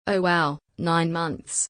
Oh wow, 9 months.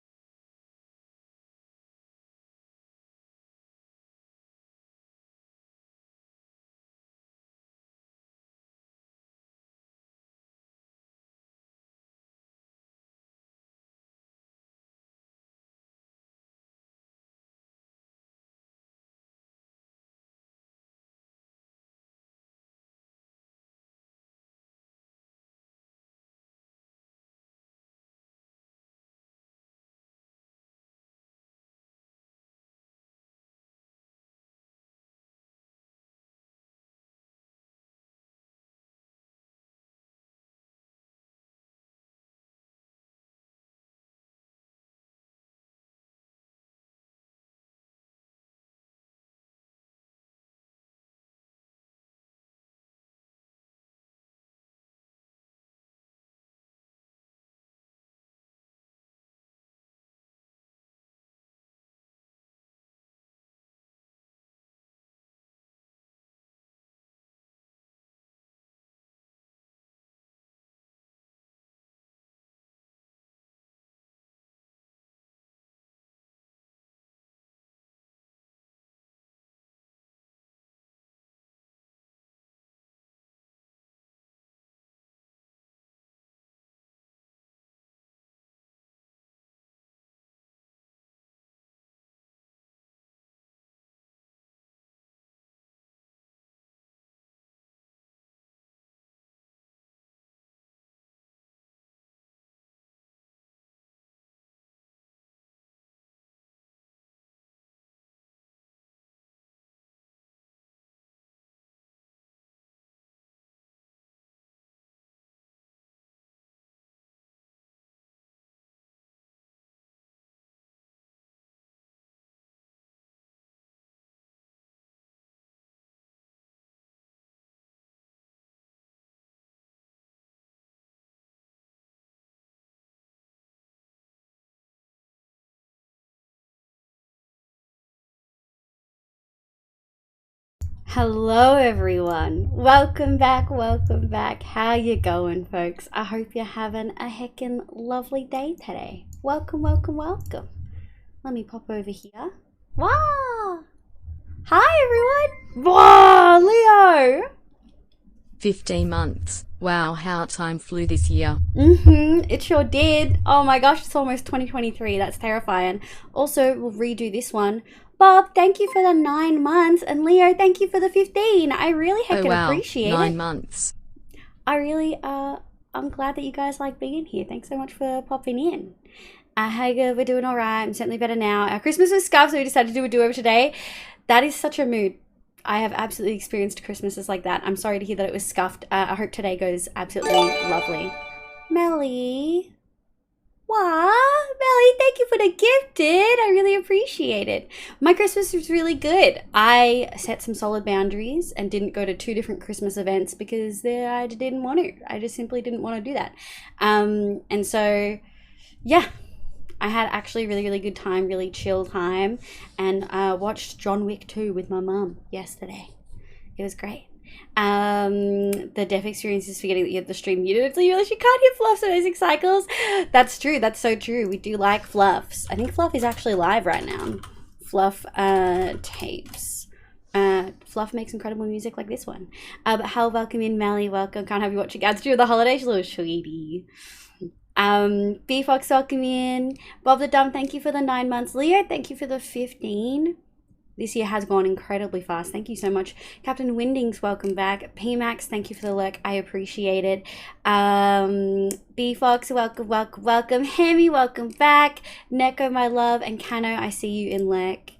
Hello everyone. Welcome back. How you going, folks? I hope you're having a heckin' lovely day today. Welcome. Let me pop over here. Wow! Hi everyone! Wow, Leo! 15 months. Wow, how time flew this year. It sure did. Oh my gosh, it's almost 2023. That's terrifying. Also, we'll redo this one. Bob, thank you for the 9 months. And Leo, thank you for the 15. I really Oh heckin' wow, appreciate 9 it. months. I'm glad that you guys like being here. Thanks so much for popping in. Hey girl, we're doing all right. I'm certainly better now. Our Christmas was scuffed, so we decided to do a do-over today. That is such a mood. I have absolutely experienced Christmases like that. I'm sorry to hear that it was scuffed. I hope today goes absolutely lovely. Melly. Wow, Melly, thank you for the gifted. I really appreciate it. My Christmas was really good. I set some solid boundaries and didn't go to two different Christmas events because I didn't want to. I just simply didn't want to do that. And so, yeah, I had actually a really good time, really chill time, and watched John Wick 2 with my mum yesterday. It was great. The deaf experience is forgetting that you have the stream muted, so you realize you can't hear Fluff's amazing cycles. That's true. That's so true. We do like Fluffs. I think Fluff is actually live right now. Fluff tapes. Fluff makes incredible music like this one. But how welcome in, Mally. Welcome. Can't have you watching ads during the holidays, little sweetie. B Fox, welcome in. Bob the Dumb, thank you for the 9 months. Leo, thank you for the 15. This year has gone incredibly fast. Thank you so much. Captain Windings, welcome back. PMax, thank you for the lurk. I appreciate it. B Fox, welcome. Hemi, welcome back. Neko, my love. And Kano, I see you in lurk.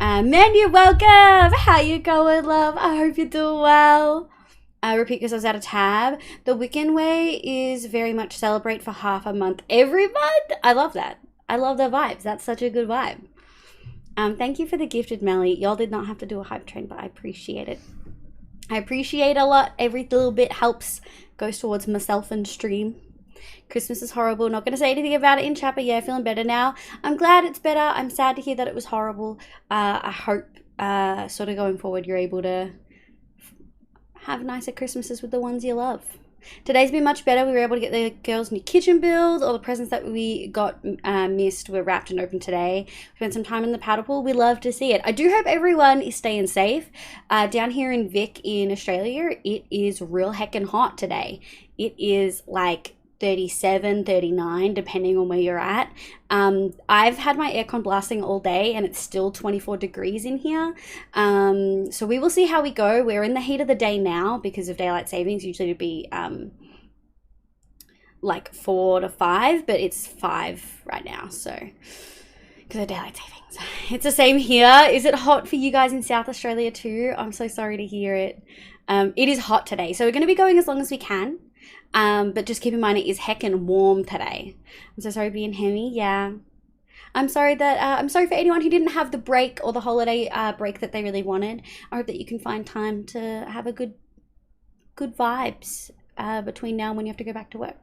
Menu, welcome. How you going, love? I hope you're doing well. Repeat because I was out of tab. The Wiccan way is very much celebrate for half a month every month. I love that. I love the vibes. That's such a good vibe. Thank you for the gifted, Melly. Y'all did not have to do a hype train, but I appreciate it. I appreciate a lot. Every little bit helps, goes towards myself and stream. Christmas is horrible. Not going to say anything about it in chat, but yeah, feeling better now. I'm glad it's better. I'm sad to hear that it was horrible. I hope sort of going forward you're able to have nicer Christmases with the ones you love. Today's been much better. We were able to get the girls' new kitchen build. All the presents that we got missed were wrapped and opened today. We spent some time in the paddle pool. We love to see it. I do hope everyone is staying safe. Down here in Vic in Australia, it is real heckin' hot today. It is like 37, 39, depending on where you're at. I've had my aircon blasting all day and it's still 24 degrees in here. So we will see how we go. We're in the heat of the day now because of daylight savings. Usually it'd be like 4 to 5, but it's 5 right now. So because of daylight savings. It's the same here. Is it hot for you guys in South Australia too? I'm so sorry to hear it. It is hot today. So we're going to be going as long as we can. But just keep in mind it is heckin' warm today. I'm so sorry being Hemi. Yeah. I'm sorry that I'm sorry for anyone who didn't have the break or the holiday break that they really wanted. I hope that you can find time to have a good vibes between now and when you have to go back to work.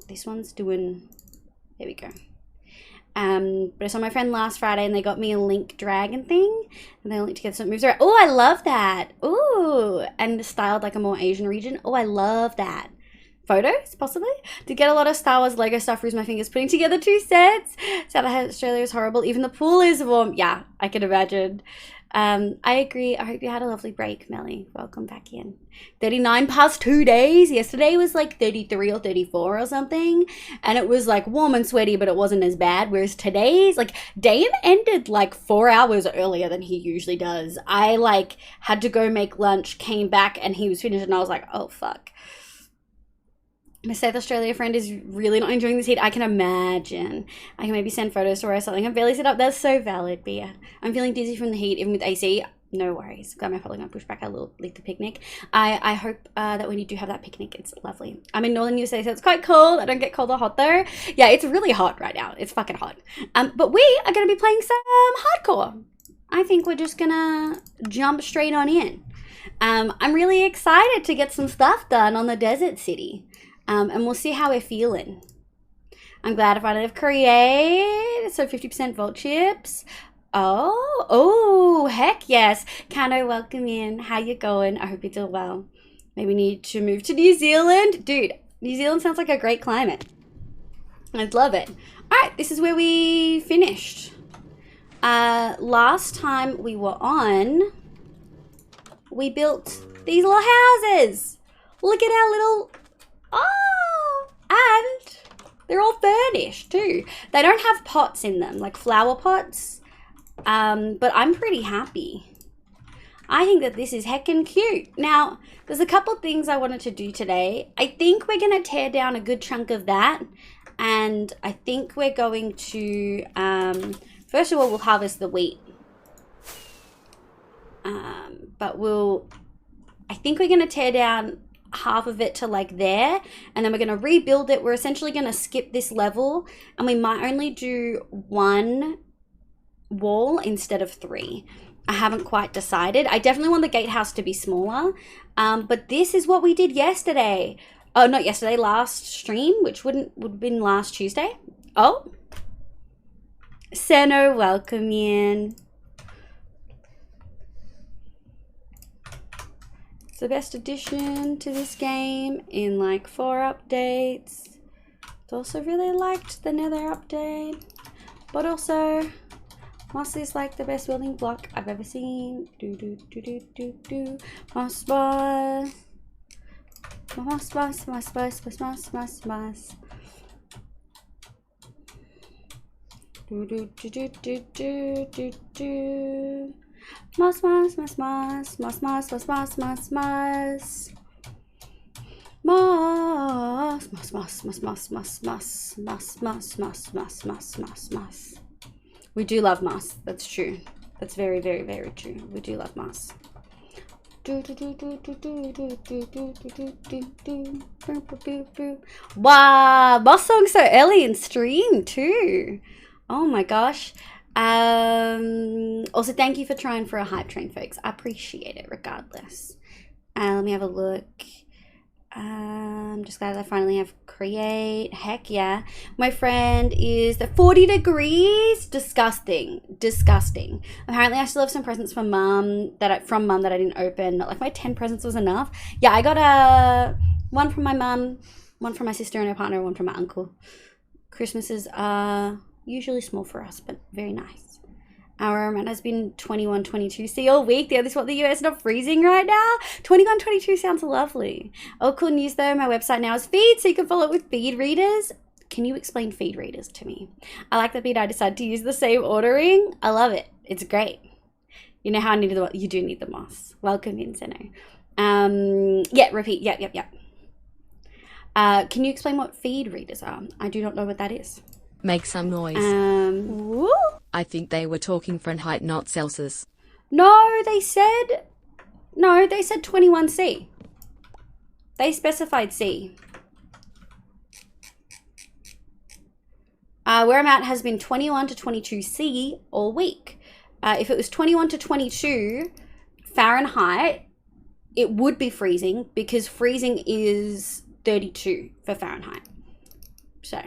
This one's doing, there we go. But I saw my friend last Friday and they got me a Link Dragon thing and they linked together so it moves around. Oh, I love that. Ooh, and styled like a more Asian region. Oh, I love that. Photos, possibly? Did get a lot of Star Wars Lego stuff, bruised my fingers putting together 2 sets. South Australia is horrible. Even the pool is warm. Yeah, I can imagine. I agree. I hope you had a lovely break, Melly. Welcome back in. 39 past 2 days. Yesterday was like 33 or 34 or something. And it was like warm and sweaty, but it wasn't as bad. Whereas today's like Dane ended like 4 hours earlier than he usually does. I like had to go make lunch, came back and he was finished and I was like, oh fuck. My South Australia friend is really not enjoying this heat. I can imagine. I can maybe send photos to her or something. I'm barely set up. That's so valid, Bea. I'm feeling dizzy from the heat, even with AC. No worries. I'm probably going to push back a little, like the picnic. I hope that when you do have that picnic, it's lovely. I'm in northern USA, so it's quite cold. I don't get cold or hot though. Yeah, it's really hot right now. It's fucking hot. But we are going to be playing some hardcore. I think we're just going to jump straight on in. I'm really excited to get some stuff done on the desert city. And we'll see how we're feeling. I'm glad I finally have create. So 50% vault chips. Oh, heck yes. Kano, welcome in. How you going? I hope you're doing well. Maybe we need to move to New Zealand. Dude, New Zealand sounds like a great climate. I'd love it. All right, this is where we finished. Last time we were on, we built these little houses. Look at our little... Oh, and they're all furnished too. They don't have pots in them, like flower pots, but I'm pretty happy. I think that this is heckin' cute. Now, there's a couple things I wanted to do today. I think we're going to tear down a good chunk of that, and I think we're going to, first of all, we'll harvest the wheat. But I think we're going to tear down half of it to like there, and then we're going to rebuild it. We're essentially going to skip this level, and we might only do 1 wall instead of 3. I haven't quite decided. I definitely want the gatehouse to be smaller, but this is what we did yesterday. Oh, not yesterday, last stream, which would have been last Tuesday. Oh, Seno, welcome in. The best addition to this game in like 4 updates. I also really liked the Nether update, but also moss is like the best building block I've ever seen. Moss boss, moss boss, moss boss, moss boss, moss boss. Moss, moss, moss, moss, moss, moss, moss, moss, moss, moss. Moss, moss, moss, moss, moss, moss, moss, moss, moss, moss, moss, moss, moss, moss. We do love moss. That's true. That's very, very, very true. We do love moss. Wow, moss song so early in stream too. Oh my gosh. Also thank you for trying for a hype train, folks. I appreciate it regardless. Let me have a look. I'm just glad I finally have create. Heck yeah. My friend is the 40 degrees. Disgusting. Disgusting. Apparently I still have some presents from mum that I didn't open. Not like my 10 presents was enough. Yeah, I got one from my mum, one from my sister and her partner, one from my uncle. Christmases are usually small for us, but very nice. Our amount has been 21, 22 C all week. The other what the US not freezing right now. 21, 22 sounds lovely. Oh, cool news though. My website now is feed, so you can follow it with feed readers. Can you explain feed readers to me? I like that I decided to use the same ordering. I love it. It's great. You know how I needed you do need the moss. Welcome in, Seno. Yeah, repeat. Yep. Can you explain what feed readers are? I do not know what that is. Make some noise. Woo? I think they were talking Fahrenheit, not Celsius. No, they said 21C. They specified C. Where I'm at has been 21 to 22C all week. If it was 21 to 22 Fahrenheit, it would be freezing because freezing is 32 for Fahrenheit. So...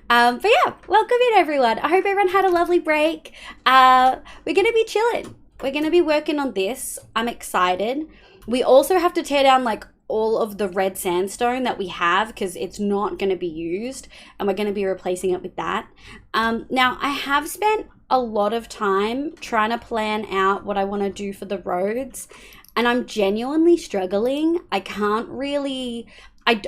but yeah, welcome in everyone. I hope everyone had a lovely break. We're going to be chilling. We're going to be working on this. I'm excited. We also have to tear down like all of the red sandstone that we have because it's not going to be used and we're going to be replacing it with that. Now, I have spent a lot of time trying to plan out what I want to do for the roads and I'm genuinely struggling. I can't really...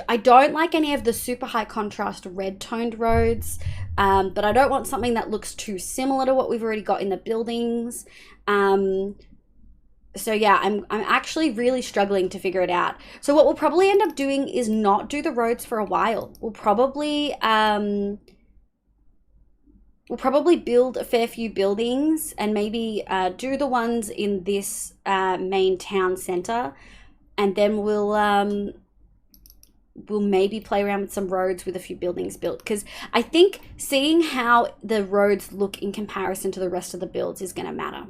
I don't like any of the super high contrast red toned roads, but I don't want something that looks too similar to what we've already got in the buildings. So yeah, I'm actually really struggling to figure it out. So what we'll probably end up doing is not do the roads for a while. We'll probably build a fair few buildings and maybe do the ones in this main town center, and then we'll maybe play around with some roads with a few buildings built, because I think seeing how the roads look in comparison to the rest of the builds is going to matter.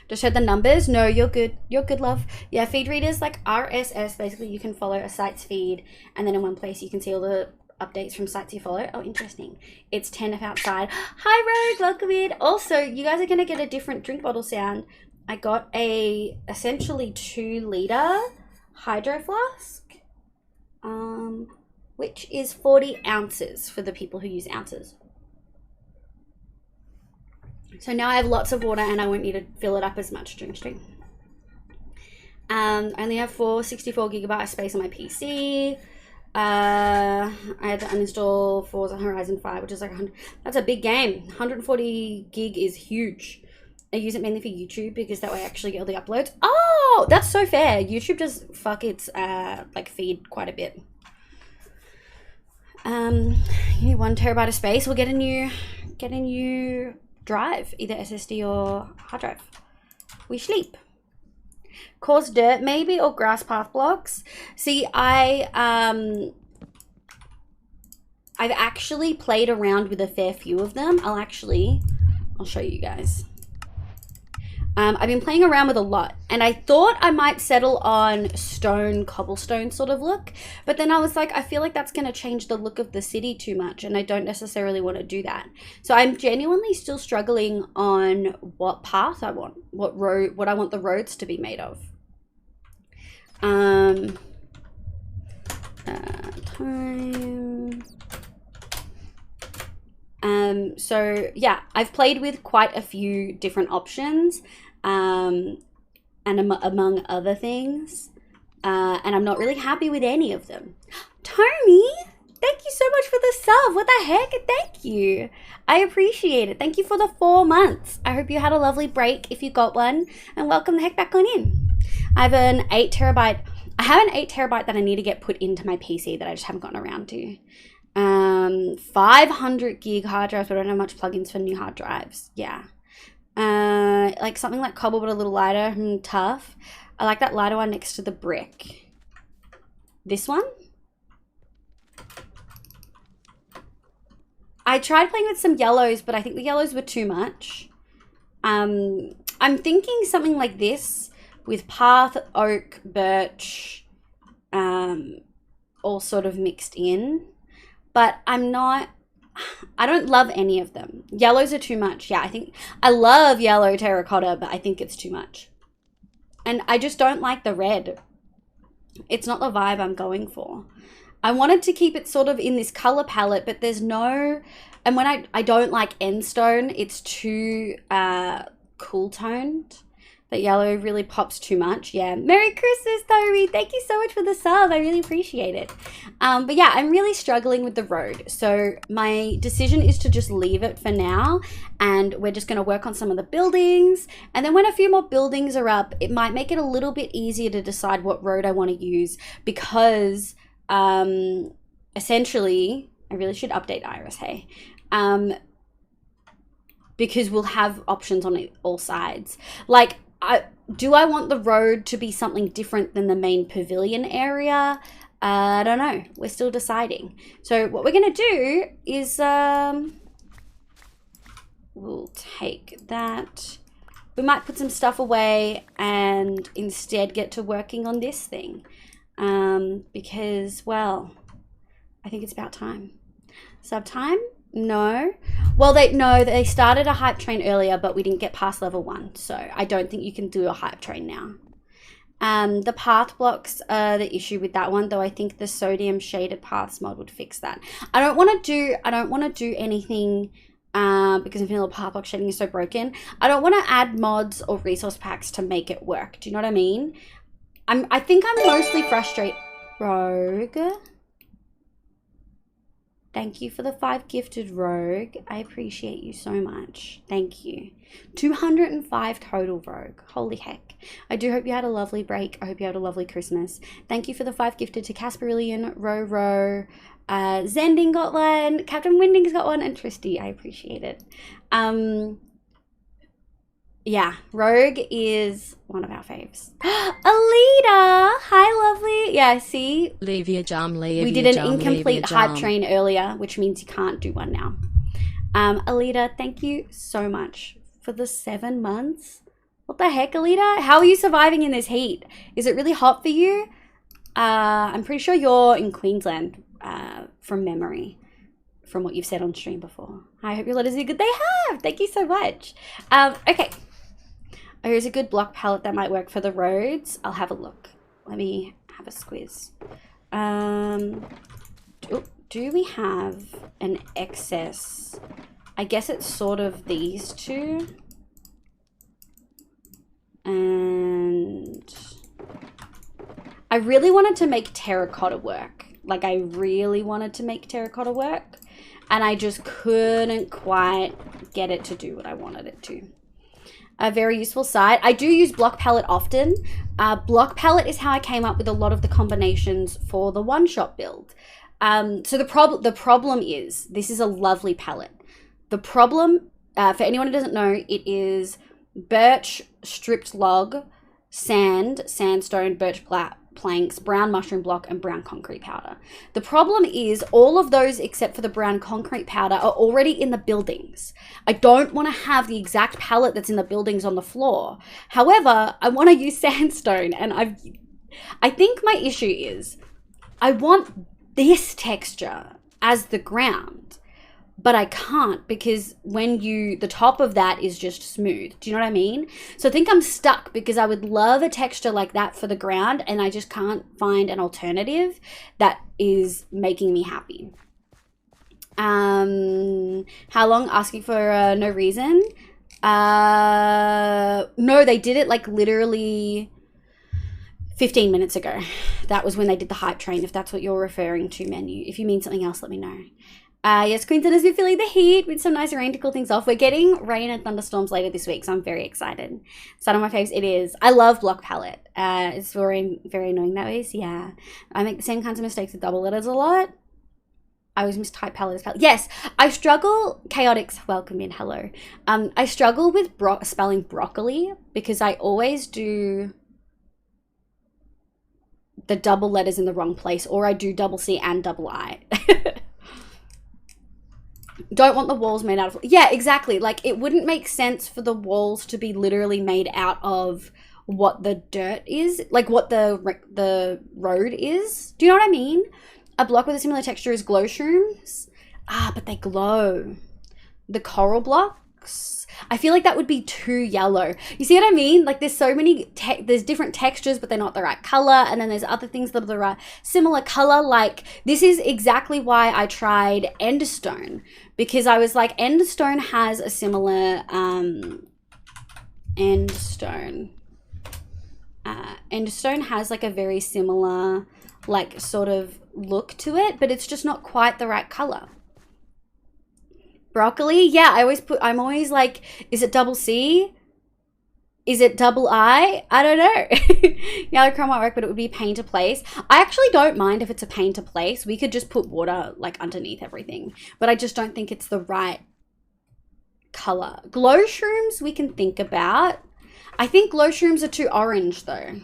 Just heard the numbers. No, you're good. You're good, love. Yeah, feed readers like RSS. Basically, you can follow a site's feed, and then in one place you can see all the updates from sites you follow. Oh, interesting. It's 10 if outside. Hi, Rogue. Welcome in. Also, you guys are going to get a different drink bottle sound. I got a essentially 2-liter hydro flask. Which is 40 ounces for the people who use ounces. So now I have lots of water and I won't need to fill it up as much during stream. I only have 64 gigabyte of space on my PC. I had to uninstall Forza Horizon 5, which is like 100. That's a big game. 140 gig is huge. I use it mainly for YouTube because that way I actually get all the uploads. Oh, that's so fair. YouTube does fuck its like feed quite a bit. You need 1 terabyte of space. We'll get a new drive, either SSD or hard drive. We sleep. Coarse dirt maybe, or grass path blocks. See, I've actually played around with a fair few of them. I'll show you guys. I've been playing around with a lot, and I thought I might settle on stone, cobblestone sort of look, but then I was like, I feel like that's going to change the look of the city too much, and I don't necessarily want to do that. So I'm genuinely still struggling on what path I want, what I want the roads to be made of. So yeah, I've played with quite a few different options, and among other things, and I'm not really happy with any of them. Tony, thank you so much for the sub. What the heck? Thank you. I appreciate it. Thank you for the 4 months. I hope you had a lovely break if you got one, and welcome the heck back on in. I have an 8 terabyte. I have an 8 terabyte that I need to get put into my PC that I just haven't gotten around to. 500 gig hard drives, but I don't have much plugins for new hard drives. Yeah. Like something like cobble, but a little lighter. Tough. I like that lighter one next to the brick. This one? I tried playing with some yellows, but I think the yellows were too much. I'm thinking something like this with path, oak, birch, all sort of mixed in. But I don't love any of them. Yellows are too much. Yeah, I love yellow terracotta, but I think it's too much. And I just don't like the red. It's not the vibe I'm going for. I wanted to keep it sort of in this color palette, but there's no, and when I don't like end stone, it's too cool toned. But yellow really pops too much. Yeah. Merry Christmas, Tori. Thank you so much for the sub. I really appreciate it. But yeah, I'm really struggling with the road. So my decision is to just leave it for now. And we're just going to work on some of the buildings. And then when a few more buildings are up, it might make it a little bit easier to decide what road I want to use. Because essentially, I really should update Iris, hey. Because we'll have options on all sides. Like, do I want the road to be something different than the main pavilion area? I don't know. We're still deciding. So what we're going to do is we'll take that. We might put some stuff away and instead get to working on this thing. Because, well, I think it's about time. Sub time? No. Well, they started a hype train earlier, but we didn't get past level 1. So I don't think you can do a hype train now. The path blocks are the issue with that one, though I think the sodium shaded paths mod would fix that. I don't want to do anything because I feel the path block shading is so broken. I don't want to add mods or resource packs to make it work. Do you know what I mean? I think I'm mostly frustrated. Rogue. Thank you for the 5 gifted, Rogue. I appreciate you so much. Thank you. 205 total, Rogue. Holy heck. I do hope you had a lovely break. I hope you had a lovely Christmas. Thank you for the 5 gifted to Casperillion, Ro, Zending got one, Captain Winding's got one, and Tristy. I appreciate it. Yeah, Rogue is one of our faves. Alita! Hi, lovely. Yeah, see? Leave your jam, leave we did an incomplete hype train earlier, which means you can't do one now. Alita, thank you so much for the 7 months. What the heck, Alita? How are you surviving in this heat? Is it really hot for you? I'm pretty sure you're in Queensland, from memory, from what you've said on stream before. I hope your letters are good. They have! Thank you so much. Okay. Oh, here's a good block palette that might work for the roads. I'll have a look. Let me have a squiz. Do we have an excess? I guess it's sort of these two. And I really wanted to make terracotta work. Like, I really wanted to make terracotta work. And I just couldn't quite get it to do what I wanted it to. A very useful site. I do use block palette often. Block palette is how I came up with a lot of the combinations for the one-shot build. So the problem is, this is a lovely palette. The problem, for anyone who doesn't know, it is birch, stripped log, sand, sandstone, birch planks, brown mushroom block, and brown concrete powder. The problem is all of those except for the brown concrete powder are already in the buildings. I don't want to have the exact palette that's in the buildings on the floor. However, I want to use sandstone, and I think my issue is I want this texture as the ground, but I can't because the top of that is just smooth. Do you know what I mean? So I think I'm stuck because I would love a texture like that for the ground, and I just can't find an alternative that is making me happy. How long? Asking for no reason? No, they did it like literally 15 minutes ago. That was when they did the hype train, if that's what you're referring to, menu. If you mean something else, let me know. Yes, Queensland has been feeling the heat with some nice rain to cool things off. We're getting rain and thunderstorms later this week, so I'm very excited. It's one of my faves. It is. I love block palette. It's very, very annoying that way. So yeah, I make the same kinds of mistakes with double letters a lot. I always mistype palette as palette. Yes, I struggle. Chaotix, welcome in. Hello. I struggle with spelling broccoli because I always do the double letters in the wrong place, or I do double C and double I. Don't want the walls made out of... Yeah, exactly. Like, it wouldn't make sense for the walls to be literally made out of what the dirt is, like what the road is. Do you know what I mean? A block with a similar texture is glow shrooms. Ah, but they glow. The coral blocks, I feel like that would be too yellow. You see what I mean? Like there's so many, there's different textures, but they're not the right color. And then there's other things that are the right similar color. Like this is exactly why I tried Endstone, because I was like, Endstone has a similar, Endstone has like a very similar, like sort of look to it, but it's just not quite the right color. Broccoli, yeah, I'm always like, is it double C? Is it double I? I don't know. Yellow chrome won't work, but it would be pain to place. I actually don't mind if it's a pain to place. We could just put water like underneath everything, but I just don't think it's the right color. Glow shrooms we can think about. I think glow shrooms are too orange though.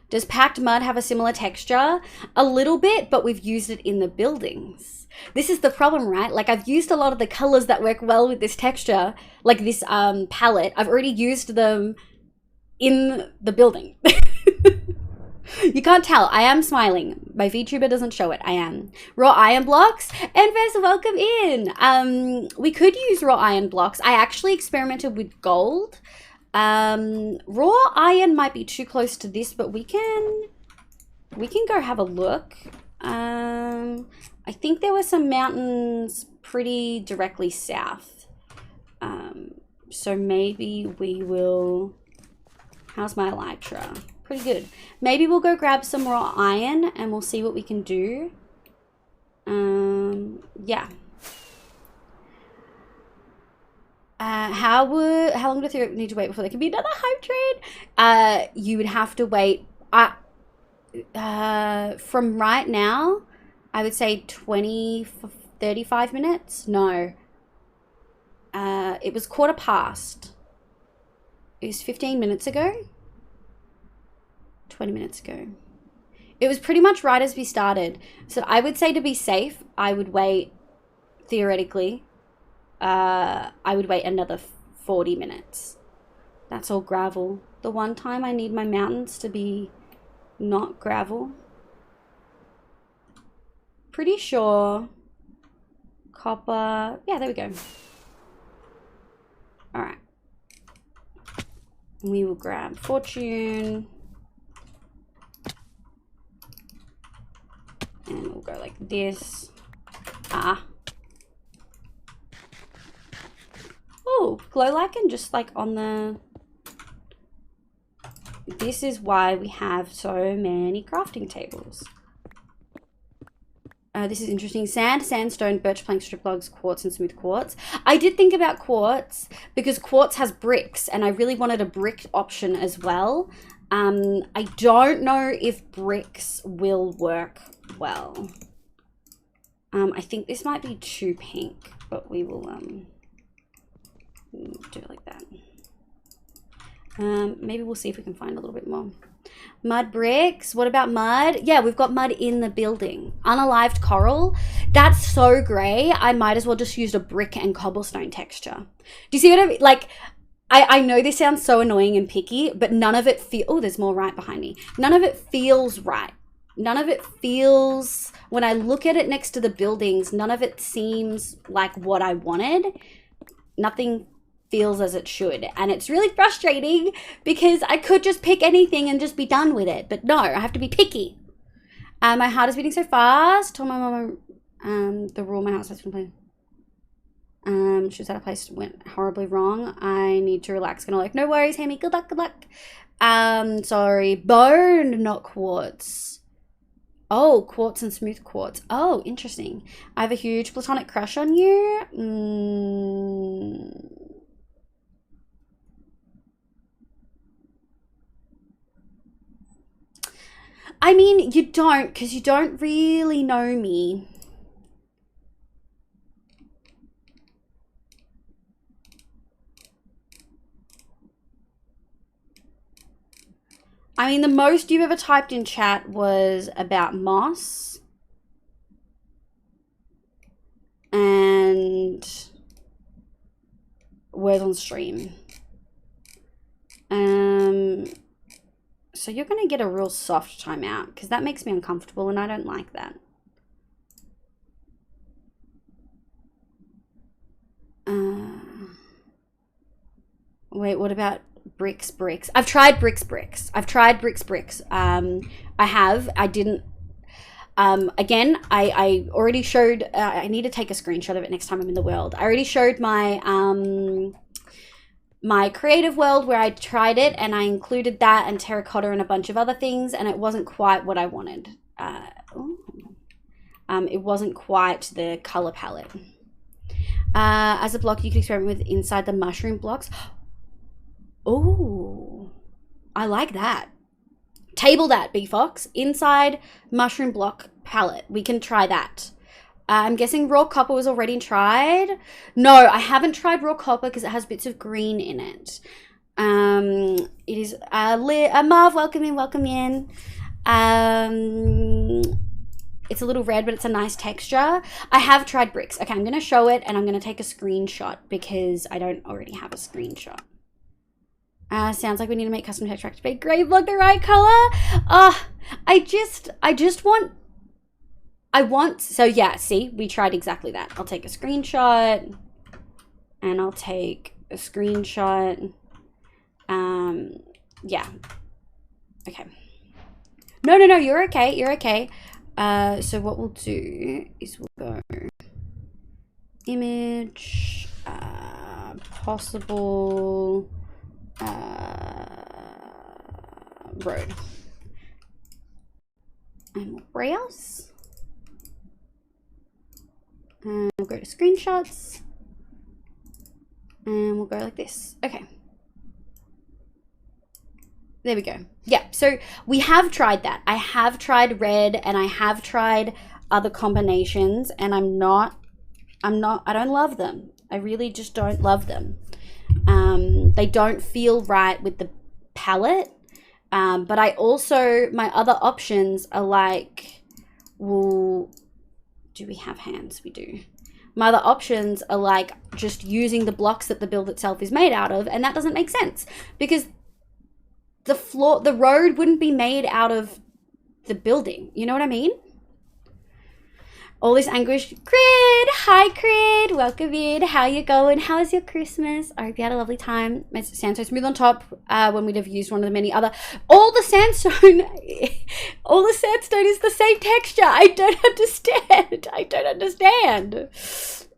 Does packed mud have a similar texture? A little bit, but we've used it in the buildings. This is the problem, right? Like I've used a lot of the colors that work well with this texture, like this palette. I've already used them in the building. You can't tell. I am smiling. My VTuber doesn't show it. I am. Raw iron blocks. And first, welcome in. We could use raw iron blocks. I actually experimented with gold. Raw iron might be too close to this, but we can go have a look. I think there were some mountains pretty directly south. So maybe we will, how's my elytra? Pretty good. Maybe we'll go grab some raw iron and we'll see what we can do. Yeah. How long do you need to wait before there can be another hype train? You would have to wait. From right now, I would say 35 minutes. No. It was 15:15. It was 15 minutes ago. 20 minutes ago. It was pretty much right as we started. So I would say to be safe, I would wait, theoretically, I would wait another 40 minutes. That's all gravel. The one time I need my mountains to be not gravel. Pretty sure copper. Yeah, there we go. All right. We will grab fortune. And we'll go like this. Oh, glow lichen just like on the... This is why we have so many crafting tables. This is interesting. Sand, sandstone, birch plank, strip logs, quartz, and smooth quartz. I did think about quartz because quartz has bricks and I really wanted a brick option as well. I don't know if bricks will work well. I think this might be too pink, but we will do it like that. Maybe we'll see if we can find a little bit more. Mud bricks. What about mud? Yeah, we've got mud in the building. Unalived coral. That's so grey. I might as well just use a brick and cobblestone texture. Do you see what I mean? Like, I know this sounds so annoying and picky, but none of it feel... Oh, there's more right behind me. None of it feels right. None of it feels... When I look at it next to the buildings, none of it seems like what I wanted. Nothing feels as it should, and it's really frustrating because I could just pick anything and just be done with it, but no, I have to be picky. My heart is beating so fast. Told my mom the rule my house has been playing. She was at a place went horribly wrong. I need to relax. Gonna like, no worries, Hammy. Good luck, good luck. Sorry, bone, not quartz. Oh, quartz and smooth quartz. Oh, interesting. I have a huge platonic crush on you. I mean, you don't, because you don't really know me. I mean, the most you've ever typed in chat was about moss. And words on stream. So you're going to get a real soft timeout because that makes me uncomfortable and I don't like that. Wait, what about bricks? I've tried bricks. I didn't. Again, I already showed, I need to take a screenshot of it next time I'm in the world. I already showed my, my creative world where I tried it and I included that and terracotta and a bunch of other things and it wasn't quite what I wanted. It wasn't quite the color palette. As a block, you can experiment with inside the mushroom blocks. Oh, I like that. Table that, Big Fox. Inside mushroom block palette. We can try that. I'm guessing raw copper was already tried. No, I haven't tried raw copper because it has bits of green in it. It is Marv, welcome in. It's a little red, but it's a nice texture. I have tried bricks. Okay, I'm going to show it and I'm going to take a screenshot because I don't already have a screenshot. Sounds like we need to make custom texture to be gray block the right color. So yeah, see, we tried exactly that. I'll take a screenshot and I'll take a screenshot. Yeah. Okay. No, you're okay. So what we'll do is we'll go image, possible, road, and we'll browse, and we'll go to screenshots, and we'll go like this. Okay, there we go. Yeah, so we have tried that. I have tried red and I have tried other combinations and I don't love them. I really just don't love them. They don't feel right with the palette. But I also, my other options are like, well, do we have hands? We do. My other options are like just using the blocks that the build itself is made out of, and that doesn't make sense because the road wouldn't be made out of the building. You know what I mean? All this anguish. Crid! Hi, Crid! Welcome in. How you going? How was your Christmas? I hope you had a lovely time. My sandstone smooth on top when we'd have used one of the many other. All the sandstone is the same texture. I don't understand.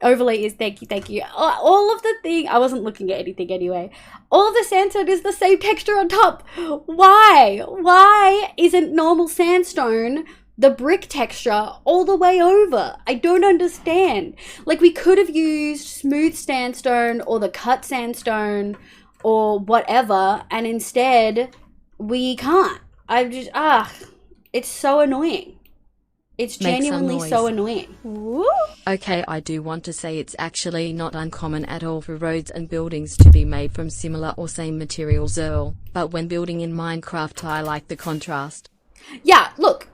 Overlay is, thank you. All of the thing, I wasn't looking at anything anyway. All of the sandstone is the same texture on top. Why isn't normal sandstone the brick texture all the way over? I don't understand. Like, we could have used smooth sandstone or the cut sandstone or whatever, and instead we can't. It's so annoying. It's genuinely so annoying. Woo. Okay, I do want to say it's actually not uncommon at all for roads and buildings to be made from similar or same materials, Earl. But when building in Minecraft, I like the contrast. Yeah, look.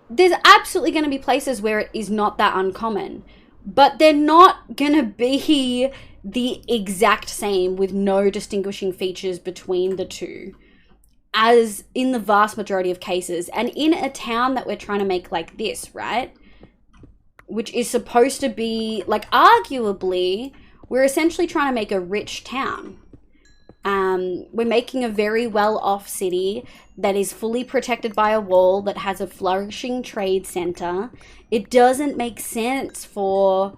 There's absolutely going to be places where it is not that uncommon, but they're not going to be the exact same with no distinguishing features between the two, as in the vast majority of cases. And in a town that we're trying to make like this, right, which is supposed to be, like, arguably, we're essentially trying to make a rich town. We're making a very well-off city that is fully protected by a wall that has a flourishing trade center. It doesn't make sense for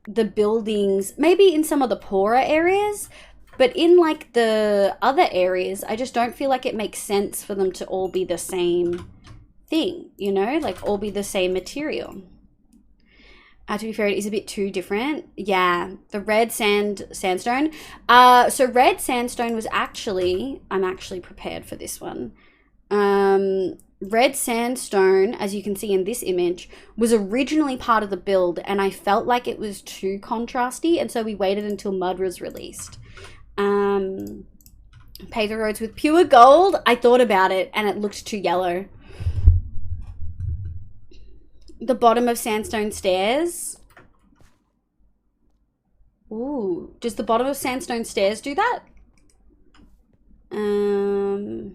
the buildings, maybe in some of the poorer areas, but in like the other areas, I just don't feel like it makes sense for them to all be the same thing, you know, like all be the same material. To be fair, it is a bit too different. Yeah, the red sandstone. So red sandstone was actually, I'm actually prepared for this one. Red sandstone, as you can see in this image, was originally part of the build, and I felt like it was too contrasty, and so we waited until mud was released. Pave the roads with pure gold. I thought about it, and it looked too yellow. The bottom of sandstone stairs. Ooh, does the bottom of sandstone stairs do that? We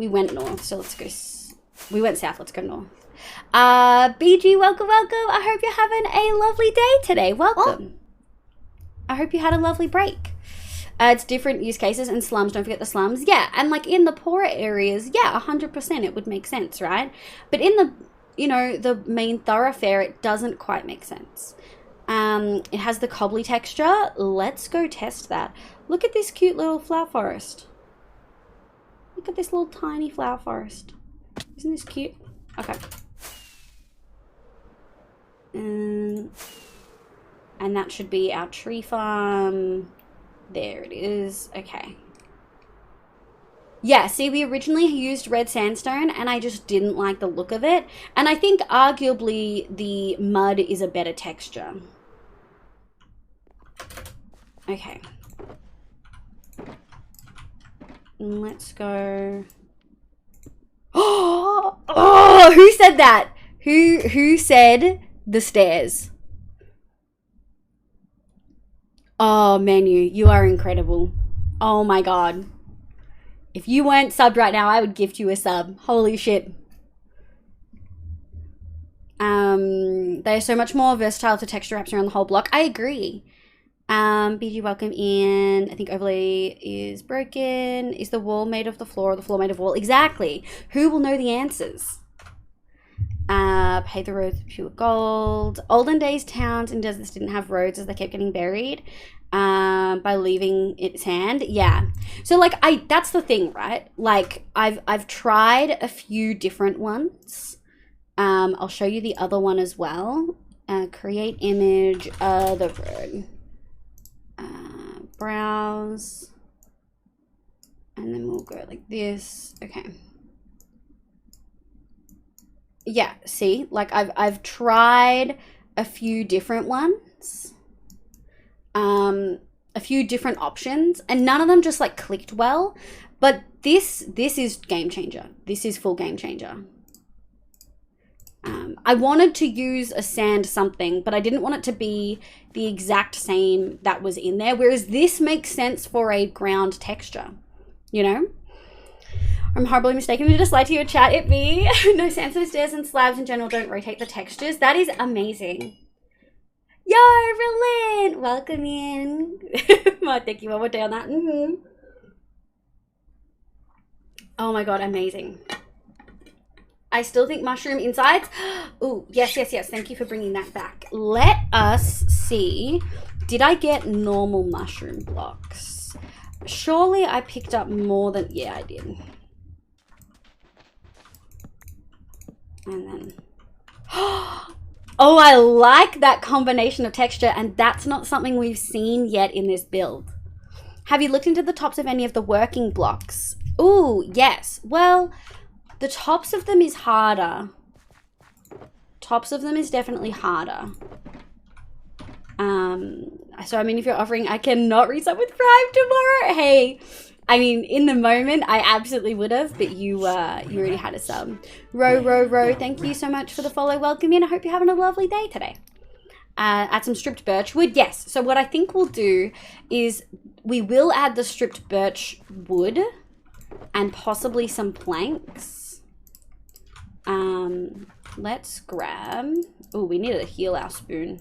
went north, so let's go. We went south, let's go north. BG, welcome. I hope you're having a lovely day today. Welcome. I hope you had a lovely break. It's different use cases and slums. Don't forget the slums. Yeah, and like in the poorer areas, yeah, 100% it would make sense, right? But in the, the main thoroughfare, it doesn't quite make sense. It has the cobbly texture. Let's go test that. Look at this cute little flower forest. Look at this little tiny flower forest. Isn't this cute? Okay. And that should be our tree farm. There it is. Okay. Yeah, see, we originally used red sandstone and I just didn't like the look of it. And I think arguably the mud is a better texture. Okay. Let's go. Oh, who said that? Who said the stairs? Oh, Menu, you are incredible. Oh my god. If you weren't subbed right now, I would gift you a sub. Holy shit. They're so much more versatile to texture wraps around the whole block. I agree. BG, welcome in. I think overlay is broken. Is the wall made of the floor or the floor made of wall? Exactly. Who will know the answers? Pay the roads with pure gold. Olden days towns and deserts didn't have roads as they kept getting buried by leaving it sand. Yeah. So like that's the thing, right? Like I've tried a few different ones. I'll show you the other one as well. Create image of the road. Browse, and then we'll go like this. Okay. Yeah, see, like I've tried a few different ones, a few different options, and none of them just like clicked well. But this is game changer. This is full game changer. I wanted to use a sand something, but I didn't want it to be the exact same that was in there. Whereas this makes sense for a ground texture, I'm horribly mistaken. To just lie to your chat, it be. No sandstone stairs and slabs in general don't rotate the textures. That is amazing. Yo, Relin, welcome in. Thank you one more day on that. Oh my god, amazing. I still think mushroom insides. Oh, yes. Thank you for bringing that back. Let us see. Did I get normal mushroom blocks? Surely I picked up more than... Yeah, I did. And then... Oh, I like that combination of texture, and that's not something we've seen yet in this build. Have you looked into the tops of any of the working blocks? Oh, yes. Well... The tops of them is harder. Tops of them is definitely harder. So I mean, if you're offering, I cannot resub with Prime tomorrow. Hey, I mean, in the moment, I absolutely would have, but you already had a sub. Row. Thank you so much for the follow. Welcome in. I hope you're having a lovely day today. Add some stripped birch wood. Yes. So what I think we'll do is we will add the stripped birch wood and possibly some planks. Let's grab... Oh, we need to heal our spoon.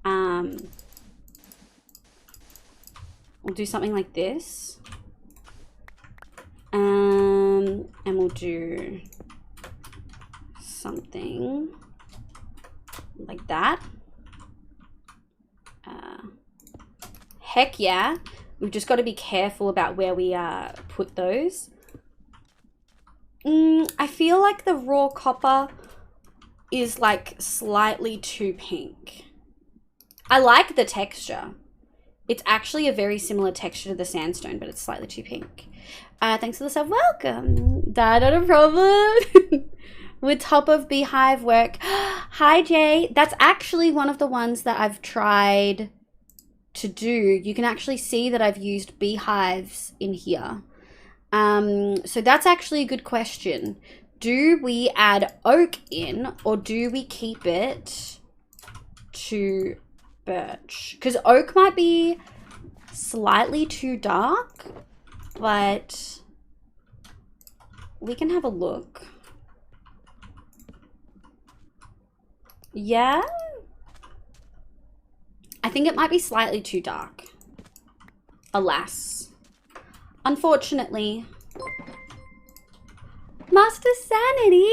We'll do something like this. And we'll do something like that. Heck yeah. We've just got to be careful about where we put those. I feel like the raw copper is like slightly too pink. I like the texture. It's actually a very similar texture to the sandstone, but it's slightly too pink. Thanks for the sub. Welcome. Not a problem. With top of beehive work. Hi, Jay. That's actually one of the ones that I've tried to do. You can actually see that I've used beehives in here. So that's actually a good question. Do we add oak in, or do we keep it to birch? Because oak might be slightly too dark, but we can have a look. Yeah, I think it might be slightly too dark. Alas. Unfortunately. Master Sanity,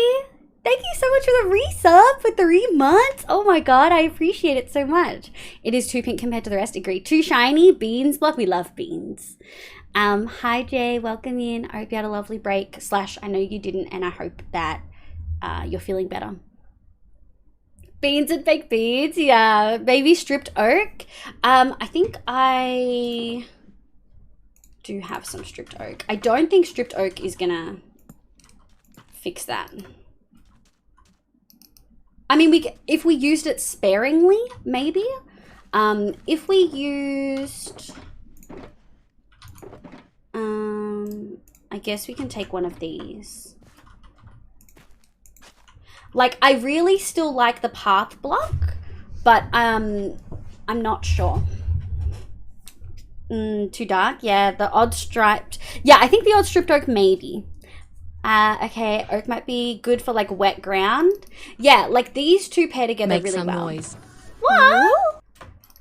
thank you so much for the resub for 3 months. Oh my god, I appreciate it so much. It is too pink compared to the rest. Agreed. Too shiny. Beans block. We love beans. Hi Jay, welcome in. I hope you had a lovely break. / I know you didn't, and I hope that you're feeling better. Beans and baked beans, yeah. Maybe stripped oak. I think I do have some stripped oak. I don't think stripped oak is gonna fix that. I mean, if we used it sparingly, maybe. If we used, I guess we can take one of these. Like, I really still like the path block, but I'm not sure. Too dark? Yeah, the odd striped. Yeah, I think the odd stripped oak maybe. Okay, oak might be good for like wet ground. Yeah, like these two pair together Make really some well. noise. What?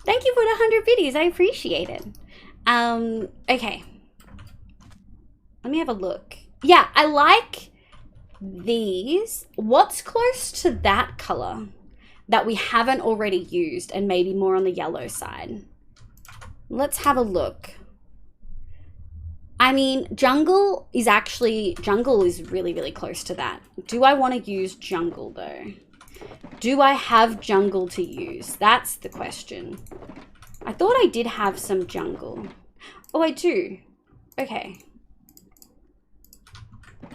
Thank you for the 100 biddies. I appreciate it. Okay. Let me have a look. Yeah, I like these. What's close to that color that we haven't already used and maybe more on the yellow side? Let's have a look. I mean, jungle is really, really close to that. Do I want to use jungle though? Do I have jungle to use? That's the question. I thought I did have some jungle. Oh, I do. Okay.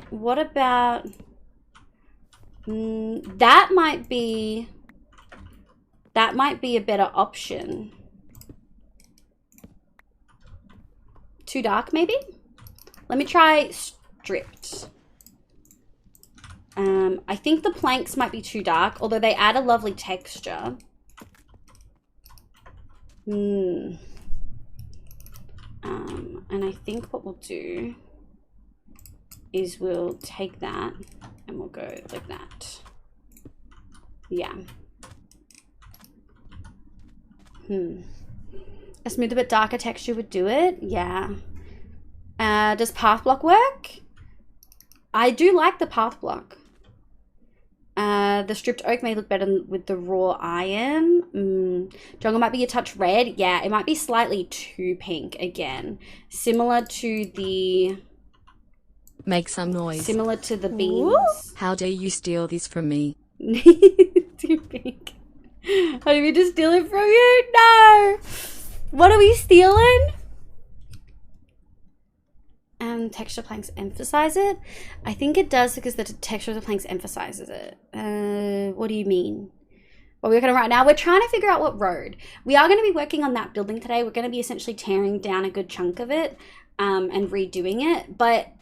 What about... that might be a better option. Too dark, maybe? Let me try stripped. I think the planks might be too dark, although they add a lovely texture. And I think what we'll do is we'll take that and we'll go like that. Yeah. A smoother but darker texture would do it. Yeah. Does path block work? I do like the path block. The stripped oak may look better with the raw iron. Jungle might be a touch red. Yeah, it might be slightly too pink again. Similar to the... Make some noise. Similar to the beans. Ooh. How dare you steal this from me? Too pink. How did we just steal it from you? No! What are we stealing? Texture planks emphasize it. I think it does because the texture of the planks emphasizes it. What do you mean? Well, we're working on right now. We're trying to figure out what road. We are going to be working on that building today. We're going to be essentially tearing down a good chunk of it and redoing it. But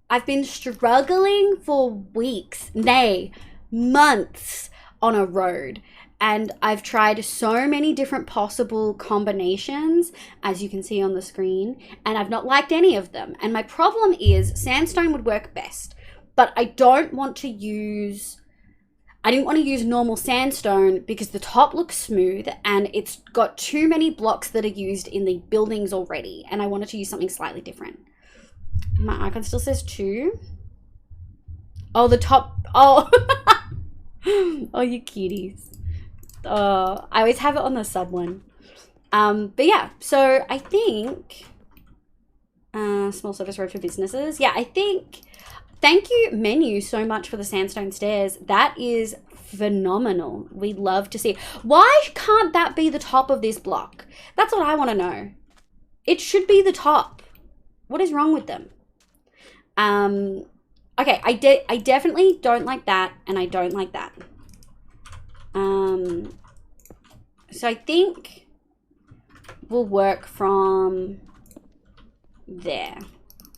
I've been struggling for weeks, nay, months on a road. And I've tried so many different possible combinations, as you can see on the screen, and I've not liked any of them. And my problem is sandstone would work best, but I didn't want to use normal sandstone because the top looks smooth and it's got too many blocks that are used in the buildings already. And I wanted to use something slightly different. My icon still says 2. Oh, the top, oh, oh, you cuties. I always have it on the sub one. But yeah, so I think small service road for businesses. Yeah, I think thank you menu so much for the sandstone stairs. That is phenomenal. We'd love to see. Why can't that be the top of this block? That's what I want to know. It should be the top. What is wrong with them? Okay, I definitely don't like that, and I don't like that. So I think we'll work from there.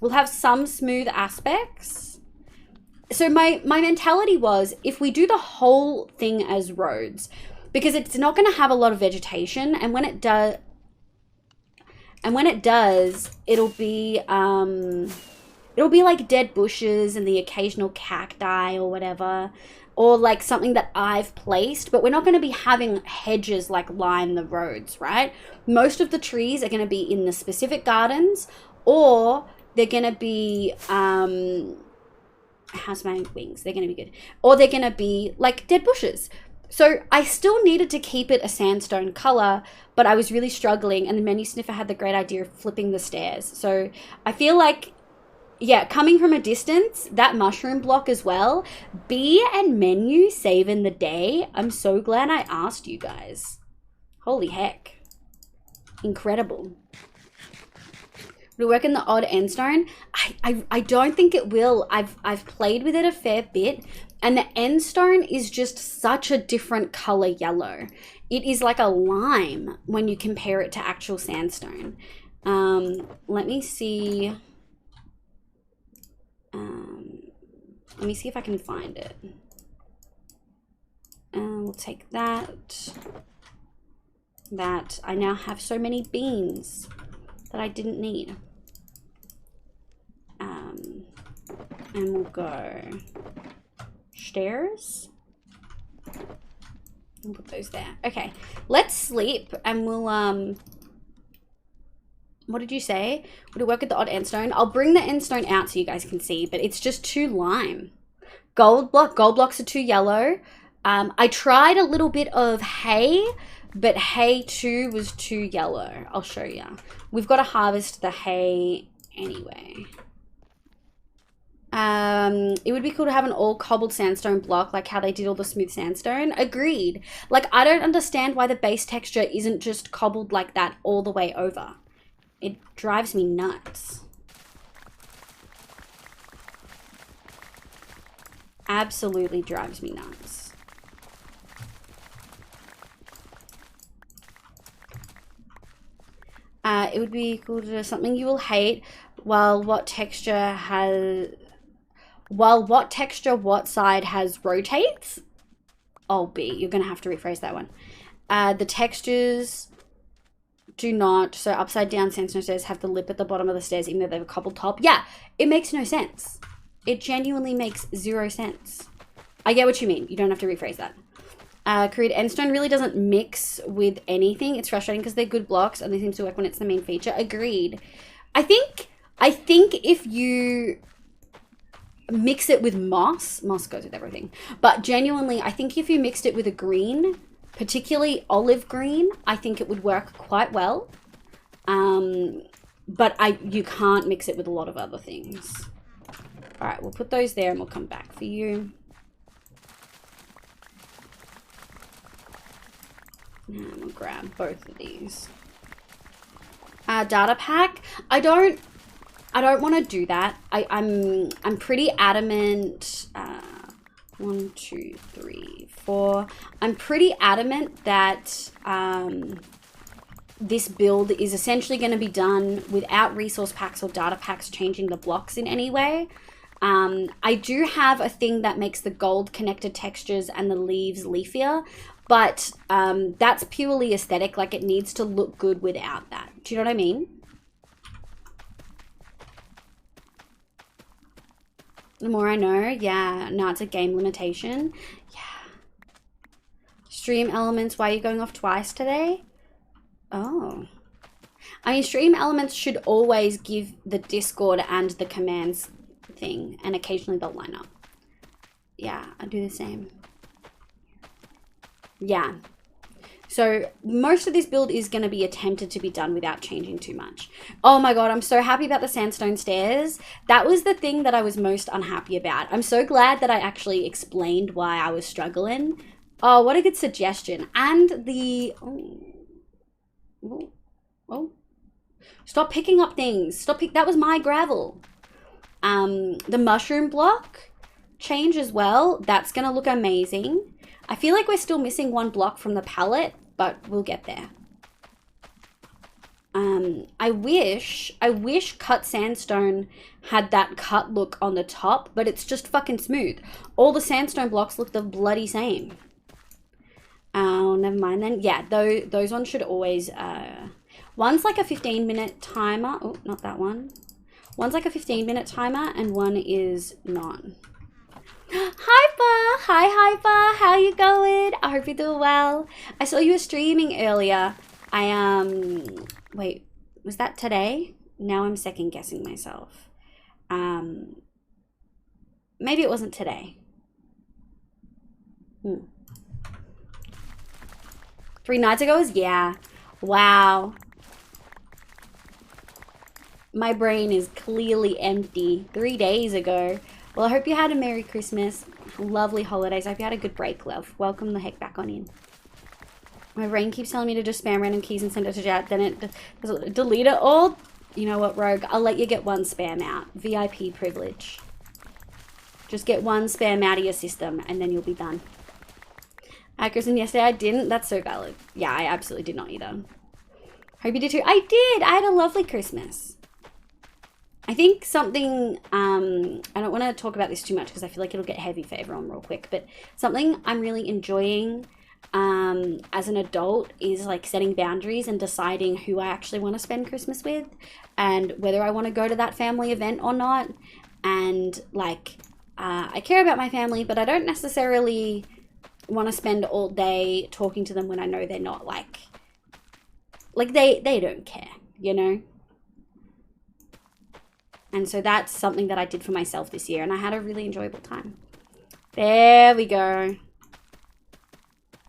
We'll have some smooth aspects. So my mentality was, if we do the whole thing as roads, because it's not going to have a lot of vegetation, and when it does, And when it does, it'll be like dead bushes and the occasional cacti or whatever, or like something that I've placed, but we're not going to be having hedges like line the roads, right? Most of the trees are going to be in the specific gardens, or they're going to be, how's my wings? They're going to be good. Or they're going to be like dead bushes. So I still needed to keep it a sandstone color, but I was really struggling, and the menu sniffer had the great idea of flipping the stairs. So I feel like, yeah, coming from a distance, that mushroom block as well, B and menu saving the day. I'm so glad I asked you guys. Holy heck. Incredible. Will it work in the odd end stone? I don't think it will. I've played with it a fair bit, and the end stone is just such a different color yellow. It is like a lime when you compare it to actual sandstone. Let me see. Let me see if I can find it. We'll take that. That. I now have so many beans that I didn't need. And we'll go stairs. We'll put those there. Okay, let's sleep, and we'll what did you say? Would it work at the odd end stone? I'll bring the end stone out so you guys can see, but it's just too lime. Gold blocks are too yellow. I tried a little bit of hay, but hay too was too yellow. I'll show you. We've got to harvest the hay anyway. It would be cool to have an all cobbled sandstone block, like how they did all the smooth sandstone. Agreed. Like, I don't understand why the base texture isn't just cobbled like that all the way over. It drives me nuts. Absolutely drives me nuts. It would be cool to do something you will hate while what texture what side has rotates. Oh, B, you're gonna have to rephrase that one. The textures do not, so upside down sandstone stairs have the lip at the bottom of the stairs even though they have a cobbled top. Yeah, it makes no sense. It genuinely makes zero sense. I get what you mean. You don't have to rephrase that. Creed Endstone really doesn't mix with anything. It's frustrating because they're good blocks and they seem to work when it's the main feature. Agreed. I think if you mix it with moss goes with everything. But genuinely, I think if you mixed it with a green, particularly olive green, I think it would work quite well. But you can't mix it with a lot of other things. All right, we'll put those there and we'll come back for you. And we'll grab both of these. Data pack. I don't want to do that. I'm pretty adamant. 1, 2, 3, 4. I'm pretty adamant that this build is essentially going to be done without resource packs or data packs changing the blocks in any way. I do have a thing that makes the gold connected textures and the leaves leafier, but that's purely aesthetic. Like, it needs to look good without that. Do you know what I mean? The more I know. Yeah, no, it's a game limitation. Yeah. Stream elements, why are you going off twice today? Oh. I mean, stream elements should always give the Discord and the commands thing, and occasionally they'll line up. Yeah, I do the same. Yeah. So most of this build is going to be attempted to be done without changing too much. Oh my god, I'm so happy about the sandstone stairs. That was the thing that I was most unhappy about. I'm so glad that I actually explained why I was struggling. Oh, what a good suggestion. And the... Oh. Stop picking up things. That was my gravel. The mushroom block change as well. That's going to look amazing. I feel like we're still missing one block from the palette, but we'll get there. I wish cut sandstone had that cut look on the top, but it's just fucking smooth. All the sandstone blocks look the bloody same. Oh, never mind then. Yeah, those ones should always... One's like a 15-minute timer. Oh, not that one. One's like a 15-minute timer and one is not. Hyper! Hi, Hyper! How you going? I hope you're doing well. I saw you were streaming earlier. Wait, was that today? Now I'm second guessing myself. Maybe it wasn't today. 3 nights ago was, yeah. Wow. My brain is clearly empty. 3 days ago. Well, I hope you had a Merry Christmas. Lovely holidays. I hope you had a good break, love. Welcome the heck back on in. My brain keeps telling me to just spam random keys and send it to chat. Then it delete it all. You know what, Rogue? I'll let you get one spam out. VIP privilege. Just get one spam out of your system and then you'll be done. Kristen, yesterday I didn't. That's so valid. Yeah, I absolutely did not either. Hope you did too. I did. I had a lovely Christmas. I think something, I don't want to talk about this too much because I feel like it'll get heavy for everyone real quick, but something I'm really enjoying as an adult is like setting boundaries and deciding who I actually want to spend Christmas with and whether I want to go to that family event or not. And like, I care about my family, but I don't necessarily want to spend all day talking to them when I know they're not like they don't care, you know? And so that's something that I did for myself this year, and I had a really enjoyable time. There we go.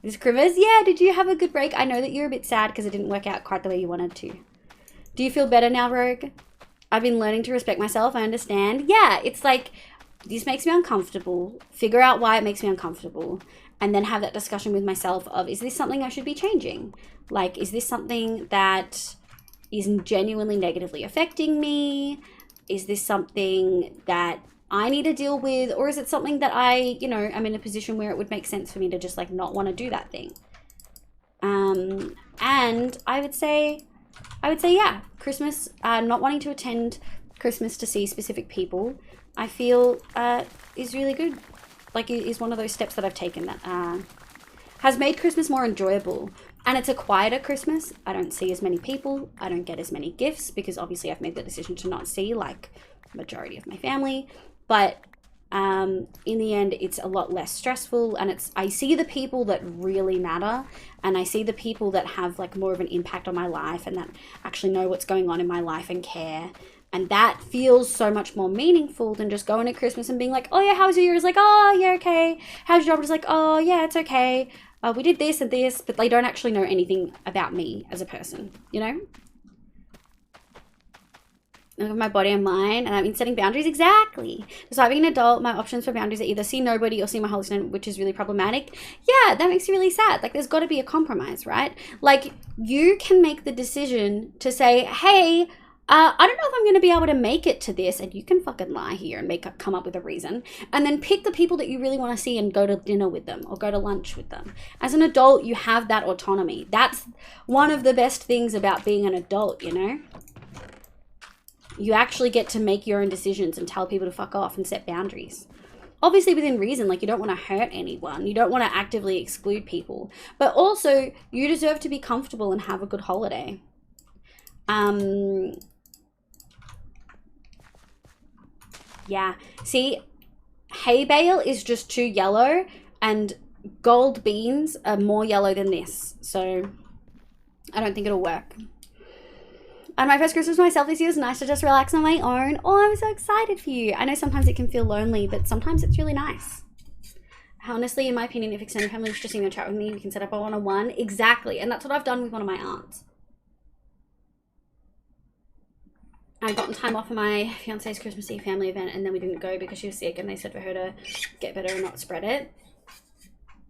This Crivers, yeah, did you have a good break? I know that you're a bit sad because it didn't work out quite the way you wanted to. Do you feel better now, Rogue? I've been learning to respect myself, I understand. Yeah, it's like, this makes me uncomfortable. Figure out why it makes me uncomfortable. And then have that discussion with myself of, is this something I should be changing? Like, is this something that is genuinely negatively affecting me? Is this something that I need to deal with? Or is it something that I, you know, I'm in a position where it would make sense for me to just like not want to do that thing? And I would say, yeah, Christmas, not wanting to attend Christmas to see specific people, I feel is really good. Like, it is one of those steps that I've taken that has made Christmas more enjoyable. And it's a quieter Christmas. I don't see as many people. I don't get as many gifts because obviously I've made the decision to not see like majority of my family. But in the end, it's a lot less stressful, and I see the people that really matter, and I see the people that have like more of an impact on my life and that actually know what's going on in my life and care. And that feels so much more meaningful than just going at Christmas and being like, oh yeah, how was your year? It's like, oh yeah, okay. How's your job? It's like, oh yeah, it's okay. We did this and this, but they don't actually know anything about me as a person, you know? I have my body and mind, and I've been setting boundaries. Exactly. So being an adult, my options for boundaries are either see nobody or see my whole extent, which is really problematic. Yeah, that makes you really sad. Like, there's got to be a compromise, right? Like, you can make the decision to say, hey, I don't know if I'm going to be able to make it to this, and you can fucking lie here and come up with a reason, and then pick the people that you really want to see and go to dinner with them or go to lunch with them. As an adult, you have that autonomy. That's one of the best things about being an adult, you know? You actually get to make your own decisions and tell people to fuck off and set boundaries. Obviously within reason, like you don't want to hurt anyone. You don't want to actively exclude people. But also, you deserve to be comfortable and have a good holiday. Yeah, see, hay bale is just too yellow and gold beans are more yellow than this. So I don't think it'll work. And my first Christmas myself this year was nice to just relax on my own. Oh, I'm so excited for you. I know sometimes it can feel lonely, but sometimes it's really nice. Honestly, in my opinion, if extended family is just in a chat with me, we can set up a one-on-one. Exactly, and that's what I've done with one of my aunts. I'd gotten time off for my fiance's Christmas Eve family event, and then we didn't go because she was sick, and they said for her to get better and not spread it.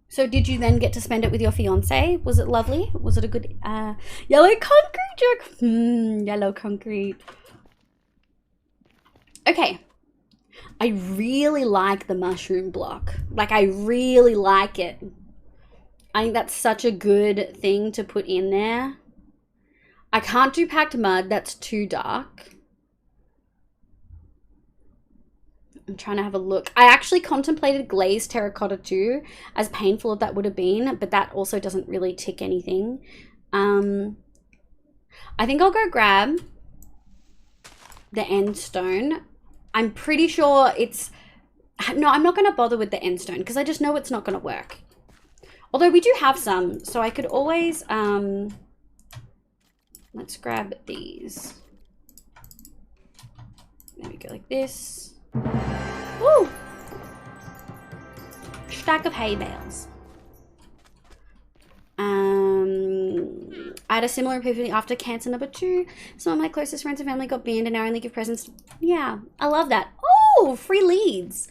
So did you then get to spend it with your fiance? Was it lovely? Was it a good yellow concrete joke? Yellow concrete. Okay. I really like the mushroom block. Like, I really like it. I think that's such a good thing to put in there. I can't do packed mud. That's too dark. I'm trying to have a look. I actually contemplated glazed terracotta too, as painful as that would have been, but that also doesn't really tick anything. I think I'll go grab the end stone. I'm pretty sure it's... No, I'm not going to bother with the end stone because I just know it's not going to work. Although we do have some, so I could always... let's grab these. There we go, like this. Woo! Stack of hay bales. I had a similar epiphany after cancer number 2. Some of my closest friends and family got banned and now only give presents. Yeah, I love that. Oh, free leads.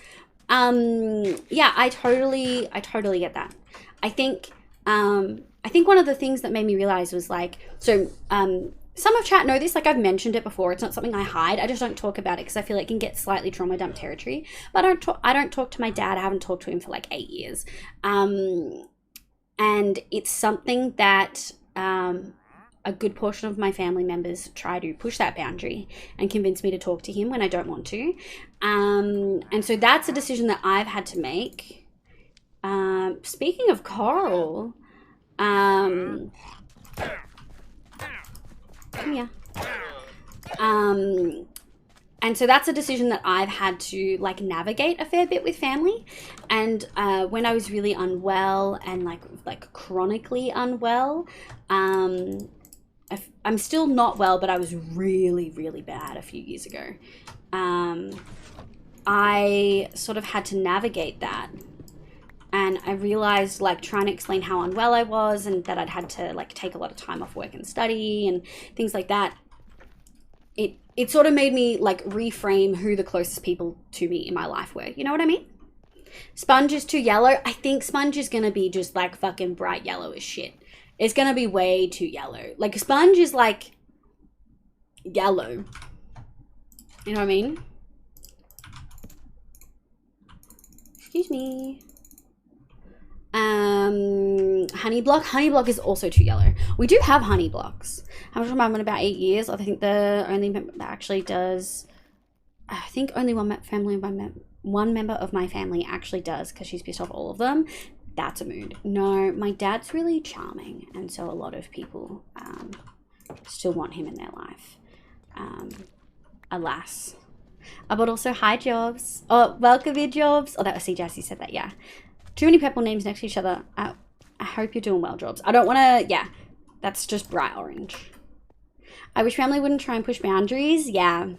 Yeah, I totally get that. I think one of the things that made me realize was like, so some of chat know this, like I've mentioned it before. It's not something I hide. I just don't talk about it because I feel like it can get slightly trauma dump territory. But I don't talk to my dad. I haven't talked to him for like 8 years. And it's something that a good portion of my family members try to push that boundary and convince me to talk to him when I don't want to. And so that's a decision that I've had to make. Speaking of coral, come here. And so that's a decision that I've had to like navigate a fair bit with family. And when I was really unwell and like chronically unwell, I'm still not well, but I was really, really bad a few years ago. I sort of had to navigate that. And I realized like trying to explain how unwell I was and that I'd had to like take a lot of time off work and study and things like that. It sort of made me like reframe who the closest people to me in my life were. You know what I mean? Sponge is too yellow. I think Sponge is going to be just like fucking bright yellow as shit. It's going to be way too yellow. Like Sponge is like yellow. You know what I mean? Excuse me. Honey block is also too yellow. We do have honey blocks. I was remember in about 8 years. I think the only member that actually does, I think only one member of my family actually does because she's pissed off all of them. That's a mood. No, my dad's really charming, and so a lot of people still want him in their life. Alas. But also hi Jobs. Oh, welcome in Jobs. Oh, that was Jassy said that. Yeah. Too many purple names next to each other. I hope you're doing well, Jobs. I don't want to, yeah, that's just bright orange. I wish family wouldn't try and push boundaries. Yeah.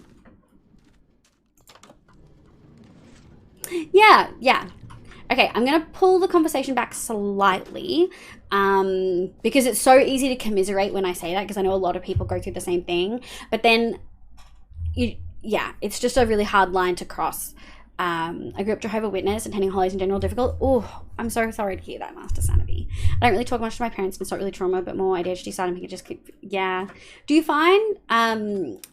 Yeah. Okay, I'm going to pull the conversation back slightly because it's so easy to commiserate when I say that because I know a lot of people go through the same thing. But then, yeah, it's just a really hard line to cross. I grew up Jehovah's Witness, attending holidays in general difficult. Oh, I'm so sorry to hear that, Master Sanity. I don't really talk much to my parents, but it's not really trauma, but more ADHD side, and we can just keep, yeah. Do you find, I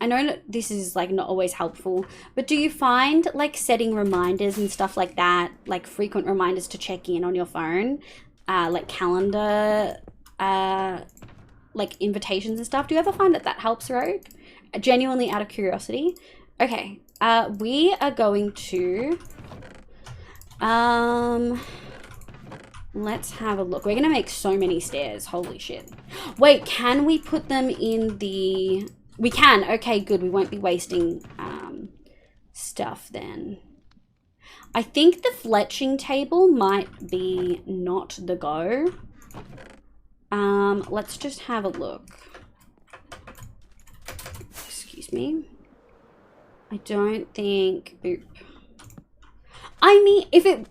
know this is like not always helpful, but do you find like setting reminders and stuff like that, like frequent reminders to check in on your phone, like calendar, like invitations and stuff? Do you ever find that helps, Rogue? Genuinely out of curiosity. Okay. We are going to, let's have a look. We're going to make so many stairs. Holy shit. Wait, can we put them in the, we can. Okay, good. We won't be wasting, stuff then. I think the fletching table might be not the go. Let's just have a look. Excuse me. I don't think, boop. I mean, if it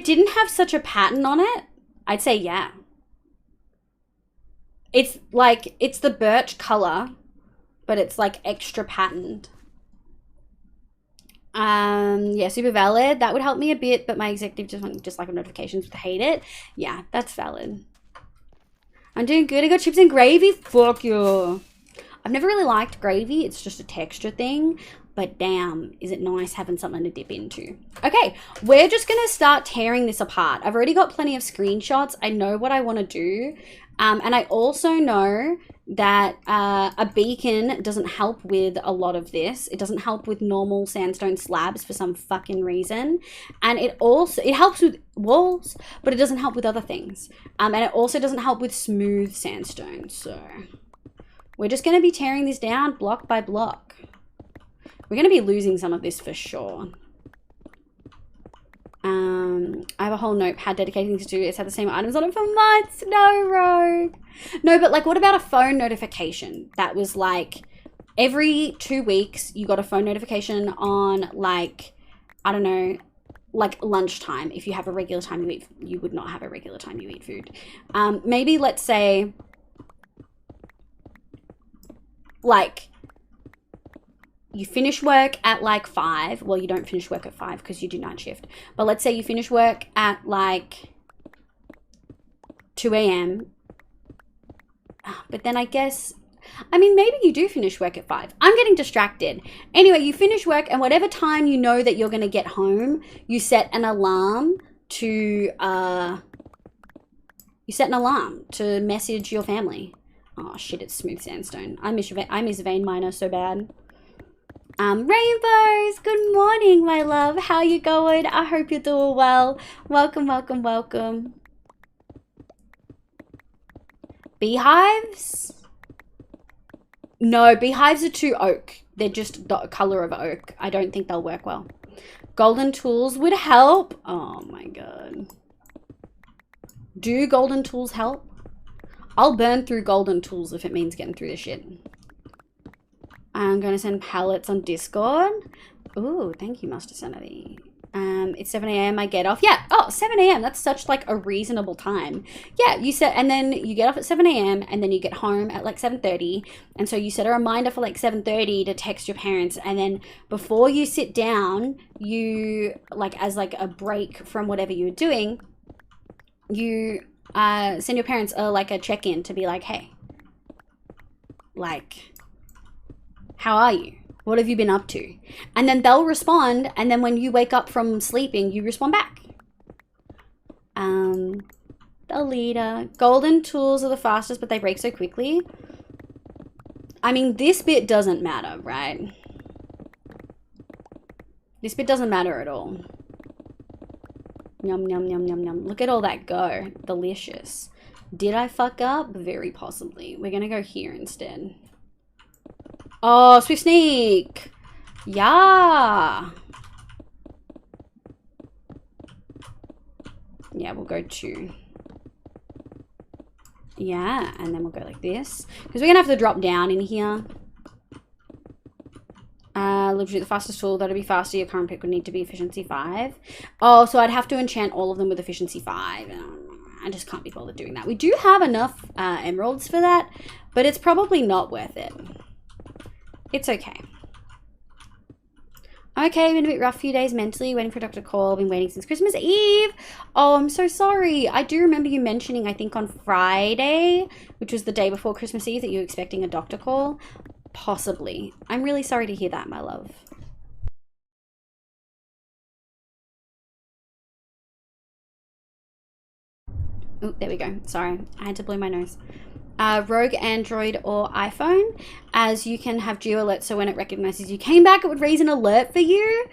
didn't have such a pattern on it, I'd say yeah. It's like, it's the birch color, but it's like extra patterned. Yeah, super valid. That would help me a bit, but my executive just like notifications would hate it. Yeah, that's valid. I'm doing good. I got chips and gravy. Fuck you. I've never really liked gravy. It's just a texture thing. But damn, is it nice having something to dip into. Okay, we're just going to start tearing this apart. I've already got plenty of screenshots. I know what I want to do. And I also know that a beacon doesn't help with a lot of this. It doesn't help with normal sandstone slabs for some fucking reason. And it helps with walls, but it doesn't help with other things. And it also doesn't help with smooth sandstone. So we're just going to be tearing this down block by block. We're going to be losing some of this for sure. I have a whole notepad dedicated things to do. It's had the same items on it for months. No, Rogue. No, but like, what about a phone notification that was like every 2 weeks you got a phone notification on, like, I don't know, like lunchtime. If you have a regular time you eat, you would not have a regular time you eat food. Maybe let's say like you finish work at like 5. Well, you don't finish work at 5 because you do night shift. But let's say you finish work at like 2 a.m. But then I guess, I mean, maybe you do finish work at 5. I'm getting distracted. Anyway, you finish work and whatever time you know that you're going to get home, you set an alarm to, message your family. Oh shit, it's smooth sandstone. I miss vein miner so bad. Rainbows, good morning, my love. How you going? I hope you're doing well. Welcome, welcome, welcome. Beehives? No, beehives are too oak. They're just the color of oak. I don't think they'll work well. Golden tools would help. Oh my god. Do golden tools help? I'll burn through golden tools if it means getting through this shit. I'm going to send pallets on Discord. Ooh, thank you, Master Sanity. It's 7 a.m. I get off. Yeah. Oh, 7 a.m. That's such like a reasonable time. Yeah, you set, and then you get off at 7 a.m. and then you get home at like 7:30. And so you set a reminder for like 7:30 to text your parents. And then before you sit down, you like, as like a break from whatever you're doing, you send your parents like a check-in to be like, hey, like, how are you? What have you been up to? And then they'll respond. And then when you wake up from sleeping, you respond back. The leader. Golden tools are the fastest, but they break so quickly. I mean, this bit doesn't matter, right? This bit doesn't matter at all. Yum, yum, yum, yum, yum. Look at all that go. Delicious. Did I fuck up? Very possibly. We're going to go here instead. Oh, Swift Sneak. Yeah. Yeah, we'll go 2. Yeah, and then we'll go like this. Because we're going to have to drop down in here. Literally the fastest tool. That'll be faster. Your current pick would need to be efficiency 5. Oh, so I'd have to enchant all of them with efficiency 5. I just can't be bothered doing that. We do have enough emeralds for that, but it's probably not worth it. It's okay. Okay, been a bit rough few days mentally, waiting for a doctor call. Been waiting since Christmas Eve. Oh, I'm so sorry. I do remember you mentioning, I think on Friday, which was the day before Christmas Eve, that you were expecting a doctor call. Possibly. I'm really sorry to hear that, my love. Oh, there we go. Sorry, I had to blow my nose. Rogue Android or iPhone, as you can have geo alerts, so when it recognizes you came back, it would raise an alert for you.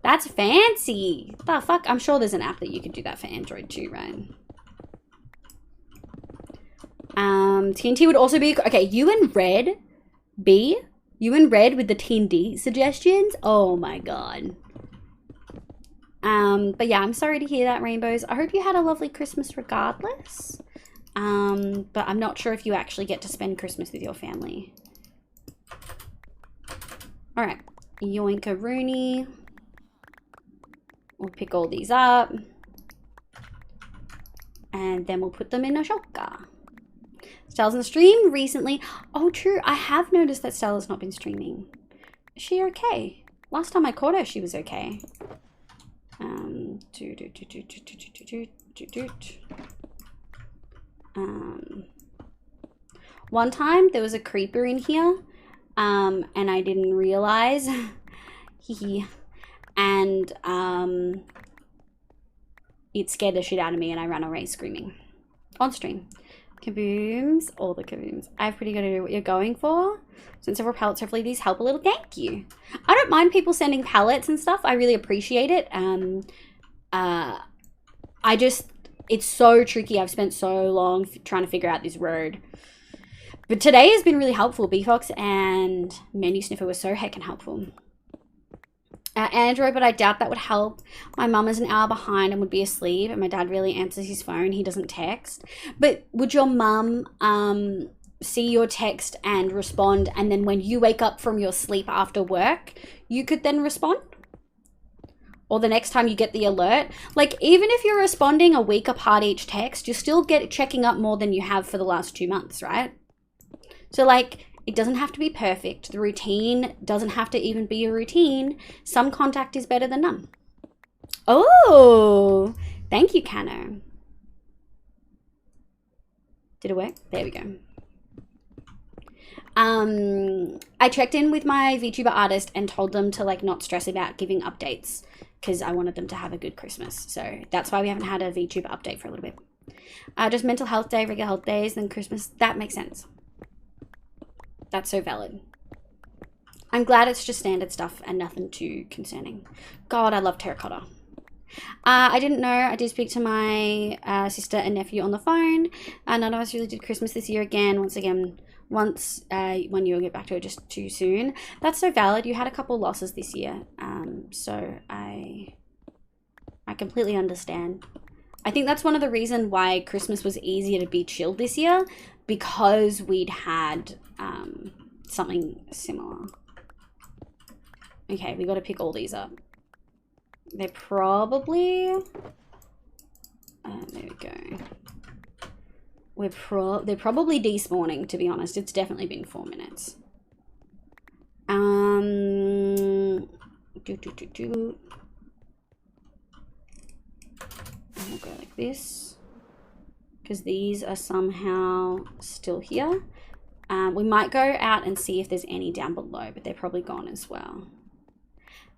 That's fancy. The fuck? I'm sure there's an app that you could do that for Android too, right? TNT would also be okay. You and Red, B. You and Red with the TNT suggestions. Oh my god. But yeah, I'm sorry to hear that, Rainbows. I hope you had a lovely Christmas regardless. But I'm not sure if you actually get to spend Christmas with your family. All right, yoink-a-rooney. We'll pick all these up. And then we'll put them in a shulker. Stella's in the stream recently. Oh, true. I have noticed that Stella's not been streaming. Is she okay? Last time I caught her, she was okay. One time there was a creeper in here, and I didn't realize. And it scared the shit out of me, and I ran away screaming on stream. Kabooms, all the kabooms. I have pretty good idea what you're going for. Sent several pallets. Hopefully these help a little. Thank you. I don't mind people sending pallets and stuff. I really appreciate it. It's so tricky. I've spent so long trying to figure out this road. But today has been really helpful. BFox and Menu Sniffer were so heckin' helpful. Android, but I doubt that would help. My mum is an hour behind and would be asleep, and my dad really answers his phone. He doesn't text. But would your mum see your text and respond, and then when you wake up from your sleep after work, you could then respond? Or the next time you get the alert? Like, even if you're responding a week apart each text, you're still checking up more than you have for the last 2 months, right? So, like, it doesn't have to be perfect. The routine doesn't have to even be a routine. Some contact is better than none. Oh, thank you, Cano. Did it work? There we go. I checked in with my VTuber artist and told them to, like, not stress about giving updates because I wanted them to have a good Christmas. So that's why we haven't had a VTuber update for a little bit. Just mental health day, regular health days, then Christmas. That makes sense. That's so valid. I'm glad it's just standard stuff and nothing too concerning. God, I love terracotta. I didn't know. I did speak to my sister and nephew on the phone. None of us really did Christmas this year again. Once when you'll get back to it just too soon. That's so valid. You had a couple losses this year. So I completely understand. I think that's one of the reasons why Christmas was easier to be chilled this year, because we'd had something similar. Okay, we got to pick all these up. They're probably... there we go. They're probably despawning, to be honest. It's definitely been 4 minutes. We'll go like this, because these are somehow still here. We might go out and see if there's any down below, but they're probably gone as well.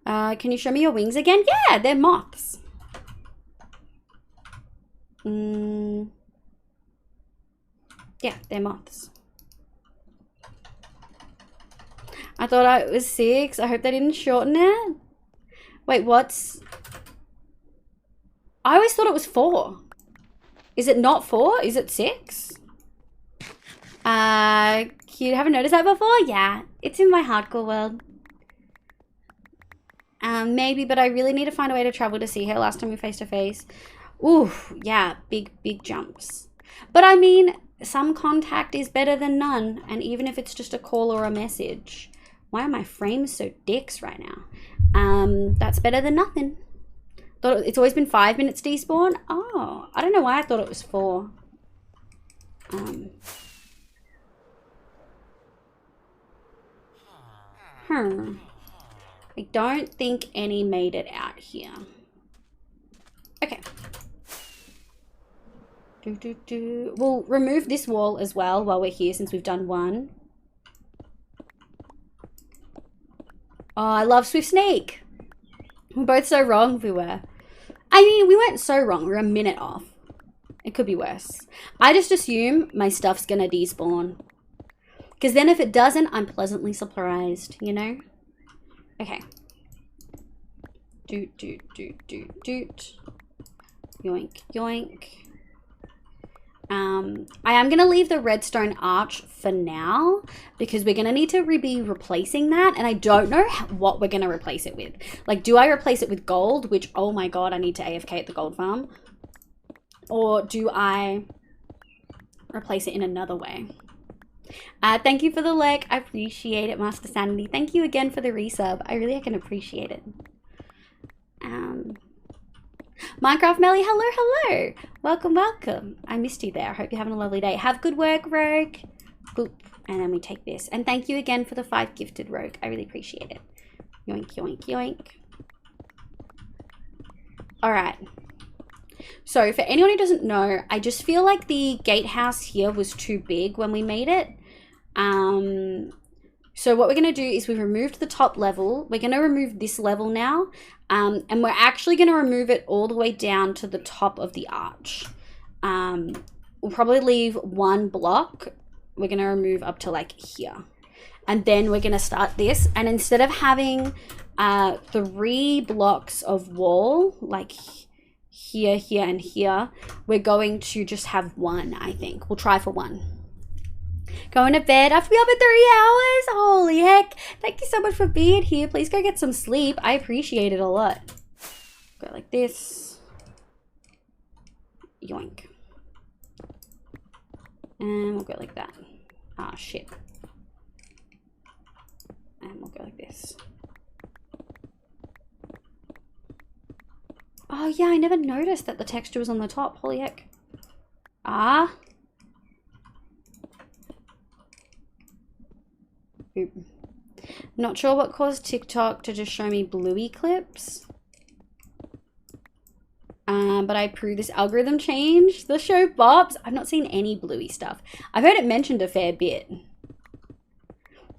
Can you show me your wings again? Yeah, they're moths. Yeah, they're moths. I thought it was 6. I hope they didn't shorten it. Wait, what's... I always thought it was 4. Is it not 4? Is it 6? You haven't noticed that before? Yeah, it's in my hardcore world. Maybe, but I really need to find a way to travel to see her. Last time we face to face. Ooh, yeah, big jumps. But I mean, some contact is better than none, and even if it's just a call or a message. Why are my frames so dicks right now? That's better than nothing. Thought it's always been 5 minutes despawn. Oh, I don't know why I thought it was 4. I don't think any made it out here. Okay. We'll remove this wall as well while we're here, since we've done 1. Oh, I love Swift Sneak. We're both so wrong. We were. I mean, we weren't so wrong. We're a minute off. It could be worse. I just assume my stuff's gonna despawn. Because then if it doesn't, I'm pleasantly surprised, you know? Okay. Doot. Yoink, yoink. I am going to leave the redstone arch for now, because we're going to need to be replacing that, and I don't know what we're going to replace it with. Like, do I replace it with gold, which, oh my god, I need to AFK at the gold farm? Or do I replace it in another way? Thank you for the like. I appreciate it, Master Sanity. Thank you again for the resub. I really can appreciate it. Minecraft Melly, hello. Welcome. I missed you there. I hope you're having a lovely day. Have good work, Rogue. Boop. And then we take this. And thank you again for the 5 gifted, Rogue. I really appreciate it. Yoink, yoink, yoink. Alright. So for anyone who doesn't know, I just feel like the gatehouse here was too big when we made it. So what we're going to do is we've removed the top level. We're going to remove this level now. And we're actually going to remove it all the way down to the top of the arch. we'll probably leave one block. We're going to remove up to like here. And then we're going to start this. And instead of having 3 blocks of wall, like here, here, and here, we're going to just have 1, I think. We'll try for 1. Going to bed. I have to be up in 3 hours. Holy heck. Thank you so much for being here. Please go get some sleep. I appreciate it a lot. Go like this. Yoink. And we'll go like that. Ah, shit. And we'll go like this. Oh yeah, I never noticed that the texture was on the top. Holy heck. Ah. Oop. Not sure what caused TikTok to just show me bluey clips. But I approve this algorithm change. The show bops. I've not seen any bluey stuff. I've heard it mentioned a fair bit.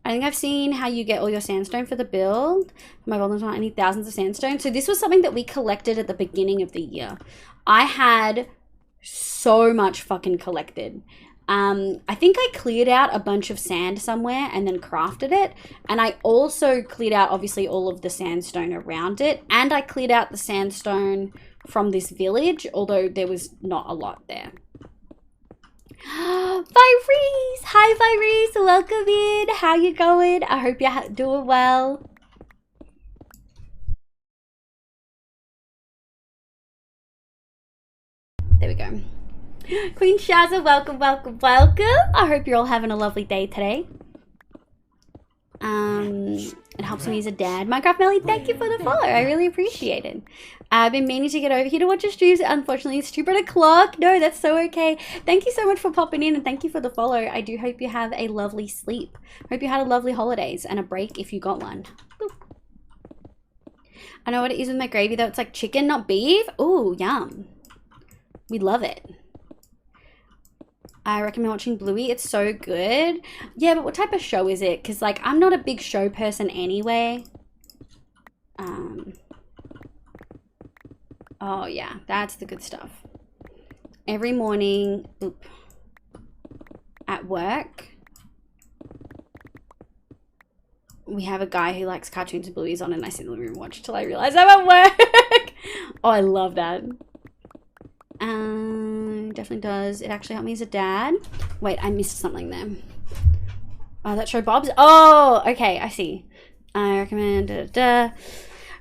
I think I've seen how you get all your sandstone for the build. My god, I need thousands of sandstone. So this was something that we collected at the beginning of the year. I had so much fucking collected. I think I cleared out a bunch of sand somewhere and then crafted it. And I also cleared out, obviously, all of the sandstone around it. And I cleared out the sandstone from this village, although there was not a lot there. Virese! Hi, Virese! Welcome in! How you going? I hope you're doing well. There we go. Queen Shazza, welcome, welcome, welcome. I hope you're all having a lovely day today. It helps me as a dad. Minecraft Melly, thank you for the follow. I really appreciate it. I've been meaning to get over here to watch your streams. Unfortunately, it's 2 o'clock. No, that's so okay. Thank you so much for popping in and thank you for the follow. I do hope you have a lovely sleep. Hope you had a lovely holidays and a break if you got one. Boop. I know what it is with my gravy though. It's like chicken, not beef. Ooh, yum. We love it. I recommend watching Bluey. It's so good. Yeah, but what type of show is it? Because, like, I'm not a big show person anyway. Oh, yeah. That's the good stuff. Every morning, at work, we have a guy who likes cartoons and Bluey's on, and I sit in the room and watch till I realize I'm at work. Oh, I love that. Definitely does. It actually helped me as a dad. Wait, I missed something there. Oh, that show Bob's. Oh, okay, I see. I recommend. I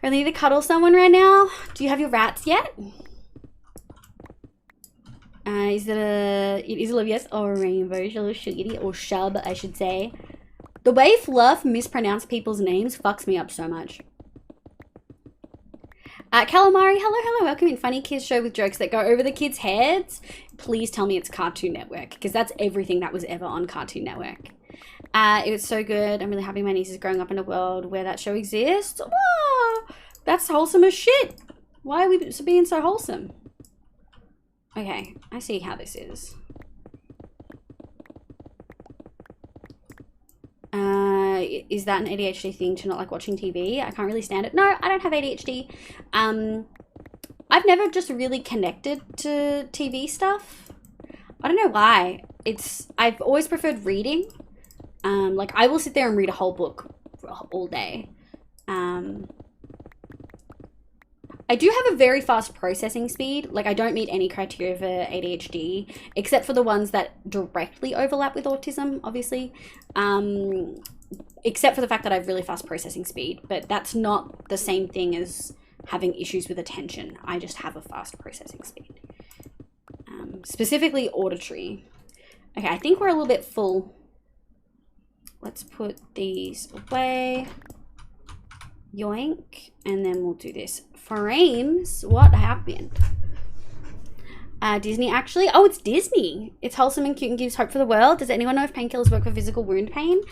really need to cuddle someone right now. Do you have your rats yet? Is it it is Olivia's or Rainbow, little Shuggy, or Shub, I should say. The way Fluff mispronounce people's names fucks me up so much. Calamari, hello, hello, welcome in. Funny kids show with jokes that go over the kids' heads. Please tell me it's Cartoon Network, because that's everything that was ever on Cartoon Network. It was so good. I'm really happy my niece is growing up in a world where that show exists. Oh, that's wholesome as shit. Why are we being so wholesome? Okay, I see how this is. Is that an ADHD thing to not like watching TV? I can't really stand it. No, I don't have ADHD. I've never just really connected to TV stuff. I don't know why. I've always preferred reading. Like I will sit there and read a whole book all day. I do have a very fast processing speed. Like I don't meet any criteria for ADHD, except for the ones that directly overlap with autism, obviously. Except for the fact that I have really fast processing speed, but that's not the same thing as having issues with attention. I just have a fast processing speed. Specifically auditory. Okay, I think we're a little bit full. Let's put these away. Yoink. And then we'll do this. Frames? What happened? Disney actually? Oh, it's Disney. It's wholesome and cute and gives hope for the world. Does anyone know if painkillers work for physical wound pain?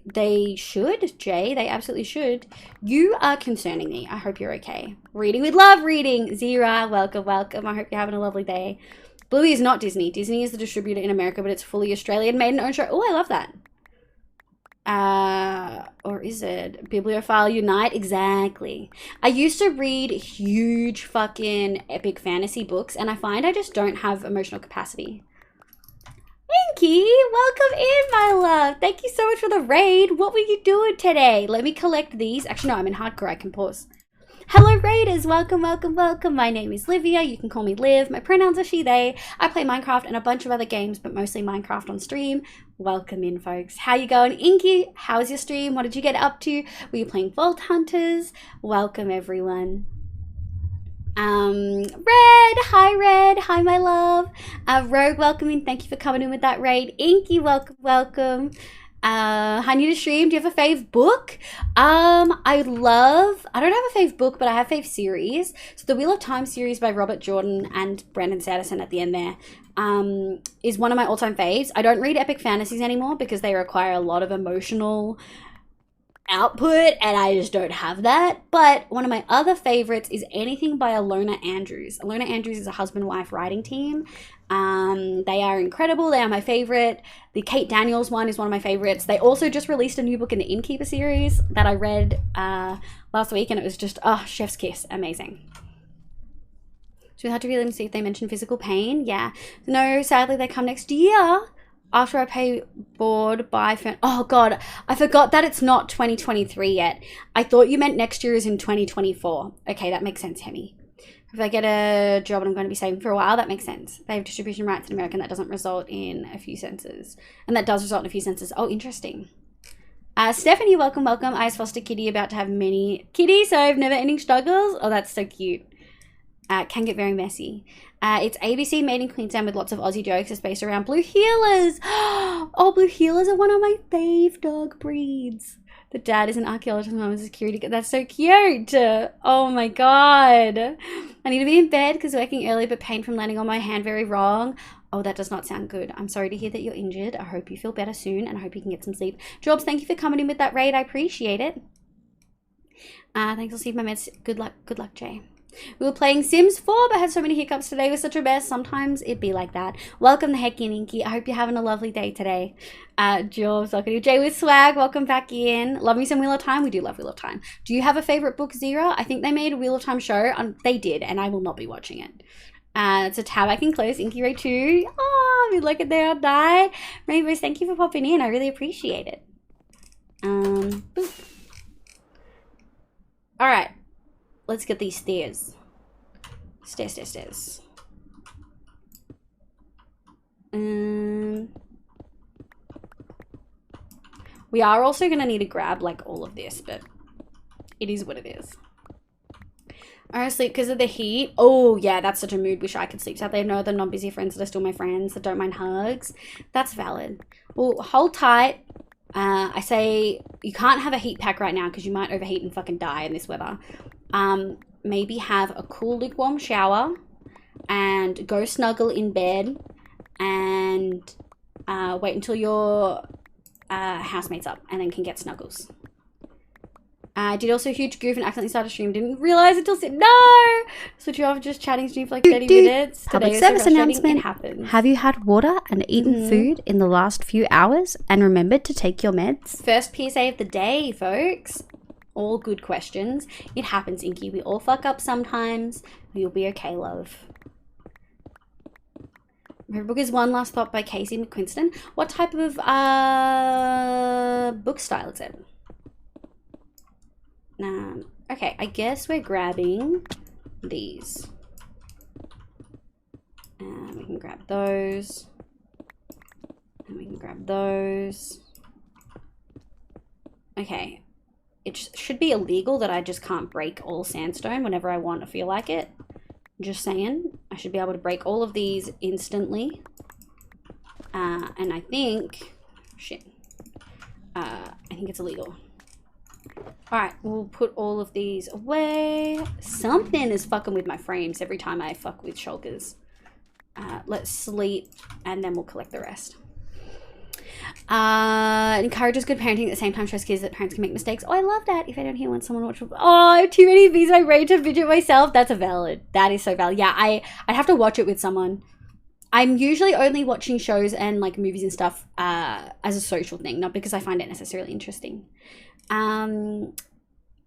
They should, Jay. They absolutely should. You are concerning me. I hope you're okay. Reading with love, reading. Zira, welcome, welcome. I hope you're having a lovely day. Bluey is not Disney. Disney is the distributor in America, but it's fully Australian, made and owned show. Oh, I love that. Or is it? Bibliophile Unite? Exactly. I used to read huge fucking epic fantasy books, and I find I just don't have emotional capacity. Inky, welcome in, my love. Thank you so much for the raid. What were you doing today? Let me collect these. Actually, no, I'm in hardcore. I can pause. Hello, raiders. Welcome, welcome, welcome. My name is Livia. You can call me Liv. My pronouns are she, they. I play Minecraft and a bunch of other games, but mostly Minecraft on stream. Welcome in, folks. How you going? Inky, how was your stream? What did you get up to? Were you playing Vault Hunters? Welcome, everyone. Red, hi my love. Rogue, welcome in. Thank you for coming in with that raid. Inky, welcome, welcome. Hi, new to stream. Do you have a fave book? I don't have a fave book, but I have fave series. So the Wheel of Time series by Robert Jordan and Brandon Sanderson at the end there, is one of my all-time faves. I don't read epic fantasies anymore because they require a lot of emotional output and I just don't have that. But one of my other favorites is anything by Alona Andrews. Alona Andrews is a husband-wife writing team. They are incredible. They are my favorite. The Kate Daniels one is one of my favorites. They also just released a new book in the Innkeeper series that I read last week, and it was just chef's kiss, amazing. So we had to really see if they mention physical pain. Yeah, no, sadly they come next year after I pay board by oh god, I forgot that it's not 2023 yet. I thought you meant next year is in 2024. Okay, that makes sense, Hemi. If I get a job and I'm going to be saving for a while, that makes sense. They have distribution rights in America, and that doesn't result in a few cents. And that does result in a few cents. Oh, interesting. Stephanie, welcome, welcome. I as foster kitty about to have many kitties, so I've never ending struggles. Oh, that's so cute. Can get very messy. It's ABC made in Queensland with lots of Aussie jokes. It's based around blue heelers. Oh, blue heelers are one of my fave dog breeds. The dad is an archaeologist and mom is a security guard. That's so cute. Oh my god. I need to be in bed because working early, but pain from landing on my hand very wrong. Oh, that does not sound good. I'm sorry to hear that you're injured. I hope you feel better soon and I hope you can get some sleep. Jobs, thank you for coming in with that raid. I appreciate it. Thanks, I'll see you my meds. Good luck, Jay. We were playing Sims 4, but had so many hiccups today. It was such a mess. Sometimes it'd be like that. Welcome the heck in, Inky. I hope you're having a lovely day today. Jules, welcome to Jay with Swag. Welcome back in. Love me some Wheel of Time. We do love Wheel of Time. Do you have a favorite book, Zira? I think they made a Wheel of Time show. They did, and I will not be watching it. It's a tab I can close. Inky Ray 2. Oh, we look at there, die. Rainbows, thank you for popping in. I really appreciate it. Boop. All right. Let's get these stairs. Stairs. We are also going to need to grab like all of this, but it is what it is. I sleep because of the heat. Oh yeah, that's such a mood. Wish I could sleep. So they know they're not busy friends that are still my friends that don't mind hugs. That's valid. Well, hold tight. I say you can't have a heat pack right now because you might overheat and fucking die in this weather. Maybe have a cool lukewarm shower and go snuggle in bed and wait until your housemate's up and then can get snuggles. I did also a huge goof and accidentally started a stream. Didn't realize until no. Switch you off just chatting stream for like 30 minutes. Public service announcement. Have you had water and eaten food in the last few hours and remembered to take your meds? First PSA of the day, folks. All good questions. It happens, Inky. We all fuck up sometimes. You'll be okay, love. My book is One Last Thought by Casey McQuiston. What type of book style is it? Okay, I guess we're grabbing these. And we can grab those. And we can grab those. Okay. It should be illegal that I just can't break all sandstone whenever I want or feel like it. Just saying. I should be able to break all of these instantly. And I think... Shit. I think it's illegal. Alright, we'll put all of these away. Something is fucking with my frames every time I fuck with shulkers. Let's sleep and then we'll collect the rest. It encourages good parenting at the same time shows kids that parents can make mistakes. Oh, I love that. If I don't hear when someone watch, oh, I have too many of these. I rage to fidget myself. That's a valid. That is so valid. Yeah, I'd have to watch it with someone. I'm usually only watching shows and like movies and stuff as a social thing, not because I find it necessarily interesting.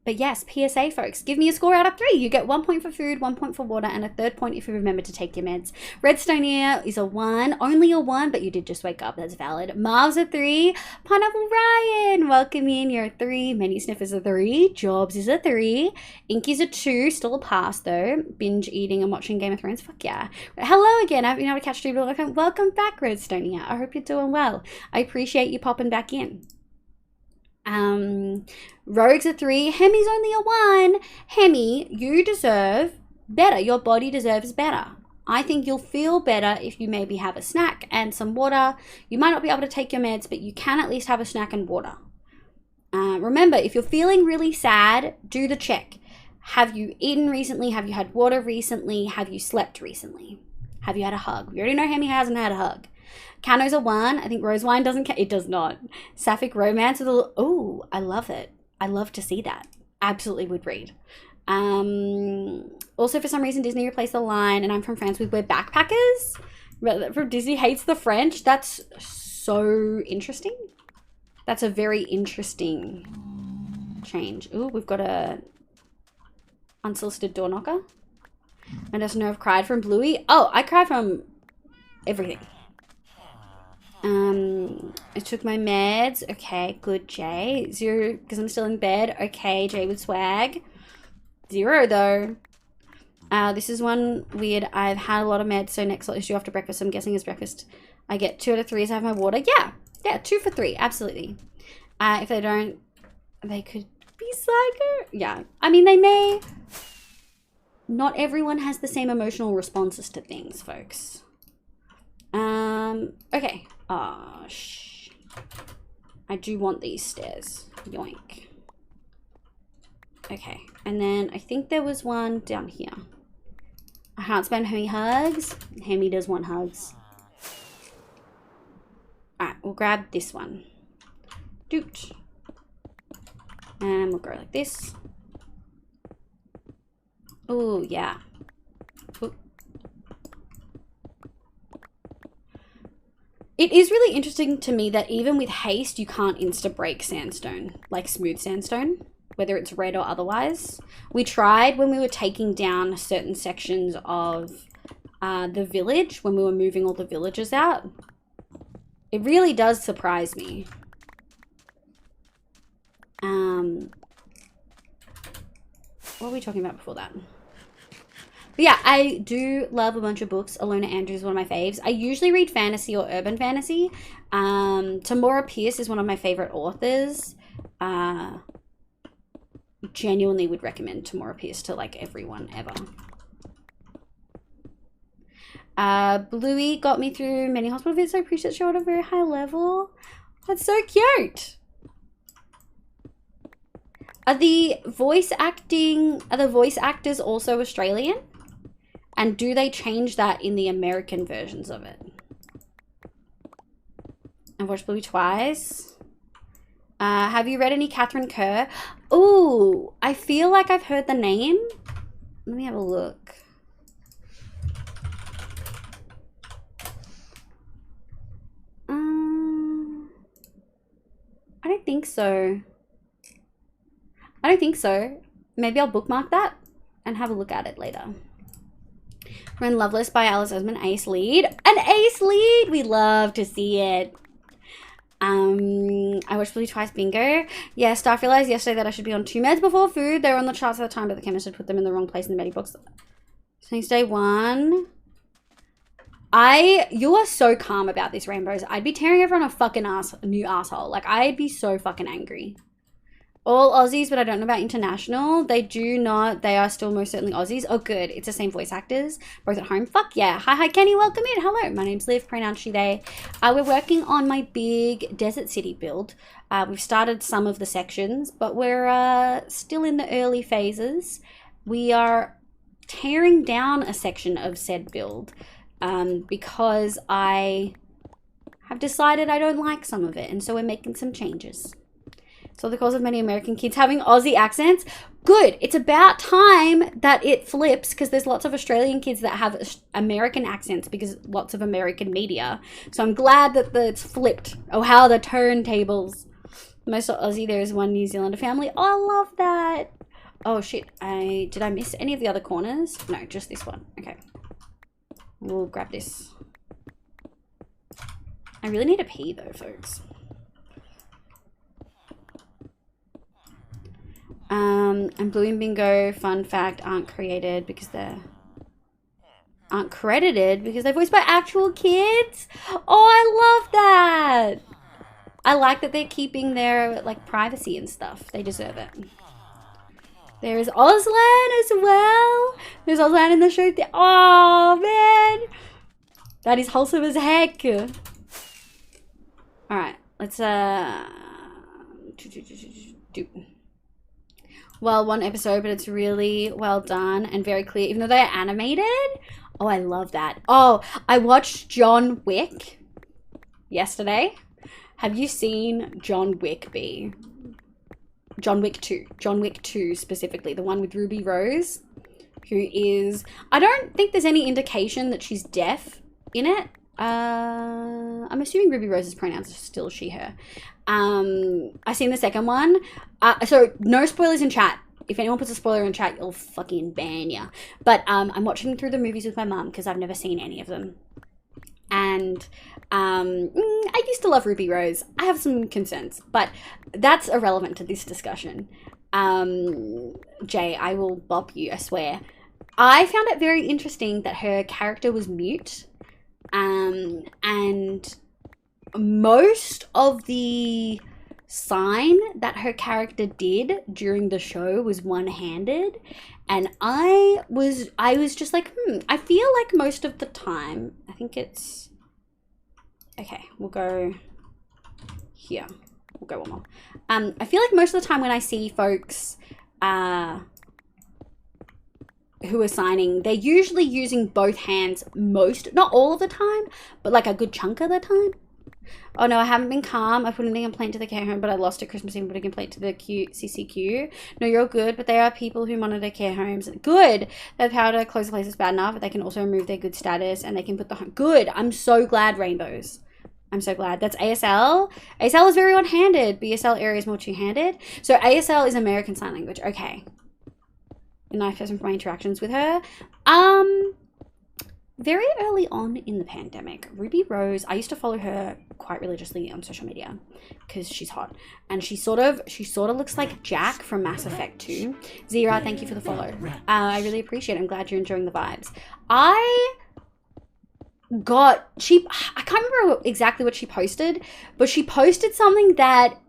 But yes, PSA, folks. Give me a score out of 3. You get 1 point for food, 1 point for water, and a 3rd point if you remember to take your meds. Redstonia is a 1. Only a 1, but you did just wake up. That's valid. Marv's a 3. Pineapple Ryan, welcome in. You're a 3. Menu Sniffer's a 3. Jobs is a 3. Inky's a 2. Still a pass, though. Binge eating and watching Game of Thrones. Fuck yeah. Hello again. I've been able to catch you. Welcome back, Redstonia. I hope you're doing well. I appreciate you popping back in. Rogue's a 3. Hemi's only a 1. Hemi, you deserve better. Your body deserves better. I think you'll feel better if you maybe have a snack and some water. You might not be able to take your meds, but you can at least have a snack and water. Remember, if you're feeling really sad, do the check. Have you eaten recently? Have you had water recently? Have you slept recently? Have you had a hug? We already know Hemi hasn't had a hug. Cano's a 1. I think Rosewine doesn't count. It does not. Sapphic Romance is a... Oh, I love it. I love to see that. Absolutely would read. Also, for some reason, Disney replaced the line, and I'm from France, with "we're backpackers." From Disney hates the French. That's so interesting. That's a very interesting change. Ooh, we've got a unsolicited door knocker. I just know I've cried from Bluey. Oh, I cried from everything. I took my meds. Okay, good, Jay. 0, because I'm still in bed. Okay, Jay with swag. 0, though. This is one weird. I've had a lot of meds, so next issue after breakfast, I'm guessing is breakfast. I get 2 out of 3 as I have my water. Yeah, 2 for 3, absolutely. If they don't, they could be psycho. Yeah, I mean, they may. Not everyone has the same emotional responses to things, folks. Okay. Oh, shh. I do want these stairs. Yoink. Okay. And then I think there was one down here. I can't spend Hemi hugs. Hemi does want hugs. Alright, we'll grab this one. Doot. And we'll go like this. Oh, yeah. Ooh. It is really interesting to me that even with haste, you can't insta-break sandstone, like smooth sandstone, whether it's red or otherwise. We tried when we were taking down certain sections of the village, when we were moving all the villagers out. It really does surprise me. What were we talking about before that? But yeah, I do love a bunch of books. Alona Andrews is one of my faves. I usually read fantasy or urban fantasy. Tamora Pierce is one of my favorite authors. Genuinely would recommend Tamora Pierce to like everyone ever. Bluey got me through many hospital visits. I appreciate she at a very high level. That's so cute. Are the voice actors also Australian? And do they change that in the American versions of it? I've watched Bluey twice. Have you read any Catherine Kerr? Ooh, I feel like I've heard the name. Let me have a look. I don't think so. I don't think so. Maybe I'll bookmark that and have a look at it later. Run Loveless by Alice Osman, ace lead. An ace lead! We love to see it. I watched Bluey twice, bingo. Yes, Staff realized yesterday that I should be on 2 meds before food. They were on the charts at the time, but the chemist had put them in the wrong place in the med box. Since day 1. You are so calm about this, Rainbows. I'd be tearing everyone a fucking new asshole. Like, I'd be so fucking angry. All Aussies, but I don't know about international. They are still most certainly Aussies. Oh, good. It's the same voice actors, both at home. Fuck yeah. Hi, Kenny. Welcome in. Hello. My name's Liv, pronouns she, they. We're working on my big Desert City build. We've started some of the sections, but we're still in the early phases. We are tearing down a section of said build because I have decided I don't like some of it, and so we're making some changes. So the cause of many American kids having Aussie accents. Good. It's about time that it flips, because there's lots of Australian kids that have American accents because lots of American media. So I'm glad that it's flipped. Oh, how the turntables. Most are Aussie. There is one New Zealander family. Oh, I love that. Oh shit. Did I miss any of the other corners? No, just this one. Okay. We'll grab this. I really need a pee though, folks. And Blue and Bingo, fun fact, aren't credited because they're voiced by actual kids. Oh, I love that. I like that they're keeping their like privacy and stuff. They deserve it. There is Auslan as well. There's Auslan in the show. Oh man, that is wholesome as heck. All right, let's do. Well, one episode, but it's really well done and very clear, even though they're animated. Oh, I love that. Oh, I watched John Wick yesterday. Have you seen John Wick B? John Wick 2. John Wick 2 specifically, the one with Ruby Rose, who is... I don't think there's any indication that she's deaf in it. I'm assuming Ruby Rose's pronouns are still she, her. I seen the second one. So no spoilers in chat. If anyone puts a spoiler in chat, you'll fucking ban ya. But I'm watching through the movies with my mum because I've never seen any of them. And I used to love Ruby Rose. I have some concerns, but that's irrelevant to this discussion. Jay, I will bop you, I swear. I found it very interesting that her character was mute. And most of the sign that her character did during the show was one-handed, and I was just like, I feel like most of the time, I think it's okay, we'll go here, we'll go one more. I feel like most of the time when I see folks who are signing, they're usually using both hands not all of the time, but like a good chunk of the time. Oh no, I haven't been calm. I put in a complaint to the care home, but I lost it Christmas Eve and put a complaint to the CCQ. No, you're good, but there are people who monitor care homes. Good. They have power to close the places bad enough, but they can also remove their good status, and they can put the home. Good. I'm so glad, Rainbows. I'm so glad. That's ASL. ASL is very one-handed. BSL area is more two-handed. So ASL is American Sign Language. Okay. A nice person for my interactions with her. Very early on in the pandemic, Ruby Rose, I used to follow her quite religiously on social media because she's hot, and she sort of looks like Jack from Mass Effect 2. Zira, thank you for the follow. I really appreciate it. I'm glad you're enjoying the vibes. I can't remember exactly what she posted, but she posted something that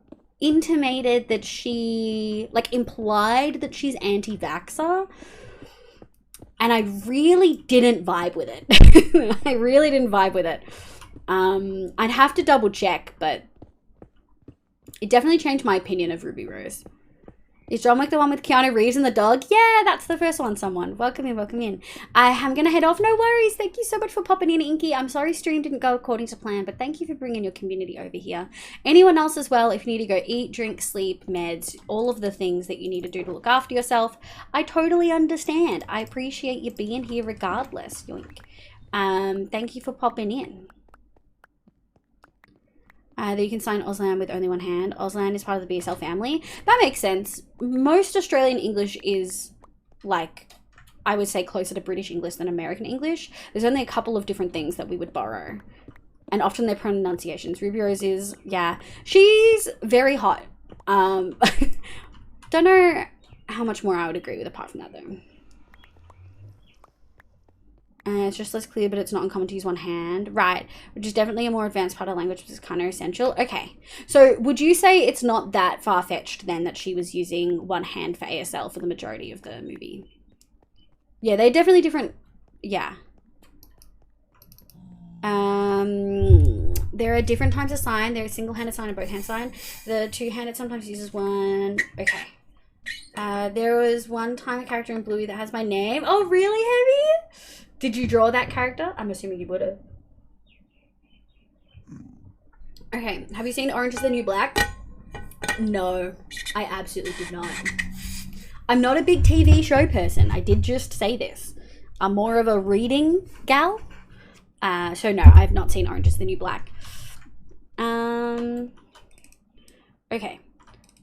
intimated that she, like, implied that she's anti-vaxxer. And I really didn't vibe with it. I really didn't vibe with it. I'd have to double check, but it definitely changed my opinion of Ruby Rose. Is John Wick the one with Keanu Reeves and the dog? Yeah, that's the first one, someone. Welcome in, welcome in. I am going to head off. No worries. Thank you so much for popping in, Inky. I'm sorry stream didn't go according to plan, but thank you for bringing your community over here. Anyone else as well, if you need to go eat, drink, sleep, meds, all of the things that you need to do to look after yourself, I totally understand. I appreciate you being here regardless. Yoink. Thank you for popping in. That you can sign Auslan with only one hand. Auslan is part of the BSL family. That makes sense. Most Australian English is, like, I would say closer to British English than American English. There's only a couple of different things that we would borrow. And often they're pronunciations. Ruby Rose is, yeah. She's very hot. Don't know how much more I would agree with apart from that, though. It's just less clear, but it's not uncommon to use one hand. Right, which is definitely a more advanced part of language, which is kind of essential. Okay, so would you say it's not that far-fetched then that she was using one hand for ASL for the majority of the movie? Yeah, they're definitely different. Yeah. There are different types of sign. There's single-handed sign and both-hand sign. The two-handed sometimes uses one. Okay. There was one time a character in Bluey that has my name. Oh, really, Heavy? Did you draw that character? I'm assuming you would have. Okay, have you seen Orange is the New Black? No, I absolutely did not. I'm not a big TV show person. I did just say this. I'm more of a reading gal. So no, I've not seen Orange is the New Black. Okay.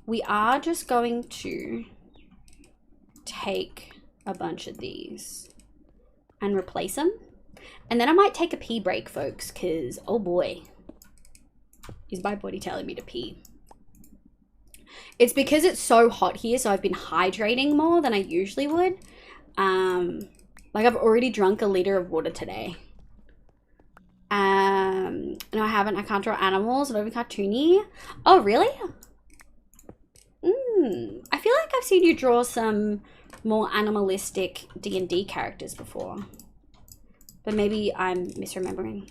We are just going to take a bunch of these and replace them. And then I might take a pee break, folks, because, oh boy, is my body telling me to pee. It's because it's so hot here, so I've been hydrating more than I usually would. Like, I've already drunk a liter of water today. No, I haven't. I can't draw animals. Not even cartoony. Oh, really? I feel like I've seen you draw some more animalistic D&D characters before. But maybe I'm misremembering.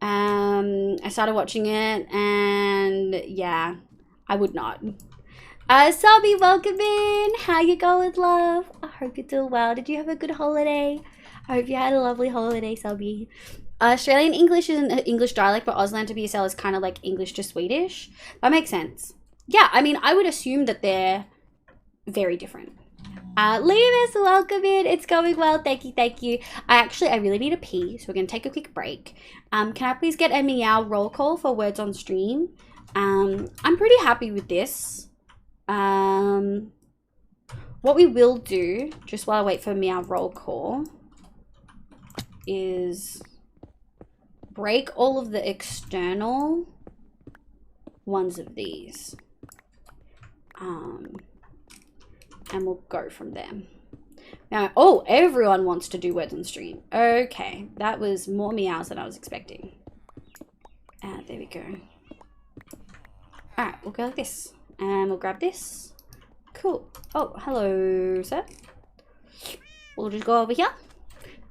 I started watching it, and yeah, I would not. Sabi, welcome in. How you going, love? I hope you're doing well. Did you have a good holiday? I hope you had a lovely holiday, Sabi. Australian English is an English dialect, but Auslan to BSL is kind of like English to Swedish. That makes sense. Yeah, I mean, I would assume that they're very different. Levis, welcome in. It's going well. Thank you, thank you. I really need a pee, so we're going to take a quick break. Can I please get a meow roll call for words on stream? I'm pretty happy with this. What we will do, just while I wait for meow roll call, is break all of the external ones of these. And we'll go from there. Now, oh, everyone wants to do words on stream. Okay, that was more meows than I was expecting. There we go. All right, we'll go like this. And we'll grab this. Cool. Oh, hello, sir. We'll just go over here.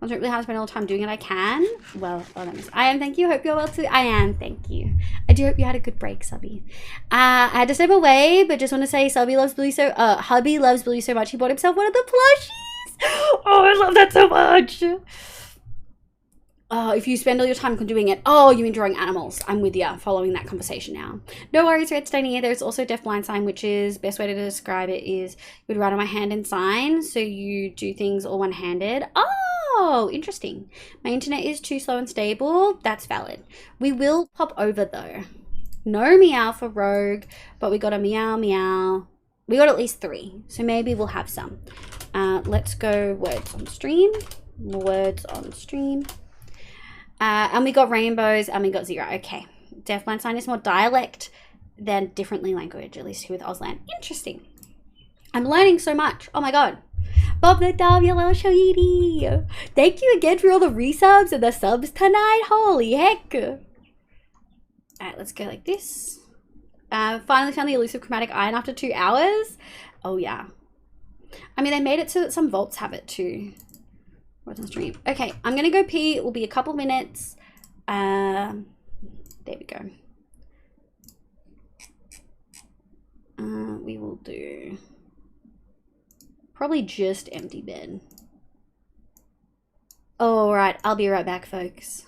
I don't really have to spend all the time doing it. I can. Well, I am. Thank you. Hope you're well too. I am. Thank you. I do hope you had a good break, Subby. I had to step away, but just want to say, Subby loves Billy so. Hubby loves Billy so much. He bought himself one of the plushies. Oh, I love that so much. Oh, if you spend all your time doing it. Oh, you mean drawing animals. I'm with you. Following that conversation now. No worries, Redstone here. There's also deafblind sign, which is best way to describe it is you would write on my hand and sign, so you do things all one-handed. Oh, interesting. My internet is too slow and stable. That's valid. We will pop over though. No meow for Rogue, but we got a meow meow. We got at least 3, so maybe we'll have some. Let's go words on stream. Words on stream. And we got rainbows and we got 0. Okay. Deafblind sign is more dialect than differently language, at least here with Auslan. Interesting. I'm learning so much. Oh my god. Bob the W Shoidi. Thank you again for all the resubs and the subs tonight. Holy heck. Alright, let's go like this. Finally found the elusive chromatic iron after 2 hours. Oh yeah. I mean, they made it so that some vaults have it too. What's on stream? Okay, I'm gonna go pee. It will be a couple minutes. There we go. We will do probably just empty bed. All right, I'll be right back, folks.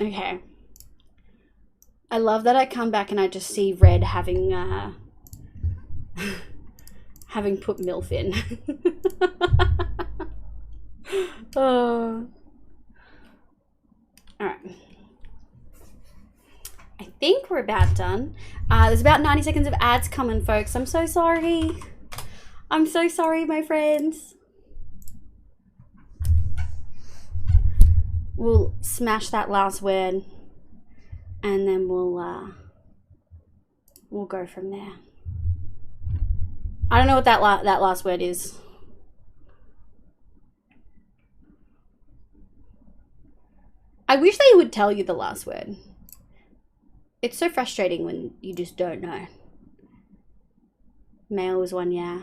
Okay. I love that I come back and I just see Red having having put MILF in. Oh. Alright. I think we're about done. There's about 90 seconds of ads coming, folks. I'm so sorry. I'm so sorry, my friends. We'll smash that last word and then we'll go from there. I don't know what that last word is. I wish they would tell you the last word. It's so frustrating when you just don't know. Male was one, yeah.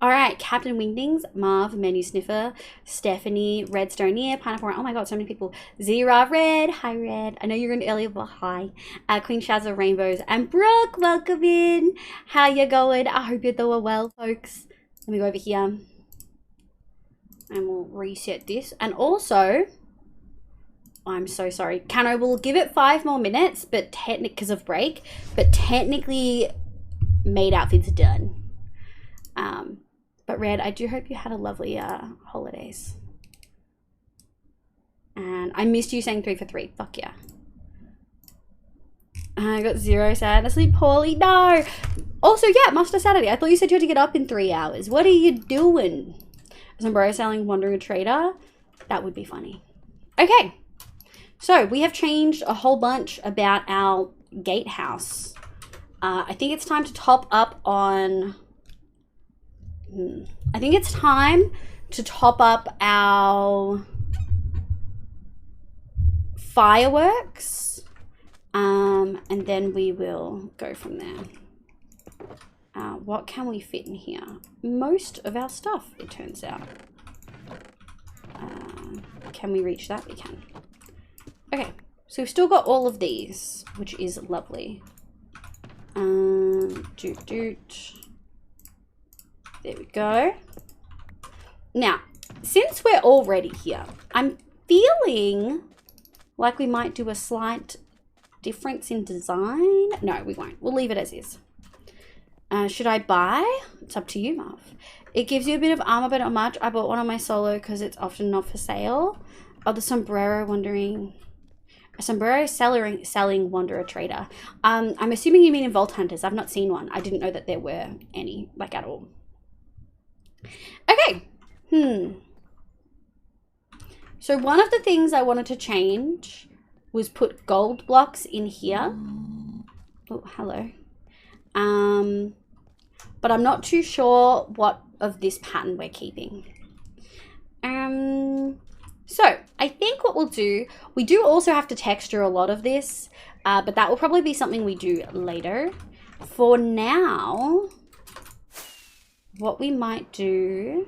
All right, Captain Wingdings, Marv, Menu Sniffer, Stephanie, Red Stonier, Pineapple. Oh my God, so many people. Zira, Red. Hi, Red. I know you're in earlier, but hi. Queen Shazza, Rainbows, and Brooke, welcome in. How you going? I hope you're doing well, folks. Let me go over here. And we'll reset this. And also, I'm so sorry. Cano, will give it 5 more minutes, but because of break. But technically, maid outfits are done. But Red, I do hope you had a lovely holidays. And I missed you saying 3 for 3. Fuck yeah. I got 0 sad. I sleep poorly. No. Also, yeah, Master Saturday. I thought you said you had to get up in 3 hours. What are you doing? Sombrero selling Wandering Trader. That would be funny. Okay. So we have changed a whole bunch about our gatehouse. I think it's time to top up on... I think it's time to top up our fireworks. And then we will go from there. What can we fit in here? Most of our stuff, it turns out. Can we reach that? We can. Okay, so we've still got all of these, which is lovely. There we go. Now, since we're already here, I'm feeling like we might do a slight difference in design. No, we won't. We'll leave it as is. Should I buy? It's up to you, Marv. It gives you a bit of armor, but not much. I bought one on my solo because it's often not for sale. Oh, the sombrero wandering... A sombrero selling Wanderer Trader. I'm assuming you mean in Vault Hunters. I've not seen one. I didn't know that there were any, like, at all. Okay. So one of the things I wanted to change was put gold blocks in here. Oh, hello. But I'm not too sure what of this pattern we're keeping. So I think what we'll do, we do also have to texture a lot of this, but that will probably be something we do later. For now, what we might do,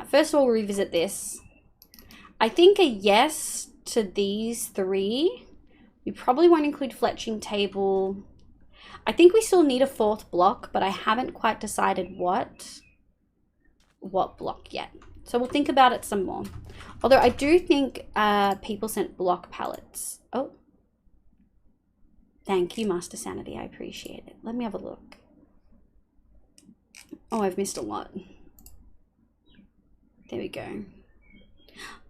first of all, we'll revisit this. I think a yes to these 3. We probably won't include fletching table. I think we still need a 4th block, but I haven't quite decided what block yet. So we'll think about it some more. Although I do think people sent block palettes. Oh. Thank you, Master Sanity. I appreciate it. Let me have a look. Oh, I've missed a lot. There we go.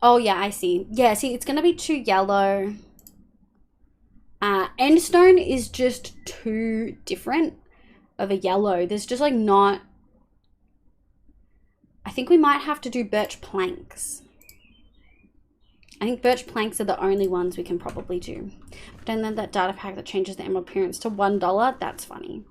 Oh, yeah, I see. Yeah, see, it's going to be too yellow. Endstone is just too different of a yellow. There's just like not... I think we might have to do birch planks. I think birch planks are the only ones we can probably do. But then that data pack that changes the emerald appearance to $1, that's funny.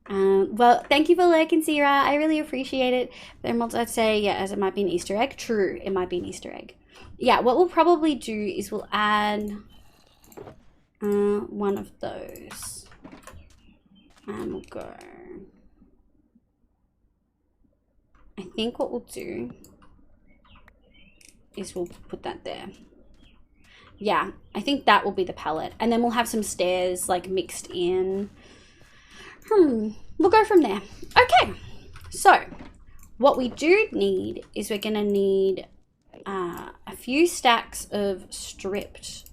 Well, thank you for lurking, Sierra. I really appreciate it. The emeralds, I'd say, yeah, as it might be an Easter egg. True, it might be an Easter egg. Yeah, what we'll probably do is we'll add one of those. And we'll go... I think what we'll do is we'll put that there. Yeah, I think that will be the palette. And then we'll have some stairs like mixed in. We'll go from there. Okay, so what we do need is we're gonna need a few stacks of stripped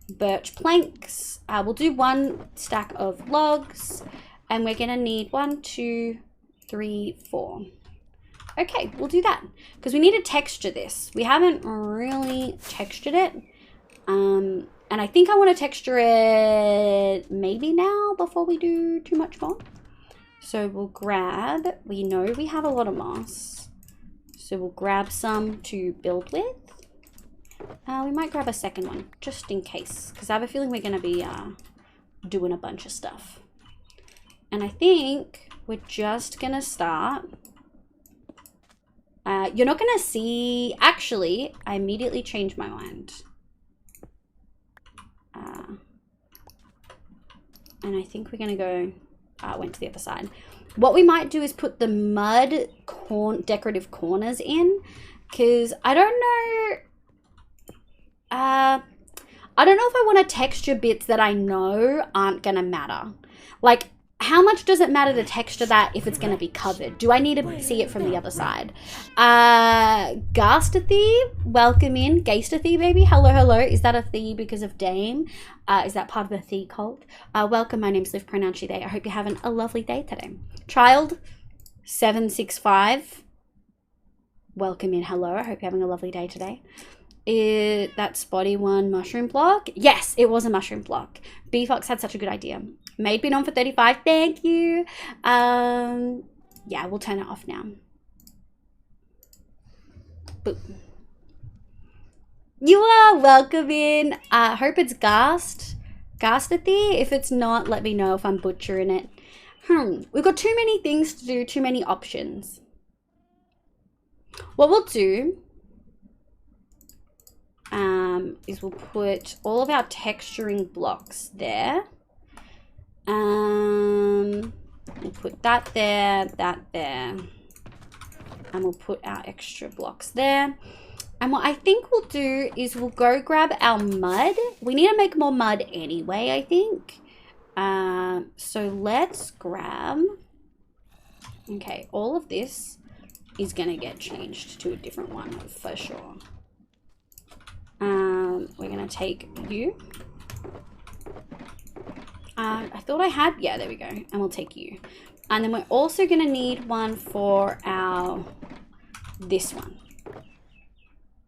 birch planks. We'll do 1 stack of logs, and we're gonna need 1, 2, 3, 4. Okay, we'll do that because we need to texture this. We haven't really textured it. And I think I want to texture it maybe now before we do too much more. So we'll grab, we know we have a lot of moss, so we'll grab some to build with. We might grab a second one just in case, because I have a feeling we're going to be doing a bunch of stuff. And I think we're just going to start. You're not going to see, actually, I immediately changed my mind. And I think we're going to go, went to the other side. What we might do is put the mud decorative corners in, because I don't know if I want to texture bits that I know aren't going to matter. Like, how much does it matter to texture that if it's going to be covered? Do I need to see it from the other side? Gastathy, welcome in. Gastathy, baby. Hello, hello. Is that a thee because of Dame? Is that part of the thee cult? Welcome. My name's Liv, pronounce she, they. I hope you're having a lovely day today. Child 765. Welcome in. Hello. I hope you're having a lovely day today. That spotty one mushroom block? Yes, it was a mushroom block. B-Fox had such a good idea. Made been on for 35. Thank you. Yeah, we'll turn it off now. Boop. You are welcome in. Hope it's Gastathy. If it's not, let me know if I'm butchering it. We've got too many things to do, too many options. What we'll do is we'll put all of our texturing blocks there. We'll put that there, and we'll put our extra blocks there. And what I think we'll do is we'll go grab our mud. We need to make more mud anyway, I think. So let's grab, okay, all of this is gonna get changed to a different one for sure. We're gonna take you. I thought I had, yeah, there we go. And we'll take you. And then we're also gonna need one for this one.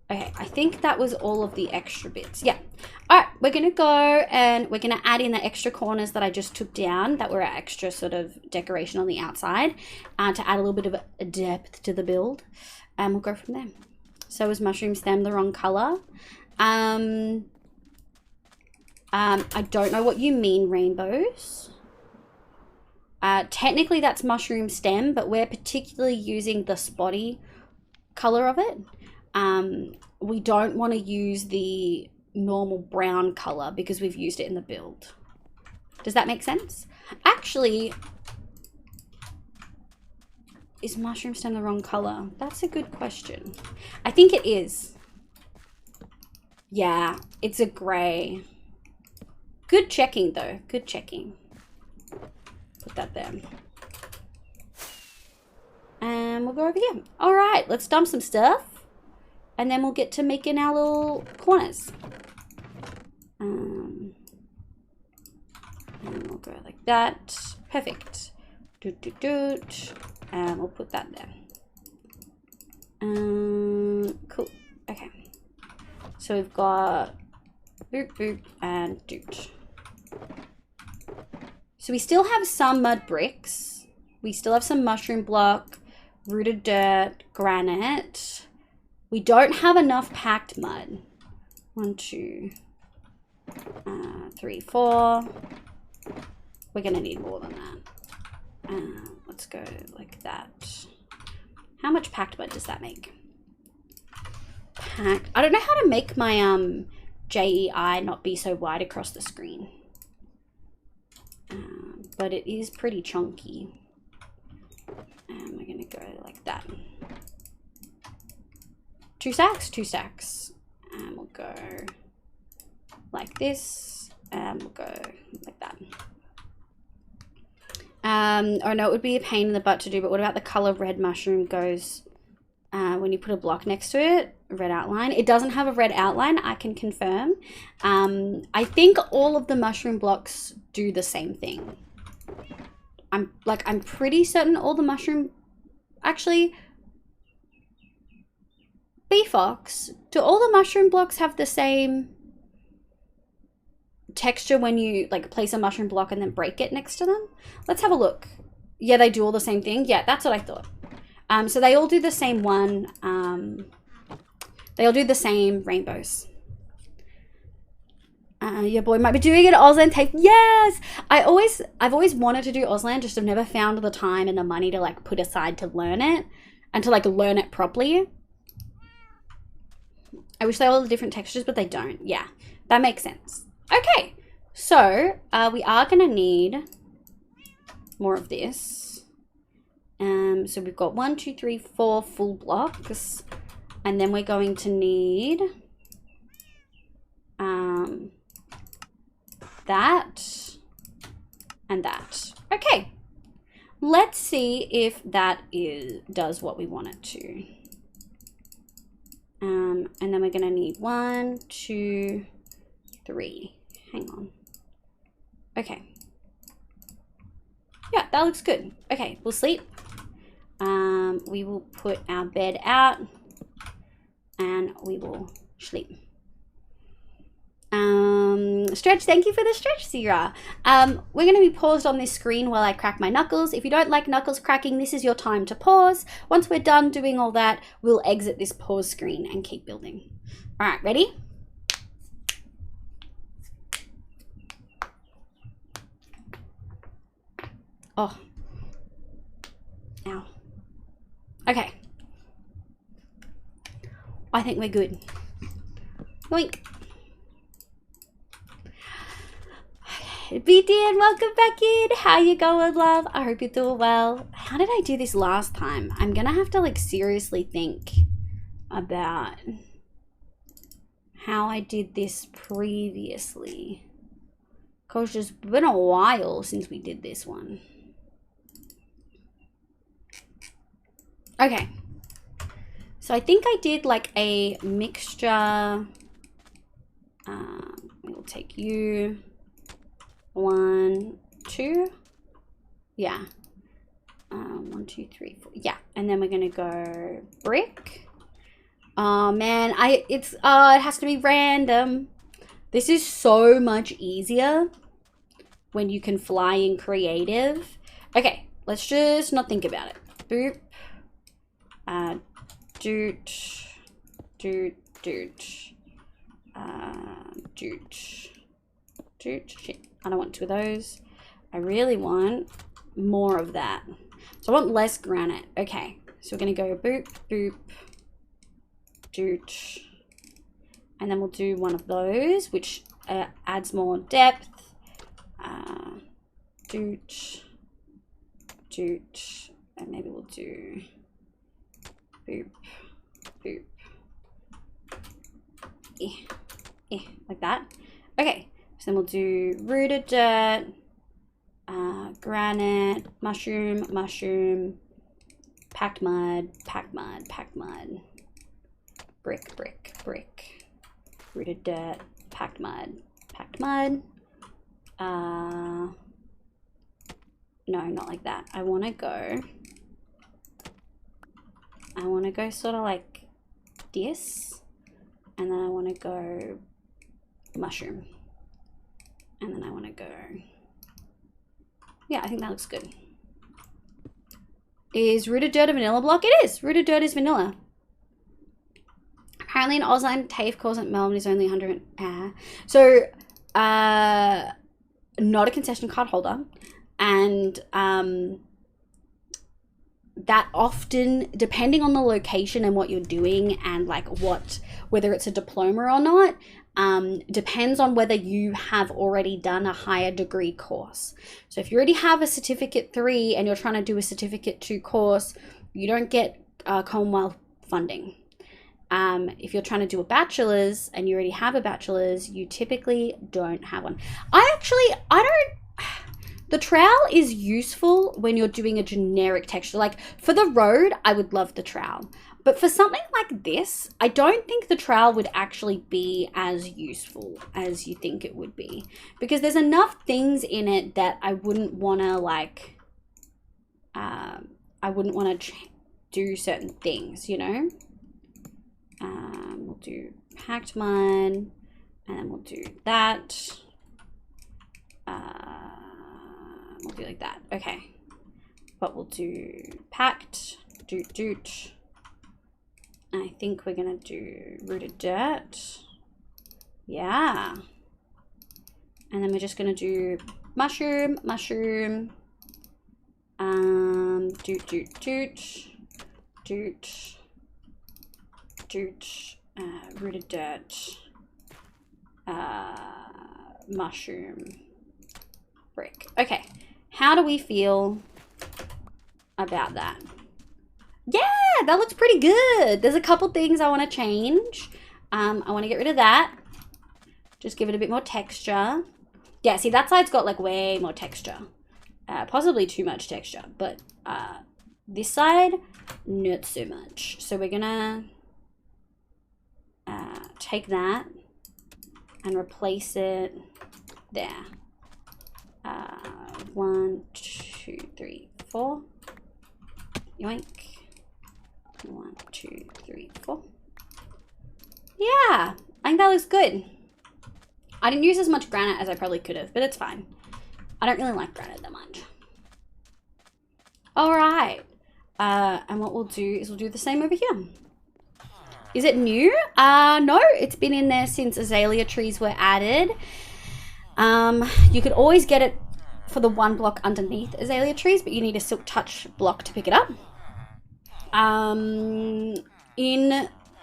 Okay, I think that was all of the extra bits. Yeah. All right, we're gonna go and we're gonna add in the extra corners that I just took down that were our extra sort of decoration on the outside to add a little bit of a depth to the build. And we'll go from there. So is mushroom stem the wrong color? I don't know what you mean, rainbows. Technically that's mushroom stem, but we're particularly using the spotty color of it. We don't want to use the normal brown color because we've used it in the build. Does that make sense? Actually, is mushroom stem the wrong color? That's a good question. I think it is. Yeah, it's a gray. Good checking though, good checking. Put that there. And we'll go over here. All right, let's dump some stuff. And then we'll get to making our little corners. And we'll go like that. Perfect. Doot, doot, doot. And we'll put that there. Cool. Okay. So we've got boop, boop, and doot. So we still have some mud bricks. We still have some mushroom block, rooted dirt, granite. We don't have enough packed mud. 1, 2, 3, 4. We're gonna need more than that. Let's go like that. How much packed mud does that make? Packed. I don't know how to make my JEI not be so wide across the screen. But it is pretty chunky. And we're gonna go like that. 2 stacks, 2 stacks. And we'll go like this. And we'll go like that. Oh no, it would be a pain in the butt to do, but what about the color red mushroom goes when you put a block next to it? red outline. It doesn't have a red outline, I can confirm. I think all of the mushroom blocks do the same thing. I'm pretty certain all the mushroom, actually, B-Fox, do all the mushroom blocks have the same texture when you like place a mushroom block and then break it next to them? Let's have a look. Yeah, they do all the same thing. Yeah, that's what I thought. So they all do the same one. They all do the same rainbows. Your boy might be doing an Auslan tape. Yes! I've always wanted to do Auslan, just have never found the time and the money to like put aside to learn it and to like learn it properly. I wish they had all the different textures, but they don't. Yeah, that makes sense. Okay, so we are gonna need more of this. So we've got 1, 2, 3, 4 full blocks, and then we're going to need that and that. Okay, let's see if that does what we want it to. And then we're gonna need 1, 2, 3. Hang on. Okay. Yeah, that looks good. Okay, we'll sleep. We will put our bed out and we will sleep. Stretch, thank you for the stretch, Sierra. We're going to be paused on this screen while I crack my knuckles. If you don't like knuckles cracking, this is your time to pause. Once we're done doing all that, we'll exit this pause screen and keep building. All right, ready? Oh. Ow. Okay. I think we're good. Yoink. BDN, welcome back in. How you going, love? I hope you're doing well. How did I do this last time? I'm gonna have to like seriously think about how I did this previously, because it's been a while since we did this one. Okay, so I think I did like a mixture. We'll take you. 1, 2, yeah. 1, 2, 3, 4, yeah. And then we're gonna go brick. Oh man, it has to be random. This is so much easier when you can fly in creative. Okay, let's just not think about it. Boop. Doot. Doot. Doot. Doot. Doot. Shit. I don't want 2 of those. I really want more of that. So I want less granite. Okay, so we're gonna go boop, boop, doot. And then we'll do one of those, which adds more depth. Doot, doot. And maybe we'll do boop, boop. Like that. Okay. So then we'll do rooted dirt, granite, mushroom, mushroom, packed mud, packed mud, packed mud, brick, brick, brick, rooted dirt, packed mud, packed mud. No, not like that. I want to go sort of like this, and then I want to go mushroom. And then I want to go, yeah, I think that looks good. Is rooted dirt a vanilla block? It is. Rooted dirt is vanilla. Apparently in Auslan, TAFE calls it Melbourne is only 100. So, not a concession card holder. And that often, depending on the location and what you're doing and like whether it's a diploma or not, depends on whether you have already done a higher degree course. So if you already have a certificate 3 and you're trying to do a certificate 2 course, you don't get Commonwealth funding. If you're trying to do a bachelor's and you already have a bachelor's, you typically don't have one. The trowel is useful when you're doing a generic texture. Like for the road, I would love the trowel. But for something like this, I don't think the trowel would actually be as useful as you think it would be, because there's enough things in it that I wouldn't want to like, I wouldn't want to do certain things, you know. We'll do packed mud, and then we'll do that. We'll do like that. Okay, but we'll do packed, doot. And I think we're gonna do rooted dirt. Yeah. And then we're just gonna do mushroom, doot, rooted dirt, mushroom, brick. Okay, how do we feel about that? Yeah, that looks pretty good. There's a couple things I want to change. I want to get rid of that. Just give it a bit more texture. Yeah, see, that side's got like way more texture. Possibly too much texture, but this side, not so much. So we're gonna take that and replace it there. 1, 2, 3, 4. Yoink. 1, 2, 3, 4. Yeah, I think that looks good. I didn't use as much granite as I probably could have, but it's fine. I don't really like granite that much. All right. And what we'll do is we'll do the same over here. Is it new? No, it's been in there since azalea trees were added. You could always get it for the 1 block underneath azalea trees, but you need a silk touch block to pick it up.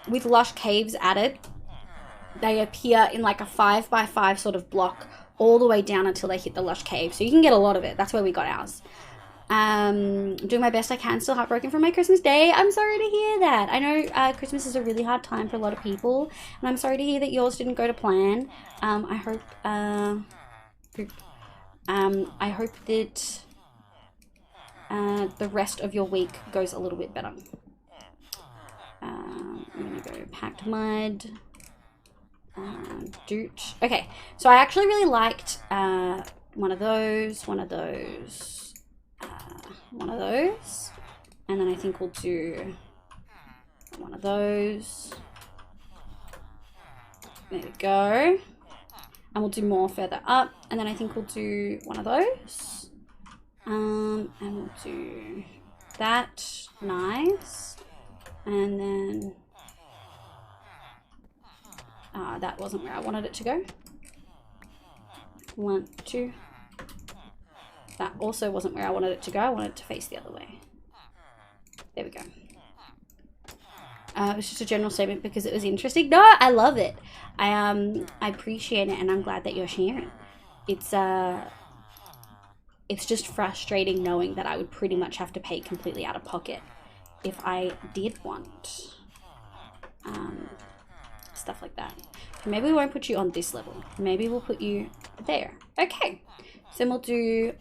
With lush caves added, they appear in like a 5 by 5 sort of block all the way down until they hit the lush cave. So you can get a lot of it. That's where we got ours. Doing my best I can, still heartbroken from my Christmas day. I'm sorry to hear that. I know Christmas is a really hard time for a lot of people, and I'm sorry to hear that yours didn't go to plan. I hope that the rest of your week goes a little bit better. I'm gonna go packed mud, doot. Okay, so I actually really liked one of those, one of those, and then I think we'll do one of those. There we go. And we'll do more further up, and then I think we'll do one of those. And we'll do that. Nice. And then that wasn't where I wanted it to go. 1, 2. That also wasn't where I wanted it to go. I wanted it to face the other way. There we go. It was just a general statement because it was interesting. No, I love it. I appreciate it, and I'm glad that you're sharing. It's just frustrating knowing that I would pretty much have to pay completely out of pocket if I did want stuff like that. Maybe we won't put you on this level. Maybe we'll put you there. Okay. So then we'll do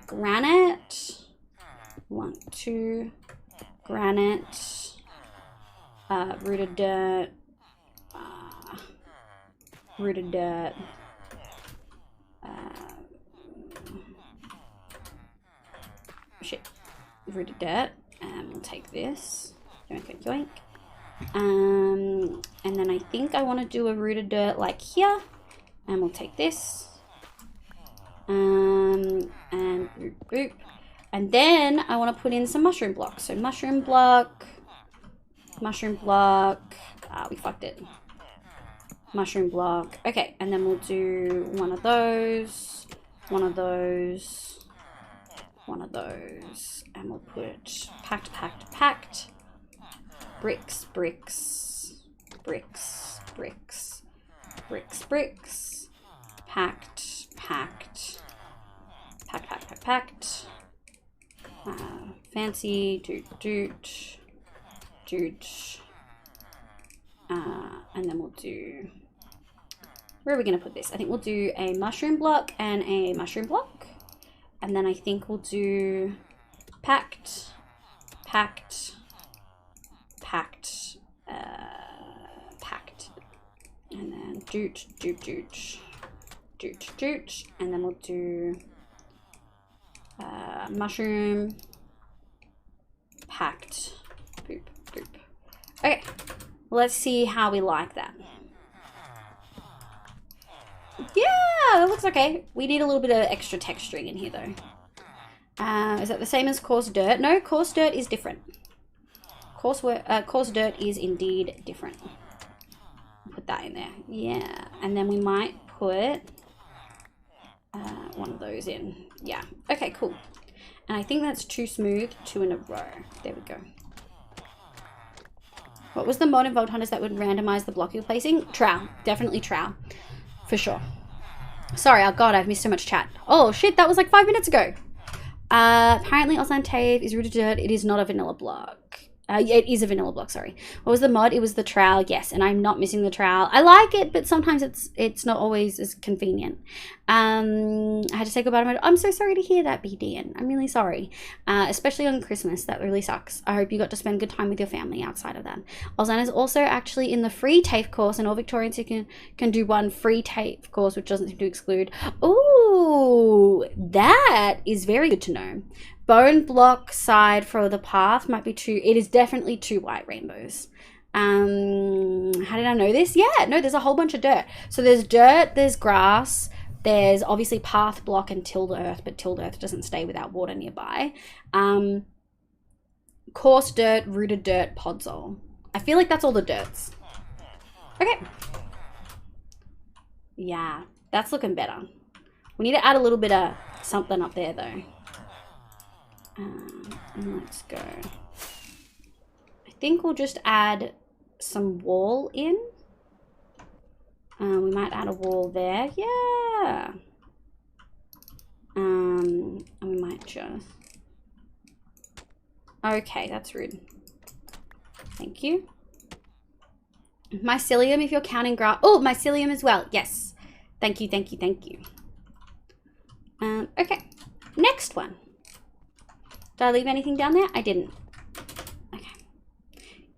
granite. 1, 2. Granite. Rooted dirt. Rooted dirt. Shit. Rooted dirt. And we'll take this. Yoink, yoink, yoink. And then I think I want to do a rooted dirt like here. And we'll take this. And boop, boop. And then I want to put in some mushroom blocks. So mushroom block. Mushroom block. We fucked it. Mushroom block. Okay, and then we'll do one of those. One of those. One of those. And we'll put packed, packed, packed. Bricks, bricks. Bricks, bricks. Bricks, bricks. Packed, packed. Packed, packed, packed, packed. Fancy. Doot, doot. Doot. And then we'll do... Where are we going to put this? I think we'll do a mushroom block and a mushroom block. And then I think we'll do packed, packed, packed, and then doot, and then we'll do mushroom, packed, boop. Okay, let's see how we like that. Yeah, that looks okay. We need a little bit of extra texturing in here though. Is that the same as coarse dirt? No, coarse dirt is different. Coarse dirt is indeed different. Put that in there. Yeah, and then we might put one of those in. Yeah, okay, cool. And I think that's too smooth, 2 in a row. There we go. What was the mod in Vault Hunters that would randomize the block you're placing? Trowel. Definitely trowel. For sure. Sorry, oh god, I've missed so much chat. Oh shit, that was like 5 minutes ago. Apparently Osantave is rooted dirt. It is not a vanilla block. It is a vanilla block, sorry. What was the mod? It was the trowel, yes, and I'm not missing the trowel. I like it, but sometimes it's not always as convenient. I had to say goodbye to my... I'm so sorry to hear that, BDN. I'm really sorry. Especially on Christmas. That really sucks. I hope you got to spend good time with your family outside of that. Ozan is also actually in the free TAFE course, and all Victorians who can do one free TAFE course, which doesn't seem to exclude. Ooh, that is very good to know. Bone block side for the path might be 2. It is definitely 2 white rainbows. How did I know this? Yeah, no, there's a whole bunch of dirt. So there's dirt, there's grass, there's obviously path block and tilled earth, but tilled earth doesn't stay without water nearby. Coarse dirt, rooted dirt, podzol. I feel like that's all the dirts. Okay. Yeah, that's looking better. We need to add a little bit of something up there though. And let's go. I think we'll just add some wall in. We might add a wall there. Yeah. And we might just... Okay, that's rude. Thank you. Mycelium, if you're counting grass. Oh, mycelium as well. Yes. Thank you, thank you, thank you. Okay. Next one. Did I leave anything down there? I didn't. Okay.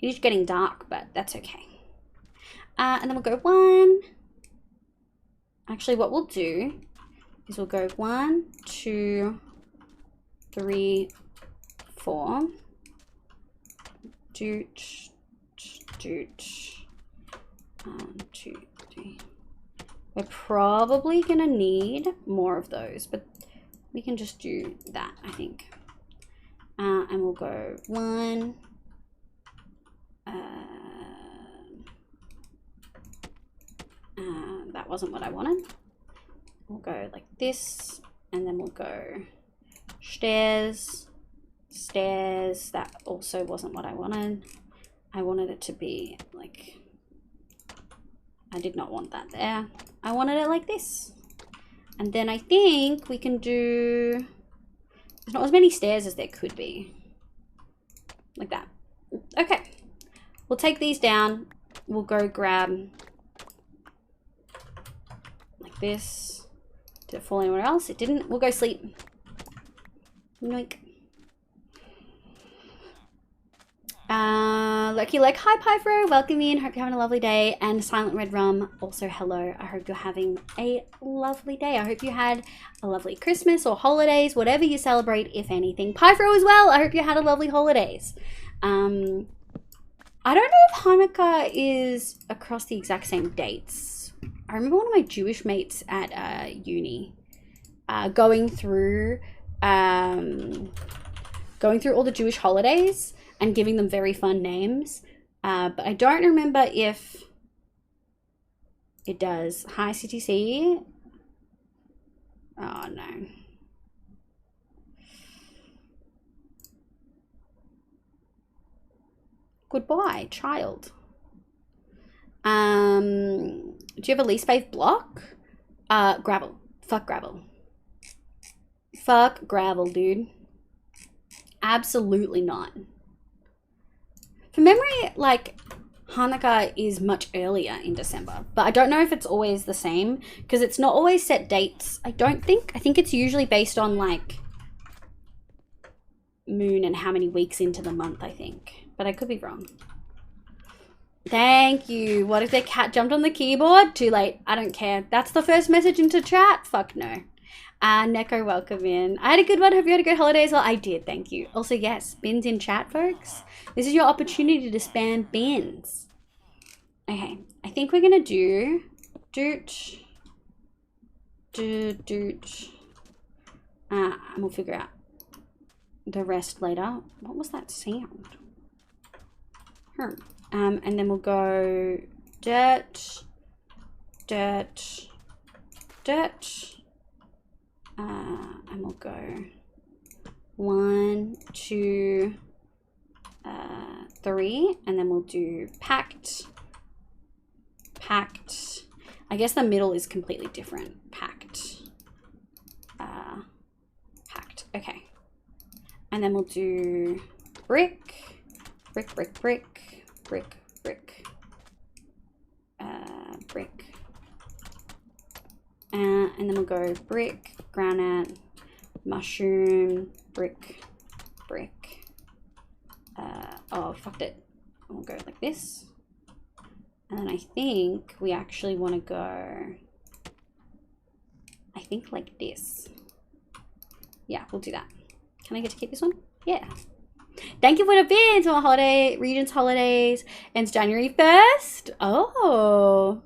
It is getting dark, but that's okay. And then we'll go 1. Actually, what we'll do is we'll go 1, 2, 3, 4. Doot, doot. 1, 2, 3. We're probably gonna need more of those, but we can just do that, I think. And we'll go 1. That wasn't what I wanted. We'll go like this, and then we'll go stairs, stairs. That also wasn't what I wanted. I wanted it to be like, I did not want that there. I wanted it like this. And then I think we can do, there's not as many stairs as there could be. Like that. Okay. We'll take these down. We'll go grab like this. Did it fall anywhere else? It didn't. We'll go sleep. Noink. Lucky Lek, hi Pyfro, welcome in, hope you're having a lovely day. And Silent Red Rum, also hello, I hope you're having a lovely day. I hope you had a lovely Christmas or holidays, whatever you celebrate, if anything. Pyfro as well, I hope you had a lovely holidays. I don't know if Hanukkah is across the exact same dates. I remember one of my Jewish mates at uni going through all the Jewish holidays and giving them very fun names. But I don't remember if it does. Hi, CTC. Oh, no. Goodbye, child. Do you have a least fave block? Gravel. Fuck gravel. Fuck gravel, dude. Absolutely not. From memory, like, Hanukkah is much earlier in December, but I don't know if it's always the same because it's not always set dates. I don't think. I think it's usually based on like moon and how many weeks into the month, I think, but I could be wrong. Thank you. What if their cat jumped on the keyboard? Too late. I don't care. That's the first message into chat. Fuck no. Neko, welcome in. I had a good one. Hope you had a good holiday as well. I did, thank you. Also, yes, bins in chat, folks. This is your opportunity to spam bins. Okay, I think we're gonna do doot. And we'll figure out the rest later. What was that sound? And then we'll go dirt. And we'll go 1, 2, 3, and then we'll do packed. I guess the middle is completely different. Packed. Okay. And then we'll do brick. And then we'll go brick, granite, mushroom, brick. Oh, fucked it. We'll go like this. And then I think we actually want to go, I think like this. Yeah, we'll do that. Can I get to keep this one? Yeah. Thank you for the bins on holiday, Regent's holidays. Ends January 1st. Oh.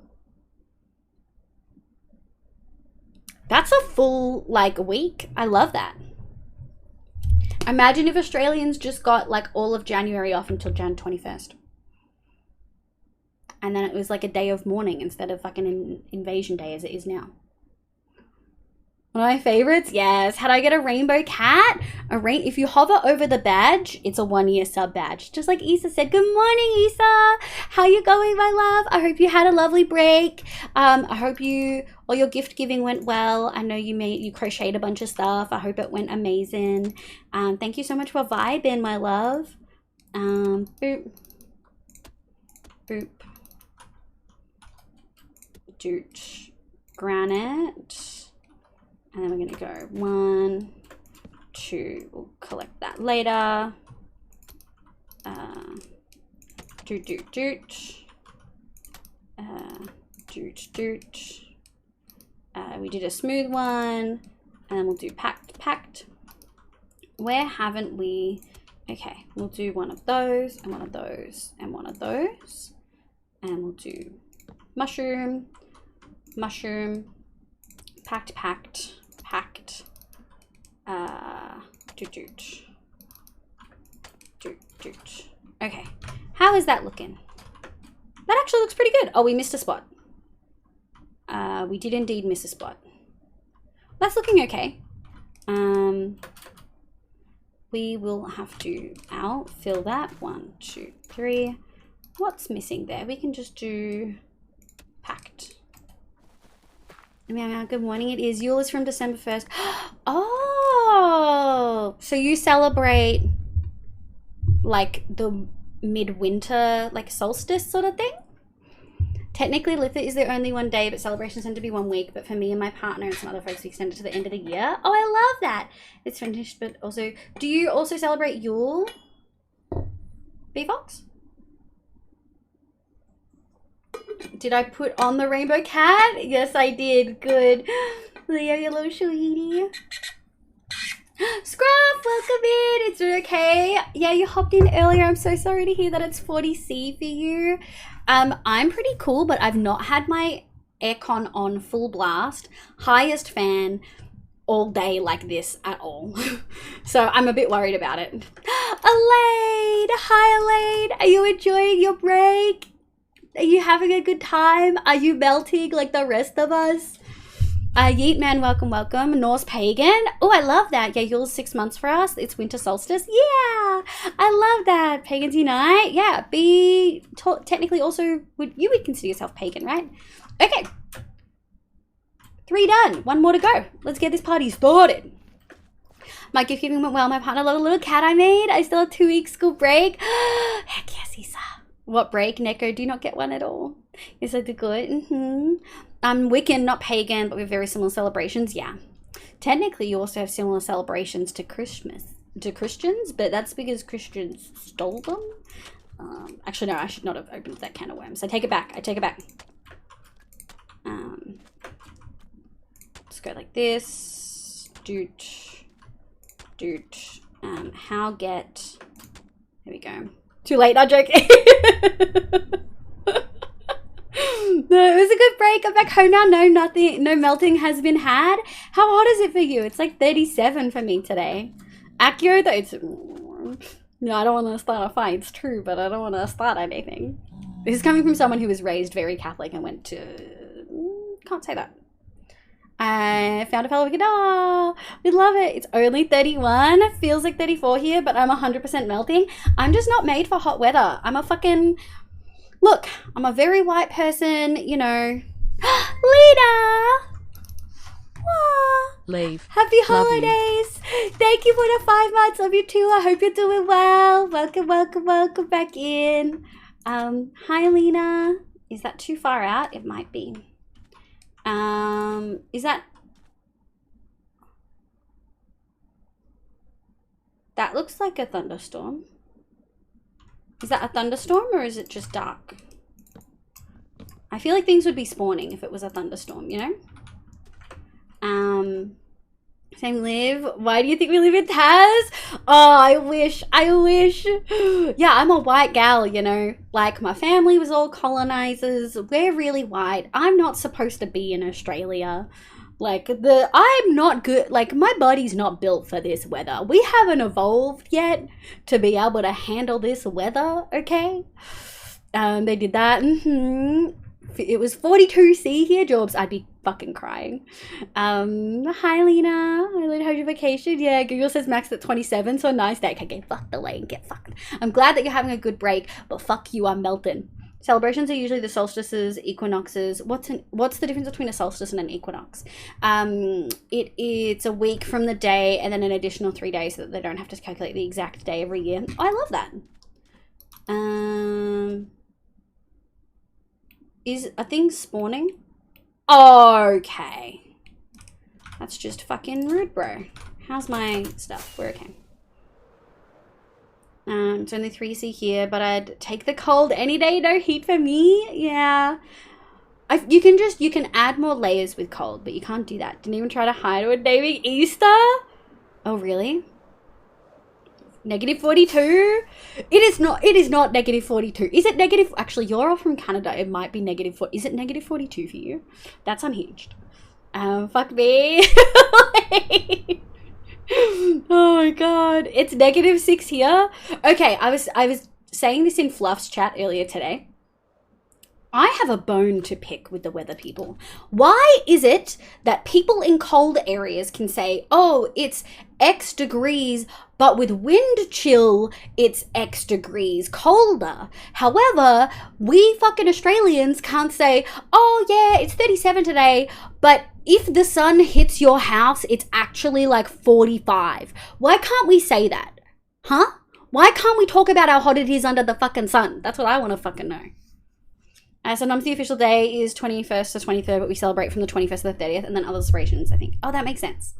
That's a full, like, week. I love that. Imagine if Australians just got, like, all of January off until Jan 21st. And then it was, like, a day of mourning instead of fucking an invasion day as it is now. One of my favorites? Yes. How do I get a rainbow cat? If you hover over the badge, it's a 1-year sub badge. Just like Issa said. Good morning, Issa. How you going, my love? I hope you had a lovely break. I hope all your gift giving went well. I know you crocheted a bunch of stuff. I hope it went amazing. Thank you so much for vibing, my love. Boop. Doot. Granite. And then we're gonna go 1, 2, we'll collect that later. We did a smooth one, and then we'll do packed. Where haven't we? Okay, we'll do one of those, and one of those, and one of those. And we'll do mushroom, packed. Doot. Okay, how is that looking? That actually looks pretty good. Oh, we missed a spot. We did indeed miss a spot. That's looking okay. We will have to fill that. 1, 2, 3. What's missing there? We can just do packed. Meow, good morning. It is. Yule is from December 1st. Oh, so you celebrate like the midwinter, like solstice sort of thing? Technically, Litha is the only one day, but celebrations tend to be 1 week. But for me and my partner and some other folks, we extend it to the end of the year. Oh, I love that. It's finished, but also, do you also celebrate Yule, B-Fox? Did I put on the rainbow cat? Yes, I did. Good. Leo, you little sweetie. Scruff, welcome in. It's okay. Yeah, you hopped in earlier. I'm so sorry to hear that it's 40C for you. I'm pretty cool, but I've not had my aircon on full blast, highest fan all day like this at all. So I'm a bit worried about it. Elaine! Hi, Elaine. Are you enjoying your break? Are you having a good time? Are you melting like the rest of us? Yeet man, welcome. Norse pagan. Oh, I love that. Yeah, Yule's 6 months for us. It's winter solstice. Yeah, I love that. Pagans unite. Yeah, technically also, you would consider yourself pagan, right? Okay. 3 done. 1 more to go. Let's get this party started. My gift giving went well. My partner loved a little cat I made. I still have 2 weeks school break. Heck yes, Isa. What break? Neko, do you not get one at all? Yes, I did good. I'm Wiccan, not pagan, but we have very similar celebrations. Yeah. Technically, you also have similar celebrations to Christmas, to Christians, but that's because Christians stole them. Actually, no, I should not have opened that can of worms. I take it back. I take it back. Let's go like this. Doot. Doot. How get... There we go. Too late, not joking. No, it was a good break. I'm back home now. No, nothing, no melting has been had. How hot is it for you? It's like 37 for me today. Accio, though, it's... No, I don't want to start a fight. It's true, but I don't want to start anything. This is coming from someone who was raised very Catholic and went to... Can't say that. I found a fellow guitar. We love it. It's only 31. Feels like 34 here, but I'm 100% melting. I'm just not made for hot weather. I'm a fucking... Look, I'm a very white person, you know. Lena! Leave. Happy holidays. Thank you for the 5 months of you too. I hope you're doing well. Welcome, welcome, welcome back in. Hi, Lena. Is that too far out? It might be. Is that... That looks like a thunderstorm. Is that a thunderstorm or is it just dark? I feel like things would be spawning if it was a thunderstorm, you know? Same live. Why do you think we live in Taz? Oh, I wish. Yeah, I'm a white gal, you know? Like, my family was all colonizers. We're really white. I'm not supposed to be in Australia. Like, I'm not good. Like, my body's not built for this weather. We haven't evolved yet to be able to handle this weather, okay? They did that. It was 42C here, Jorbs. I'd be fucking crying. Hi, Lena. I learned how your vacation. Yeah, Google says max at 27, so a nice day. Okay, get fucked away and get fucked. I'm glad that you're having a good break, but fuck you, I'm melting. Celebrations are usually the solstices, equinoxes. What's the difference between a solstice and an equinox? It's a week from the day and then an additional 3 days so that they don't have to calculate the exact day every year. I love that. Is a thing spawning? Okay. That's just fucking rude, bro. How's my stuff? We're okay. It's only 3C here, but I'd take the cold any day. No heat for me. Yeah. You can add more layers with cold, but you can't do that. Didn't even try to hide it naming Easter. Oh, really? -42? It is not -42. Is it negative? Actually, you're all from Canada. It might be -4. Is it -42 for you? That's unhinged. Fuck me. Oh my god. It's -6 here. Okay, I was saying this in Fluff's chat earlier today. I have a bone to pick with the weather people. Why is it that people in cold areas can say, oh, it's X degrees, but with wind chill, it's X degrees colder. However, we fucking Australians can't say, oh yeah, it's 37 today, but if the sun hits your house, it's actually like 45. Why can't we say that? Huh? Why can't we talk about how hot it is under the fucking sun? That's what I want to fucking know. Sometimes the official day is 21st to 23rd, but we celebrate from the 21st to the 30th, and then other celebrations, I think. Oh, that makes sense.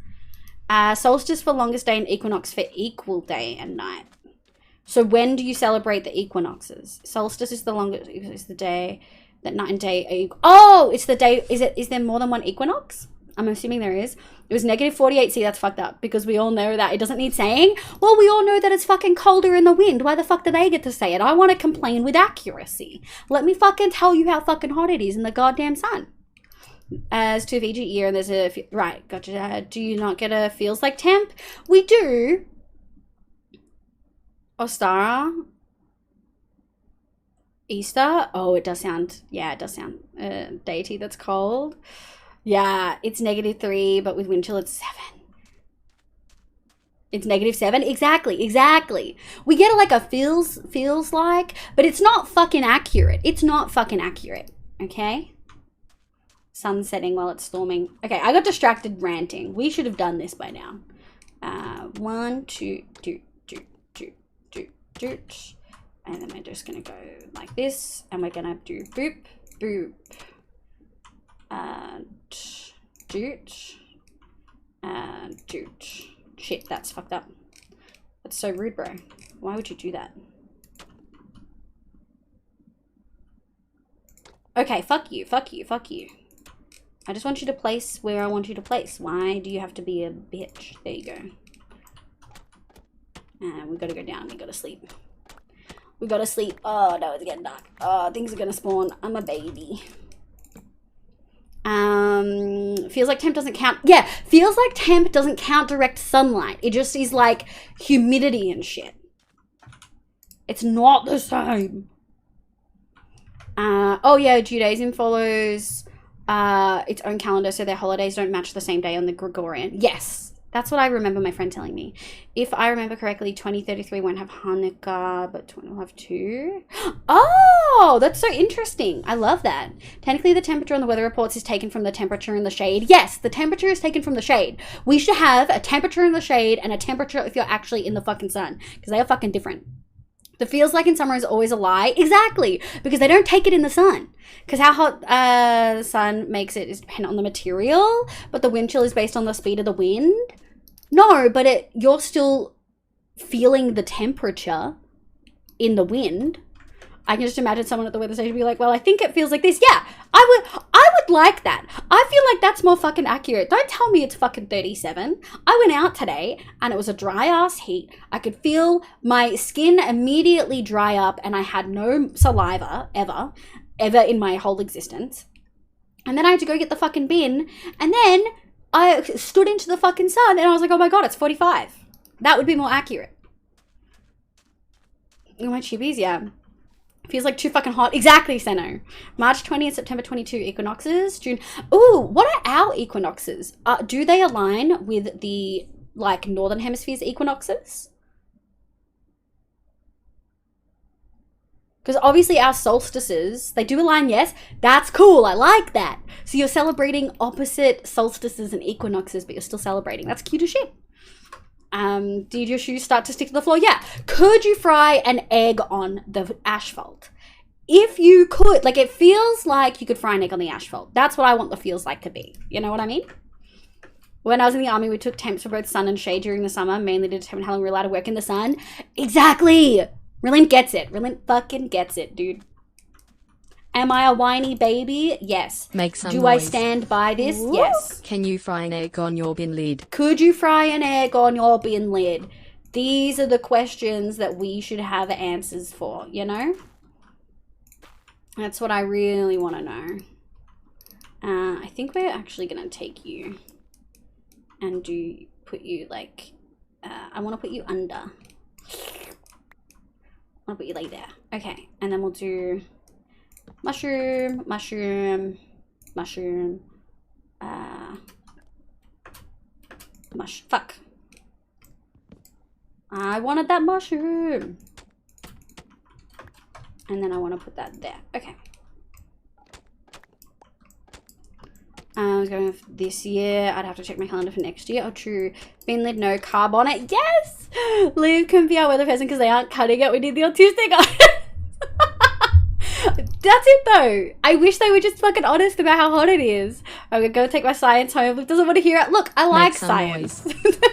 Solstice for longest day and equinox for equal day and night. So when do you celebrate the equinoxes? Solstice is the longest, is the day that night and day are equal. Oh, it's the day, is there more than one equinox? I'm assuming there is. It was -48. See, that's fucked up because we all know that it doesn't need saying. Well, we all know that it's fucking colder in the wind. Why the fuck do they get to say it? I want to complain with accuracy. Let me fucking tell you how fucking hot it is in the goddamn sun. As to each year, there's a... Right, gotcha. Do you not get a feels like temp? We do. Ostara. Easter. Oh, it does sound... Yeah, it does sound... deity that's cold. Yeah, it's -3, but with wind chill it's 7. It's -7? Exactly. We get like a feels like, but it's not fucking accurate. It's not fucking accurate, okay? Sun setting while it's storming. Okay, I got distracted ranting. We should have done this by now. 1, 2, doot. And then we're just gonna go like this, and we're gonna do boop, boop. Doot. Shit, that's fucked up. That's so rude, bro. Why would you do that? Okay, fuck you, fuck you, fuck you. I just want you to place where I want you to place. Why do you have to be a bitch? There you go. And we gotta go down. We gotta sleep. We gotta sleep. Oh, no, it's getting dark. Oh, things are gonna spawn. I'm a baby. Feels like temp doesn't count. Yeah, feels like temp doesn't count direct sunlight. It just is like humidity and shit. It's not the same. Oh yeah, Judaism follows its own calendar, so their holidays don't match the same day on the Gregorian. Yes, that's what I remember my friend telling me. If I remember correctly, 2033 won't have Hanukkah, but 20 will have two. Oh, that's so interesting. I love that. Technically, the temperature on the weather reports is taken from the temperature in the shade. Yes, the temperature is taken from the shade. We should have a temperature in the shade and a temperature if you're actually in the fucking sun, because they are fucking different. The feels like in summer is always a lie. Exactly. Because they don't take it in the sun. Because how hot the sun makes it is dependent on the material. But the wind chill is based on the speed of the wind. No, but you're still feeling the temperature in the wind. I can just imagine someone at the weather station be like, well, I think it feels like this. Yeah, I would like that. I feel like that's more fucking accurate. Don't tell me it's fucking 37. I went out today and it was a dry ass heat. I could feel my skin immediately dry up and I had no saliva ever in my whole existence. And then I had to go get the fucking bin. And then I stood into the fucking sun and I was like, oh my God, it's 45. That would be more accurate. Oh, my chibis, yeah. Feels like too fucking hot. Exactly, Seno. March 20 and September 22 equinoxes. June. Ooh, what are our equinoxes? Do they align with the, like, Northern Hemisphere's equinoxes? Because obviously our solstices, they do align, yes. That's cool. I like that. So you're celebrating opposite solstices and equinoxes, but you're still celebrating. That's cute as shit. Did your shoes start to stick to the floor? Yeah. Could you fry an egg on the asphalt? If you could, like, it feels like you could fry an egg on the asphalt. That's what I want the feels like to be. You know what I mean? When I was in the army, we took temps for both sun and shade during the summer, mainly to determine how long we were allowed to work in the sun. Exactly. Rilyn gets it. Rilyn fucking gets it, dude. Am I a whiny baby? Yes. Make some Do noise. I stand by this? Woo. Yes. Can you fry an egg on your bin lid? Could you fry an egg on your bin lid? These are the questions that we should have answers for, you know? That's what I really want to know. I think we're actually going to take you and put you like, I want to put you under. I want to put you like there. Okay. And then we'll do mushroom, mushroom, mushroom, fuck. I wanted that mushroom. And then I want to put that there. Okay. I was going with this year. I'd have to check my calendar for next year. Oh, true. Bin lid, no carb on it. Yes! Liv can be our weather person because they aren't cutting it. We need the autistic guy. That's it though. I wish they were just fucking honest about how hot it is. I'm gonna take my science home. Luke doesn't want to hear it. Look, I like science.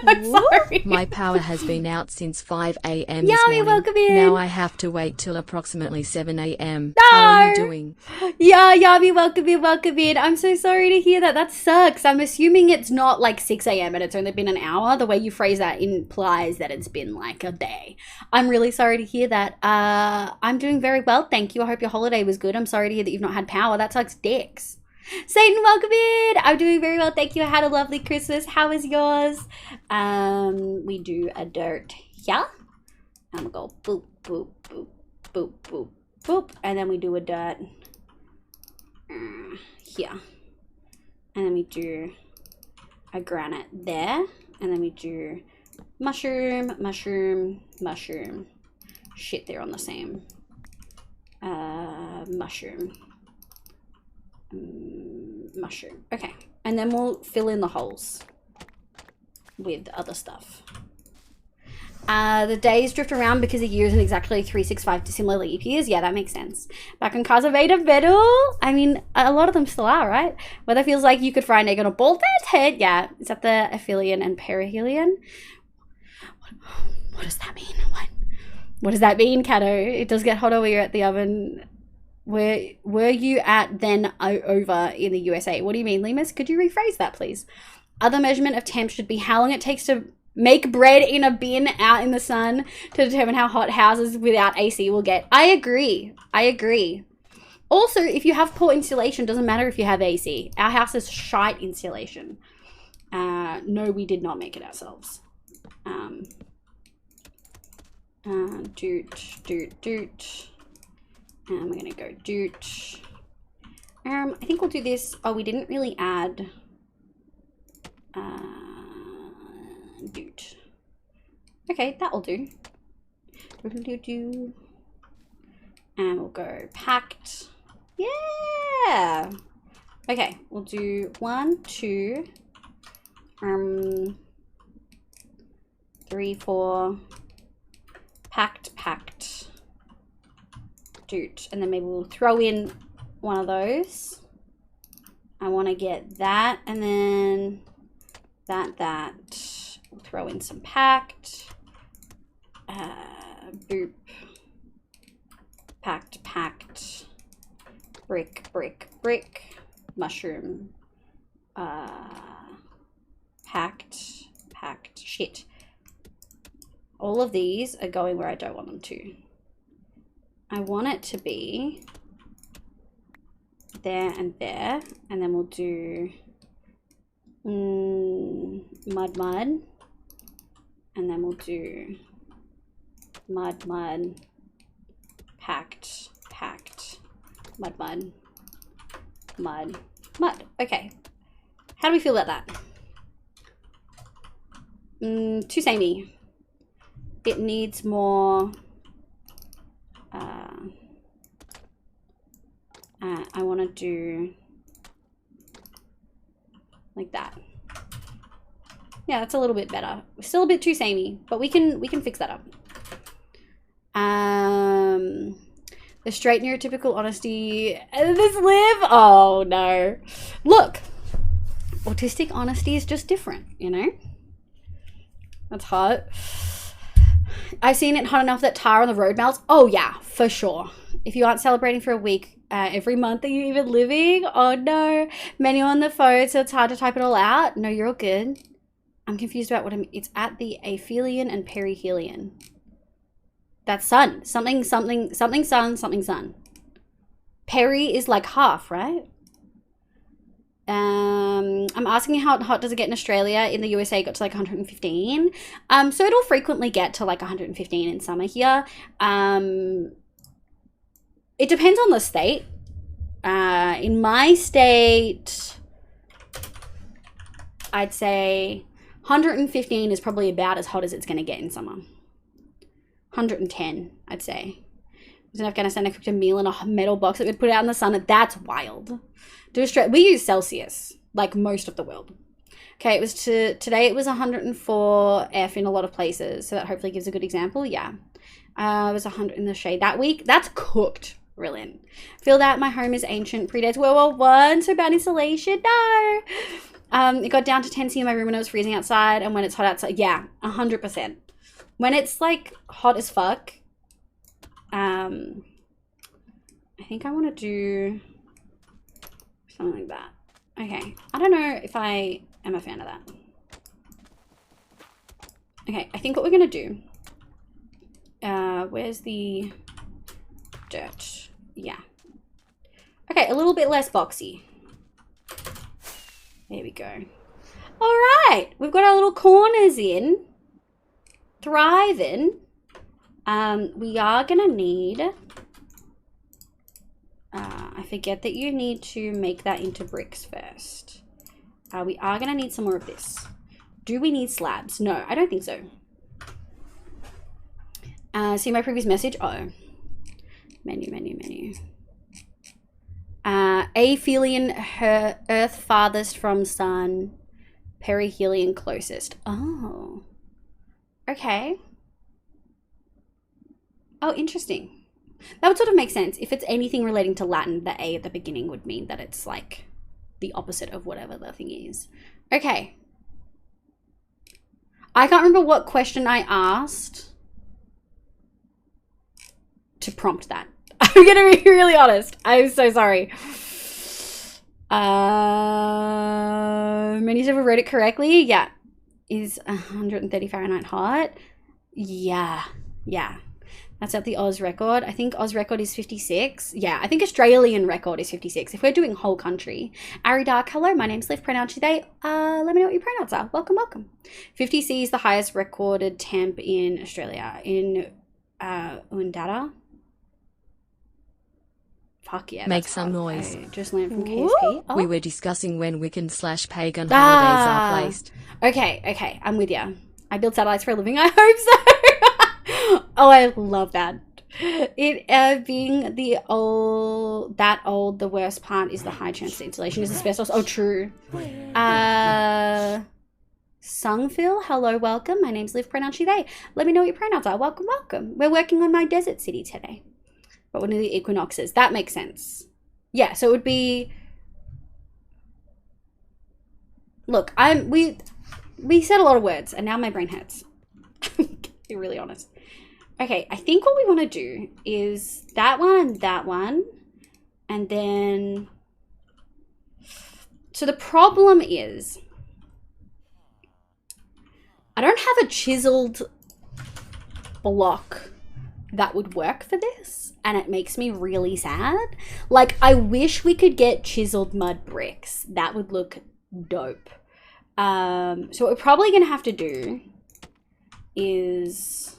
I'm sorry. My power has been out since 5 a.m. Yeah, this morning. welcome in. Now I have to wait till approximately 7 a.m. No. How are you doing? Yeah, Yami, welcome in, welcome in. I'm so sorry to hear that. That sucks. I'm assuming it's not like 6 a.m. and it's only been an hour. The way you phrase that implies that it's been like a day. I'm really sorry to hear that. I'm doing very well, thank you. I hope your holiday was good. I'm sorry to hear that you've not had power. That sucks dicks. Satan, welcome in. I'm doing very well, thank you. I had a lovely Christmas. How was yours? We do a dirt here. And we'll go boop, boop, boop, boop, boop, boop. And then we do a dirt here. And then we do a granite there. And then we do mushroom, mushroom, mushroom. Shit, they're on the same. Mushroom. Mushroom. Okay. And then we'll fill in the holes with other stuff. The days drift around because the year isn't exactly 365 to similar leap years. Yeah, that makes sense. Back on cars are made of metal. I mean, a lot of them still are, right? Weather feels like you could fry an egg on a bald head. Yeah. Is that the aphelion and perihelion? What does that mean? What does that mean, Kato? It does get hotter when you're at the oven. were you at then over in the USA? What do you mean, Lemus? Could you rephrase that, please? Other measurement of temp should be how long it takes to make bread in a bin out in the sun to determine how hot houses without AC will get. I agree. Also, if you have poor insulation, doesn't matter if you have AC. Our house is shite insulation. No, we did not make it ourselves. Doot. And we're gonna go doot. I think we'll do this. Oh, we didn't really add doot. Okay, that'll do. And we'll go packed. Yeah. Okay, we'll do 1, 2, 3, 4. Packed. Doot. And then maybe we'll throw in one of those. I want to get that, and then that. We'll throw in some packed. Boop. Packed. Brick. Mushroom. Packed. Shit. All of these are going where I don't want them to. I want it to be there and there, and then we'll do mud, and then we'll do mud, packed, mud. Okay, how do we feel about that? Too samey. It needs more. I want to do like that. Yeah, that's a little bit better. Still a bit too samey, but we can fix that up. The straight neurotypical honesty. This live. Oh no! Look, autistic honesty is just different, you know. That's hot. I've seen it hot enough that tar on the road melts. Oh yeah, for sure. If you aren't celebrating for a week every month, are you even living? Oh no. Menu on the phone, so it's hard to type it all out. No, you're all good. I'm confused about what it's at the aphelion and perihelion. That's sun. Something sun. Peri is like half, right? I'm asking how hot does it get in Australia? In the USA, it got to like 115. So it'll frequently get to like 115 in summer here. It depends on the state. In my state, I'd say 115 is probably about as hot as it's going to get in summer. 110, I'd say. I was in Afghanistan, I cooked a meal in a metal box that we'd put out in the sun. That's wild. We use Celsius, like most of the world. Okay, today it was 104 F in a lot of places, so that hopefully gives a good example. Yeah, it was 100 in the shade that week. That's cooked. Brilliant. Feel that my home is ancient, predates World War I, so bad insulation. No. It got down to 10 C in my room when it was freezing outside, and when it's hot outside, yeah, 100%. When it's like hot as fuck, I think I want to do something like that. Okay, I don't know if I am a fan of that. Okay, I think what we're gonna do, where's the dirt? Yeah. Okay, a little bit less boxy. There we go. All right, we've got our little corners in. Thriving. We are gonna need, I forget that you need to make that into bricks first. We are gonna need some more of this. Do we need slabs? No, I don't think so. See my previous message? Oh, menu. Aphelion, earth farthest from sun, perihelion closest. Oh. Okay. Oh, interesting. That would sort of make sense. If it's anything relating to Latin, the A at the beginning would mean that it's like the opposite of whatever the thing is. Okay. I can't remember what question I asked to prompt that. I'm gonna be really honest. I'm so sorry. Many people wrote it correctly. Yeah. Is 130 Fahrenheit hot? Yeah. That's at the Oz record. I think Oz record is 56. Yeah, I think Australian record is 56. If we're doing whole country. Ari Dark, hello, my name's Liv, pronounce you they. Let me know what your pronouns are. Welcome. 50C is the highest recorded temp in Australia. In Undata. Fuck yeah. Make some noise. I just learned from KSP. Oh. We were discussing when Wiccan/pagan holidays are placed. Okay, I'm with you. I build satellites for a living. I hope so. Oh, I love that. It being the old, the worst part is the high chance the installation is asbestos. Oh, true. Sungphil, hello, welcome. My name's Liv, pronounce you they. Let me know what your pronouns are. Welcome. We're working on my desert city today. But one of the equinoxes. That makes sense. Yeah, so it would be... Look, we said a lot of words, and now my brain hurts. To be really honest. Okay, I think what we want to do is that one, and then... So the problem is... I don't have a chiseled block that would work for this, and it makes me really sad. Like, I wish we could get chiseled mud bricks. That would look dope. So what we're probably gonna have to do is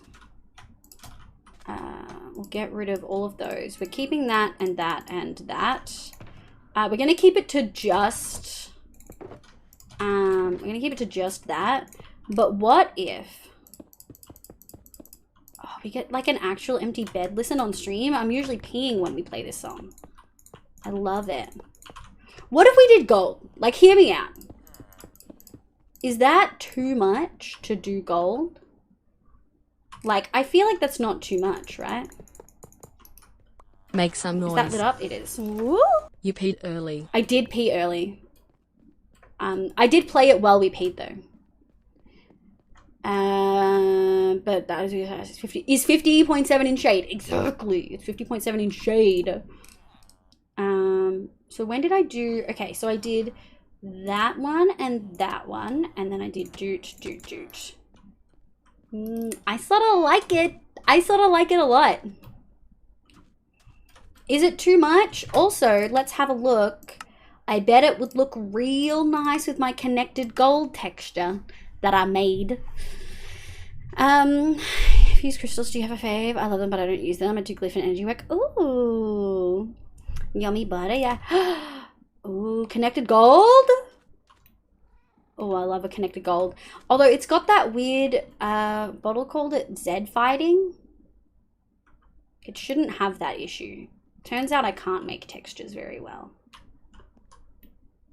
we'll get rid of all of those. We're keeping that and that and that. We're gonna keep it to just that. But what if we get like an actual empty bed? Listen on stream. I'm usually peeing when we play this song. I love it. What if we did gold? Like, hear me out. Is that too much to do gold? Like, I feel like that's not too much, right? Make some noise. Is that lit up? It is. Woo! You peed early. I did pee early. I did play it while we peed though. But that is 50. Is 50.7 in shade? Exactly. It's 50.7 in shade. So when did I do? Okay, so I did that one, and then I did doot. I sort of like it. I sort of like it a lot. Is it too much? Also, let's have a look. I bet it would look real nice with my connected gold texture that I made. Fuse crystals, do you have a fave? I love them, but I don't use them. I do glyph and energy work. Ooh. Yummy butter, yeah. Ooh, connected gold? Oh, I love a connected gold. Although it's got that weird bottle called it Zed fighting. It shouldn't have that issue. Turns out I can't make textures very well.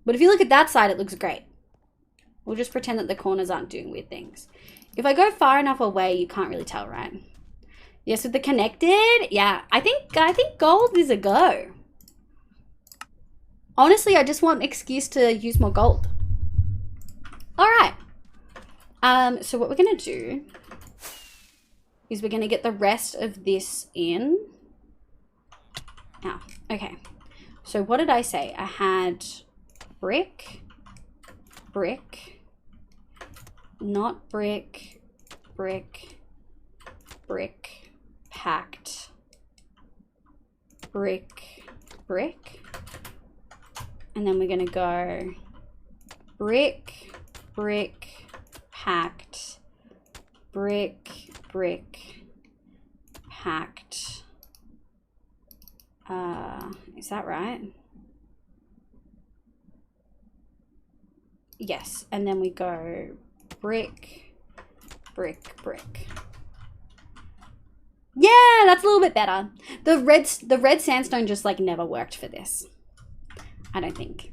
But if you look at that side, it looks great. We'll just pretend that the corners aren't doing weird things. If I go far enough away, you can't really tell, right? Yes, with the connected, yeah. I think gold is a go. Honestly, I just want an excuse to use more gold. All right. So what we're gonna do is we're gonna get the rest of this in. Now, okay. So what did I say? I had brick, not brick, packed, brick, and then we're gonna go brick, packed, brick, packed. Is that right? Yes, and then we go brick. Yeah, that's a little bit better. The red sandstone just like never worked for this. I don't think.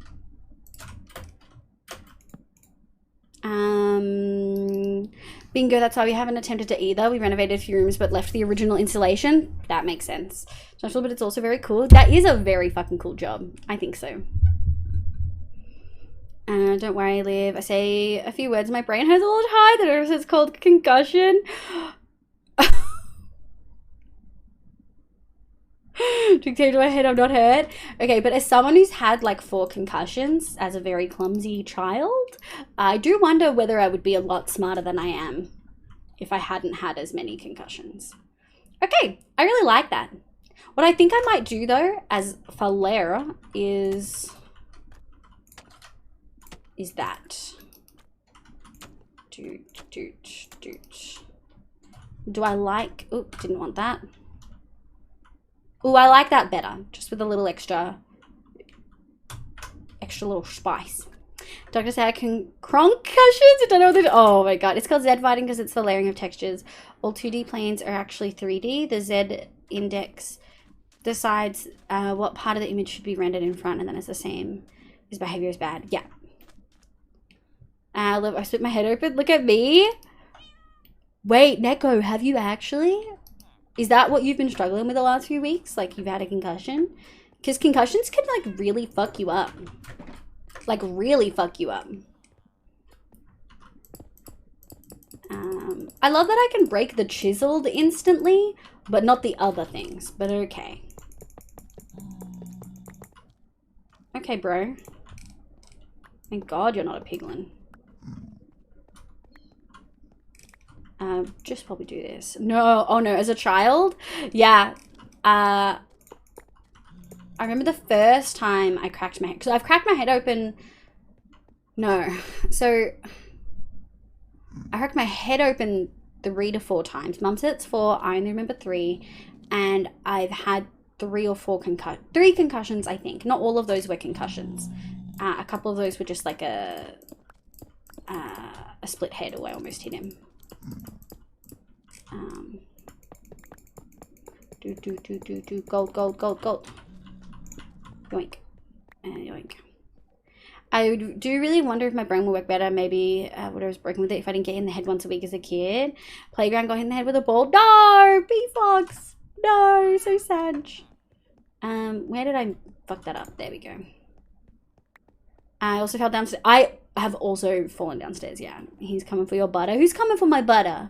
Bingo, that's why we haven't attempted to either. We renovated a few rooms but left the original insulation. That makes sense. Special, but it's also very cool. That is a very fucking cool job. I think so. Don't worry, Liv. I say a few words. My brain has a little high. That it's called concussion. to take to my head, I'm not hurt. Okay, but as someone who's had like 4 concussions as a very clumsy child, I do wonder whether I would be a lot smarter than I am if I hadn't had as many concussions. Okay, I really like that. What I think I might do though, as for layer, is that. Do I like, oh, didn't want that. Oh, I like that better, just with a little extra little spice. Doctor said I can concussions. I don't know what they're, oh my god. It's called Z biting because it's the layering of textures. All 2D planes are actually 3D. The Z index decides what part of the image should be rendered in front, and then it's the same. His behavior is bad. Yeah. Look, I split my head open. Look at me. Wait, Neko, have you actually? Is that what you've been struggling with the last few weeks? Like you've had a concussion? Because concussions can like really fuck you up. Like really fuck you up. I love that I can break the chiseled instantly, but not the other things. But okay. Okay, bro. Thank God you're not a piglin. Just probably do this. No, oh no, as a child? Yeah. I remember the first time I cracked my head, because I've cracked my head open. No, so I cracked my head open 3 to 4 times. Mum said it's 4, I only remember 3, and I've had 3 or 4 3 concussions, I think. Not all of those were concussions. A couple of those were just like a split head, or I almost hit him. Gold, gold, gold, gold. Yoink. Yoink. I do really wonder if my brain will work better. Maybe what I was broken with it if I didn't get in the head once a week as a kid. Playground got hit in the head with a ball. No! B-Fox! No! So sad. Where did I fuck that up? There we go. I also fell downstairs. I have also fallen downstairs, yeah. He's coming for your butter. Who's coming for my butter?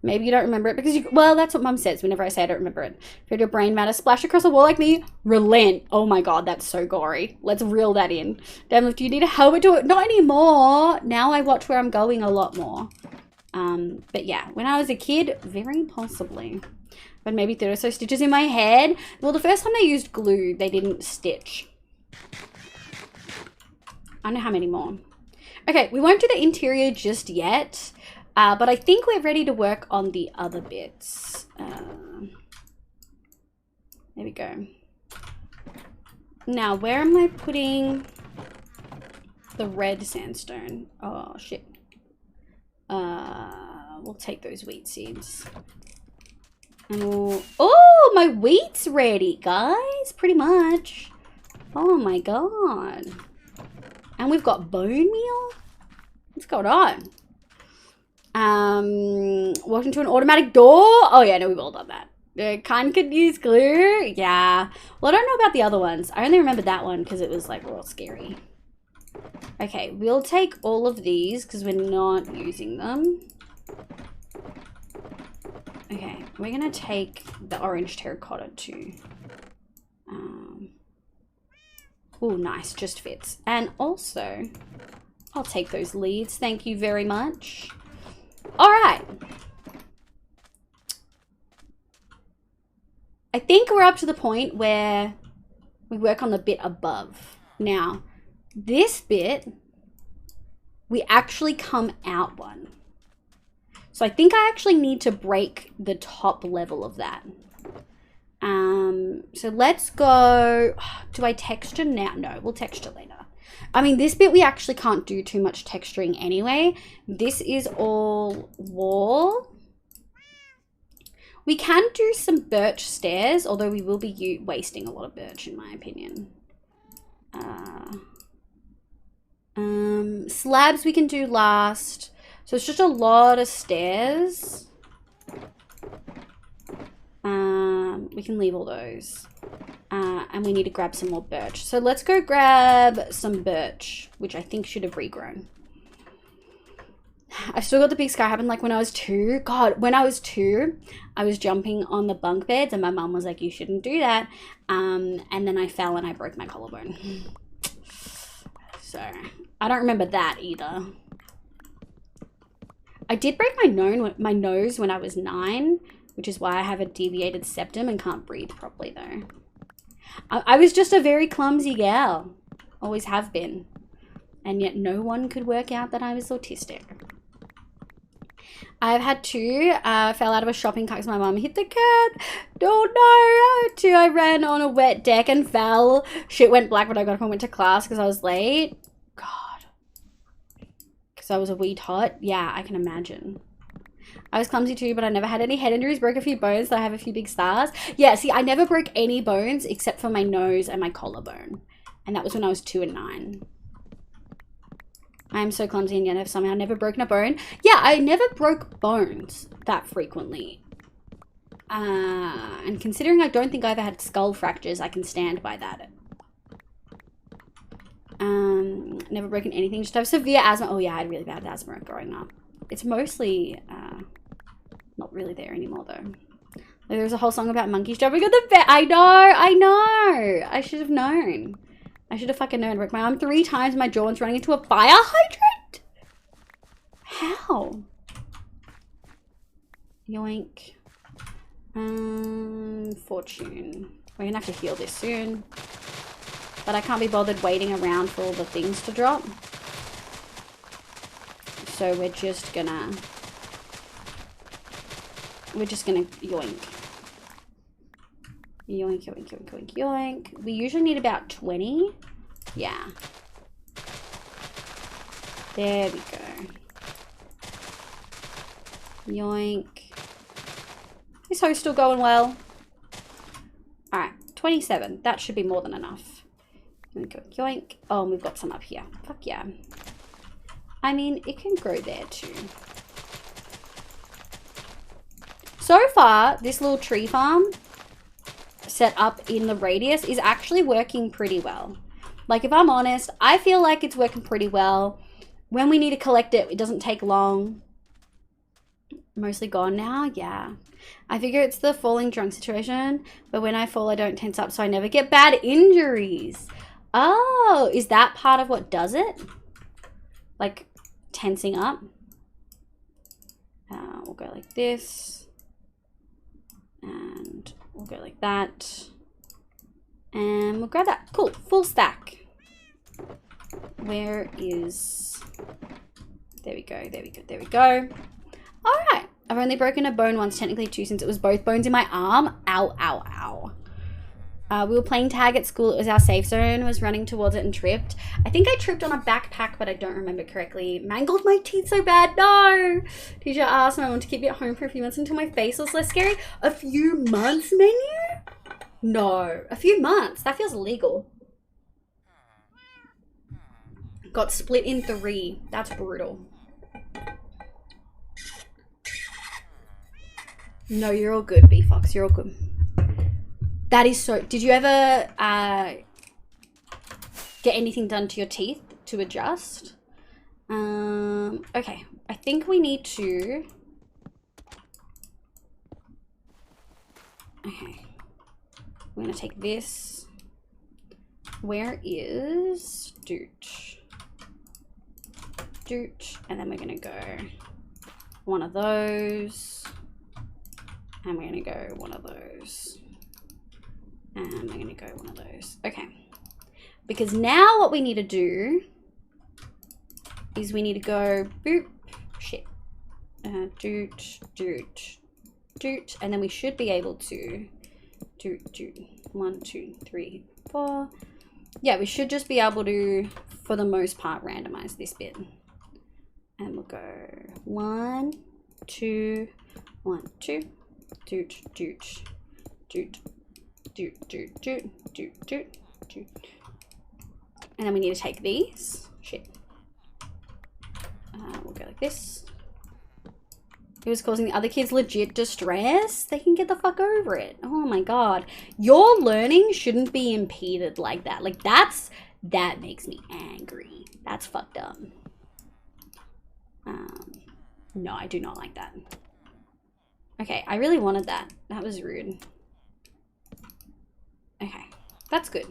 Maybe you don't remember it because you, well, that's what Mum says whenever I say I don't remember it. If you had your brain matter splash across a wall like me, relent. Oh my god, that's so gory. Let's reel that in. Damn, if you need a helmet to it, not anymore. Now I watch where I'm going a lot more. But yeah, when I was a kid, very possibly. But maybe 30 or so stitches in my head. Well, the first time they used glue, they didn't stitch. I don't know how many more. Okay, we won't do the interior just yet. But I think we're ready to work on the other bits. There we go. Now, where am I putting the red sandstone? Oh, shit. We'll take those wheat seeds. And we'll... Oh, my wheat's ready, guys. Pretty much. Oh, my God. And we've got bone meal? What's going on? Walked into an automatic door. Oh yeah, no, we've all done that. Kind could use glue. Yeah. Well, I don't know about the other ones. I only remember that one because it was like real scary. Okay, we'll take all of these because we're not using them. Okay, we're gonna take the orange terracotta too. Oh, nice, just fits. And also, I'll take those leads. Thank you very much. All right. I think we're up to the point where we work on the bit above. Now, this bit, we actually come out one. So I think I actually need to break the top level of that. So let's go. Do I texture now? No, we'll texture later. I mean, this bit we actually can't do too much texturing anyway. This is all wall. We can do some birch stairs, although we will be wasting a lot of birch in my opinion. Slabs we can do last. So it's just a lot of stairs. We can leave all those. And we need to grab some more birch. So let's go grab some birch, which I think should have regrown. I've still got the big scar. Happened like when I was 2. God, when I was 2, I was jumping on the bunk beds and my mum was like, you shouldn't do that. And then I fell and I broke my collarbone. So I don't remember that either. I did break my nose when I was 9, which is why I have a deviated septum and can't breathe properly though. I was just a very clumsy gal. Always have been. And yet no one could work out that I was autistic. I've had 2, fell out of a shopping cart because my mum hit the curb. Oh no! 2, I ran on a wet deck and fell. Shit went black when I got up and went to class because I was late. God. Because I was a wee tot. Yeah, I can imagine. I was clumsy too, but I never had any head injuries. Broke a few bones, so I have a few big scars. Yeah, see, I never broke any bones except for my nose and my collarbone. And that was when I was 2 and 9. I am so clumsy and yet I've somehow never broken a bone. Yeah, I never broke bones that frequently. And considering I don't think I ever had skull fractures, I can stand by that. Never broken anything. Just have severe asthma. Oh yeah, I had really bad asthma growing up. It's mostly not really there anymore though. Like, there's a whole song about monkeys jumping on the bed. I know. I should have known. I should have fucking known. I broke my arm 3 times. My jaw was running into a fire hydrant. How? Yoink. Fortune. We're gonna have to heal this soon. But I can't be bothered waiting around for all the things to drop. So we're just gonna yoink. Yoink, yoink, yoink, yoink, yoink. We usually need about 20. Yeah. There we go. Yoink. This hoe's still going well. Alright, 27. That should be more than enough. Yoink, yoink, yoink. Oh, and we've got some up here. Fuck yeah. I mean, it can grow there too. So far, this little tree farm set up in the radius is actually working pretty well. Like, if I'm honest, I feel like it's working pretty well. When we need to collect it, it doesn't take long. Mostly gone now, yeah. I figure it's the falling drunk situation, but when I fall, I don't tense up, so I never get bad injuries. Oh, is that part of what does it? Like, tensing up? We'll go like this. And we'll go like that. And we'll grab that. Cool, full stack. Where is... There we go, there we go, there we go. All right, I've only broken a bone once, technically 2 since it was both bones in my arm. Ow, ow, ow. We were playing tag at school. It was our safe zone. Was running towards it and tripped. I think I tripped on a backpack, but I don't remember correctly. Mangled my teeth so bad. No! Teacher asked my mom to keep me at home for a few months until my face was less scary. A few months, Menu? No. A few months? That feels illegal. Got split in 3. That's brutal. No, you're all good, B-Fox. You're all good. That is so... Did you ever get anything done to your teeth to adjust? Okay. I think we need to... Okay. We're going to take this. Where is... Doot. Doot. And then we're going to go one of those. And we're going to go one of those. And I'm going to go one of those. Okay. Because now what we need to do is we need to go boop. Shit. Doot, doot, doot. And then we should be able to doot, doot. 1, 2, 3, 4. Yeah, we should just be able to, for the most part, randomize this bit. And we'll go 1, 2, 1, 2. Doot, doot, doot. Doot, doot, doot, doot, doot, doot. And then we need to take these. Shit. We'll go like this. It was causing the other kids legit distress. They can get the fuck over it. Oh my god. Your learning shouldn't be impeded like that. Like, that makes me angry. That's fucked up. No, I do not like that. Okay, I really wanted that. That was rude. Okay, that's good.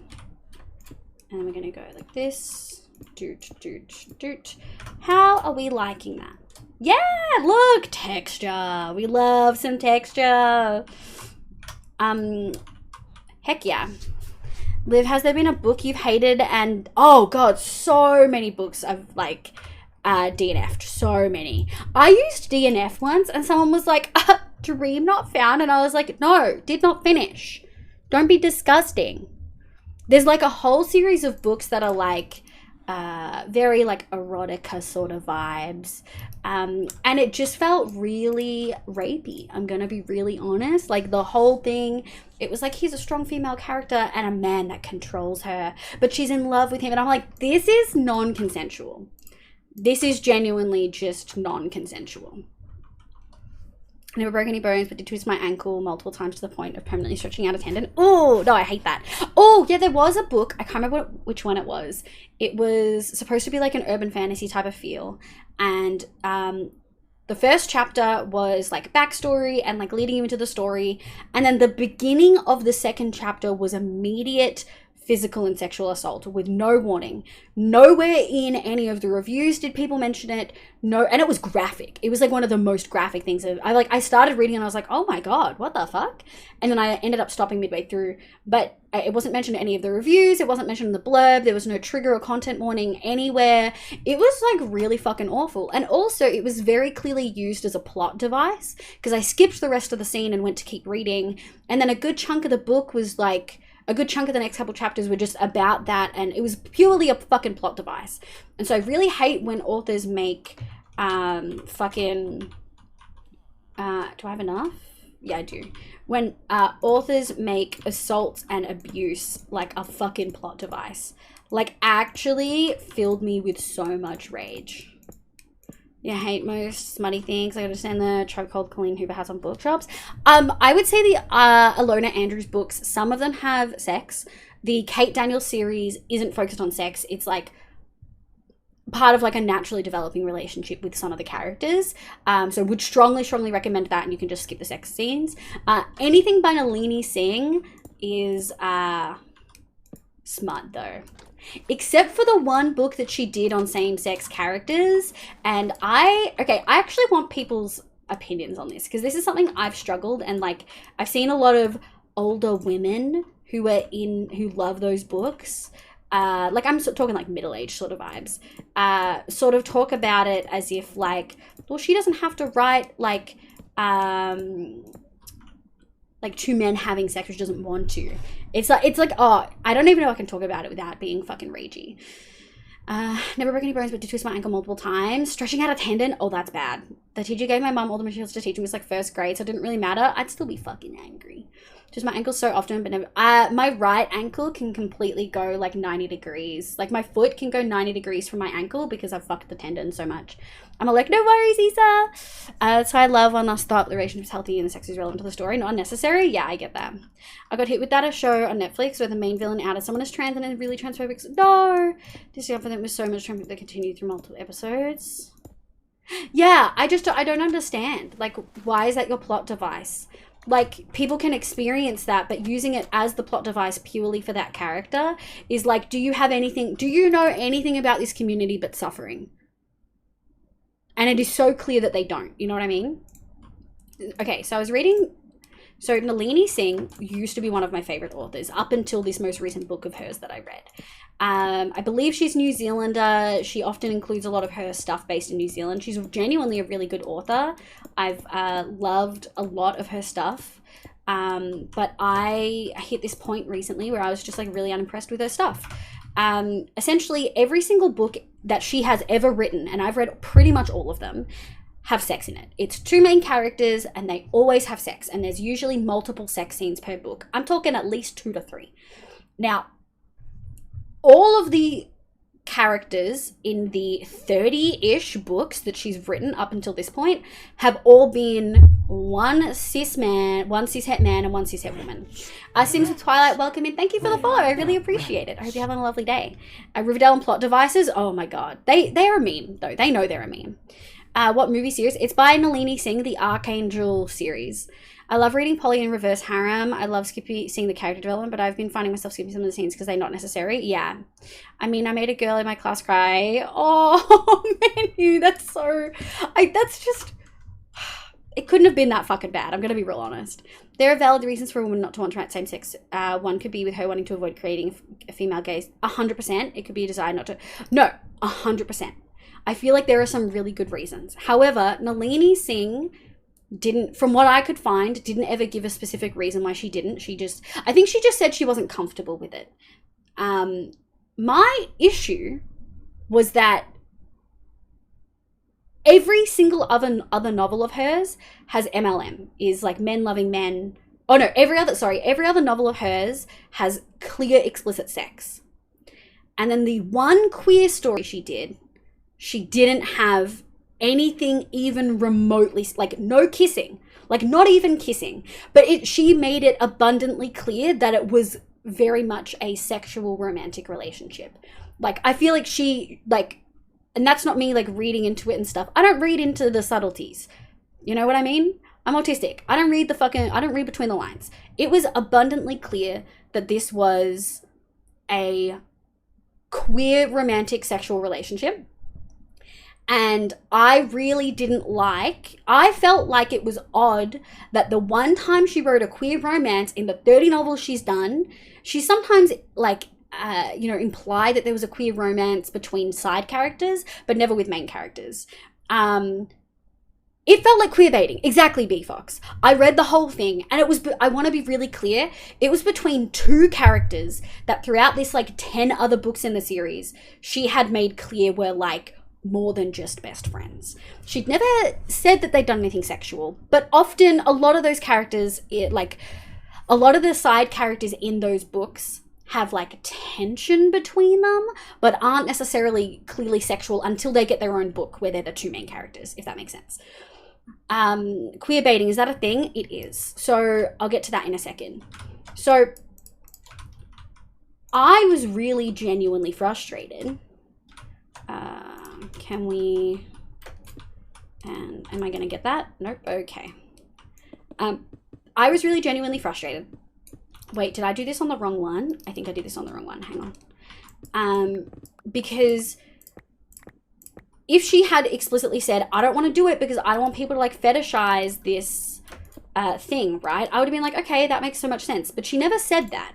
And then we're gonna go like this. Doot, doot, doot. How are we liking that? Yeah, look, texture. We love some texture. Heck yeah. Liv, has there been a book you've hated? And oh god, so many books I've like DNF'd. So many. I used DNF once and someone was like, dream not found, and I was like, no, did not finish. Don't be disgusting. There's like a whole series of books that are like very like erotica sort of vibes, and it just felt really rapey. I'm gonna be really honest. Like the whole thing, it was like he's a strong female character and a man that controls her, but she's in love with him, and I'm like, this is non-consensual. This is genuinely just non-consensual. Never broke any bones, but did twist my ankle multiple times to the point of permanently stretching out a tendon. Oh, no, I hate that. Oh, yeah, there was a book. I can't remember which one it was. It was supposed to be like an urban fantasy type of feel. And the first chapter was like backstory and like leading you into the story. And then the beginning of the second chapter was immediate physical and sexual assault with no warning. Nowhere in any of the reviews did people mention it. No, and it was graphic. It was like one of the most graphic things. I started reading and I was like, oh my god, what the fuck? And then I ended up stopping midway through. But it wasn't mentioned in any of the reviews. It wasn't mentioned in the blurb. There was no trigger or content warning anywhere. It was like really fucking awful. And also it was very clearly used as a plot device because I skipped the rest of the scene and went to keep reading. And then a good chunk of the book was like, a good chunk of the next couple chapters were just about that, and it was purely a fucking plot device. And so I really hate when authors make fucking do I have enough? Yeah, I do. When authors make assault and abuse like a fucking plot device. Like actually filled me with so much rage. Yeah, I hate most smutty things. I understand the trope called Colleen Hoover has on bookshops. I would say the Alona Andrews books, some of them have sex. The Kate Daniels series isn't focused on sex. It's like part of like a naturally developing relationship with some of the characters. So would strongly recommend that, and you can just skip the sex scenes. Anything by Nalini Singh is smut though. Except for the one book that she did on same-sex characters. And I actually want people's opinions on this because this is something I've struggled, and like I've seen a lot of older women who love those books. Like I'm talking like middle-aged sort of vibes. Sort of talk about it as if like, well, she doesn't have to write like two men having sex which doesn't want to. It's like oh, I don't even know if I can talk about it without being fucking ragey. Never broke any bones, but did twist my ankle multiple times. Stretching out a tendon, oh that's bad. The teacher gave my mum all the materials to teach me. It was like first grade, so it didn't really matter. I'd still be fucking angry. Just my ankle so often, but never. My right ankle can completely go like 90 degrees. Like my foot can go 90 degrees from my ankle because I've fucked the tendon so much. I'm like, no worries, Isa. So I love when I thought the relationship is healthy and the sex is relevant to the story, not unnecessary. Yeah, I get that. I got hit with that a show on Netflix where the main villain outed someone as trans and is really transphobic. No, discovered them with so much transphobic that continued through multiple episodes. Yeah, I don't understand. Like, why is that your plot device? Like, people can experience that, but using it as the plot device purely for that character is like, do you know anything about this community but suffering? And it is so clear that they don't. You know what I mean? Okay, so I was reading... So Nalini Singh used to be one of my favorite authors up until this most recent book of hers that I read. I believe she's New Zealander. She often includes a lot of her stuff based in New Zealand. She's genuinely a really good author. I've loved a lot of her stuff. But I hit this point recently where I was just like really unimpressed with her stuff. Essentially every single book that she has ever written, and I've read pretty much all of them, have sex in it. It's two main characters and they always have sex, and there's usually multiple sex scenes per book. I'm talking at least 2 to 3. Now, all of the characters in the 30-ish books that she's written up until this point have all been one cis het man and one cis het woman. Sims with Twilight, welcome in. Thank you for the follow. I really appreciate it. I hope you're having a lovely day. Riverdale and plot devices. Oh my god. They are a meme though. They know they're a meme. What movie series? It's by Nalini Singh, the Archangel series. I love reading Polly in Reverse Harem. I love seeing the character development, but I've been finding myself skipping some of the scenes because they're not necessary. Yeah. I mean, I made a girl in my class cry. Oh, Manu, that's so... that's just... It couldn't have been that fucking bad. I'm going to be real honest. There are valid reasons for a woman not to want to write same-sex. One could be with her wanting to avoid creating a female gaze. 100%. It could be a desire not to... No, 100%. I feel like there are some really good reasons. However, Nalini Singh didn't, from what I could find, didn't ever give a specific reason why she didn't. I think she just said she wasn't comfortable with it. My issue was that every single other novel of hers has MLM, is like men loving men. Oh no, every other novel of hers has clear explicit sex. And then the one queer story she didn't have anything even remotely, like no kissing, like not even kissing, but she made it abundantly clear that it was very much a sexual romantic relationship. Like, I feel like she, like, and that's not me like reading into it and stuff. I don't read into the subtleties. You know what I mean? I'm autistic. I don't read between the lines. It was abundantly clear that this was a queer romantic sexual relationship. And I felt like it was odd that the one time she wrote a queer romance in the 30 novels she's done, she sometimes like, implied that there was a queer romance between side characters, but never with main characters. It felt like queer baiting. Exactly, B Fox. I read the whole thing, and I want to be really clear, it was between two characters that throughout this like 10 other books in the series, she had made clear were like more than just best friends. She'd never said that they'd done anything sexual, but often a lot of those characters, a lot of the side characters in those books have like tension between them, but aren't necessarily clearly sexual until they get their own book where they're the two main characters, if that makes sense. Queer baiting, is that a thing? It is. So I'll get to that in a second. So I was really genuinely frustrated. Am I going to get that? Nope. Okay. I was really genuinely frustrated. Wait, did I do this on the wrong one? I think I did this on the wrong one. Hang on. Because if she had explicitly said, I don't want to do it because I don't want people to like fetishize this thing, right? I would have been like, okay, that makes so much sense. But she never said that.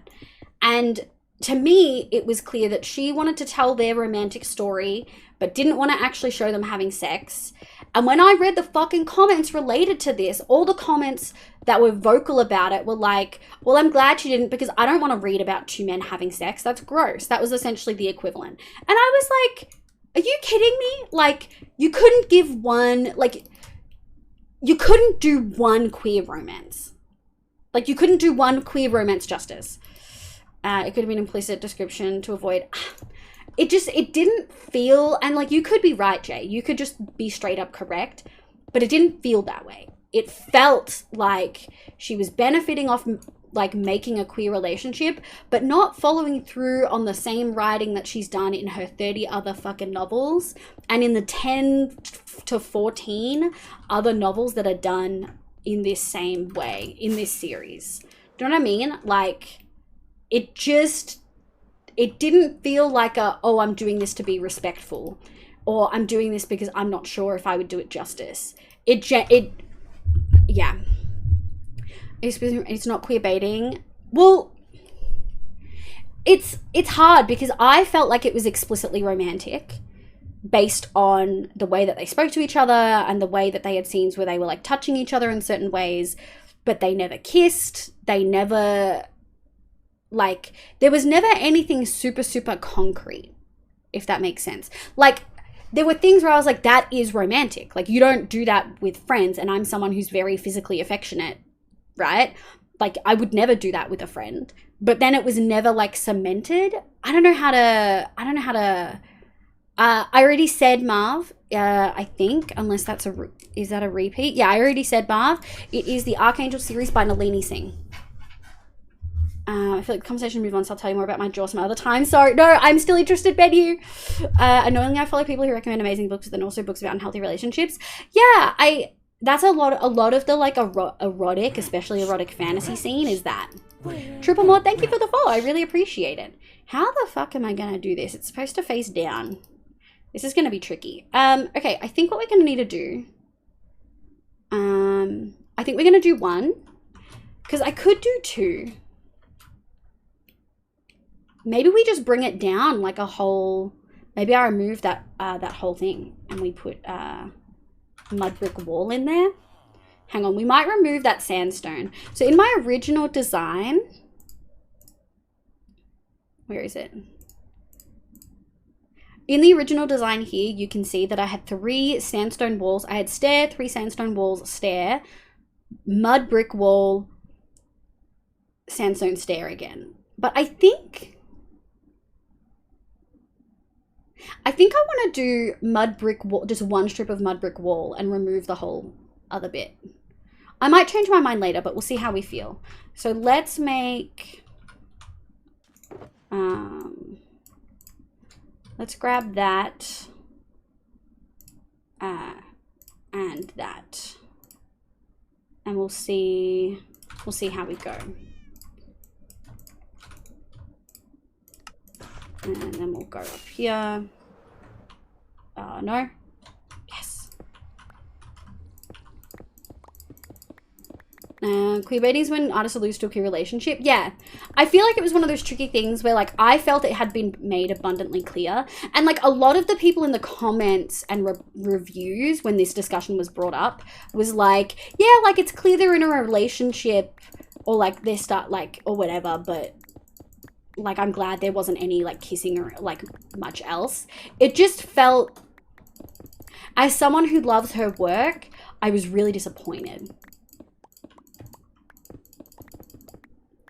And to me, it was clear that she wanted to tell their romantic story, but didn't want to actually show them having sex. And when I read the fucking comments related to this, all the comments that were vocal about it were like, well, I'm glad she didn't because I don't want to read about two men having sex. That's gross. That was essentially the equivalent. And I was like, are you kidding me? Like, you couldn't give one, like, you couldn't do one queer romance. Like, you couldn't do one queer romance justice. It could have been implicit description to avoid... It didn't feel... And, like, you could be right, Jay. You could just be straight up correct. But it didn't feel that way. It felt like she was benefiting off, like, making a queer relationship, but not following through on the same writing that she's done in her 30 other fucking novels and in the 10 to 14 other novels that are done in this same way, in this series. Do you know what I mean? Like... It didn't feel like I'm doing this to be respectful, or I'm doing this because I'm not sure if I would do it justice. Yeah. It's not queer baiting. Well, it's hard because I felt like it was explicitly romantic based on the way that they spoke to each other and the way that they had scenes where they were like touching each other in certain ways, but they never kissed. They never... Like, there was never anything super, super concrete, if that makes sense. Like, there were things where I was like, that is romantic. Like, you don't do that with friends, and I'm someone who's very physically affectionate, right? Like, I would never do that with a friend. But then it was never, like, cemented. I don't know how to... I already said Marv, I think, unless that's is that a repeat? Yeah, I already said Marv. It is the Archangel series by Nalini Singh. I feel like the conversation move on, so I'll tell you more about my jaw some other time. Sorry, no, I'm still interested, Benny. Annoyingly, I follow people who recommend amazing books, but then also books about unhealthy relationships. Yeah, that's a lot of the like erotic, especially erotic fantasy scene is that. Triple Mod, thank you for the follow. I really appreciate it. How the fuck am I gonna do this? It's supposed to face down. This is gonna be tricky. Okay, I think what we're gonna need to do. I think we're gonna do 1, because I could do 2. Maybe we just bring it down like a whole. Maybe I remove that that whole thing and we put mud brick wall in there. Hang on, we might remove that sandstone. So in my original design, where is it? In the original design here, you can see that I had 3 sandstone walls. I had stair, 3 sandstone walls, stair, mud brick wall, sandstone stair again. But I think I want to do mud brick wall, just 1 strip of mud brick wall and remove the whole other bit. I might change my mind later, but we'll see how we feel. So let's make, let's grab that, and that, and we'll see how we go. And then we'll go up here. No. Yes. Queer baiting is when artists allude to a queer relationship. Yeah. I feel like it was one of those tricky things where like I felt it had been made abundantly clear. And like a lot of the people in the comments and reviews when this discussion was brought up was like, yeah, like it's clear they're in a relationship or like they start like or whatever, but like I'm glad there wasn't any like kissing or like much else. It just felt, as someone who loves her work, I was really disappointed.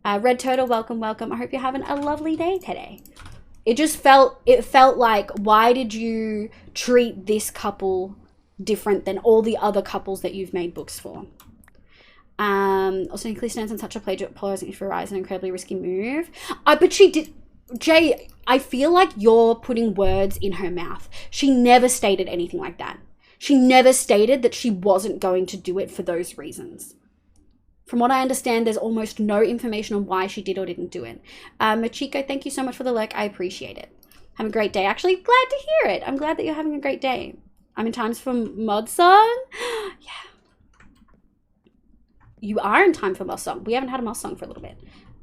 Red Turtle, welcome, welcome. I hope you're having a lovely day today. It just felt, like, why did you treat this couple different than all the other couples that you've made books for? Also, Nicola stands on such a polarizing for Rise, an incredibly risky move. But she did, Jay, I feel like you're putting words in her mouth. She never stated anything like that. She never stated that she wasn't going to do it for those reasons. From what I understand, there's almost no information on why she did or didn't do it. Machiko, thank you so much for the lurk. I appreciate it. Have a great day. Actually, glad to hear it. I'm glad that you're having a great day. I'm in times for Mod Song. Yeah. You are in time for Moss Song. We haven't had a Moss Song for a little bit.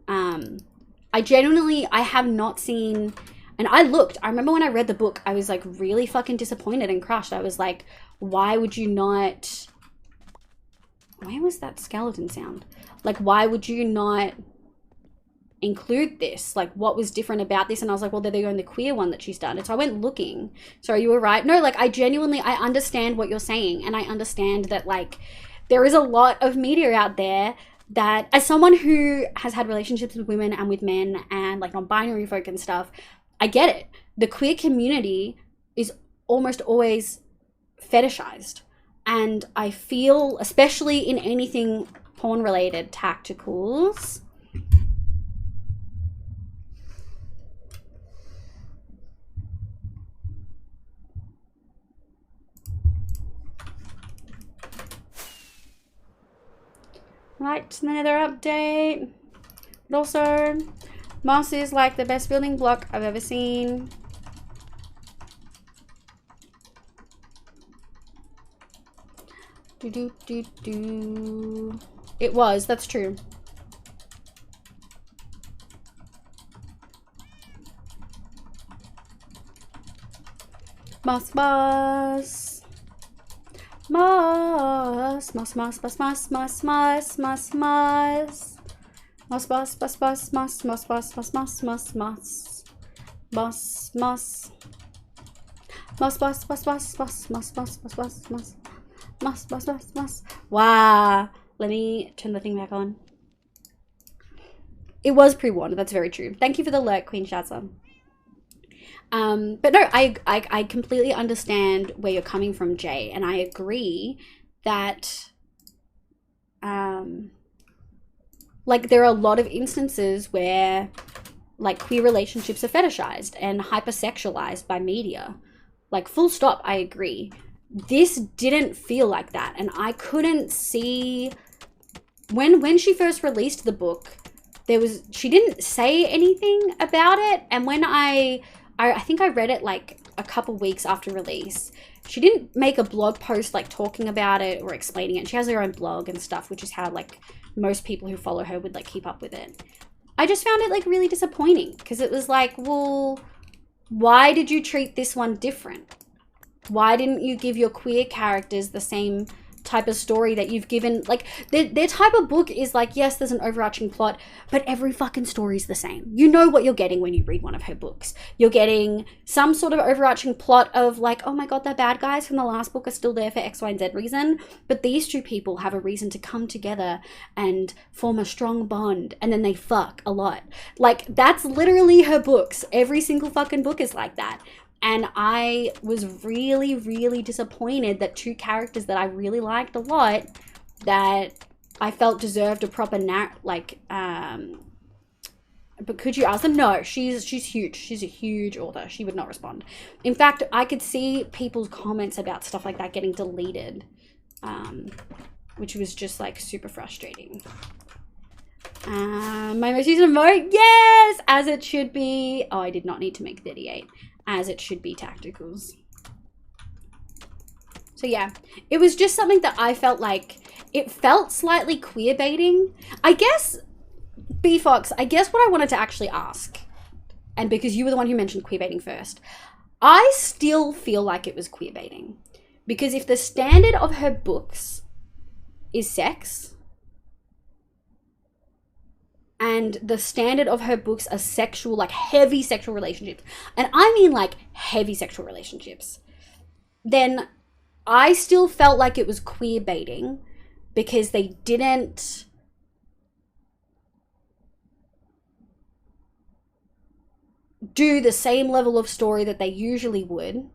I have not seen, and I remember when I read the book, I was like really fucking disappointed and crushed. I was like, why would you not, where was that skeleton sound? Like, why would you not include this? Like, what was different about this? And I was like, well, they're the only queer one that she's done. And so I went looking. Sorry, you were right. No, like I understand what you're saying. And I understand that like, there is a lot of media out there that, as someone who has had relationships with women and with men and like non-binary folk and stuff, I get it. The queer community is almost always fetishized. And I feel, especially in anything porn related, tacticals, right, another update. But also, moss is like the best building block I've ever seen. It was, that's true. Moss, moss. Moss, moss, moss, moss, moss, moss, moss, moss, moss. Moss, moss, moss, moss, moss, moss, moss, moss, moss, moss, moss. Moss, moss. Moss, moss, moss, moss, moss, moss, moss, moss, moss, moss. Moss, moss, moss, moss. Wow. Let me turn the thing back on. It was pre-warned, that's very true. Thank you for the alert, Queen Shazza. But no, I completely understand where you're coming from, Jay, and I agree that Like, there are a lot of instances where, like, queer relationships are fetishized and hypersexualized by media. Like, full stop, I agree. This didn't feel like that, and I couldn't see... When she first released the book, she didn't say anything about it, and when I think I read it, like, a couple weeks after release, she didn't make a blog post, like, talking about it or explaining it. She has her own blog and stuff, which is how, like, most people who follow her would, like, keep up with it. I just found it, like, really disappointing, because it was like, well, why did you treat this one different? Why didn't you give your queer characters the same type of story that you've given? Like, their type of book is like, yes, there's an overarching plot, but every fucking story's the same. You know what you're getting when you read one of her books. You're getting some sort of overarching plot of like, oh my god, the bad guys from the last book are still there for X, Y, and Z reason, but these two people have a reason to come together and form a strong bond, and then they fuck a lot. Like, that's literally her books. Every single fucking book is like that. And I was really, really disappointed that two characters that I really liked a lot, that I felt deserved a proper but could you ask them? No, she's huge. She's a huge author. She would not respond. In fact, I could see people's comments about stuff like that getting deleted, which was just like super frustrating. My most recent emote, yes, as it should be. Oh, I did not need to make 38. As it should be, tacticals. So yeah, it was just something that I felt like, it felt slightly queer baiting. I guess, B-Fox, I guess what I wanted to actually ask, and because you were the one who mentioned queer baiting first, I still feel like it was queer baiting. Because if the standard of her books is sex, and the standard of her books are sexual, like heavy sexual relationships, and I mean like heavy sexual relationships, then I still felt like it was queer baiting because they didn't do the same level of story that they usually would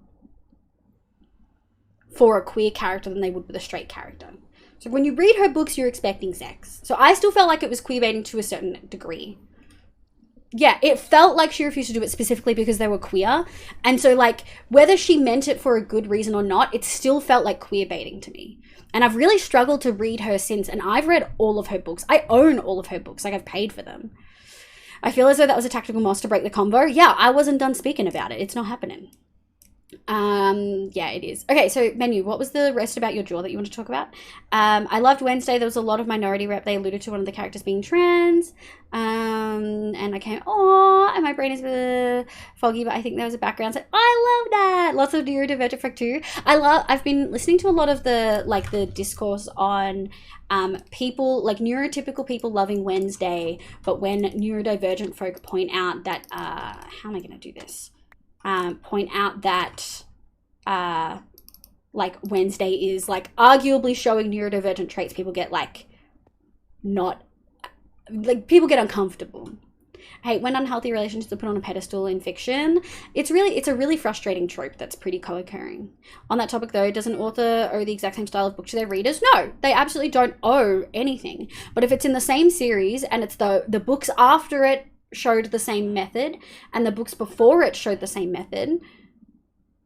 for a queer character than they would with a straight character. So when you read her books, you're expecting sex. So I still felt like it was queer baiting to a certain degree. Yeah, it felt like she refused to do it specifically because they were queer. And so, like, whether she meant it for a good reason or not, it still felt like queer baiting to me. And I've really struggled to read her since, and I've read all of her books. I own all of her books, like I've paid for them. I feel as though that was a tactical moss to break the convo. Yeah, I wasn't done speaking about it. It's not happening. Yeah, it is. Okay, so Menu, what was the rest about your jaw that you want to talk about? I loved Wednesday. There was a lot of minority rep. They alluded to one of the characters being trans. And I came, oh, and my brain is foggy, but I think there was a background. So I love that. Lots of neurodivergent folk too. I've been listening to a lot of the discourse on people, like neurotypical people loving Wednesday, but when neurodivergent folk point out that, how am I going to do this? Point out that like Wednesday is like arguably showing neurodivergent traits, people get like people get uncomfortable. I hate when unhealthy relationships are put on a pedestal in fiction. It's a really frustrating trope that's pretty co-occurring. On that topic though, does an author owe the exact same style of book to their readers? No, they absolutely don't owe anything. But if it's in the same series and it's the books after it showed the same method and the books before it showed the same method,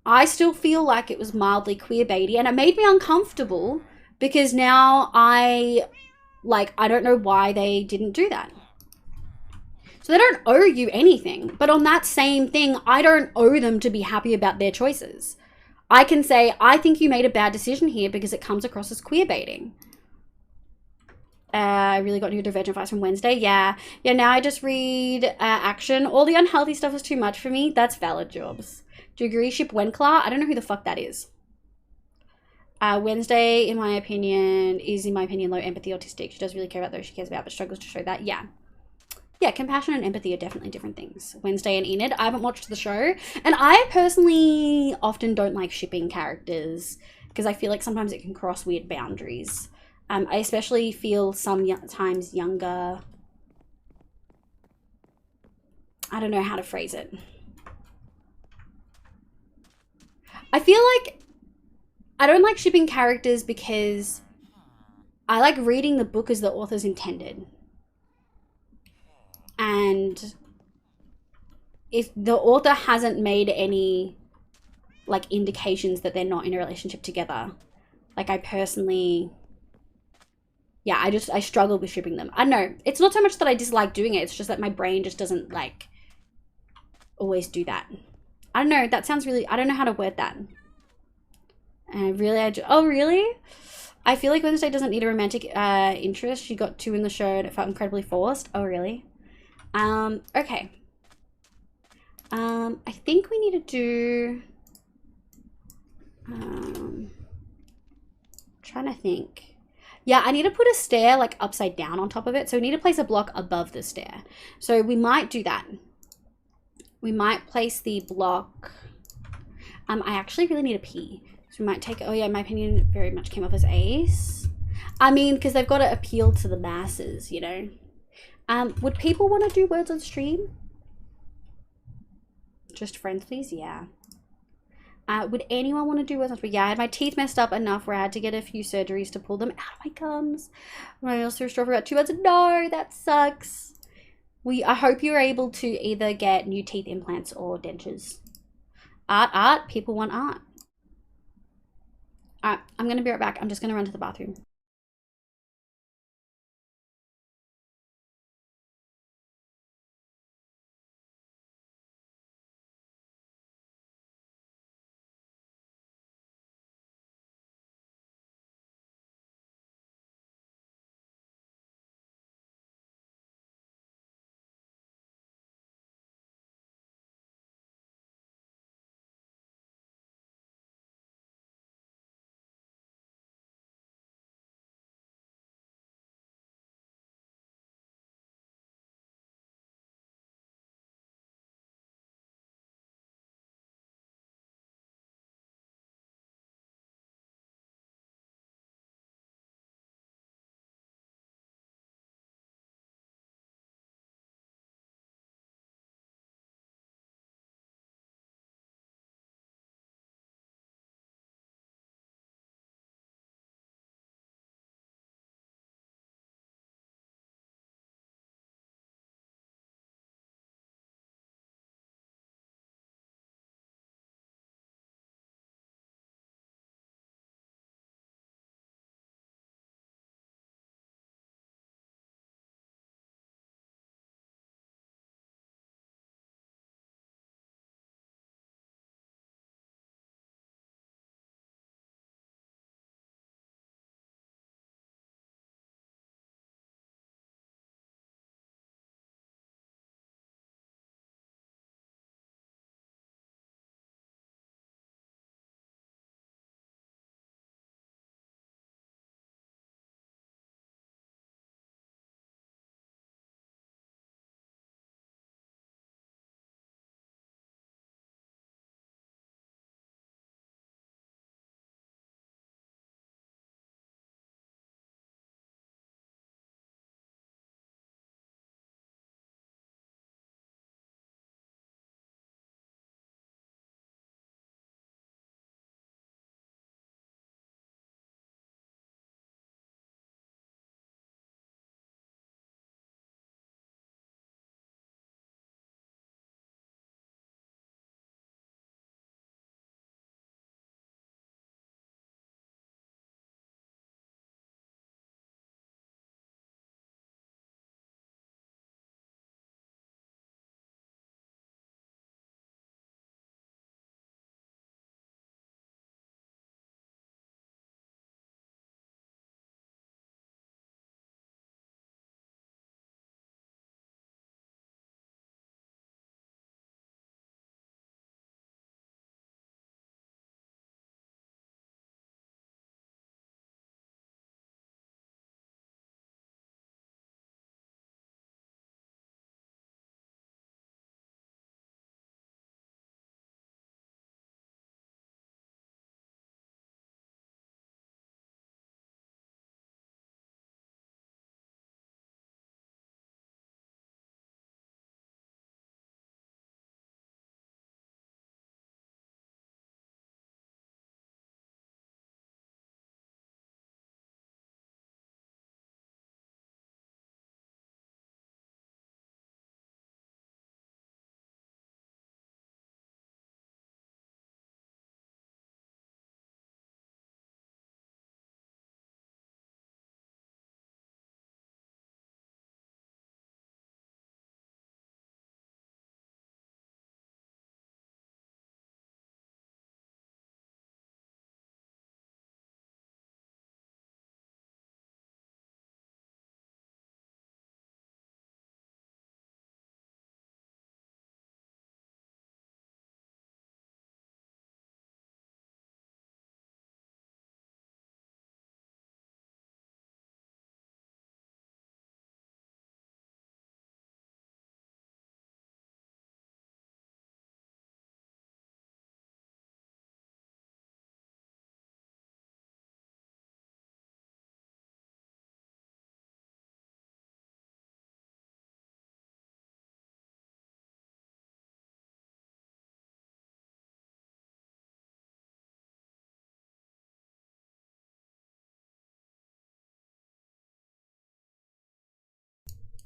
I still feel like it was mildly queer baity, and it made me uncomfortable because now I don't know why they didn't do that. So they don't owe you anything, but on that same thing, I don't owe them to be happy about their choices. I can say, I think you made a bad decision here because it comes across as queer baiting. I really got neurodivergent vibes from Wednesday. Yeah, now I just read action. All the unhealthy stuff was too much for me. That's valid, Jobs. Do you agree? Ship Wenclaw? I don't know who the fuck that is. Wednesday, in my opinion, low empathy autistic. She does really care about those she cares about, but struggles to show that. Yeah, compassion and empathy are definitely different things. Wednesday and Enid. I haven't watched the show, and I personally often don't like shipping characters because I feel like sometimes it can cross weird boundaries. I especially feel sometimes younger. I don't know how to phrase it. I feel like I don't like shipping characters because I like reading the book as the author's intended. And if the author hasn't made any like indications that they're not in a relationship together, like I personally, yeah, I struggle with shipping them. I don't know, it's not so much that I dislike doing it, it's just that my brain just doesn't like always do that. I don't know, that sounds really, I don't know how to word that. And really, oh really? I feel like Wednesday doesn't need a romantic interest. She got 2 in the show and it felt incredibly forced. Oh really? Okay. I think we need to do, trying to think. Yeah, I need to put a stair like upside down on top of it. So we need to place a block above the stair. So we might do that. We might place the block. I actually really need a pee. So we might take, oh yeah, my opinion very much came off as ace. I mean, because they've got to appeal to the masses, you know. Would people want to do words on stream? Just friends, please? Yeah. Would anyone want to do words on stream? Yeah, I had my teeth messed up enough where I had to get a few surgeries to pull them out of my gums. I also strove for about 2 months. No, that sucks. I hope you're able to either get new teeth implants or dentures. Art. People want art. Alright, I'm going to be right back. I'm just going to run to the bathroom.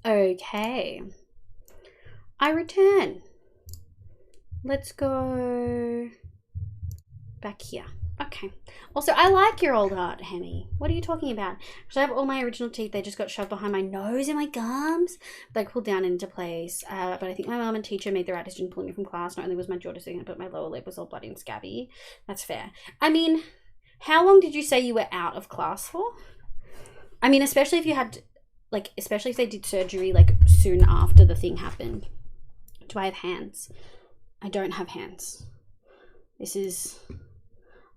Okay. I return. Let's go back here. Okay. Also, I like your old art, Hemi. What are you talking about? Because I have all my original teeth. They just got shoved behind my nose and my gums. They pulled down into place. But I think my mum and teacher made the right decision pulling me from class. Not only was my jaw disfigured, but my lower lip was all bloody and scabby. That's fair. I mean, how long did you say you were out of class for? I mean, especially if you had, like, especially if they did surgery, like, soon after the thing happened. Do I have hands? I don't have hands. This is...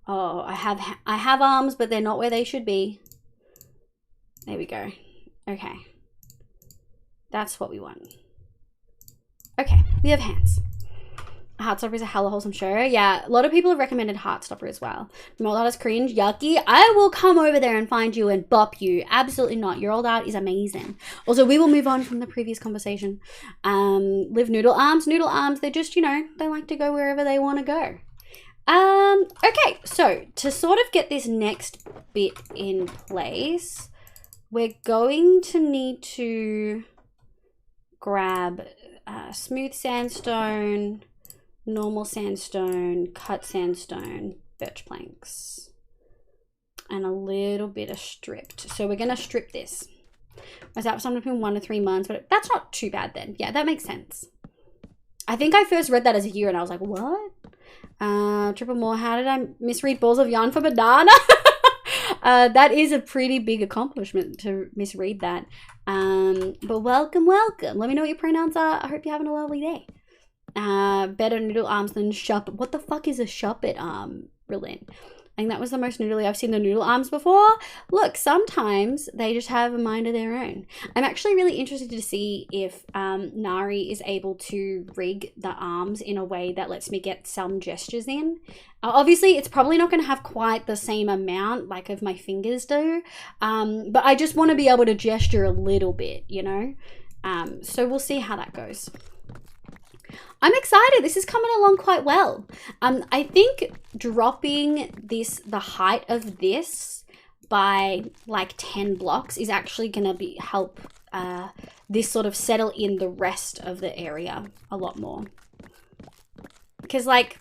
Oh, I have arms, but they're not where they should be. There we go. Okay. That's what we want. Okay, we have hands. Heartstopper is a hella wholesome show. Yeah, a lot of people have recommended Heartstopper as well. Your old art is cringe, yucky. I will come over there and find you and bop you. Absolutely not. Your old art is amazing. Also, we will move on from the previous conversation. Live noodle arms. Noodle arms, they're just, you know, they like to go wherever they want to go. Okay, so to sort of get this next bit in place, we're going to need to grab smooth sandstone, normal sandstone, cut sandstone, birch planks, and a little bit of stripped. So we're going to strip this. I was out for something between 1 to 3 months, but that's not too bad then. Yeah, that makes sense. I think I first read that as a year and I was like, what? Triple more. How did I misread balls of yarn for banana? That is a pretty big accomplishment to misread that. But welcome. Let me know what your pronouns are. I hope you're having a lovely day. Better noodle arms than shuppet. What the fuck is a shuppet arm, Berlin? I think that was the most noodly I've seen the noodle arms before. Look, sometimes they just have a mind of their own. I'm actually really interested to see if Nari is able to rig the arms in a way that lets me get some gestures in. Obviously, it's probably not going to have quite the same amount like of my fingers do. But I just want to be able to gesture a little bit, you know? So we'll see how that goes. I'm excited. This is coming along quite well. I think dropping the height of this by like 10 blocks is actually going to help this sort of settle in the rest of the area a lot more. Because like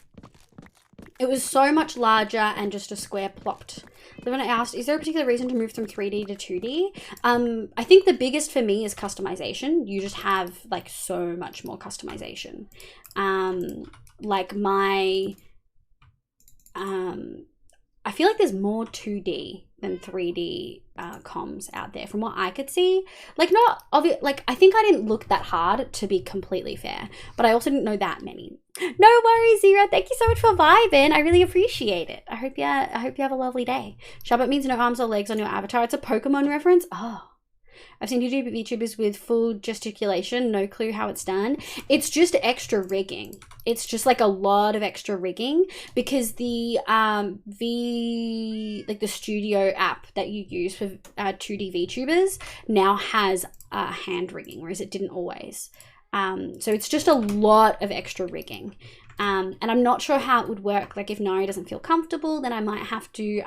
it was so much larger and just a square plopped. So when I asked, is there a particular reason to move from 3D to 2D? I think the biggest for me is customization. You just have like so much more customization. Like my, I feel like there's more 2D than 3D comms out there from what I could see. Like not obvious, like I think I didn't look that hard to be completely fair, but I also didn't know that many. No worries, Zira. Thank you so much for vibing. I really appreciate it. I hope you have a lovely day. Shubbit means no arms or legs on your avatar. It's a Pokemon reference. Oh. I've seen YouTubers with full gesticulation, no clue how it's done. It's just extra rigging. It's just like a lot of extra rigging because the the studio app that you use for 2D VTubers now has hand rigging, whereas it didn't always. So it's just a lot of extra rigging. And I'm not sure how it would work. Like if Nari doesn't feel comfortable, then I might have to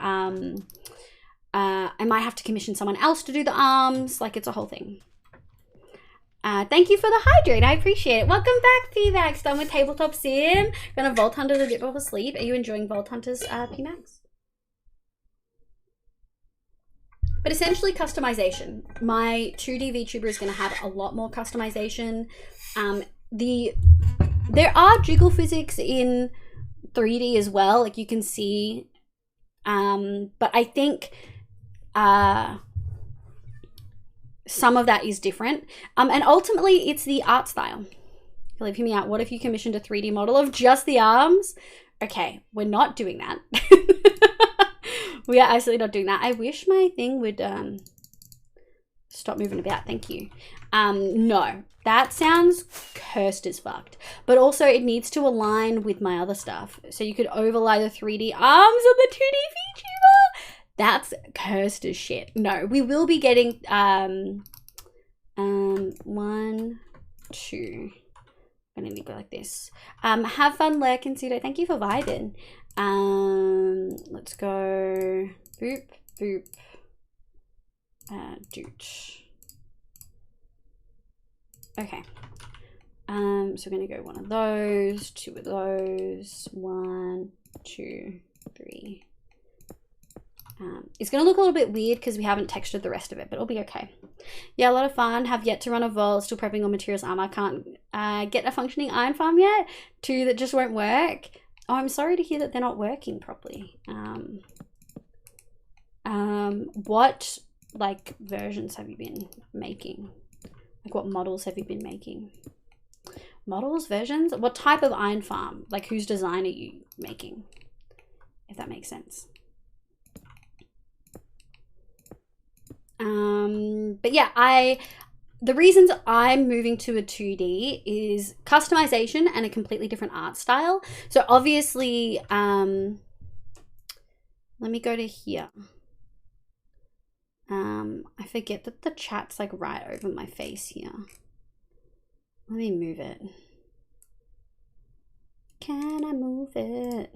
commission someone else to do the arms. Like it's a whole thing. Thank you for the hydrate. I appreciate it. Welcome back, PMax. Done with Tabletop Sim. Gonna Vault Hunter the bit before sleep. Are you enjoying Vault Hunter's PMax? But essentially customization. My 2D VTuber is going to have a lot more customization. There are jiggle physics in 3D as well, like you can see. But I think some of that is different. And ultimately, it's the art style. Philip, hear me out. What if you commissioned a 3D model of just the arms? Okay, we're not doing that. We are absolutely not doing that. I wish my thing would stop moving about. Thank you. No, that sounds cursed as fucked. But also it needs to align with my other stuff. So you could overlay the 3D arms on the 2D VTuber. That's cursed as shit. No, we will be getting 1, 2. I'm gonna need to go like this. Have fun, Lurk and Pseudo. Thank you for vibing. Let's go boop, boop, doot. Okay. So we're gonna go one of those, two of those, 1, 2, 3. It's gonna look a little bit weird because we haven't textured the rest of it, but it'll be okay. Yeah, a lot of fun. Have yet to run a vault, still prepping on materials armor. Can't get a functioning iron farm yet. 2 that just won't work. Oh, I'm sorry to hear that they're not working properly. What like versions have you been making? Like what models have you been making? Models, versions? What type of iron farm? Like whose design are you making? If that makes sense. But yeah, the reasons I'm moving to a 2D is customization and a completely different art style. So obviously, let me go to here. I forget that the chat's like right over my face here. Let me move it. Can I move it?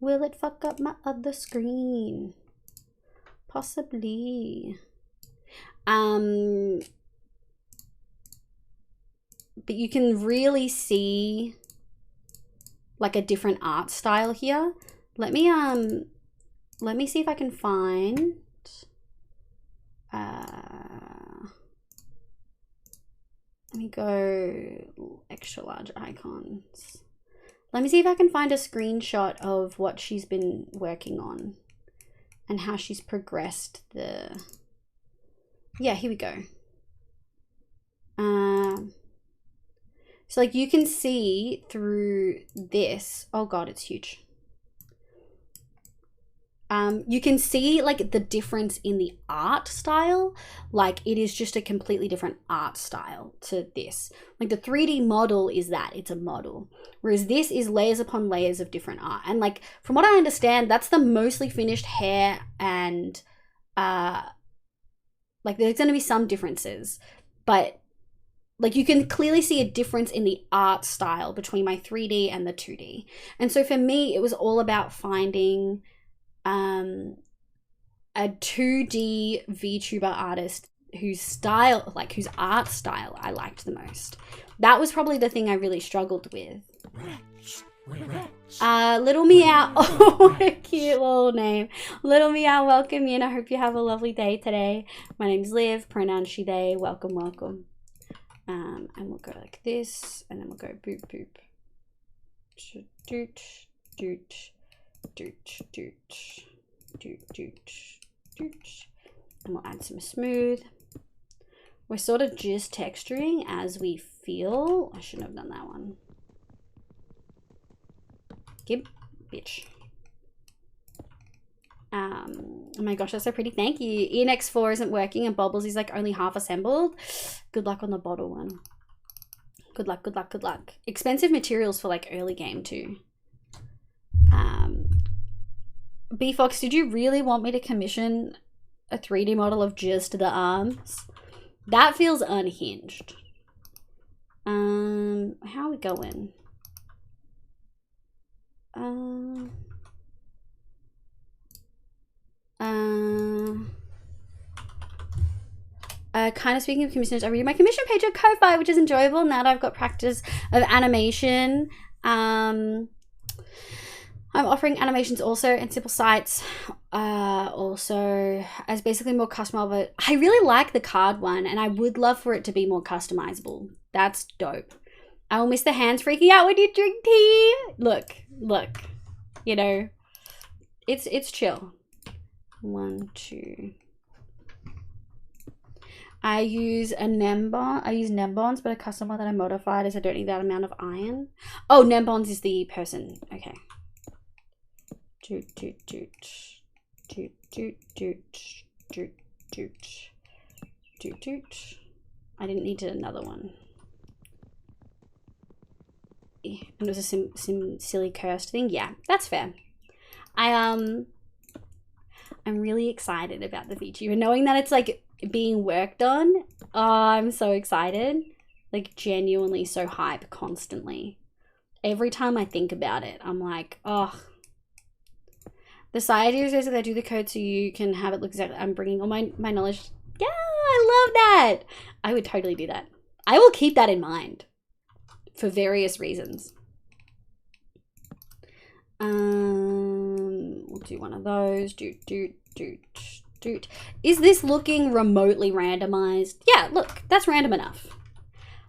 Will it fuck up my other screen? Possibly. But you can really see like a different art style here. Let me see if I can find let me go extra large icons. Let me see if I can find a screenshot of what she's been working on and how she's progressed the... Yeah, here we go. So like you can see through this, oh God, it's huge. You can see like the difference in the art style. Like it is just a completely different art style to this. Like the 3D model is that, it's a model. Whereas this is layers upon layers of different art. And like, from what I understand, that's the mostly finished hair and like there's gonna be some differences, but like you can clearly see a difference in the art style between my 3D and the 2D. And so for me, it was all about finding a 2D VTuber artist whose style, like whose art style I liked the most. That was probably the thing I really struggled with. Little Meow, oh, what a cute little name. Little Meow, welcome in. I hope you have a lovely day today. My name's Liv, pronoun she, they. Welcome, welcome. And we'll go like this, and then we'll go boop, boop. Doot, doot, doot, doot, doot, doot, doot. And we'll add some smooth. We're sort of just texturing as we feel. I shouldn't have done that one. Give, bitch. Oh my gosh, that's so pretty. Thank you. ENX4 isn't working and Bobbles is like only half assembled. Good luck on the bottle one. Good luck, good luck, good luck. Expensive materials for like early game too. B-Fox, did you really want me to commission a 3D model of just the arms? That feels unhinged. How are we going? Kind of speaking of commissions, I read my commission page at Ko-Fi, which is enjoyable now that I've got practice of animation. I'm offering animations also and simple sites also as basically more customizable, but I really like the card one and I would love for it to be more customizable. That's dope. I will miss the hands freaking out when you drink tea. Look, you know, it's chill. 1, 2. I use a Nembon. I use Nembons, but a custom one that I modified as I don't need that amount of iron. Oh, Nembons is the person. Okay. Doot, doot, doot. Doot, doot, doot. Doot, doot. Doot, doot. I didn't need another one. And it was a some silly cursed thing. Yeah, that's fair. I'm really excited about the VTuber, knowing that it's like being worked on. Oh, I'm so excited. Like genuinely so hype constantly. Every time I think about it, I'm like, oh. The side idea is that I do the code so you can have it look exactly. I'm bringing all my knowledge. Yeah, I love that. I would totally do that. I will keep that in mind for various reasons. We'll do one of those. Is this looking remotely randomized? Yeah, look, that's random enough.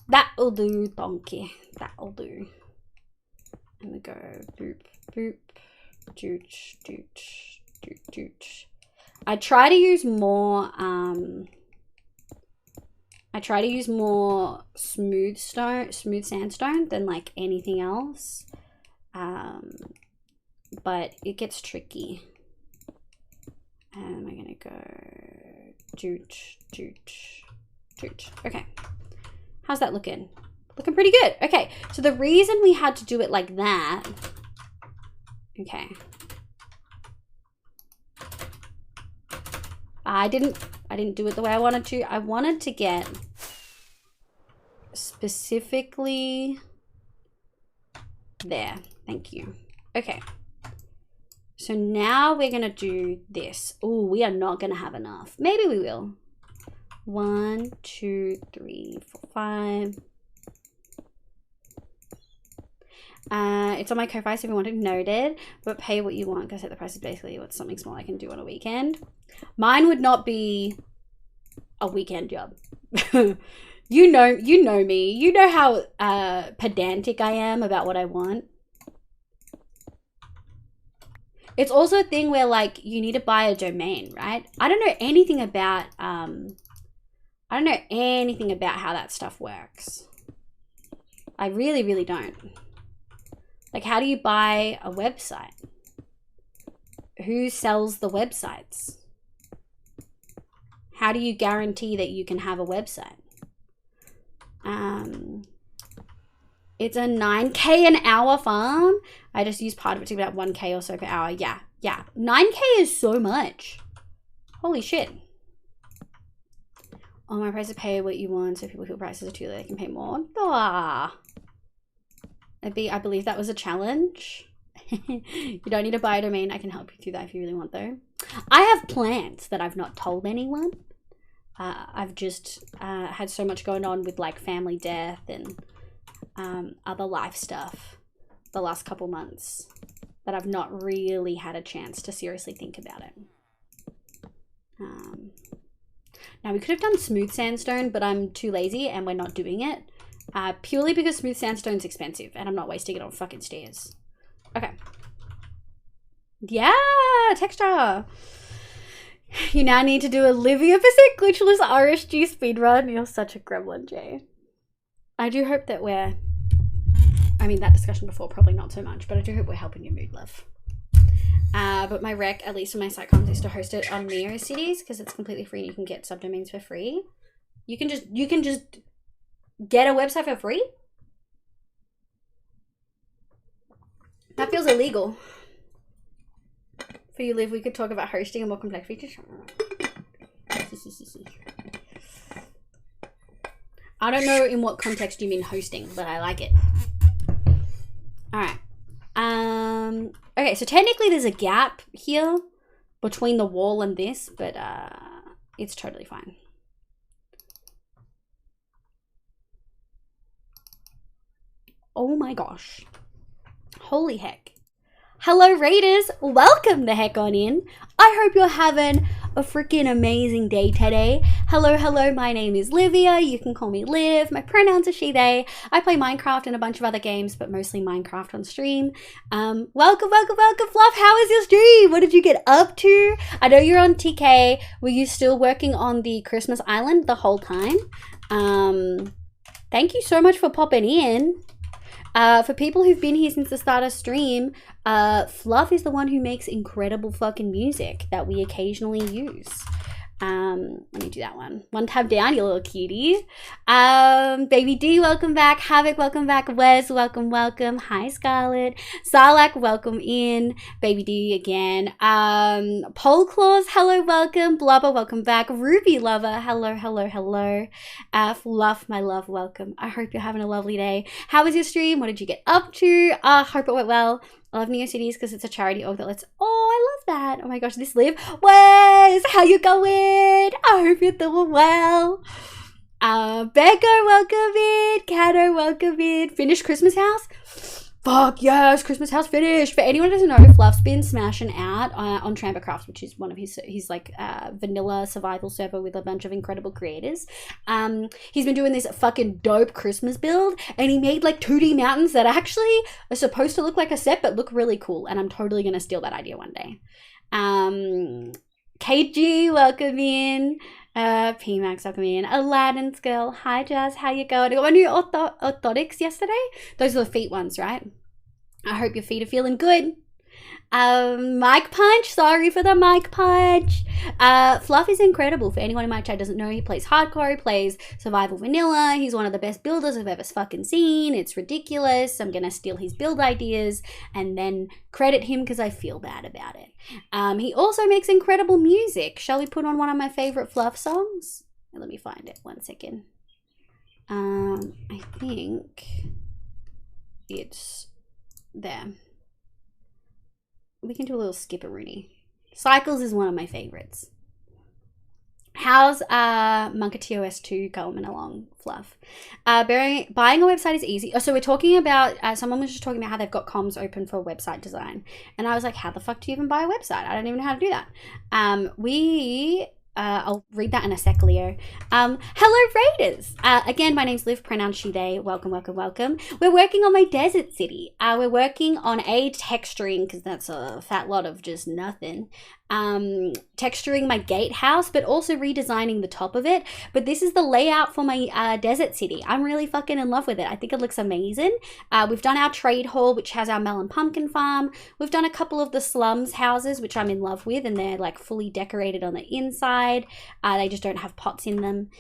That'll do, donkey. That'll do. And we go boop, boop, dooch, dooch, dooch, dooch. I try to use more, smooth sandstone than like anything else. But it gets tricky. And we're gonna go dooch, dooch, dooch. Okay. How's that looking? Looking pretty good. Okay, so the reason we had to do it like that, okay. I didn't do it the way I wanted to. I wanted to get specifically there. Thank you. Okay. So now we're gonna do this. Oh, we are not gonna have enough. Maybe we will. 1, 2, 3, 4, 5. It's on my Ko-fi, so if you want it noted, but pay what you want because the price is basically what's something small I can do on a weekend. Mine would not be a weekend job. You know me. You know how pedantic I am about what I want. It's also a thing where like you need to buy a domain, right? I don't know anything about how that stuff works. I really, really don't. Like, how do you buy a website? Who sells the websites? How do you guarantee that you can have a website? It's a 9K an hour farm. I just use part of it to get about 1K or so per hour. Yeah. 9K is so much. Holy shit. Oh, my price is pay what you want, so people feel prices are too low, they can pay more. Ah. I believe that was a challenge. You don't need to buy a domain. I can help you through that if you really want, though. I have plans that I've not told anyone. I've just had so much going on with like family death and other life stuff the last couple months that I've not really had a chance to seriously think about it. Now we could have done smooth sandstone, but I'm too lazy and we're not doing it. Purely because smooth sandstone's expensive and I'm not wasting it on fucking stairs. Okay. Yeah, texture. You now need to do Olivia % glitchless RSG speedrun. You're such a gremlin, Jay. I do hope that we're... I mean, that discussion before, probably not so much, but I do hope we're helping your mood, love. But my rec, at least in my sitcoms, is to host it on NeoCities because it's completely free and you can get subdomains for free. You can just get a website for free? That feels illegal. For you, Liv, we could talk about hosting and more complex features. I don't know in what context you mean hosting, but I like it. Alright. Okay, so technically there's a gap here between the wall and this, but it's totally fine. Oh my gosh. Holy heck. Hello Raiders, welcome the heck on in. I hope you're having a freaking amazing day today. Hello, my name is Livia. You can call me Liv. My pronouns are she, they. I play Minecraft and a bunch of other games, but mostly Minecraft on stream. Welcome, Fluff. How was your stream? What did you get up to? I know you're on TK. Were you still working on the Christmas Island the whole time? Thank you so much for popping in. For people who've been here since the start of stream, Fluff is the one who makes incredible fucking music that we occasionally use. Let me do that one. One tab down, you little cutie. Baby D, welcome back. Havoc, welcome back. Wes, welcome. Hi, Scarlett. Sarlacc, welcome in. Baby D again. Pole Claws, hello, welcome. Blubber, welcome back. Ruby Lover, hello. Fluff, my love, welcome. I hope you're having a lovely day. How was your stream? What did you get up to? Hope it went well. I love NeoCities because it's a charity org that lets... Oh, I love that. Oh my gosh, this Liv. Wes, how you going? I hope you're doing well. Becca, welcome in. Cato, welcome in. Finished Christmas house? Fuck yes, Christmas house finished. For anyone who doesn't know, Fluff's been smashing out on Trampercraft, which is one of his like vanilla survival server with a bunch of incredible creators. He's been doing this fucking dope Christmas build, and he made like 2D mountains that actually are supposed to look like a set but look really cool, and I'm totally gonna steal that idea one day. KG, welcome in. PMax, welcome in. Aladdin's girl, hi Jazz, how you going? I got my new orthotics yesterday. Those are the feet ones, right? I hope your feet are feeling good. Mic punch, sorry for the mic punch. Fluff is incredible. For anyone in my chat doesn't know, he plays hardcore, he plays survival vanilla. He's one of the best builders I've ever fucking seen. It's ridiculous. I'm gonna steal his build ideas and then credit him because I feel bad about it. He also makes incredible music. Shall we put on one of my favorite Fluff songs? Let me find it, 1 second. I think it's there. We can do a little skipperoonie. Cycles is one of my favorites. How's Monkey AUS 2 going along, Fluff? Buying a website is easy. Oh, so we're talking about, someone was just talking about how they've got comms open for website design. And I was like, how the fuck do you even buy a website? I don't even know how to do that. I'll read that in a sec, Leo. Hello, Raiders. Again, my name's Liv, pronounced she, they. Welcome, welcome, welcome. We're working on my desert city. We're working on texturing, because that's a fat lot of just nothing. Texturing my gatehouse, but also redesigning the top of it. But this is the layout for my desert city. I'm really fucking in love with it. I think it looks amazing. We've done our trade hall, which has our melon pumpkin farm. We've done a couple of the slums houses, which I'm in love with, and they're like fully decorated on the inside. They just don't have pots in them.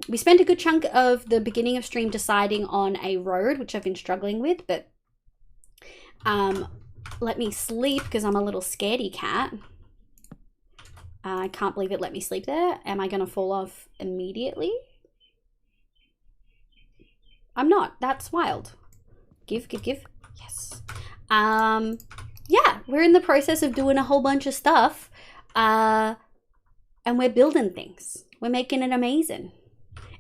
We spent a good chunk of the beginning of stream deciding on a road, which I've been struggling with, but let me sleep because I'm a little scaredy cat. I can't believe it let me sleep there. Am I going to fall off immediately? I'm not. That's wild. Give. Yes. Yeah, we're in the process of doing a whole bunch of stuff. And we're building things. We're making it amazing.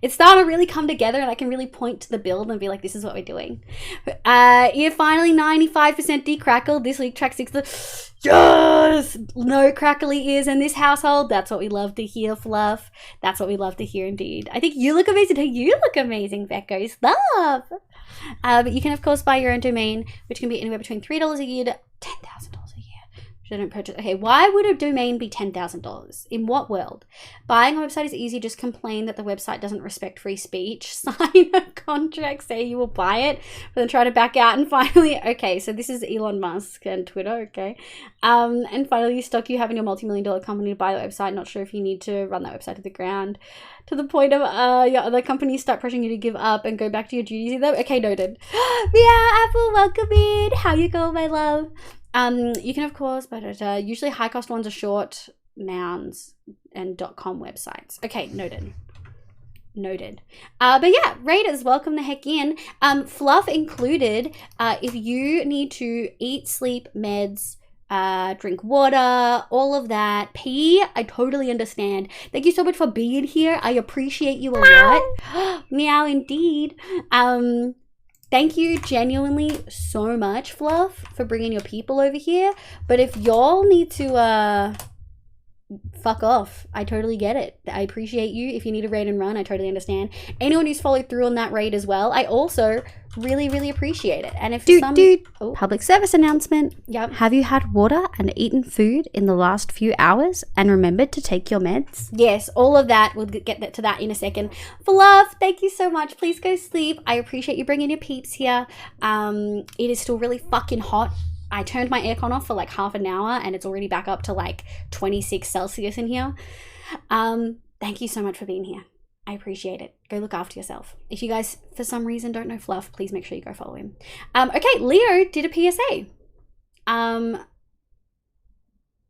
It's starting to really come together, and I can really point to the build and be like, this is what we're doing. You're finally 95% decrackled. This week, track 6. Yes! No crackly ears in this household. That's what we love to hear, Fluff. That's what we love to hear indeed. I think you look amazing. Hey, you look amazing, Becco. Stop! But you can, of course, buy your own domain, which can be anywhere between $3 a year to $10,000 a year. I don't purchase. Okay, why would a domain be $10,000? In what world? Buying a website is easy. Just complain that the website doesn't respect free speech. Sign a contract, say you will buy it, but then try to back out. And finally, okay, so this is Elon Musk and Twitter, okay. And finally, stock you have in your multi-million-dollar company to buy the website. Not sure if you need to run that website to the ground, to the point of your other companies start pressuring you to give up and go back to your duties. Okay, noted. Yeah, Apple, welcome in. How you going, my love? You can, of course, but usually high cost ones are short nouns and .com websites. Okay, noted. But yeah, Raiders, welcome the heck in. Fluff included, if you need to eat, sleep, meds, drink water, all of that, pee, I totally understand. Thank you so much for being here. I appreciate you a lot. Meow indeed. Thank you genuinely so much, Fluff, for bringing your people over here. But if y'all need to fuck off, I totally get it. I appreciate you. If you need a raid and run, I totally understand. Anyone who's followed through on that raid as well, I also really appreciate it. And if public service announcement. Yep. Have you had water and eaten food in the last few hours and remembered to take your meds? Yes, all of that. We'll get to that in a second. Fluff, thank you so much. Please go sleep. I appreciate you bringing your peeps here. It is still really fucking hot. I turned my aircon off for like half an hour and it's already back up to like 26 Celsius in here. Thank you so much for being here. I appreciate it. Go look after yourself. If you guys, for some reason, don't know Fluff, please make sure you go follow him. Okay, Leo did a PSA.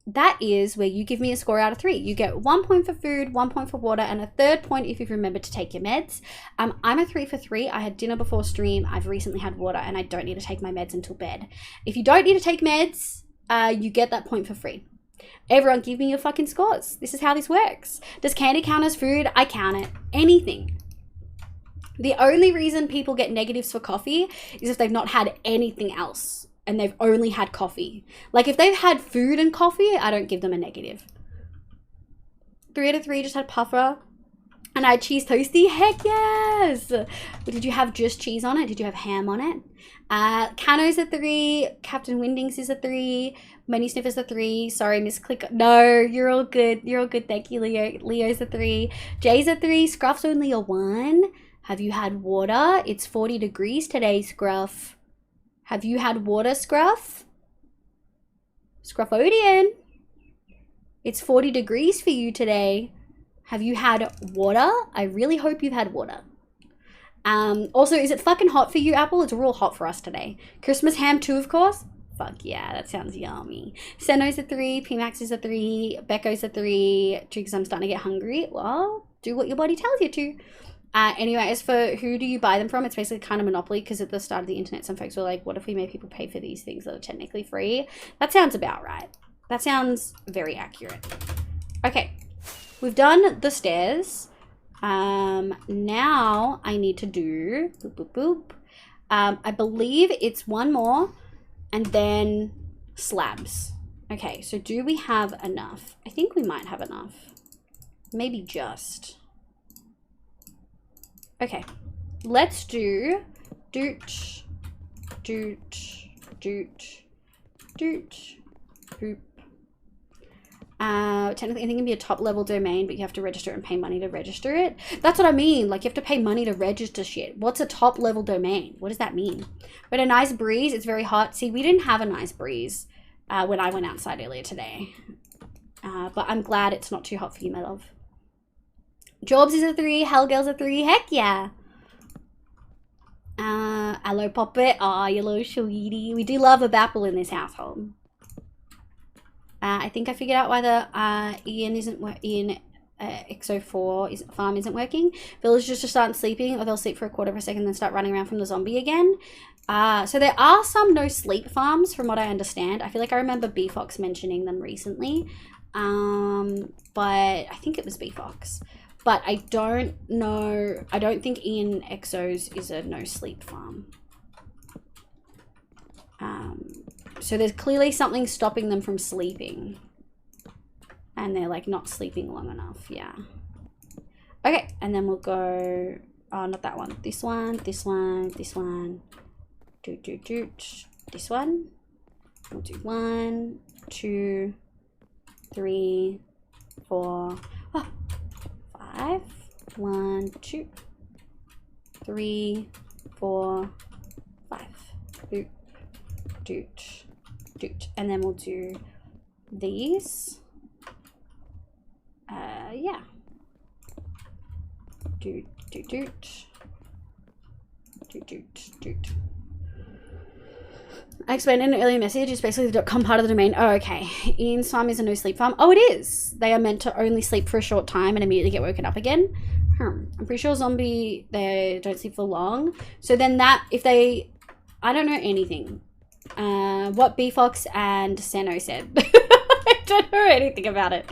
That is where you give me a score out of 3. You get 1 point for food, 1 point for water, and a 3rd point if you've remembered to take your meds. I'm a 3 for 3. I had dinner before stream. I've recently had water, and I don't need to take my meds until bed. If you don't need to take meds, you get that point for free. Everyone give me your fucking scores. This is how this works. Does candy count as food? I count it. Anything. The only reason people get negatives for coffee is if they've not had anything else and they've only had coffee. Like if they've had food and coffee, I don't give them a negative. 3 out of 3 just had puffer. And I had cheese toasty. Heck yes! Did you have just cheese on it? Did you have ham on it? Cano's a 3. Captain Windings is a 3. Menu Sniffer's a 3. Sorry, misclick. No, you're all good. You're all good. Thank you, Leo. Leo's a 3. Jay's a 3. Scruff's only a 1. Have you had water? It's 40 degrees today, Scruff. Have you had water, Scruff? Scruffodian. It's 40 degrees for you today. Have you had water? I really hope you've had water. Also, is it fucking hot for you, Apple? It's real hot for us today. Christmas ham too, of course. Fuck yeah, that sounds yummy. Seno's a 3. PMax is a 3. Becco's a 3. Because I'm starting to get hungry. Well, do what your body tells you to. Anyway, as for who do you buy them from, it's basically kind of Monopoly, because at the start of the internet, some folks were like, what if we made people pay for these things that are technically free? That sounds about right. That sounds very accurate. Okay, we've done the stairs. Now I need to do boop, boop, boop. I believe it's one more and then slabs. Okay, so do we have enough? I think we might have enough. Maybe just. Okay, let's do doot, doot, doot, doot, boop. Technically anything can be a top level domain, but you have to register and pay money to register it. That's what I mean. Like you have to pay money to register shit. What's a top level domain? What does that mean? But a nice breeze. It's very hot. See, we didn't have a nice breeze when I went outside earlier today. But I'm glad it's not too hot for you, my love. Jobs is a 3. Hellgirl's a 3. Heck yeah. Hello, Poppet. Aw, you little sweetie. We do love a Bapple in this household. I think I figured out why the Ian XO4 farm isn't working. Villagers just start sleeping, or they'll sleep for a quarter of a second, then start running around from the zombie again. So there are some no sleep farms, from what I understand. I feel like I remember B-Fox mentioning them recently, but I think it was B-Fox. But I don't know. I don't think Ian Exo's is a no sleep farm. So there's clearly something stopping them from sleeping. And they're like not sleeping long enough. Yeah. Okay. And then we'll go, oh, not that one. This one, this one, this one. Doot, doot, doot. This one. We'll do 1, 2, 3, 4, 5. 1, 2, 3, 4, 5. Doot, doot, doot. And then we'll do these. Yeah. Doot, doot, doot. Doot, doot, doot. I explained in an earlier message, it's basically the .com part of the domain. Oh, okay. Ian's farm is a no sleep farm. Oh, it is. They are meant to only sleep for a short time and immediately get woken up again. I'm pretty sure zombie, they don't sleep for long. So then that, if they, I don't know anything. What B-Fox and Seno said. I don't know anything about it.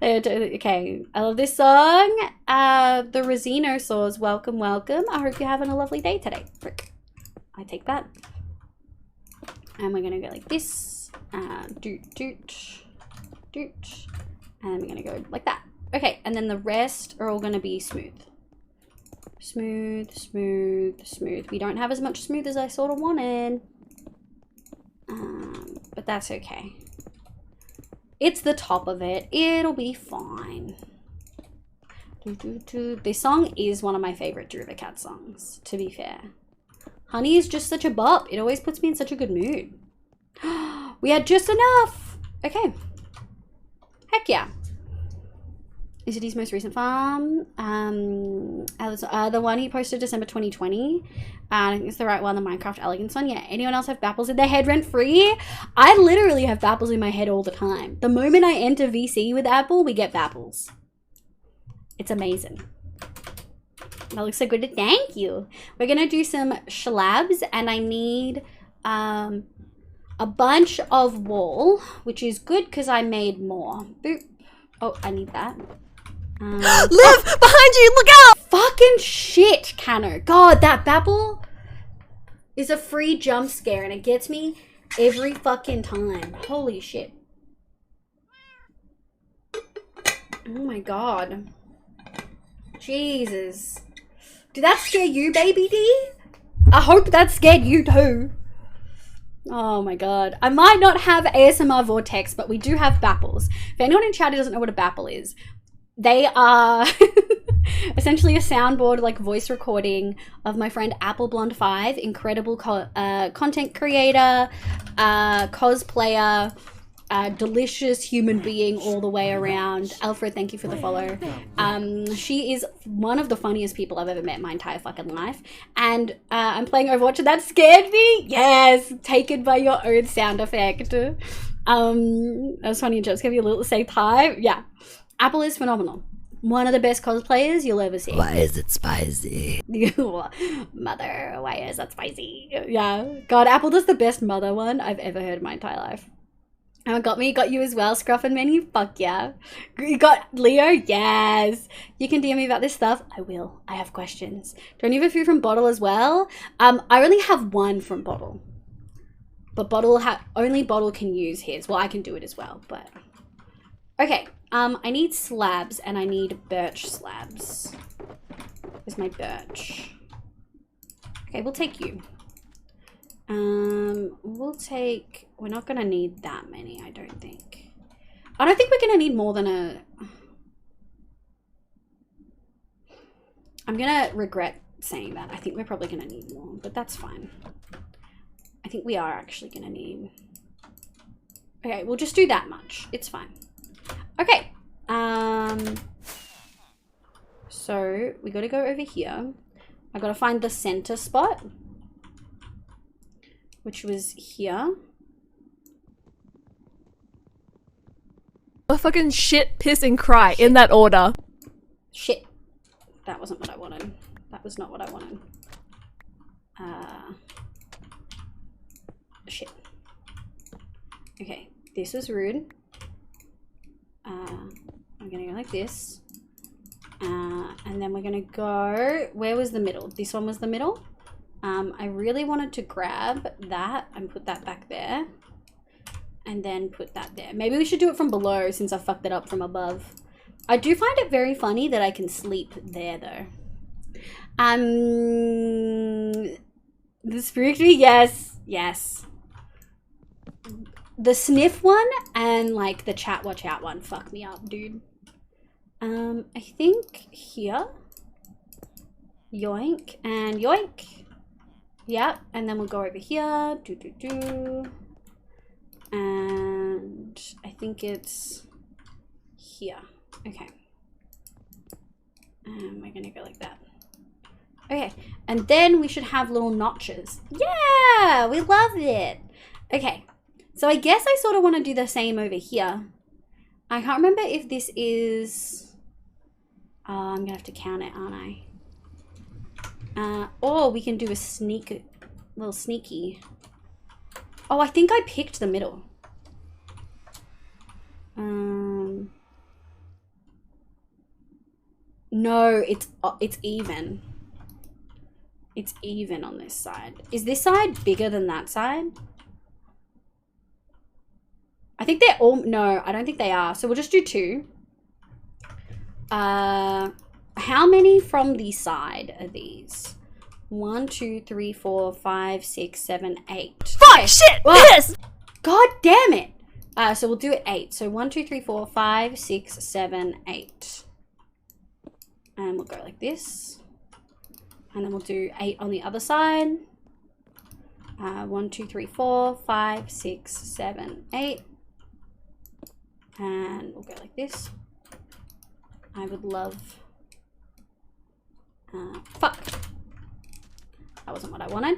Okay, I love this song. The Rosino Saws, welcome, welcome. I hope you're having a lovely day today. Frick. I take that. And we're gonna go like this. Doot, doot, doot. And we're gonna go like that. Okay, and then the rest are all gonna be smooth. Smooth, smooth, smooth. We don't have as much smooth as I sort of wanted. But that's okay. It's the top of it. It'll be fine. This song is one of my favorite Deriva Cat songs, to be fair. Honey is just such a bop. It always puts me in such a good mood. We had just enough. Okay. Heck yeah. Is it his most recent farm? The one he posted December 2020. I think it's the right one, the Minecraft Elegance one. Yeah, anyone else have Bapples in their head rent free? I literally have Bapples in my head all the time. The moment I enter VC with Apple, we get Bapples. It's amazing. That looks so good. Thank you. We're going to do some schlabs, and I need a bunch of wool, which is good because I made more. Boop. Oh, I need that. Liv, behind you, look out! Fucking shit, Cano. God, that babble is a free jump scare and it gets me every fucking time. Holy shit. Oh my god. Jesus. Did that scare you, baby D? I hope that scared you too. Oh my god. I might not have ASMR Vortex, but we do have bapples. If anyone in chat who doesn't know what a bapple is, they are essentially a soundboard, like voice recording of my friend Apple Blonde 5, incredible content creator, cosplayer, delicious human being all the way around. Alfred, thank you for the follow. She is one of the funniest people I've ever met in my entire fucking life. And I'm playing Overwatch and that scared me. Yes, taken by your own sound effect. That was funny and just give you a little say hi. Yeah, Apple is phenomenal. One of the best cosplayers you'll ever see. Why is it spicy? Mother, why is that spicy? Yeah, God, Apple does the best mother one I've ever heard in my entire life. Oh, got me, got you as well, Scruff and Many. Fuck yeah. You got Leo? Yes. You can DM me about this stuff. I will. I have questions. Don't you have a few from Bottle as well? I only have one from Bottle. But only Bottle can use his. Well, I can do it as well, but... Okay. I need slabs and I need birch slabs. Where's my birch? Okay, we'll take you. We're not gonna need that many, I don't think. I don't think we're gonna need more than I'm gonna regret saying that. I think we're probably gonna need more, but that's fine. I think we are actually gonna need... Okay, we'll just do that much. It's fine. Okay. So we gotta go over here. I gotta find the center spot, which was here. A fucking shit, piss, and cry in that order. Shit. That wasn't what I wanted. That was not what I wanted. Shit. Okay, this was rude. I'm gonna go like this. And then we're gonna go... Where was the middle? This one was the middle. I really wanted to grab that and put that back there. And then put that there. Maybe we should do it from below since I fucked it up from above. I do find it very funny that I can sleep there though. The spiritually, yes, yes. The sniff one and like the chat watch out one fuck me up, dude. I think here. Yoink and yoink. Yeah, and then we'll go over here. And I think it's here. Okay. And we're gonna go like that. Okay, and then we should have little notches. Yeah, we love it. Okay, so I guess I sort of want to do the same over here. I can't remember if this is... I'm gonna have to count it, aren't I? Or we can do a little sneaky. Oh, I think I picked the middle. No, it's even. It's even on this side. Is this side bigger than that side? I think they're all... No, I don't think they are. So we'll just do two. How many from the side are these? 1, 2, 3, 4, 5, 6, 7, 8. Fuck, okay. Shit, yes! God damn it! So we'll do it 8. So 1, 2, 3, 4, 5, 6, 7, 8. And we'll go like this. And then we'll do 8 on the other side. 1, 2, 3, 4, 5, 6, 7, 8. And we'll go like this. I would love... fuck. That wasn't what I wanted.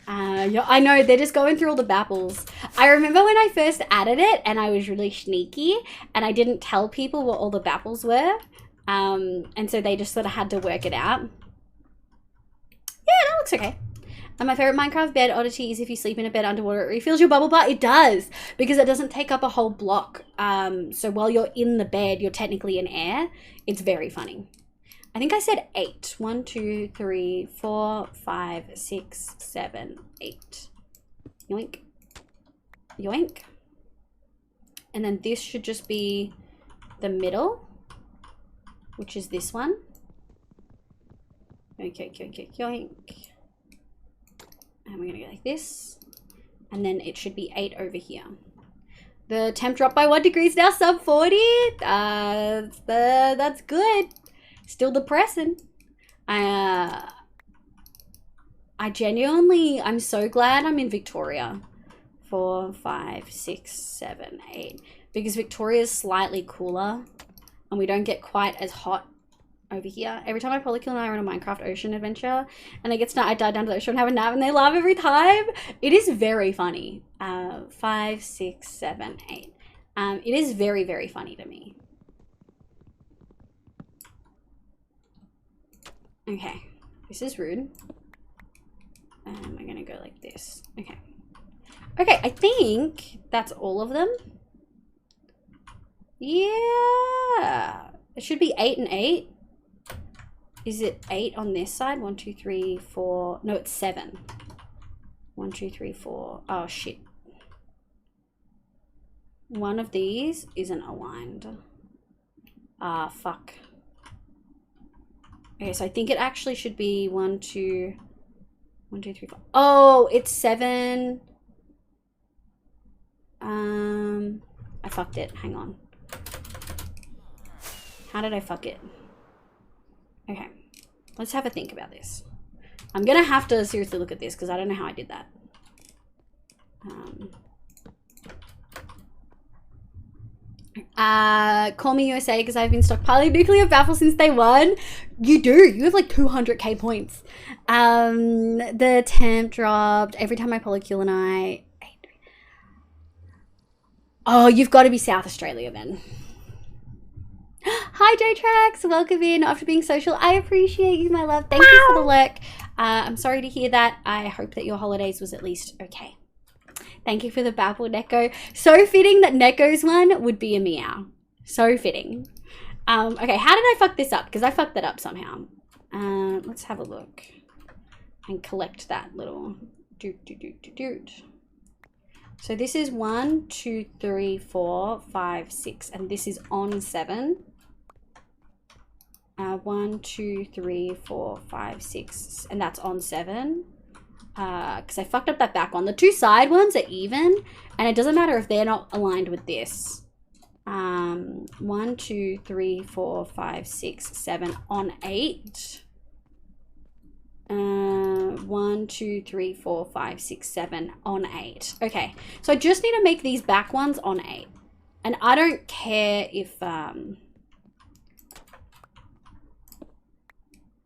Yeah, I know, they're just going through all the bapples. I remember when I first added it and I was really sneaky and I didn't tell people what all the bapples were. And so they just sort of had to work it out. Yeah, that looks okay. And my favorite Minecraft bed oddity is if you sleep in a bed underwater, it refills your bubble bar. It does, because it doesn't take up a whole block. So while you're in the bed, you're technically in air. It's very funny. I think I said 8. 1, 2, 3, 4, 5, 6, 7, 8. Yoink. Yoink. And then this should just be the middle, which is this one. Okay, yoink, yoink. And we're gonna go like this. And then it should be 8 over here. The temp dropped by 1 degree, now sub 40. That's good. Still depressing. I genuinely, I'm so glad I'm in Victoria. 4, 5, 6, 7, 8. Because Victoria's slightly cooler. And we don't get quite as hot over here. Every time I probably kill and I run a Minecraft ocean adventure and it gets to night, I dive down to the ocean and have a nap and they laugh every time. It is very funny. 5, 6, 7, 8. It is very, very funny to me. Okay, this is rude. I'm gonna go like this. Okay. Okay, I think that's all of them. Yeah. It should be 8 and 8. Is it 8 on this side? 1, 2, 3, 4. No, it's 7. 1, 2, 3, 4. Oh, shit. One of these isn't aligned. Ah, fuck. Okay, so I think it actually should be 1, 2, 3, 4. Oh, it's 7. I fucked it. Hang on. How did I fuck it? Okay, let's have a think about this. I'm gonna have to seriously look at this because I don't know how I did that. Call me USA because I've been stockpiling nuclear baffle since day 1. You do. You have like 200k points. The temp dropped every time I polycule and I. Oh, you've got to be South Australia then. Hi, J-Trax. Welcome in after being social. I appreciate you, my love. Thank you for the lurk. I'm sorry to hear that. I hope that your holidays was at least okay. Thank you for the babble, Neko. So fitting that Neko's one would be a meow. So fitting. Okay, how did I fuck this up? Because I fucked that up somehow. Let's have a look and collect that little doot. So this is 1, 2, 3, 4, 5, 6, and this is on 7. 1, 2, 3, 4, 5, 6, and that's on 7. Because I fucked up that back one. The 2 side ones are even, and it doesn't matter if they're not aligned with this. 1, 2, 3, 4, 5, 6, 7 on 8. 1, 2, 3, 4, 5, 6, 7 on 8. Okay, so I just need to make these back ones on 8. And I don't care if I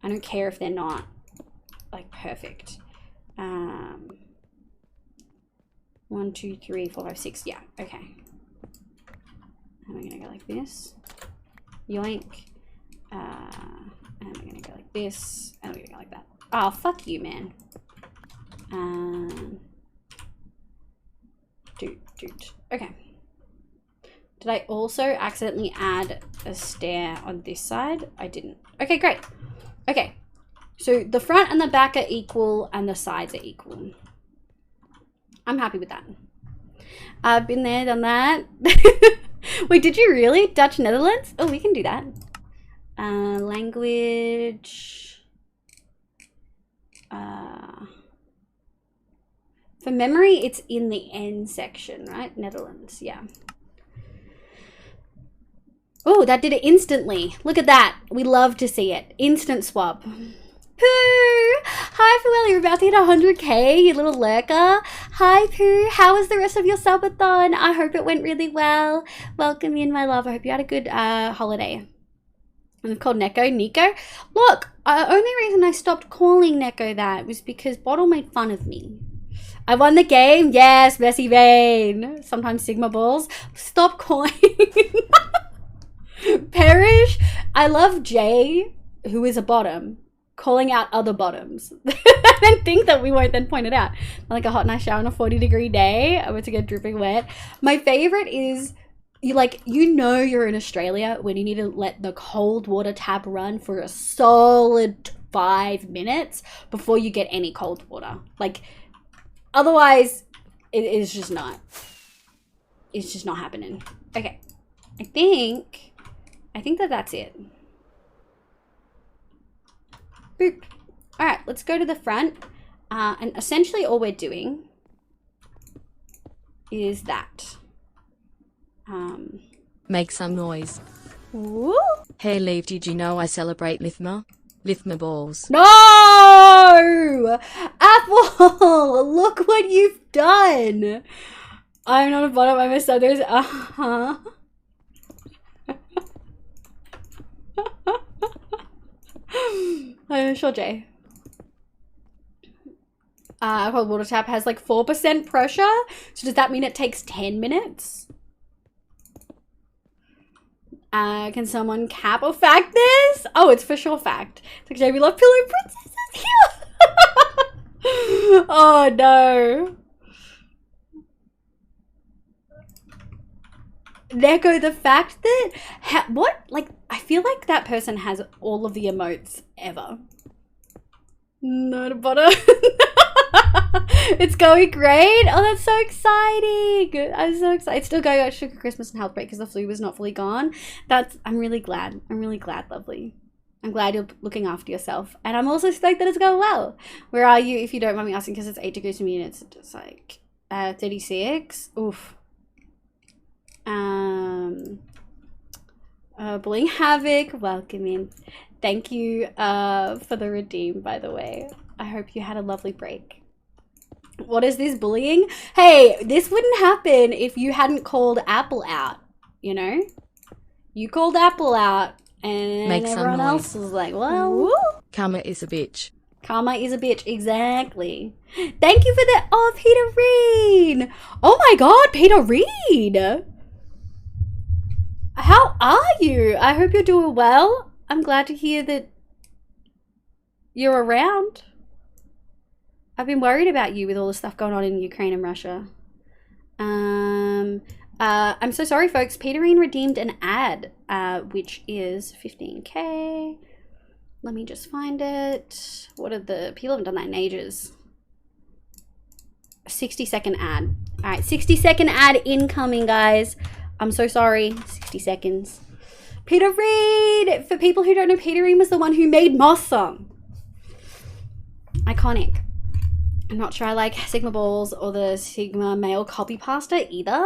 don't care if they're not like perfect. 1, 2, 3, 4, 5, 6. Yeah, okay. And we're gonna go like this. Yoink. And we're gonna go like this. And we're gonna go like that. Oh, fuck you, man. Doot. Okay. Did I also accidentally add a stair on this side? I didn't. Okay, great. Okay. So the front and the back are equal and the sides are equal. I'm happy with that. I've been there, done that. Wait, did you really? Dutch Netherlands? Oh, we can do that. Language. For memory, it's in the N section, right? Netherlands, yeah. Oh, that did it instantly. Look at that. We love to see it. Instant swap. Pooh! Hi, Fuel. You're about to hit 100k, you little lurker. Hi, Pooh. How was the rest of your subathon? I hope it went really well. Welcome in, my love. I hope you had a good holiday. And it's called Neko. Nico. Look, only reason I stopped calling Neko that was because Bottle made fun of me. I won the game. Yes, Messy Vane. Sometimes Sigma balls. Stop calling. Perish. I love Jay, who is a bottom, calling out other bottoms and think that we won't then point it out. Like a hot nice shower on a 40-degree day, I went to get dripping wet. My favorite is you're in Australia when you need to let the cold water tap run for a solid 5 minutes before you get any cold water. Like, otherwise it's just not happening. Okay, I think that's it. Boop. All right, let's go to the front. And essentially all we're doing is that. Make some noise. Woo. Hey Leaf, did you know I celebrate Lithma? Lithma balls. No! Apple! Look what you've done! I'm not a bottom, I'm a sub. There's I'm sure Jay. Cold water tap has like 4% pressure. So does that mean it takes 10 minutes? Can someone cap or fact this? Oh, it's for sure fact. It's like, Jay, we love Pillow Princesses here. Oh no. Neko, the fact that I feel like that person has all of the emotes ever. Not a bottom. It's going great. Oh, that's so exciting. I'm so excited. It's still going on Sugar Christmas and Health Break because the flu was not fully gone. I'm really glad. I'm really glad, lovely. I'm glad you're looking after yourself. And I'm also stoked that it's going well. Where are you, if you don't mind me asking, because it's 8 degrees for me and it's just like 36. Oof. Bullying Havoc, welcome in. Thank you for the redeem, by the way. I hope you had a lovely break. What is this bullying? Hey, this wouldn't happen if you hadn't called Apple out, you know? You called Apple out and everyone else was like, well... Karma is a bitch. Karma is a bitch, exactly. Thank you for that. Oh, Peter Reed. Oh my god, Peter Reed. How are you? I hope you're doing well. I'm glad to hear that you're around. I've been worried about you with all the stuff going on in Ukraine and Russia. I'm so sorry, folks. Peterine redeemed an ad, which is 15k. Let me just find it. What are the... People haven't done that in ages. A 60-second ad. All right, 60-second ad incoming, guys. I'm so sorry. 60 seconds. Peter Reed! For people who don't know, Peterine was the one who made Moss Song. Iconic. I'm not sure I like Sigma Balls or the Sigma Male Copy Pasta either.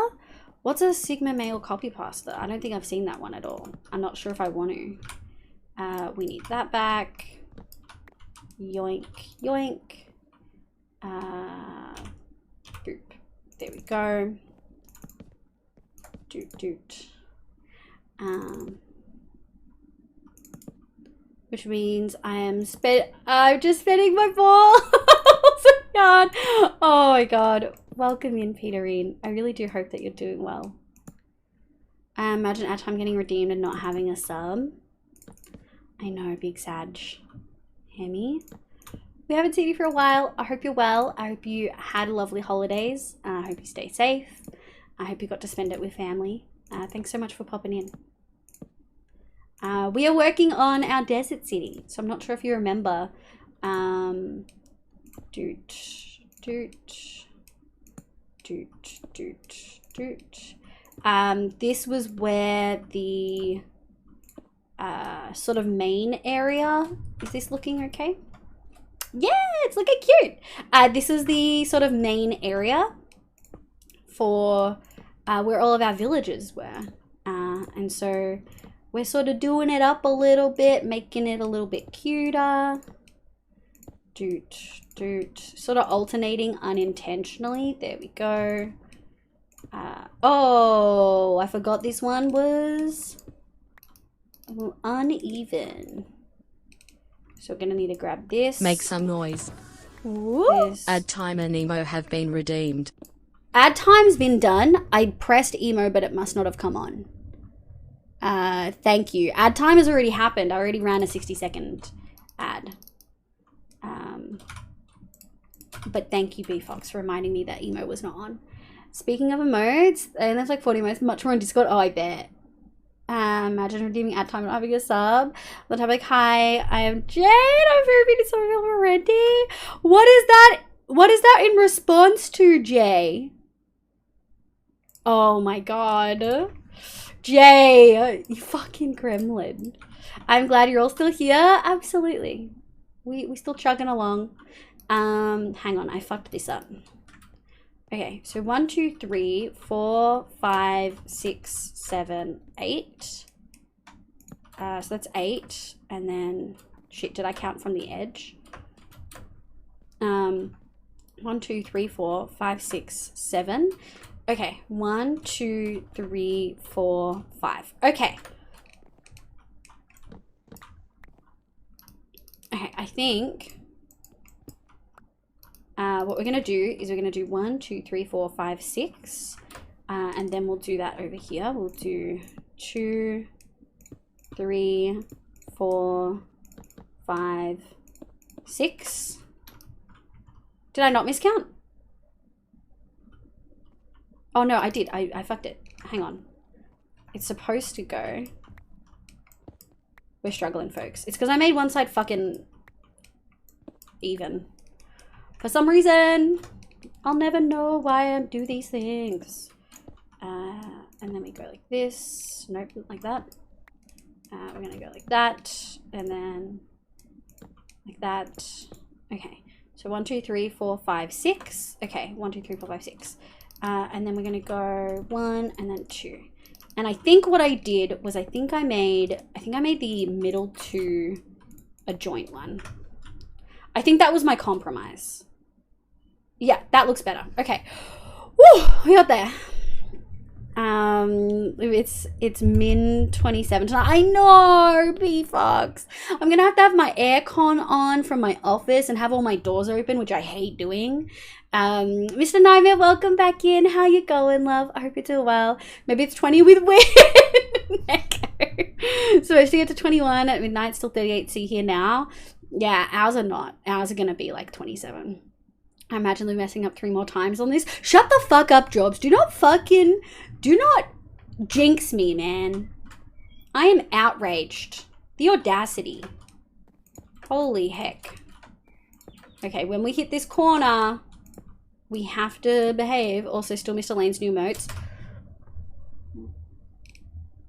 What's a Sigma Male Copy Pasta? I don't think I've seen that one at all. I'm not sure if I want to. We need that back. Yoink, yoink. Boop. There we go. Doot, doot. Which means I'm just spinning my ball. God. Oh my god. Welcome in, Peterine. I really do hope that you're doing well. I imagine at time getting redeemed and not having a sub. I know, big sad. Hemi. We haven't seen you for a while. I hope you're well. I hope you had lovely holidays. I hope you stay safe. I hope you got to spend it with family. Thanks so much for popping in. We are working on our desert city. So I'm not sure if you remember. Doot, doot, doot, doot, doot. This was where the sort of main area. Is this looking okay? Yeah, it's looking cute. This is the sort of main area for where all of our villages were. And so we're sort of doing it up a little bit, making it a little bit cuter. Doot, doot. Sort of alternating unintentionally. There we go. Oh, I forgot this one was a little uneven. So we're going to need to grab this. Make some noise. This. Ad time and emo have been redeemed. Ad time's been done. I pressed emo, but it must not have come on. Thank you. Ad time has already happened. I already ran a 60-second ad. But thank you, B Fox, for reminding me that emo was not on. Speaking of emotes, and there's like 40 emotes, much more on Discord. Oh, I bet. Imagine redeeming ad time and having a sub. The time like, hi, I am Jade. I'm very beauty so already. What is that? What is that in response to, Jay? Oh my god. Jay, you fucking gremlin. I'm glad you're all still here. Absolutely. We still chugging along. Hang on, I fucked this up. Okay, so 1, 2, 3, 4, 5, 6, 7, 8. So that's 8. And then, shit, did I count from the edge? 1, 2, 3, 4, 5, 6, 7. Okay, 1, 2, 3, 4, 5. Okay. Okay, I think what we're gonna do is we're gonna do 1, 2, 3, 4, 5, 6, and then we'll do that over here. We'll do 2, 3, 4, 5, 6. Did I not miscount? Oh no, I did. I fucked it. Hang on. It's supposed to go. We're struggling, folks. It's because I made one side fucking even. For some reason, I'll never know why I do these things. And then we go like this. Nope, like that. We're gonna go like that. And then like that. Okay. So 1, 2, 3, 4, 5, 6. Okay, 1, 2, 3, 4, 5, 6. And then we're gonna go 1 and then 2. And I think what I did was I think I made the middle two a joint one. I think that was my compromise. Yeah, that looks better. Okay. Woo, we got there. It's min 27 tonight. I know, B-Fox. I'm gonna have to have my aircon on from my office and have all my doors open, which I hate doing. Mr. Nightmare, welcome back in. How you going, love? I hope you're doing well. Maybe it's 20 with wind. So I should get to 21 at midnight, still 38 C here now. Yeah, ours are not. Ours are gonna be like 27. I imagine they're messing up 3 more times on this. Shut the fuck up, Jobs. Do not jinx me, man. I am outraged. The audacity. Holy heck. Okay, when we hit this corner, we have to behave. Also, still Mr. Lane's new emotes.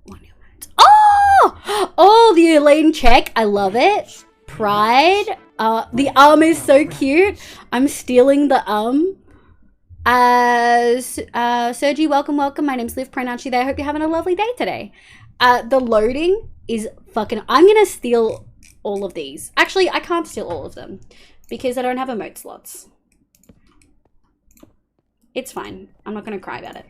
What new emotes? Oh! Oh, the Elaine check. I love it. Pride. The is so cute. I'm stealing the Sergi, welcome. My name's Liv, pronoun she, they. I hope you're having a lovely day today. The loading is fucking... I'm gonna steal all of these. Actually, I can't steal all of them because I don't have emote slots. It's fine. I'm not gonna cry about it.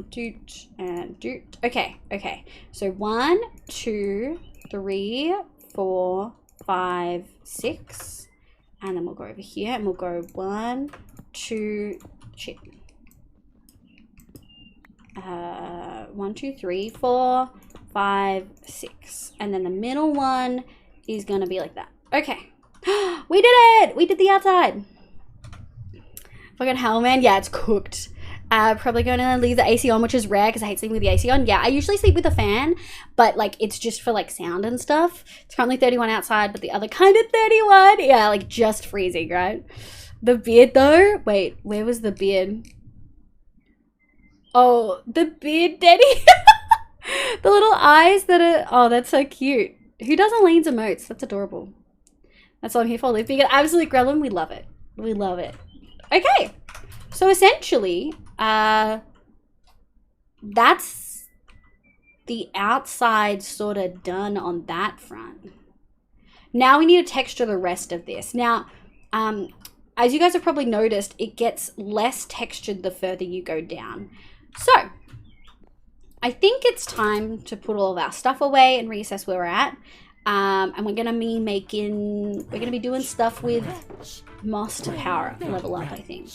Doot and doot. Okay. So 1, 2, 3, 4, 5, 6. And then we'll go over here and we'll go 1, 2, shit. 1, 2, 3, 4, 5, 6. And then the middle one is gonna be like that. Okay. We did it! We did the outside. Fucking hell, man. Yeah, it's cooked. Probably going to leave the AC on, which is rare because I hate sleeping with the AC on. Yeah, I usually sleep with a fan, but like it's just for like sound and stuff. It's currently 31 outside, but the other kind of 31. Yeah, like just freezing, right? The beard though. Wait, where was the beard? Oh, the beard, Daddy. The little eyes that are... Oh, that's so cute. Who does Elaine's emotes? That's adorable. That's all I'm here for. Live Being an absolute gremlin. We love it. We love it. Okay. So essentially, that's the outside sort of done on that front. Now we need to texture the rest of this. Now, as you guys have probably noticed, it gets less textured the further you go down. So, I think it's time to put all of our stuff away and reassess where we're at. And we're gonna be doing stuff with Moss to power up, level up, I think.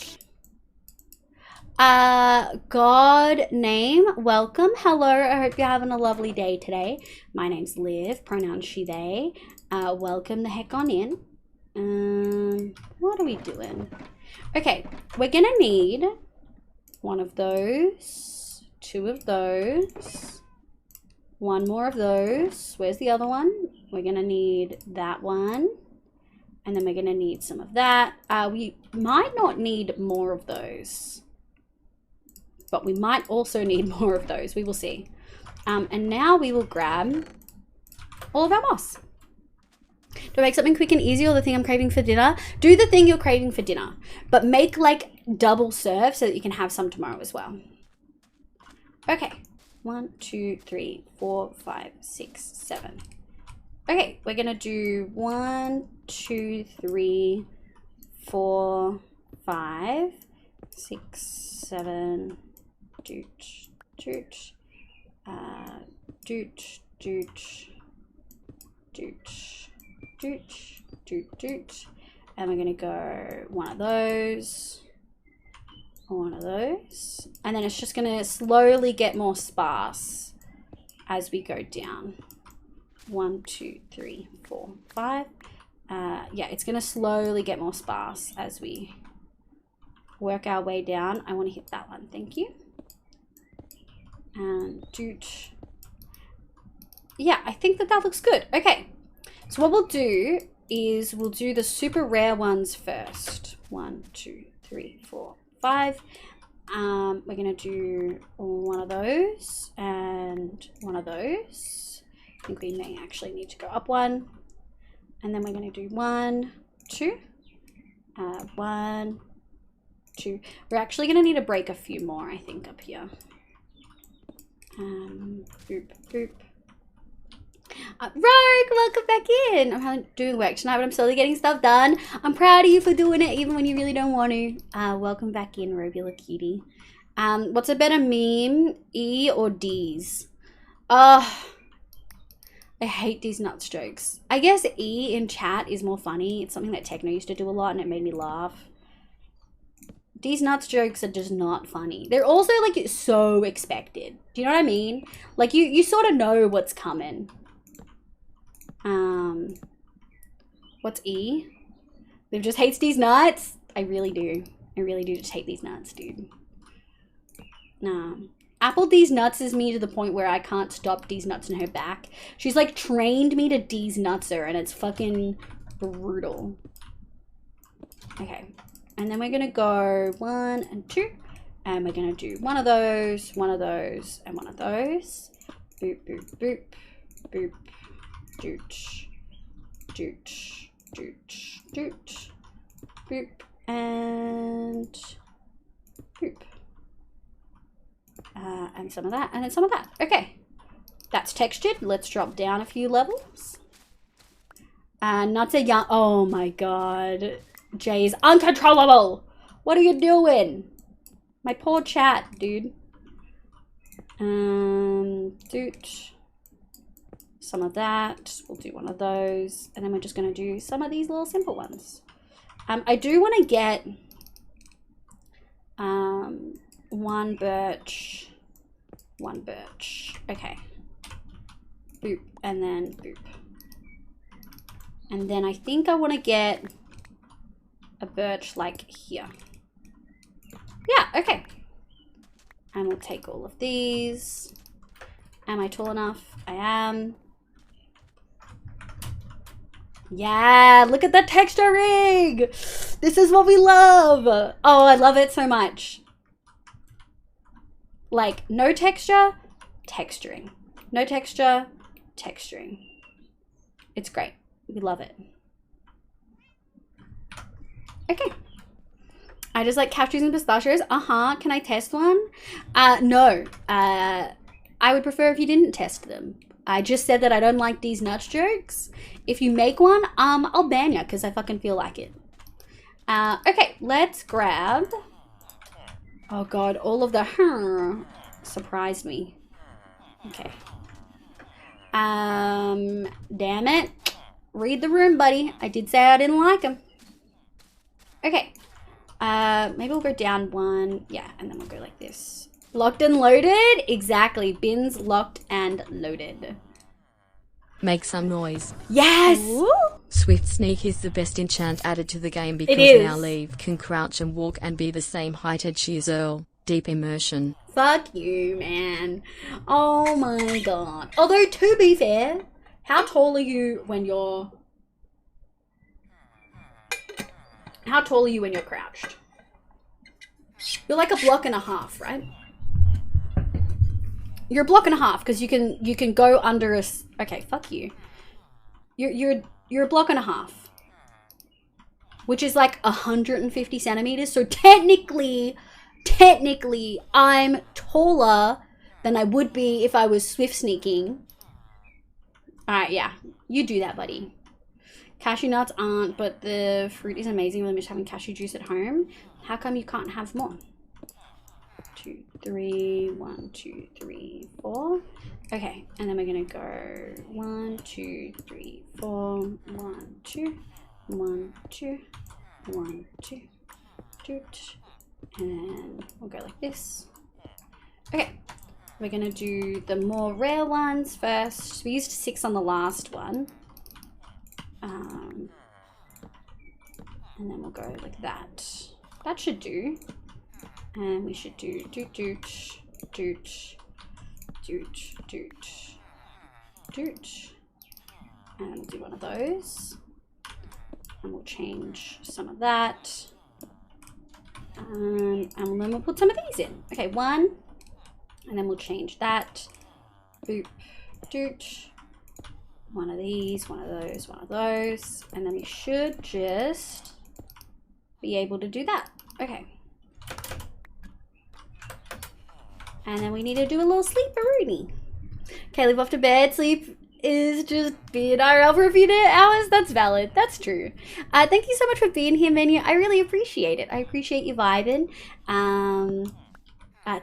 God name, welcome. Hello, I hope you're having a lovely day today. My name's Liv, pronoun she, they. Welcome the heck on in. What are we doing? Okay, we're gonna need one of those, two of those, one more of those. Where's the other one? We're gonna need that one. And then we're gonna need some of that. We might not need more of those, but we might also need more of those. We will see. And now we will grab all of our moss. Do I make something quick and easy or the thing I'm craving for dinner? Do the thing you're craving for dinner, but make like double serve so that you can have some tomorrow as well. Okay, 1, 2, 3, 4, 5, 6, 7. Okay, we're gonna do 1, 2, 3, 4, 5, 6, 7, doot, doot, doot, doot, doot, doot, doot, doot. And we're gonna go one of those, one of those. And then it's just gonna slowly get more sparse as we go down. 1, 2, 3, 4, 5. Yeah, it's gonna slowly get more sparse as we work our way down. I want to hit that one, thank you. And doot. Yeah, I think that looks good. Okay, so what we'll do is we'll do the super rare ones first. 1, 2, 3, 4, 5. We're gonna do one of those and one of those. I think we may actually need to go up one. And then we're going to do 1, 2, 1, 2. We're actually going to need to break a few more, I think, up here. Boop, boop. Rogue, welcome back in. I'm doing work tonight, but I'm slowly getting stuff done. I'm proud of you for doing it, even when you really don't want to. Welcome back in, Robula Kitty. What's a better meme, E or D's? I hate these nuts jokes. I guess E in chat is more funny. It's something that Techno used to do a lot and it made me laugh. These nuts jokes are just not funny. They're also like so expected. Do you know what I mean? Like you sort of know what's coming. What's E? Liv just hates these nuts. I really do. I really do just hate these nuts, dude. Nah. Apple D's nuts is me to the point where I can't stop D's nuts in her back. She's like trained me to D's nuts her and it's fucking brutal. Okay. And then we're gonna go 1 and 2. And we're gonna do one of those, and one of those. Boop, boop, boop, boop, doot, doot, doot, doot, boop, and boop. And some of that, and then some of that. Okay, that's textured. Let's drop down a few levels. Nuts are young. Oh my god. Jay's uncontrollable. What are you doing? My poor chat, dude. Doot. Some of that. We'll do one of those. And then we're just going to do some of these little simple ones. I do want to get one birch. Okay. Boop. And then boop. And then I think I want to get a birch like here. Yeah, okay. And we'll take all of these. Am I tall enough? I am. Yeah, look at the texturing. This is what we love. Oh, I love it so much. Like, no texture, texturing. No texture, texturing. It's great. We love it. Okay. I just like cashews and pistachios. Can I test one? No. I would prefer if you didn't test them. I just said that I don't like these nuts jokes. If you make one, I'll ban you because I fucking feel like it. Okay, let's grab. Oh god, all of the surprised me. Okay. Damn it. Read the room, buddy. I did say I didn't like them. Okay. Maybe we'll go down one. Yeah, and then we'll go like this. Locked and loaded? Exactly. Bins locked and loaded. Make some noise. Yes! Swift Sneak is the best enchant added to the game because is. now Leave can crouch and walk and be the same height as she is Earl. Deep immersion. Fuck you, man. Oh my god. Although, to be fair, how tall are you when you're... How tall are you when you're crouched? You're like a block and a half, right? You're a block and a half because you can go under a... Okay, fuck you. You're a block and a half. Which is like 150 centimeters. So technically, I'm taller than I would be if I was swift sneaking. Alright, yeah. You do that, buddy. Cashew nuts aren't, but the fruit is amazing. We're just having cashew juice at home. How come you can't have more? 2, 3, 1, 2, 3, 4. Okay, and then we're gonna go 1, 2, 3, 4, 1, 2, 1, 2, 1, 2, 2, and then we'll go like this. Okay, we're gonna do the more rare ones first. We used 6 on the last one. And then we'll go like that. That should do. And we should do doot doot doot doot doot doot. And we'll do one of those. And we'll change some of that. And then we'll put some of these in. Okay, 1. And then we'll change that. Boop doot. One of these, one of those, one of those. And then we should just be able to do that. Okay. And then we need to do a little sleep-a-rooney. Okay, leave off to bed. Sleep is just being IRL for a few hours. That's valid. That's true. Thank you so much for being here, Menu. I really appreciate it. I appreciate you vibing.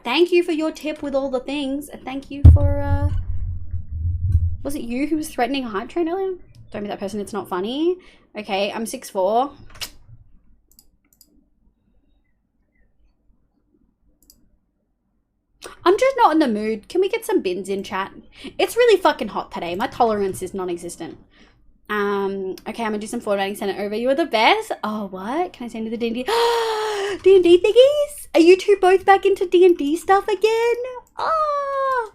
Thank you for your tip with all the things. Thank you for... Was it you who was threatening a hype train earlier? Don't be that person, it's not funny. Okay, I'm 6'4". I'm just not in the mood. Can we get some bins in chat? It's really fucking hot today. My tolerance is non-existent. Okay, I'm gonna do some formatting, send it over. You are the best. Oh, what? Can I send you the D&D? D&D thingies? Are you two both back into D&D stuff again? Oh!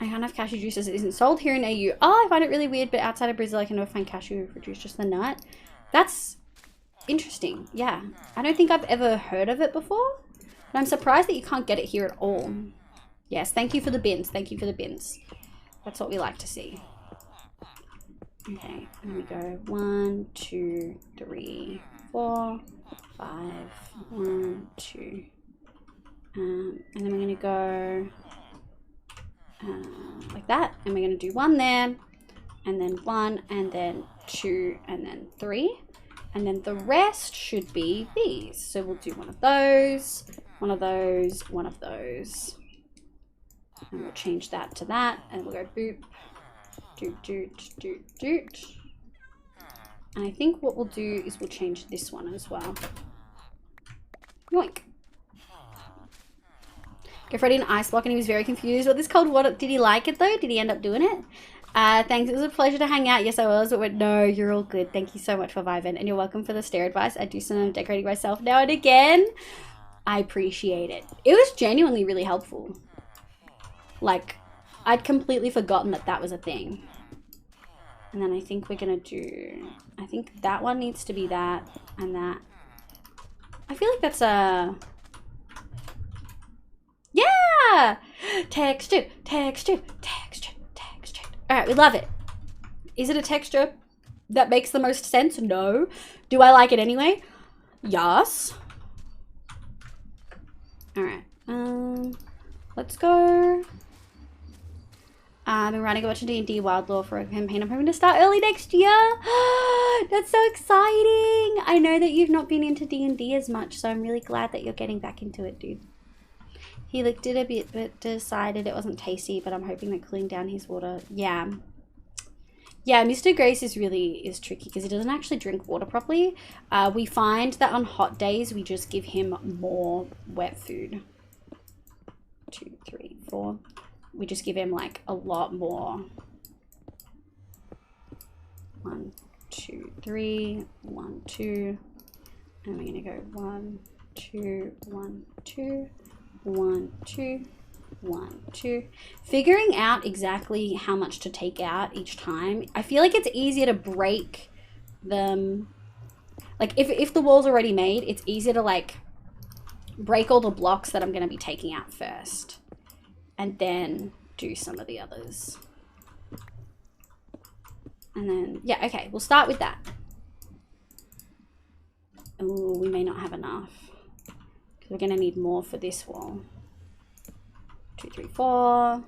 I can't have cashew juice as it isn't sold here in AU. Oh, I find it really weird, but outside of Brazil, I can never find cashew fruit juice, just the nut. That's interesting. Yeah. I don't think I've ever heard of it before, but I'm surprised that you can't get it here at all. Yes, thank you for the bins. Thank you for the bins. That's what we like to see. Okay, here we go. 1, 2, 3, 4, 5. 1, 2. And then we're going to go... like that, and we're going to do 1 there, and then 1, and then 2, and then 3, and then the rest should be these. So we'll do one of those, one of those, one of those, and we'll change that to that, and we'll go boop, doot, doot, doot, doot. And I think what we'll do is we'll change this one as well. Yoink. Go Freddy an ice block and he was very confused. What this cold water, did he like it though? Did he end up doing it? Thanks, it was a pleasure to hang out. Yes, I was, but no, you're all good. Thank you so much for vibing, and you're welcome for the stair advice. I do some decorating myself now and again. I appreciate it. It was genuinely really helpful. Like, I'd completely forgotten that that was a thing. And then I think we're gonna do, I think that one needs to be that, and that. I feel like that's a... Yeah! Texture, texture, texture, texture. Alright, we love it. Is it a texture that makes the most sense? No. Do I like it anyway? Yes. Alright. Let's go. I've been writing a bunch of D&D Wild Lore for a campaign I'm hoping to start early next year. That's so exciting. I know that you've not been into D&D as much, so I'm really glad that you're getting back into it, dude. He licked it a bit, but decided it wasn't tasty, but I'm hoping that cooling down his water... Yeah. Yeah, Mr. Grace is tricky because he doesn't actually drink water properly. We find that on hot days, we just give him more wet food. 2, 3, 4. we just give him like a lot more. 1, 2, 3, 1, 2, and we're gonna go 1, 2, 1, 2, 1, 2, 1, 2. Figuring out exactly how much to take out each time. I feel like it's easier to break them. Like if the wall's already made, it's easier to like break all the blocks that I'm gonna be taking out first, and then do some of the others. And then, yeah, okay, we'll start with that. Oh, we may not have enough, because we're gonna need more for this wall. 2, 3, 4.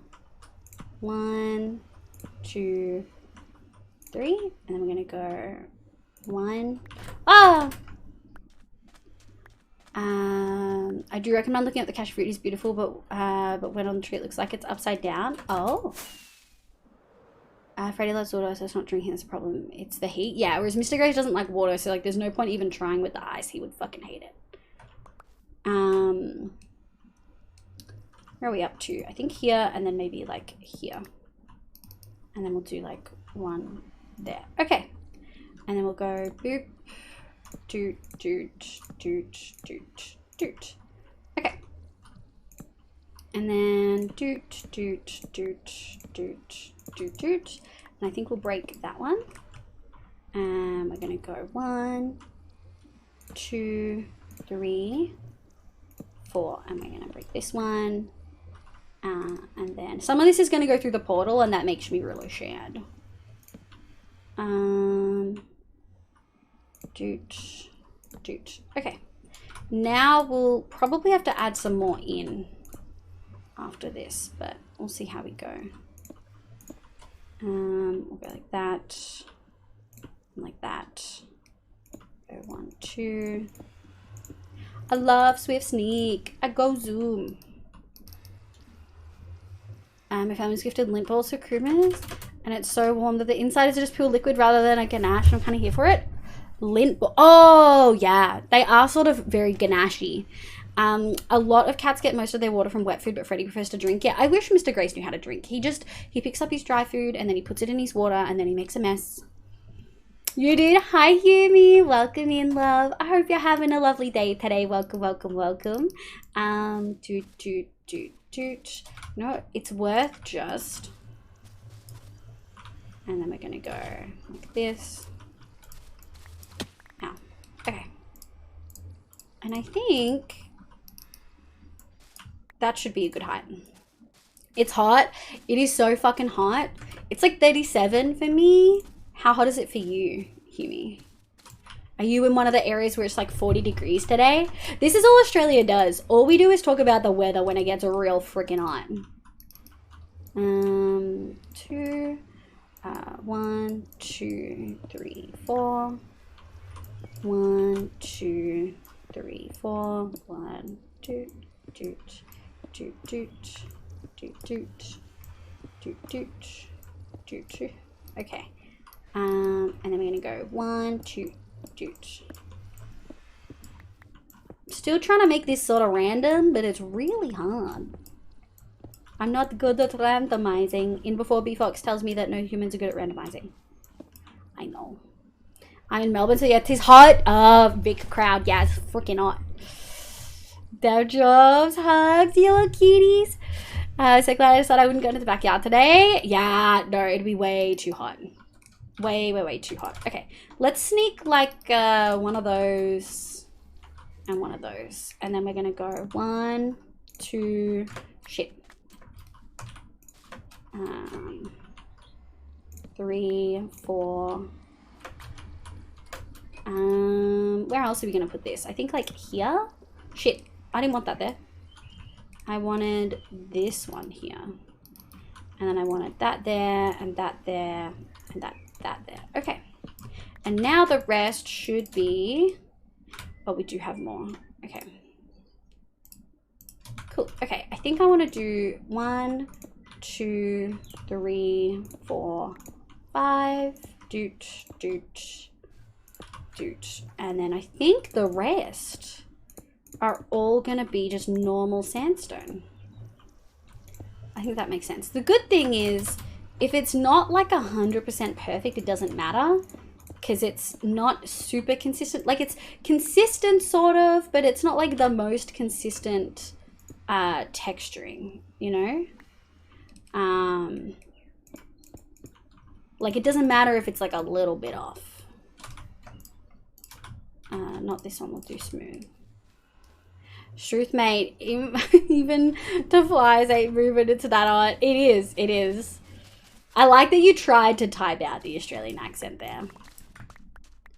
1, 2, 3, and then we're gonna go 1. Ah! I do recommend looking at the cashew fruit. It's beautiful, but when on the tree it looks like it's upside down. Oh. Freddie loves water, so it's not drinking that's a problem. It's the heat. Yeah, whereas Mr. Grace doesn't like water, so like there's no point even trying with the ice. He would fucking hate it. Where are we up to? I think here, and then maybe like here. And then we'll do like 1 there. Okay. And then we'll go boop, doot, doot, doot, doot, doot. Okay. And then doot, doot, doot, doot, doot, doot. And I think we'll break that one. And we're gonna go 1, 2, 3, 4. And we're gonna break this one. And then some of this is gonna go through the portal, and that makes me really sad. Doot, doot. Okay. Now we'll probably have to add some more in after this, but we'll see how we go. We'll go like that, and like that. Go 1, 2. I love Swift Sneak. I go Zoom. My family's gifted lint balls for Christmas, and it's so warm that the inside is just pure liquid rather than a ganache. I'm kind of here for it. Lint ball. Oh yeah, they are sort of very ganache-y. A lot of cats get most of their water from wet food, but Freddie prefers to drink. Yeah, I wish Mr. Grace knew how to drink. He picks up his dry food and then he puts it in his water and then he makes a mess. You did? Hi, Yumi. Welcome in, love. I hope you're having a lovely day today. Welcome, welcome, welcome. Doot, doot, doot, doot. No, it's worth just. And then we're gonna go like this. Ow. Okay. And I think that should be a good height. It's hot. It is so fucking hot. It's like 37 for me. How hot is it for you, Humi? Are you in one of the areas where it's like 40 degrees today? This is all Australia does. All we do is talk about the weather when it gets real freaking hot. 2, 1, 2, 3, 4. 1, 2, 3, 4. 1, 2, doot, doot, doot, doot, doot, doot, doot, doot, doot. Okay. And then we're gonna go 1, 2, doot. Still trying to make this sort of random, but it's really hard. I'm not good at randomizing. In before BFox tells me that no humans are good at randomizing. I know. I'm in Melbourne, so yeah, it is hot. Big crowd. Yeah, it's freaking hot. Their jobs, hugs, yellow kitties. So glad I decided I wouldn't go into the backyard today. Yeah, no, it'd be way too hot. Way, way, way too hot. Okay, let's sneak like one of those and one of those. And then we're gonna go 1, 2, shit. 3, 4. Where else are we gonna put this? I think like here. Shit, I didn't want that there. I wanted this one here. And then I wanted that there, and that there, and that there. Okay. And now the rest should be... Oh, we do have more. Okay. Cool. Okay, I think I want to do 1, 2, 3, 4, 5. Doot, doot, doot. And then I think the rest are all going to be just normal sandstone. I think that makes sense. The good thing is, if it's not like 100% perfect, it doesn't matter, because it's not super consistent. Like, it's consistent sort of, but it's not like the most consistent texturing, you know? Like, it doesn't matter if it's like a little bit off. Not this one, we'll do smooth. Truth, mate, even the flies ain't moving into that art. It is, it is. I like that you tried to type out the Australian accent there.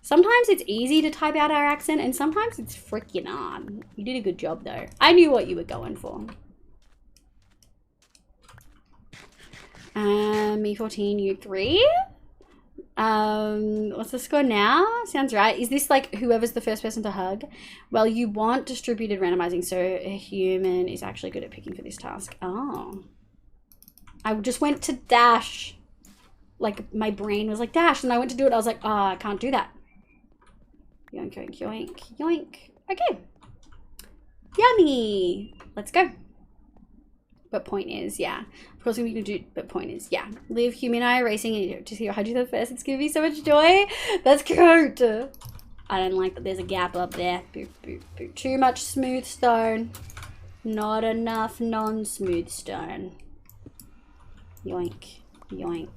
Sometimes it's easy to type out our accent, and sometimes it's freaking hard. You did a good job, though. I knew what you were going for. Me 14, you 3. What's the score now? Sounds right. Is this like whoever's the first person to hug? Well, you want distributed randomizing, so a human is actually good at picking for this task. Oh. I just went to dash. Like, my brain was like, dash, and I went to do it. I was like, oh, I can't do that. Yoink, yoink, yoink, yoink. Okay. Yummy. Let's go. But point is, yeah. Of course, we can do, but point is, yeah. Live, human, I are racing, and to see your Hydra first. It's giving me so much joy. That's cute. I don't like that there's a gap up there. Boop, boop, boop. Too much smooth stone. Not enough non-smooth stone. Yoink, yoink,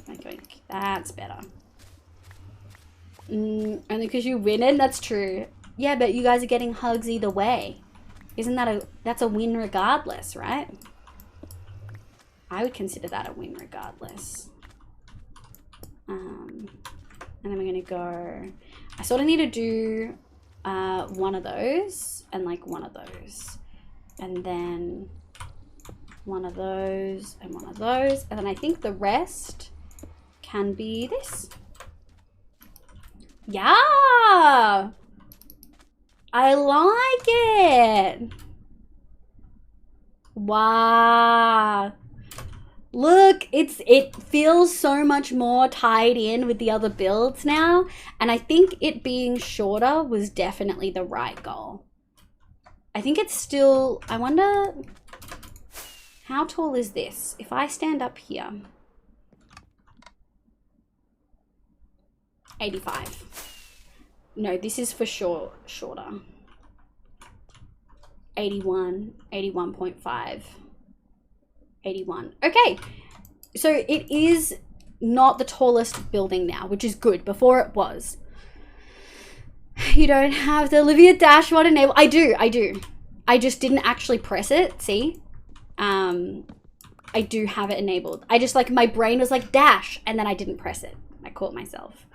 yoink, yoink. That's better. Only because you win it? That's true. Yeah, but you guys are getting hugs either way. Isn't that that's a win regardless, right? I would consider that a win regardless. And then we're gonna go, I sort of need to do one of those and like one of those. And then one of those and one of those. And then I think the rest can be this. Yeah! I like it! Wow! Look, it feels so much more tied in with the other builds now, and I think it being shorter was definitely the right goal. I think it's still, I wonder, how tall is this? If I stand up here, 85. No, this is for sure shorter. 81, 81.5. 81. Okay, so it is not the tallest building now, which is good. Before it was. You don't have the Olivia Dash one enabled. I do. I just didn't actually press it. See, I do have it enabled. I just, like, my brain was like dash, and then I didn't press it. I caught myself.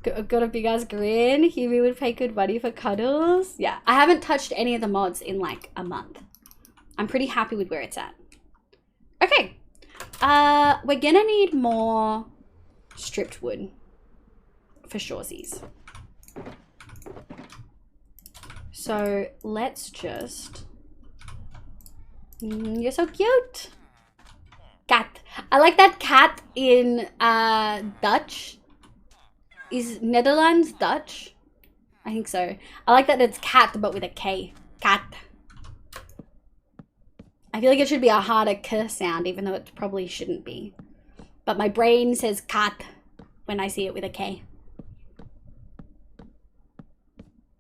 Got a big ass grin. Huey would pay good money for cuddles. Yeah, I haven't touched any of the mods in like a month. I'm pretty happy with where it's at. Okay, we're gonna need more stripped wood for shoresies. So let's just, you're so cute. Cat. I like that cat in Dutch. Is Netherlands Dutch? I think so. I like that it's cat but with a K. Cat. I feel like it should be a harder K sound, even though it probably shouldn't be. But my brain says cat when I see it with a K.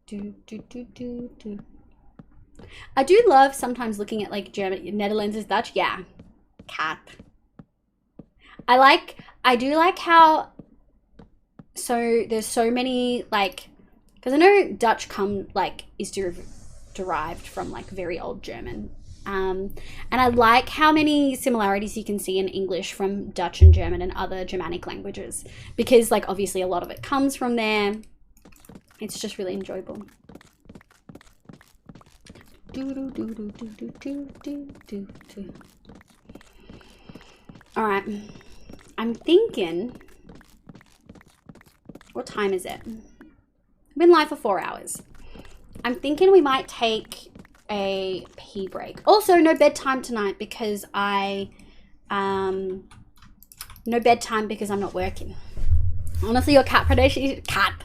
Do, do, do, do, do. I do love sometimes looking at like German, Netherlands is Dutch. Yeah. Cat. I do like how, so there's so many, like, because I know Dutch is derived from like very old German. And I like how many similarities you can see in English from Dutch and German and other Germanic languages, because like obviously a lot of it comes from there. It's just really enjoyable. All right, I'm thinking, what time is it? I've been live for 4 hours. I'm thinking we might take a pee break. Also, no bedtime tonight because no bedtime because I'm not working. Honestly, your cat predation, cat.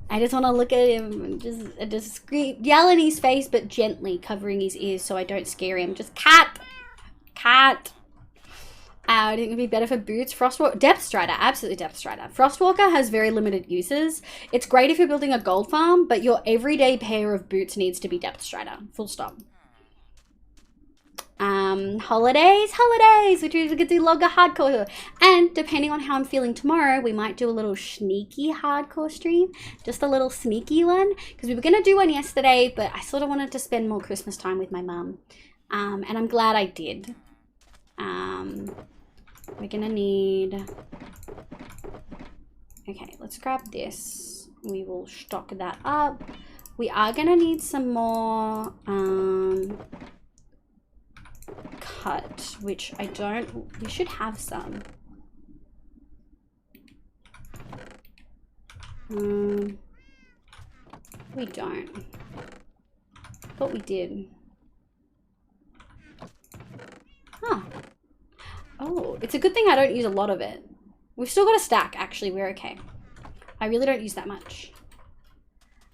I just want to look at him and just scream, yell in his face, but gently covering his ears so I don't scare him. Just cat. I think it'd be better for boots. Frostwalker, Depth Strider, absolutely Depth Strider. Frostwalker has very limited uses. It's great if you're building a gold farm, but your everyday pair of boots needs to be Depth Strider. Full stop. Holidays, which means we could do longer hardcore. And depending on how I'm feeling tomorrow, we might do a little sneaky hardcore stream. Just a little sneaky one. Because we were going to do one yesterday, but I sort of wanted to spend more Christmas time with my mum. And I'm glad I did. We're gonna need... Okay, let's grab this. We will stock that up. We are gonna need some more cut, which I don't... We should have some. We don't. Thought we did. Huh. Oh, it's a good thing I don't use a lot of it. We've still got a stack, actually. We're okay. I really don't use that much.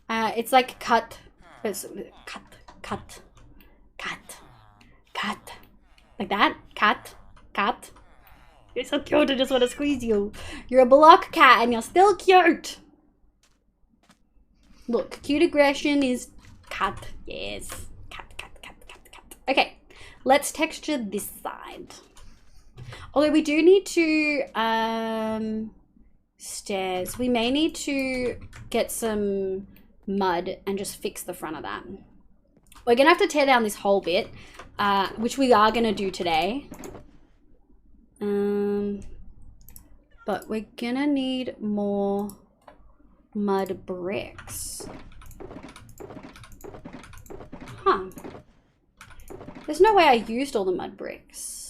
It's like cut. It's cut. Like that. Cat. You're so cute. I just want to squeeze you. You're a block cat and you're still cute. Look, cute aggression is cat. Yes. Cat. Okay. Let's texture this side. Although we do need to, stairs. We may need to get some mud and just fix the front of that. We're gonna have to tear down this whole bit, which we are gonna do today. But we're gonna need more mud bricks. Huh. There's no way I used all the mud bricks.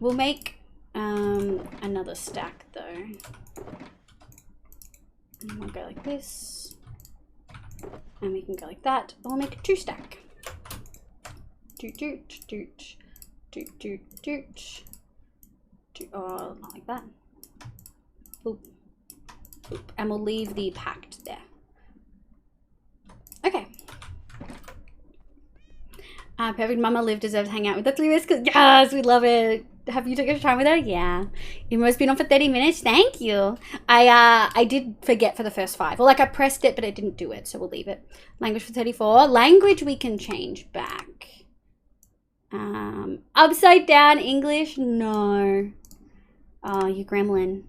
We'll make another stack though. And we'll go like this. And we can go like that. We'll make a 2 stack. Oh, not like that. Boop. Boop. And we'll leave the packed there. Okay. Perfect Mama Liv deserves to hang out with the 3 whiskers. Yes, we love it. Have you taken your time with her? Yeah. You've almost been on for 30 minutes. Thank you. I did forget for the first 5. Well, like I pressed it, but I didn't do it, so we'll leave it. Language for 34. Language we can change back. Upside down English? No. Oh, you gremlin.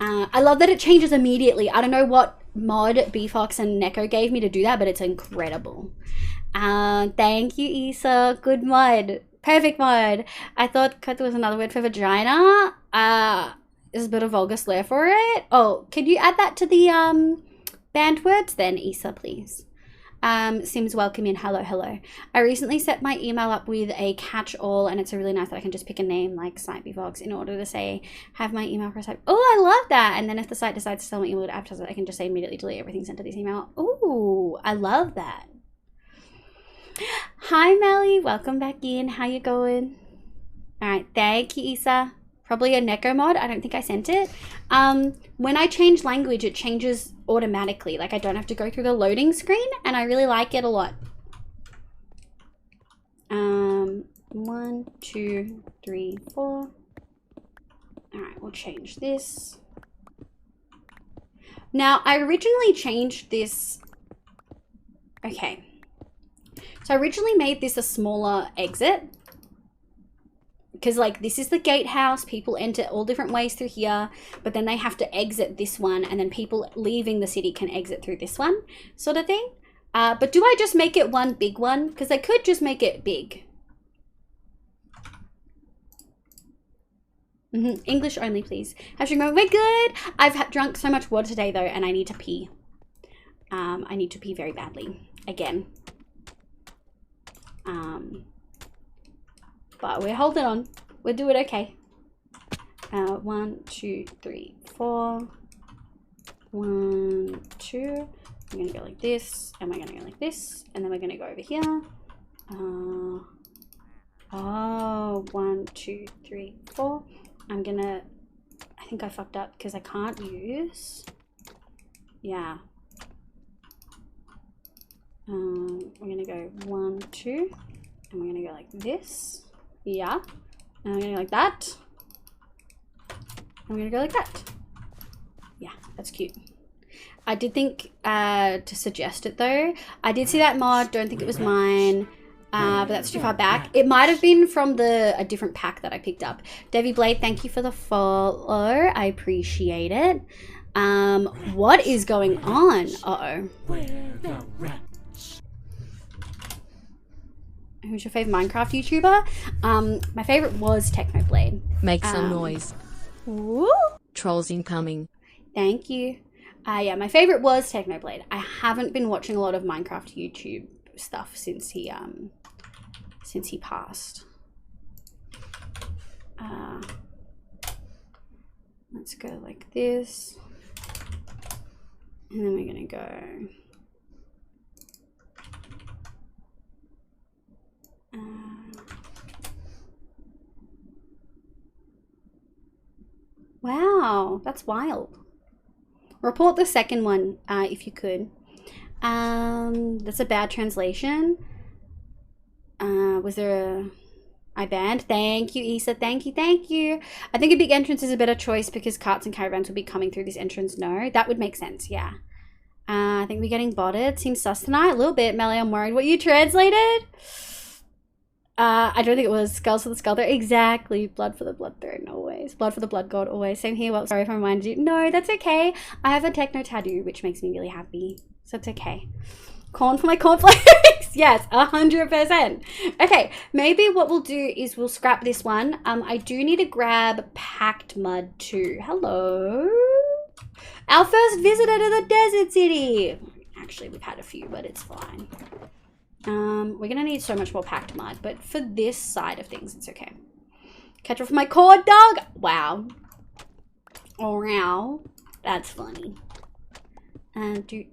I love that it changes immediately. I don't know what mod BFox and Neko gave me to do that, but it's incredible. Thank you, Isa. Good mod. Perfect mod. I thought cut was another word for vagina. There's a bit of vulgar slur for it. Oh, could you add that to the banned words then, Isa, please? Sims welcome in. Hello. I recently set my email up with a catch-all, and it's really nice that I can just pick a name like Site BFox in order to say, have my email for a site. Oh, I love that. And then if the site decides to sell my email to advertise it, I can just say immediately delete everything sent to this email. Ooh, I love that. Hi, Melly. Welcome back in. How you going? All right. Thank you, Isa. Probably a Neko mod. I don't think I sent it. When I change language, it changes automatically. Like I don't have to go through the loading screen, and I really like it a lot. 1, 2, 3, 4. All right, we'll change this. Now, I originally changed this. Okay. So I originally made this a smaller exit. Because like this is the gatehouse, people enter all different ways through here, but then they have to exit this one, and then people leaving the city can exit through this one, sort of thing. But do I just make it one big one? Because I could just make it big. English only, please. We're good. I've drunk so much water today though, and I need to pee. I need to pee very badly again. But we're holding on. We're doing okay. 1, 2, 3, 4. 1, 2. We're gonna go like this, and we're gonna go like this, and then we're gonna go over here. Oh, 1, 2, 3, 4. I'm gonna I think I fucked up because I can't use. Yeah. We're gonna go 1, 2, and we're gonna go like this. Yeah. And we're gonna go like that. And we're gonna go like that. Yeah, that's cute. I did think to suggest it though. I did see that mod, don't think it was mine. But that's too far back. It might have been from a different pack that I picked up. Devi Blade, thank you for the follow. I appreciate it. What is going on? Uh-oh. Who's your favorite Minecraft YouTuber? My favorite was Technoblade. Make some noise. Woo! Trolls incoming. Thank you. Yeah, my favorite was Technoblade. I haven't been watching a lot of Minecraft YouTube stuff since he passed. Let's go like this. And then we're gonna go wow, that's wild. Report the second one, if you could. That's a bad translation. Was there I banned? Thank you, Issa. Thank you, thank you. I think a big entrance is a better choice because carts and caravans will be coming through this entrance. No, that would make sense, yeah. I think we're getting botted. Seems sus tonight. A little bit, Melly. I'm worried. What you translated? I don't think it was Skulls for the Skull Throne. Exactly. Blood for the Blood Throne, always. Blood for the Blood God, always. Same here. Well, sorry if I reminded you. No, that's okay. I have a techno tattoo, which makes me really happy. So it's okay. Corn for my cornflakes. Yes, 100%. Okay, maybe what we'll do is we'll scrap this one. I do need to grab Packed Mud too. Hello. Our first visitor to the desert city. Actually, we've had a few, but it's fine. We're gonna need so much more Packed Mud, but for this side of things, it's okay. Catch off my cord, dog. Wow. Oh, wow. That's funny. And doot.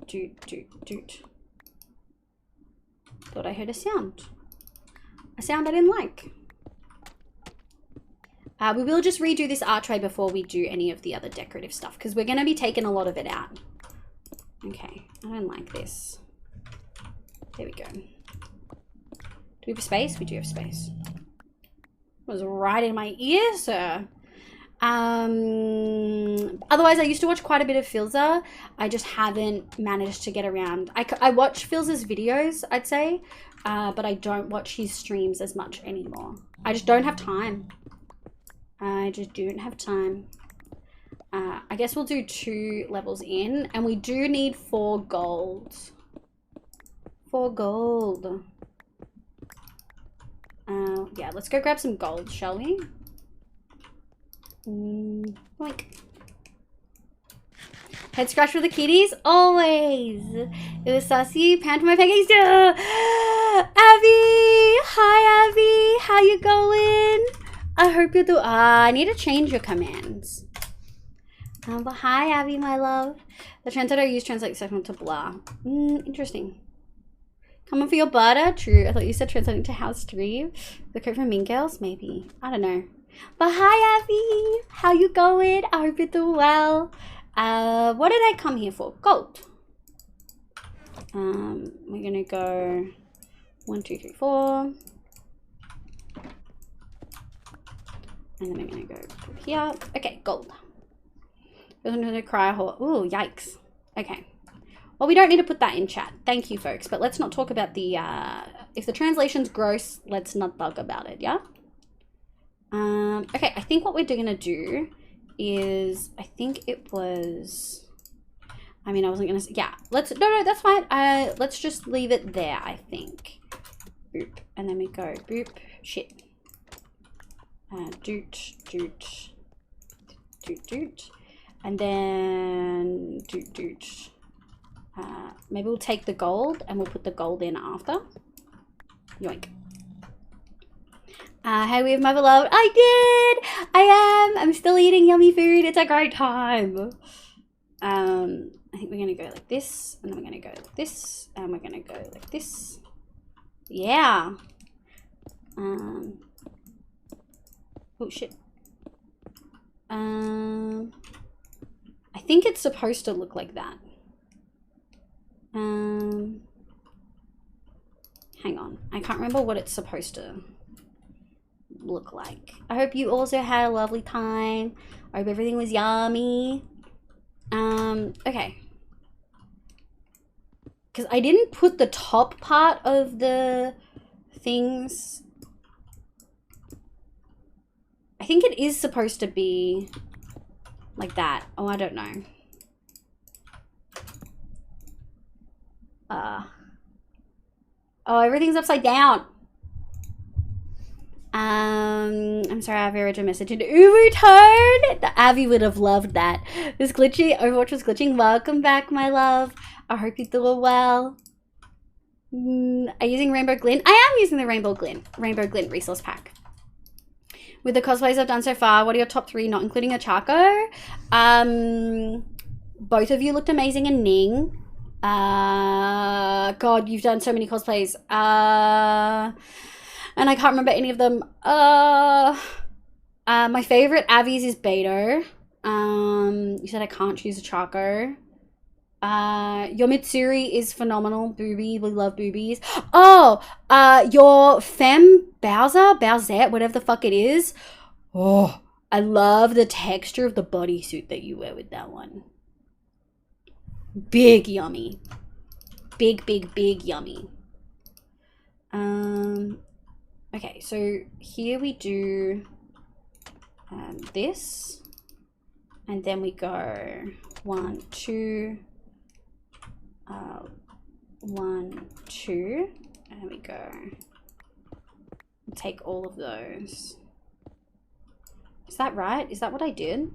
Thought I heard a sound. A sound I didn't like. We will just redo this archway before we do any of the other decorative stuff because we're going to be taking a lot of it out. Okay, I don't like this. There we go. Do we have space? We do have space. It was right in my ear, sir. Otherwise, I used to watch quite a bit of Filza. I just haven't managed to get around. I watch Filza's videos, I'd say, but I don't watch his streams as much anymore. I just don't have time. I just don't have time. I guess we'll do 2 levels in, and we do need 4 gold. 4 gold. Yeah, let's go grab some gold, shall we? Boink. Head scratch for the kitties? Always. It was saucy. Pan for my pancakes. Abby! Hi, Abby. How you going? I hope you're doing... I need to change your commands. But hi, Abby, my love. The translator I use translates second to blah. Interesting. Coming for your butter? True. I thought you said translating to house 3. The code from Mean Girls? Maybe. I don't know. But hi, Abby. How you going? I hope you're doing well. What did I come here for? Gold. We're gonna go 1, 2, 3, 4. And then we're gonna go here. Okay, gold. Doesn't need to cry a horse. Ooh, yikes. Okay. Well, we don't need to put that in chat. Thank you, folks. But let's not talk about the, if the translation's gross, let's not bug about it, yeah? Okay, I think what we're gonna do is, I think it was, I mean, I wasn't gonna say, yeah, no, that's fine. Let's just leave it there, I think. Boop. And then we go boop, shit. Doot. And then doot. Maybe we'll take the gold and we'll put the gold in after. Yoink. Hey, we have my beloved. I did! I'm still eating yummy food. It's a great time. I think we're gonna go like this, and then we're gonna go like this, and we're gonna go like this. Yeah. Oh shit. I think it's supposed to look like that. Hang on. I can't remember what it's supposed to look like. I hope you also had a lovely time. I hope everything was yummy. Okay. Because I didn't put the top part of the things. I think it is supposed to be like that. Oh, I don't know. Oh, everything's upside down. I'm sorry, Avi read your message in Ubertone. The Avi would have loved that. It was glitchy. Overwatch was glitching. Welcome back, my love. I hope you're doing well. Are you using Rainbow Glint? I am using the Rainbow Glint resource pack. With the cosplays I've done so far, what are your top 3, not including a Chaco? Both of you looked amazing in Ning. God, you've done so many cosplays. And I can't remember any of them. My favorite Avi's is Beto. You said I can't choose a Chaco. Your Mitsuri is phenomenal. Booby, we love boobies. Oh, your Femme Bowsette, whatever the fuck it is. Oh, I love the texture of the bodysuit that you wear with that one. Big yummy. Big yummy. Okay, so here we do this, and then we go 1, 2, 1, 2, and we go take all of those. Is that right? Is that what I did?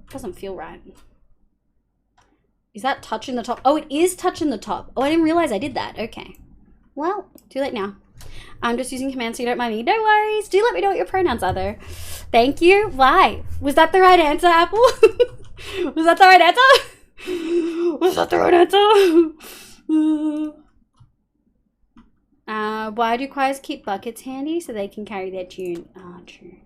Doesn't feel right. Is that touching the top? Oh, it is touching the top. Oh, I didn't realize I did that. Okay. Well, too late now. I'm just using commands so you don't mind me. No worries. Do let me know what your pronouns are though. Thank you. Why? Was that the right answer, Apple? Was that the right answer? Was that the right answer? Why do choirs keep buckets handy? So they can carry their tune. Oh, true.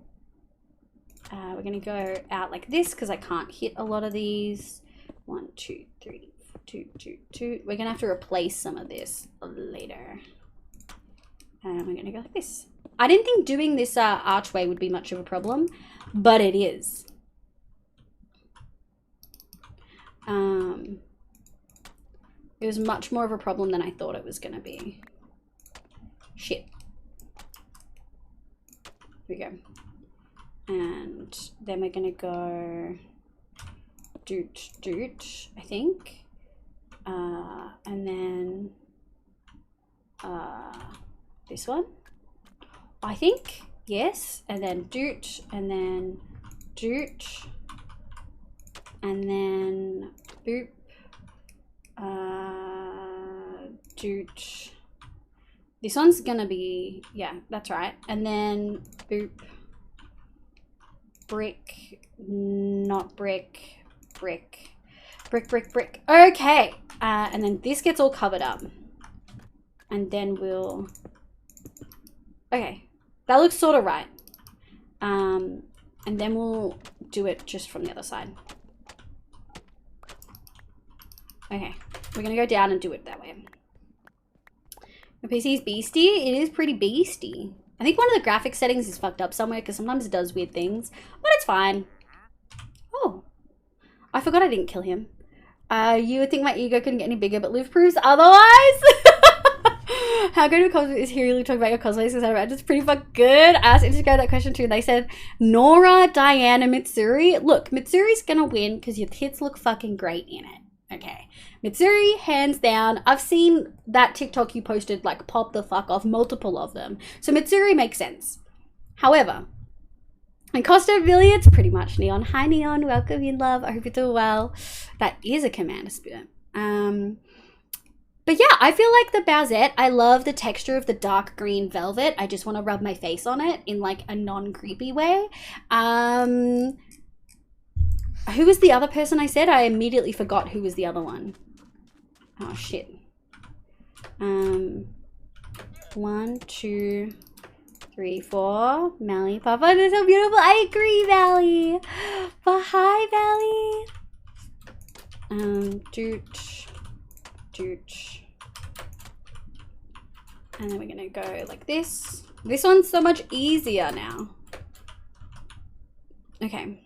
We're going to go out like this because I can't hit a lot of these. 1, 2, 3, 2, 2, 2. We're going to have to replace some of this later. And we're going to go like this. I didn't think doing this archway would be much of a problem, but it is. It was much more of a problem than I thought it was going to be. Shit. Here we go. And then we're going to go doot, I think. And then this one, I think. Yes. And then doot, and then doot, and then boop, doot. This one's gonna be, yeah, that's right. And then boop, brick, not brick, brick, brick, brick, brick. Okay. And then this gets all covered up. And then we'll, okay, that looks sort of right. And then we'll do it just from the other side. Okay, we're gonna go down and do it that way. My PC is beastie. It is pretty beastie. I think one of the graphic settings is fucked up somewhere because sometimes it does weird things, but it's fine. Oh, I forgot I didn't kill him. You would think my ego couldn't get any bigger, but Liv proves otherwise. How good of a cosplay is here? You talking about your cosplays? It's pretty fucking good. I asked Instagram that question too, and they said Nora, Diana, Mitsuri. Look, Mitsuri's gonna win because your tits look fucking great in it. Okay, Mitsuri, hands down. I've seen that TikTok you posted, like, pop the fuck off, multiple of them. So Mitsuri makes sense. However, and Costa Billiards, pretty much Neon. Hi Neon, welcome in love. I hope you're doing well. That is a Commander Spirit. But yeah, I feel like the Bowsette, I love the texture of the dark green velvet. I just want to rub my face on it in like a non-creepy way. Who was the other person I said? I immediately forgot who was the other one. Oh shit. 1, 2, 3, 4. Melly, Papa, they're so beautiful. I agree, Valley. But hi, Valley. Doot. And then we're gonna go like this. This one's so much easier now. Okay.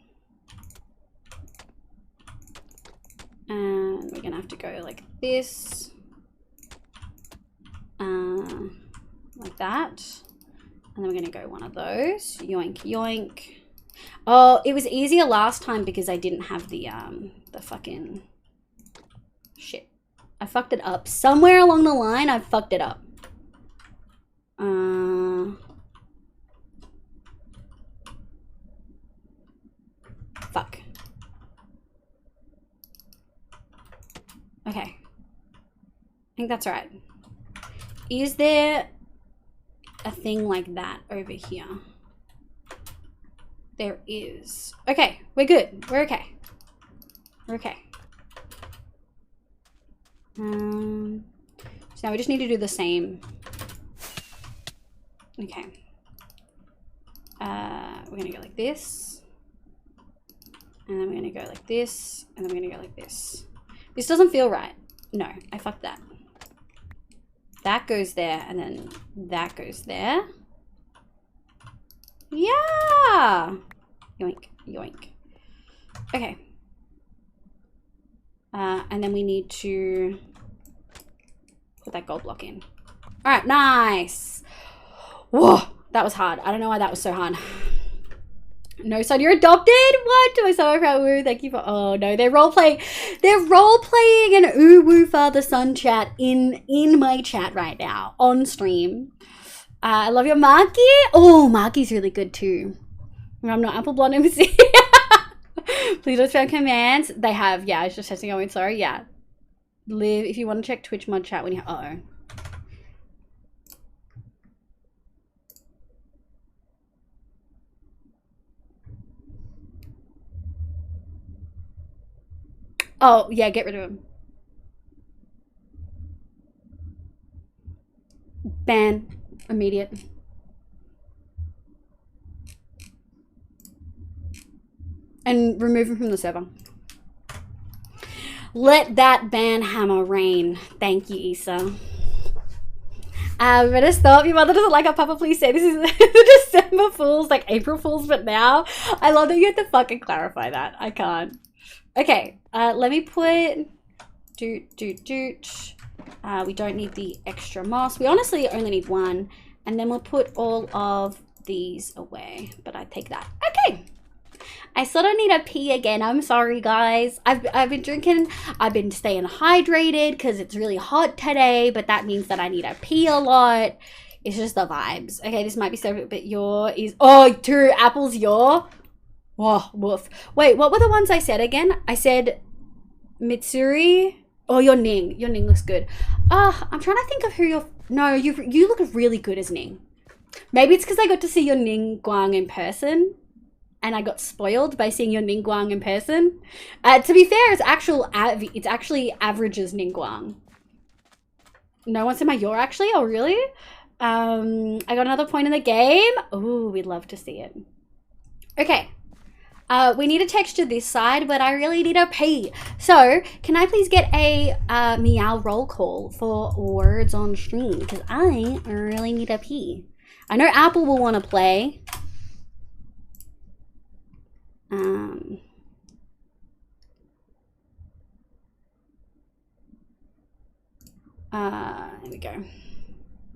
And we're gonna have to go like this. Like that. And then we're gonna go one of those. Yoink, yoink. Oh, it was easier last time because I didn't have the fucking shit. I fucked it up. Somewhere along the line, I fucked it up. Fuck. Okay. I think that's right. Is there a thing like that over here? There is. Okay, we're good. We're okay. We're okay. So now we just need to do the same. Okay. We're gonna go like this. And then we're gonna go like this. And then we're gonna go like this. This doesn't feel right. No, I fucked that. That goes there, and then that goes there. Yeah! Yoink, yoink. Okay. And then we need to put that gold block in. All right, nice. Whoa, that was hard. I don't know why that was so hard. No, son, you're adopted? What? My so proud. Woo, thank you for. Oh no, they're role playing. They're role playing an woo father son chat in my chat right now on stream. I love your Marky. Oh, Marky's really good too. I'm not Apple Blonde MC. Please don't spam commands. They have. Yeah, I was just testing. Going. Sorry. Yeah. Live if you want to check Twitch mod chat when you. Uh oh. Oh, yeah, get rid of him. Ban. Immediate. And remove him from the server. Let that ban hammer rain. Thank you, Issa. Better stop. Your mother doesn't like our Papa. Please say this is December Fools, like April Fools, but now. I love that you have to fucking clarify that. I can't. Okay, let me put doot. We don't need the extra moss. We honestly only need one, and then we'll put all of these away. But I take that. Okay. I sort of need a pee again. I'm sorry, guys. I've been drinking. I've been staying hydrated because it's really hot today, but that means that I need a pee a lot. It's just the vibes. Okay, this might be so, but your is true. Apple's your. Whoa, woof. Wait, what were the ones I said again? I said Mitsuri. Oh, your Ning. Your Ning looks good. I'm trying to think of who your. No, you look really good as Ning. Maybe it's because I got to see your Ning Guang in person, and I got spoiled by seeing your Ning Guang in person. To be fair, it's actually average as Ning Guang. No one's in my your actually. Oh, really? I got another point in the game. Ooh, we'd love to see it. Okay. We need to texture this side, but I really need a pee. So, can I please get a meow roll call for words on stream? Because I really need a pee. I know Apple will want to play. Here we go.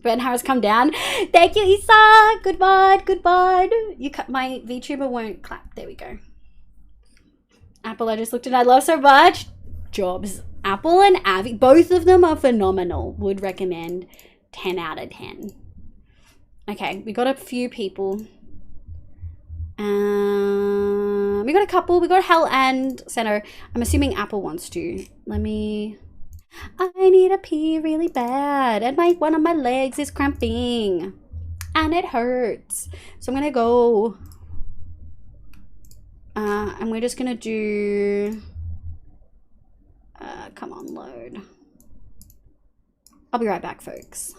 Ben Harris, come down. Thank you, Issa. Good bod. You cut my VTuber won't clap. There we go. Apple, I just looked at. I love so much. Jobs. Apple and Avi, both of them are phenomenal. Would recommend. 10 out of 10. Okay, we got a few people. We got a couple. We got Hell and Seno. I'm assuming Apple wants to. Let me. I need a pee really bad, and one of my legs is cramping, and it hurts. So I'm gonna go, and we're just gonna do. Come on, load. I'll be right back, folks.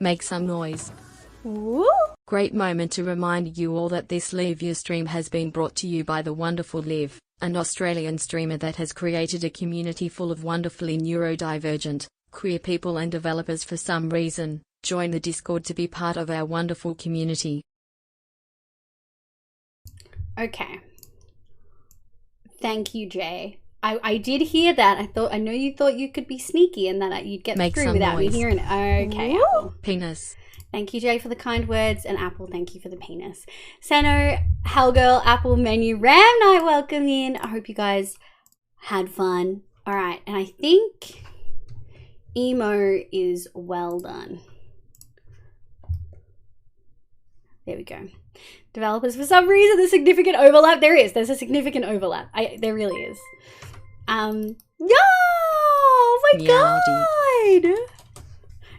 Make some noise. Woo! Great moment to remind you all that this Live Your Stream has been brought to you by the wonderful Liv, an Australian streamer that has created a community full of wonderfully neurodivergent, queer people and developers for some reason. Join the Discord to be part of our wonderful community. Okay. Thank you, Jay. I did hear that. I know you thought you could be sneaky and that you'd get Make through some without noise. me hearing it. Okay, Apple. Penis. Thank you, Jay, for the kind words, and Apple, thank you for the penis. Sano, Hellgirl, Apple, Menu, Ram Night, welcome in. I hope you guys had fun. All right, and I think emo is well done. There we go. Developers, for some reason, there's significant overlap. There is. There's a significant overlap. There really is. Yeah! Oh my Meowdy. god!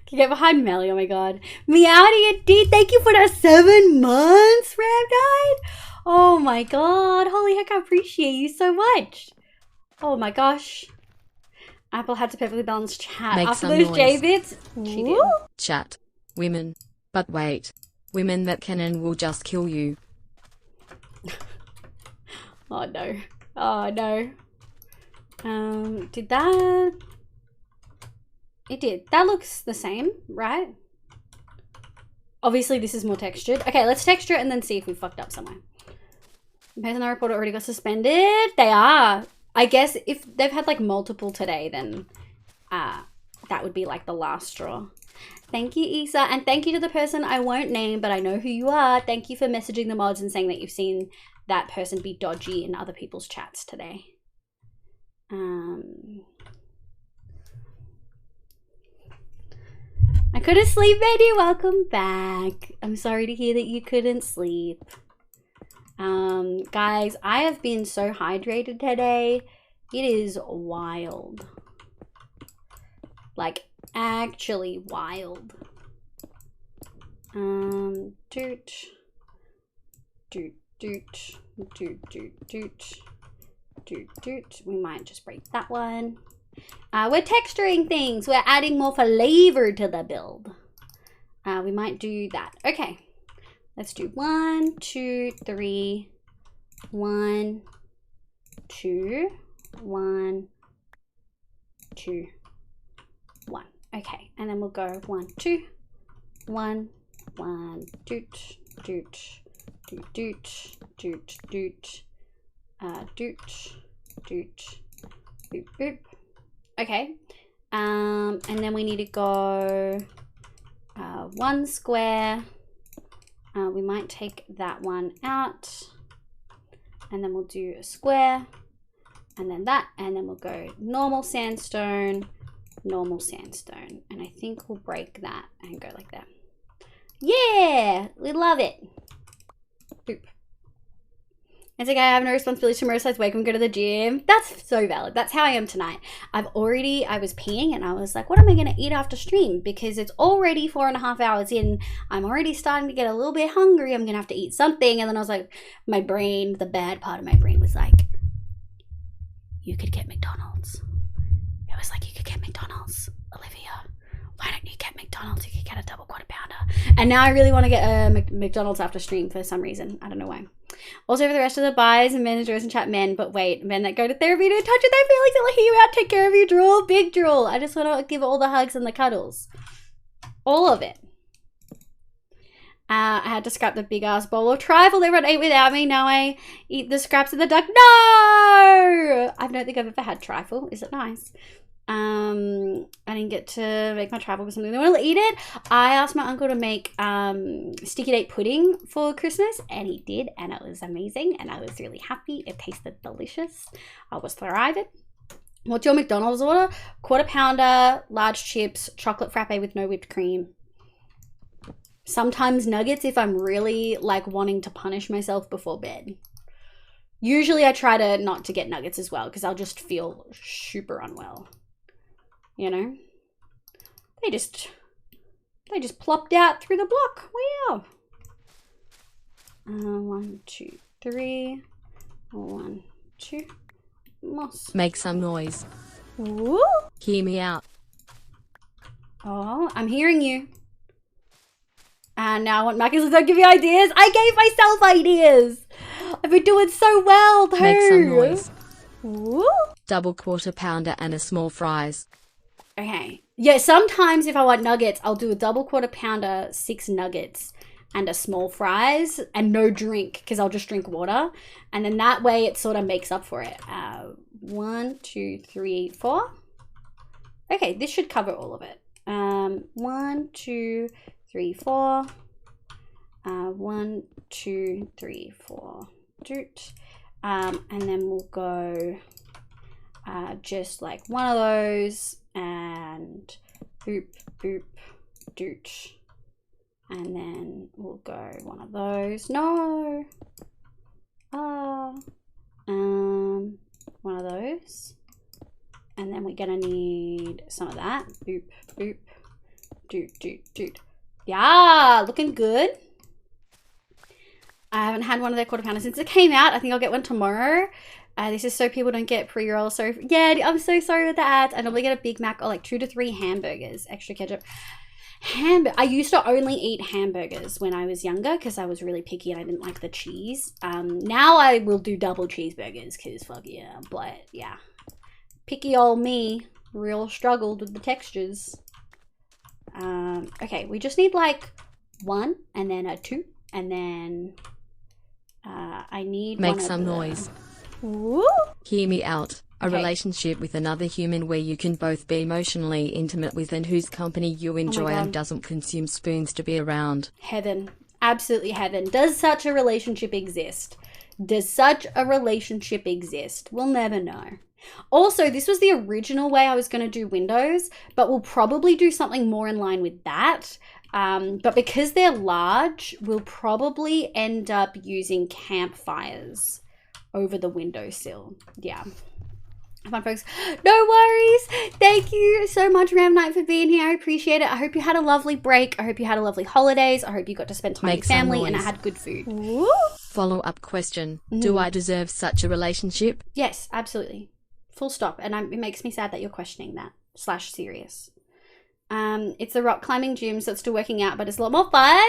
Can you get behind Melly? Oh my god. Meowdy indeed. Thank you for the 7 months, Ramdied. Oh my god. Holy heck, I appreciate you so much. Oh my gosh. Apple had to perfectly balance chat. Make After some those noise. J-bits, she did. Chat. Women. But wait. Women that can and will just kill you. Oh no. Oh no. Did that... It did. That looks the same, right? Obviously, this is more textured. Okay, let's texture it and then see if we fucked up somewhere. The person I reported already got suspended. They are. I guess if they've had like multiple today, then that would be like the last straw. Thank you, Isa. And thank you to the person I won't name, but I know who you are. Thank you for messaging the mods and saying that you've seen that person be dodgy in other people's chats today. I couldn't sleep, Betty. Welcome back. I'm sorry to hear that you couldn't sleep. Guys, I have been so hydrated today. It is wild. Like, actually wild. Doot. Doot, doot, doot, doot, doot. Doot, doot. We might just break that one. We're texturing things. We're adding more flavor to the build. We might do that. Okay. Let's do 1, 2, 3. 1, 2, 1, 2, 1. Okay. And then we'll go 1, 2, 1, 1, doot, doot, doot, doot, doot, doot, doot, doot, boop, boop. Okay, and then we need to go 1 square. We might take that one out, and then we'll do a square, and then that, and then we'll go normal sandstone, and I think we'll break that and go like that. Yeah, we love it. Boop. It's okay, I have no responsibility tomorrow, so I wake up and go to the gym. That's so valid. That's how I am tonight. I was peeing and I was like, what am I going to eat after stream? Because it's already 4.5 hours in. I'm already starting to get a little bit hungry. I'm going to have to eat something. And then I was like, my brain, the bad part of my brain was like, you could get McDonald's. It was like, you could get McDonald's, Olivia. Why don't you get McDonald's? You could get a double quarter pounder. And now I really want to get a McDonald's after stream for some reason. I don't know why. Also, for the rest of the buys and managers and chat men, but wait, men that go to therapy to touch with their feelings and let you out, take care of you, drool, big drool. I just want to give all the hugs and the cuddles. All of it. I had to scrap the big ass bowl of trifle everyone ate without me. Now I eat the scraps of the duck. No! I don't think I've ever had trifle. Is it nice? I didn't get to make my trifle with something. They want to eat it. I asked my uncle to make sticky date pudding for Christmas, and he did, and it was amazing, and I was really happy. It tasted delicious. I was thriving. What's your McDonald's order? Quarter pounder, large chips, chocolate frappe with no whipped cream. Sometimes nuggets if I'm really like wanting to punish myself before bed. Usually I try to not to get nuggets as well because I'll just feel super unwell. You know? They just plopped out through the block. Wow. 1, 2, 3. 1, 2. Moss. Make some noise. Woo. Hear me out. Oh, I'm hearing you. And now I want Macca's. Don't give me ideas. I gave myself ideas. I've been doing so well too. Make some noise. Woo. Double quarter pounder and a small fries. Okay. Yeah, sometimes if I want nuggets, I'll do a double quarter pounder, 6 nuggets, and a small fries, and no drink, because I'll just drink water. And then that way it sort of makes up for it. 1, 2, 3, 4. Okay, this should cover all of it. 1, 2, 3, 4. 1, 2, 3, 4. Doot. And then we'll go just like one of those, and boop, boop, doot. And then we'll go one of those. No. One of those. And then we're gonna need some of that. Boop, boop, doot, doot, doot. Yeah, looking good. I haven't had one of their quarter pounders since it came out. I think I'll get one tomorrow. This is so people don't get pre-rolls. So yeah, I'm so sorry with the ads. I normally get a Big Mac or like 2 to 3 hamburgers, extra ketchup. I used to only eat hamburgers when I was younger because I was really picky and I didn't like the cheese. Now I will do double cheeseburgers because fuck yeah, but yeah. Picky old me real struggled with the textures. Okay, we just need like 1 and then a 2 and then I need Make some noise. Woo! Hear me out. A Okay. relationship with another human where you can both be emotionally intimate with and whose company you enjoy God. and doesn't consume spoons to be around. Heaven. Absolutely heaven. Does such a relationship exist? Does such a relationship exist? We'll never know. Also, this was the original way I was going to do windows, but we'll probably do something more in line with that. But because they're large, we'll probably end up using campfires over the windowsill. Yeah. Fun, folks. No worries. Thank you so much, Ram Knight, for being here. I appreciate it. I hope you had a lovely break. I hope you had a lovely holidays. I hope you got to spend time Make with family some and I noise. had good food. Follow-up question. Do I deserve such a relationship? Yes, absolutely. Full stop. And it makes me sad that you're questioning that. / serious. It's the rock climbing gym, so it's still working out, but it's a lot more fun.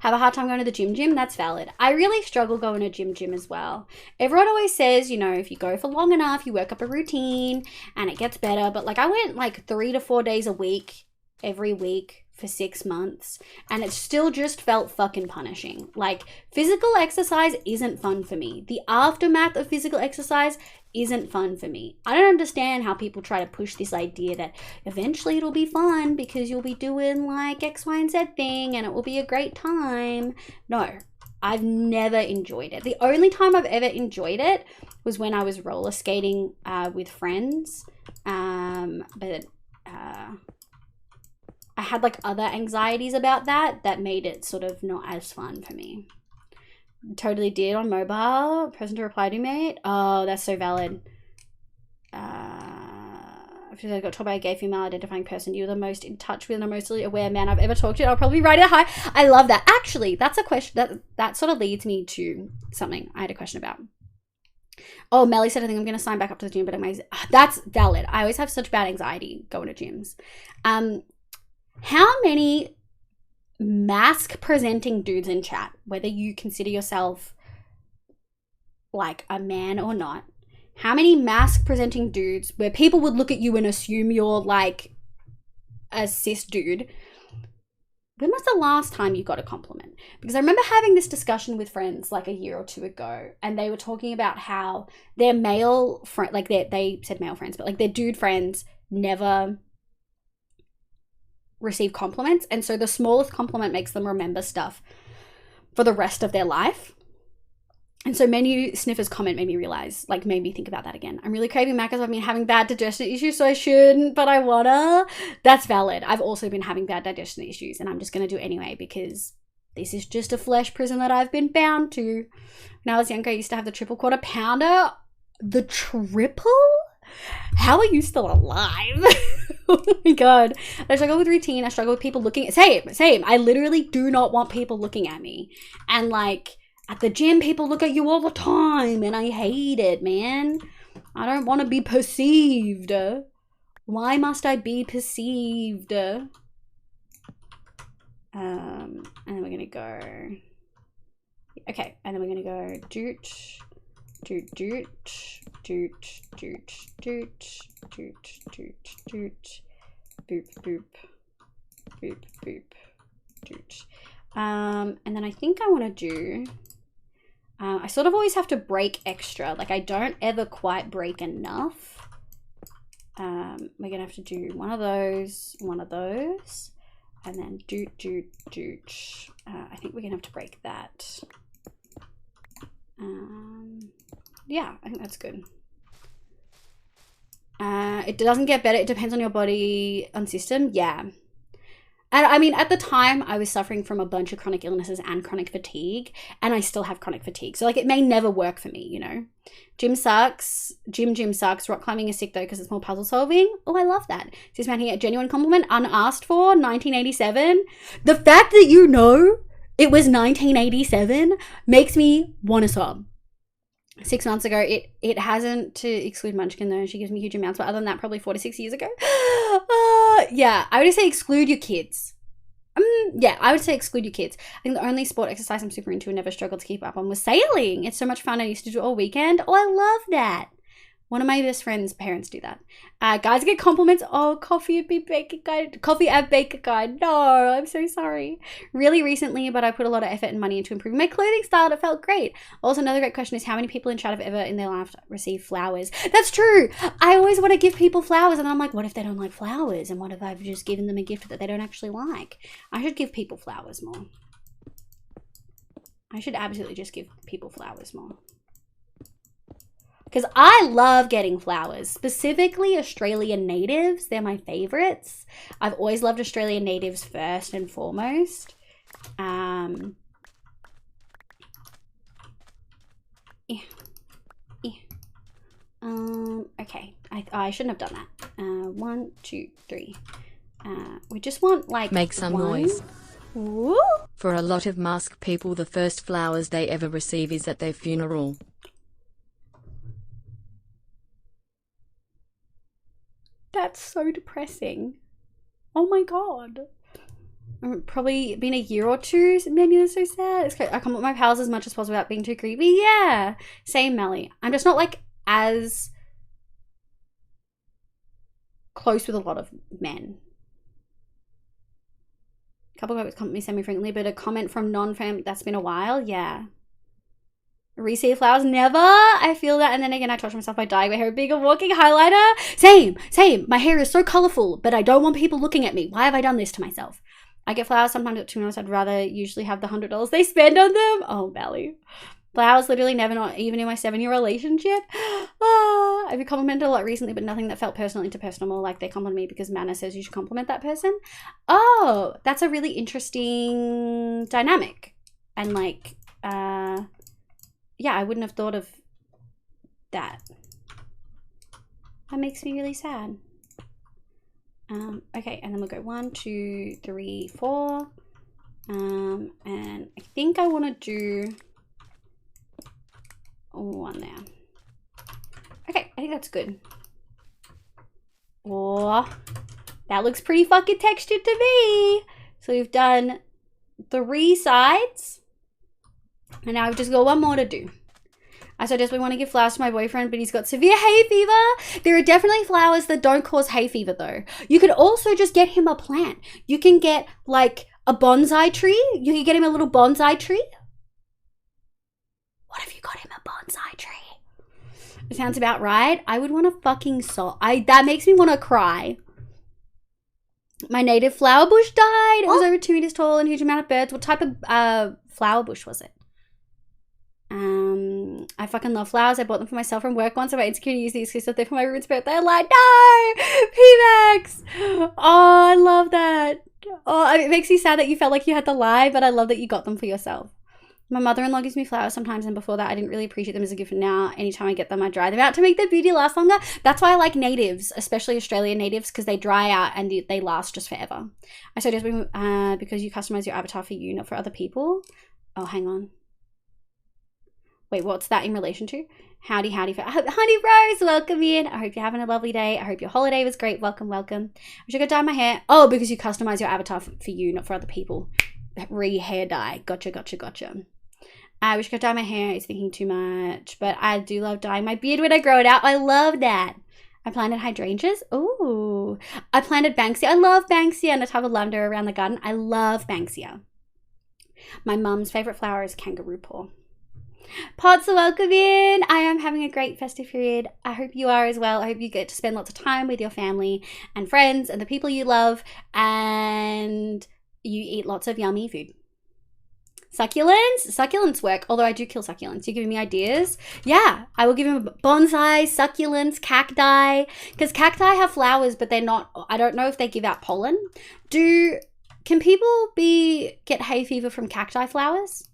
Have a hard time going to the gym. That's valid. I really struggle going to gym as well. Everyone always says, you know, if you go for long enough, you work up a routine and it gets better. But like I went like 3 to 4 days a week, every week for 6 months, and it still just felt fucking punishing. Like physical exercise isn't fun for me. The aftermath of physical exercise isn't fun for me. I don't understand how people try to push this idea that eventually it'll be fun because you'll be doing like X, Y, and Z thing and it will be a great time. No, I've never enjoyed it. The only time I've ever enjoyed it was when I was roller skating with friends. But I had like other anxieties about that made it sort of not as fun for me. Totally did on mobile. Person to reply to, mate. Oh, that's so valid. I got told by a gay female identifying person. You're the most in touch with and emotionally aware man I've ever talked to. I'll probably write it high. I love that. Actually, that's a question that sort of leads me to something I had a question about. Oh, Melly said I think I'm going to sign back up to the gym, but that's valid. I always have such bad anxiety going to gyms. How many mask presenting dudes in chat, whether you consider yourself like a man or not, how many mask presenting dudes where people would look at you and assume you're like a cis dude, when was the last time you got a compliment? Because I remember having this discussion with friends like a year or 2 ago, and they were talking about how their male friend, like they said male friends, but like their dude friends never receive compliments, and so the smallest compliment makes them remember stuff for the rest of their life. And so many sniffers comment made me think about that again. I'm really craving macas. I've been having bad digestion issues, so I shouldn't, but I wanna. That's valid. I've also been having bad digestion issues, and I'm just gonna do it anyway because this is just a flesh prison that I've been bound to. When I was younger, I used to have the triple quarter pounder. The triple? How are you still alive? Oh my god. I struggle with routine. I struggle with people looking at same. I literally do not want people looking at me. And like at the gym, people look at you all the time and I hate it, man. I don't want to be perceived. Why must I be perceived? And then we're gonna go, okay, and then we're gonna go doot, doot, doot, doot, doot, doot, doot, doot, doot, boop, boop, boop, boop, doot. And then I think I wanna do, I sort of always have to break extra, like I don't ever quite break enough. We're gonna have to do one of those, and then doot, doot, doot. I think we're gonna have to break that. Yeah, I think that's good. It doesn't get better. It depends on your body and system. Yeah. And I mean, at the time, I was suffering from a bunch of chronic illnesses and chronic fatigue, and I still have chronic fatigue. So, like, it may never work for me, you know? Gym sucks. Gym sucks. Rock climbing is sick, though, because it's more puzzle solving. Oh, I love that. This man here, a genuine compliment, unasked for, 1987. The fact that you know it was 1987 makes me want to sob. 6 months ago, it hasn't, to exclude Munchkin, though. She gives me huge amounts, but other than that, probably 4 to 6 years ago. Yeah, I would say exclude your kids. Yeah, I would say exclude your kids. I think the only sport exercise I'm super into and never struggled to keep up on was sailing. It's so much fun. I used to do it all weekend. Oh, I love that. One of my best friends' parents do that. Guys get compliments. Oh, coffee at Baker Guide. Coffee at Baker Guide. No, I'm so sorry. Really recently, but I put a lot of effort and money into improving my clothing style. It felt great. Also, another great question is how many people in chat have ever in their life received flowers? That's true. I always want to give people flowers, and I'm like, what if they don't like flowers? And what if I've just given them a gift that they don't actually like? I should give people flowers more. I should absolutely just give people flowers more. Because I love getting flowers, specifically Australian natives. They're my favorites. I've always loved Australian natives first and foremost. Okay, I shouldn't have done that. 1, 2, 3. We just want like make some noise. Woo. For a lot of masked people, the first flowers they ever receive is at their funeral. That's so depressing. Oh my god. Probably been a year or two. Maybe that's so sad. It's okay. I come with my pals as much as possible without being too creepy. Yeah. Same, Melly. I'm just not like as close with a lot of men. A couple of guys comment me semi-frequently, but a comment from non-fam, that's been a while. Yeah. Receive flowers, never. I feel that, and then again I torture myself by dyeing my hair being a walking highlighter. Same. My hair is so colorful, but I don't want people looking at me. Why have I done this to myself? I get flowers sometimes at $2. I'd rather usually have the $100 they spend on them. Oh, Belly. Flowers literally never, not even in my 7-year relationship. I've been complimented a lot recently, but nothing that felt personal, interpersonal. More like they compliment me because Manna says you should compliment that person. Oh, that's a really interesting dynamic. And like, yeah, I wouldn't have thought of that. That makes me really sad. Okay, and then we'll go 1, 2, 3, 4. And I think I want to do one there. Okay, I think that's good. Oh, that looks pretty fucking textured to me. So we've done 3 sides. And now I've just got one more to do. I so desperately want to give flowers to my boyfriend, but he's got severe hay fever. There are definitely flowers that don't cause hay fever, though. You could also just get him a plant. You can get, like, a bonsai tree. You can get him a little bonsai tree. What if you got him a bonsai tree? It sounds about right. I would want to fucking sob. That makes me want to cry. My native flower bush died. It was over 2 meters tall and a huge amount of birds. What type of flower bush was it? I fucking love flowers. I bought them for myself from work once. I got insecure to use the excuse of they're for my roommate's birthday. I'm like, no! P-Max! Oh, I love that. Oh, it makes me sad that you felt like you had to lie, but I love that you got them for yourself. My mother-in-law gives me flowers sometimes, and before that, I didn't really appreciate them as a gift. Now, anytime I get them, I dry them out to make their beauty last longer. That's why I like natives, especially Australian natives, because they dry out and they last just forever. I suggest because you customize your avatar for you, not for other people. Oh, hang on. Wait, what's that in relation to? Howdy, howdy. Honey Rose, welcome in. I hope you're having a lovely day. I hope your holiday was great. Welcome, welcome. I should go dye my hair. Oh, because you customize your avatar for you, not for other people. Hair dye. Gotcha, gotcha, gotcha. I wish I could dye my hair. It's thinking too much. But I do love dyeing my beard when I grow it out. I love that. I planted hydrangeas. Ooh. I planted Banksia. I love Banksia and a type of lavender around the garden. I love Banksia. My mum's favourite flower is kangaroo paw. Pots, welcome in. I am having a great festive period. I hope you are as well. I hope you get to spend lots of time with your family and friends and the people you love, and you eat lots of yummy food. Succulents? Succulents work, although I do kill succulents. You're giving me ideas? Yeah, I will give him bonsai, succulents, cacti, because cacti have flowers, but they're not, I don't know if they give out pollen. Can people get hay fever from cacti flowers?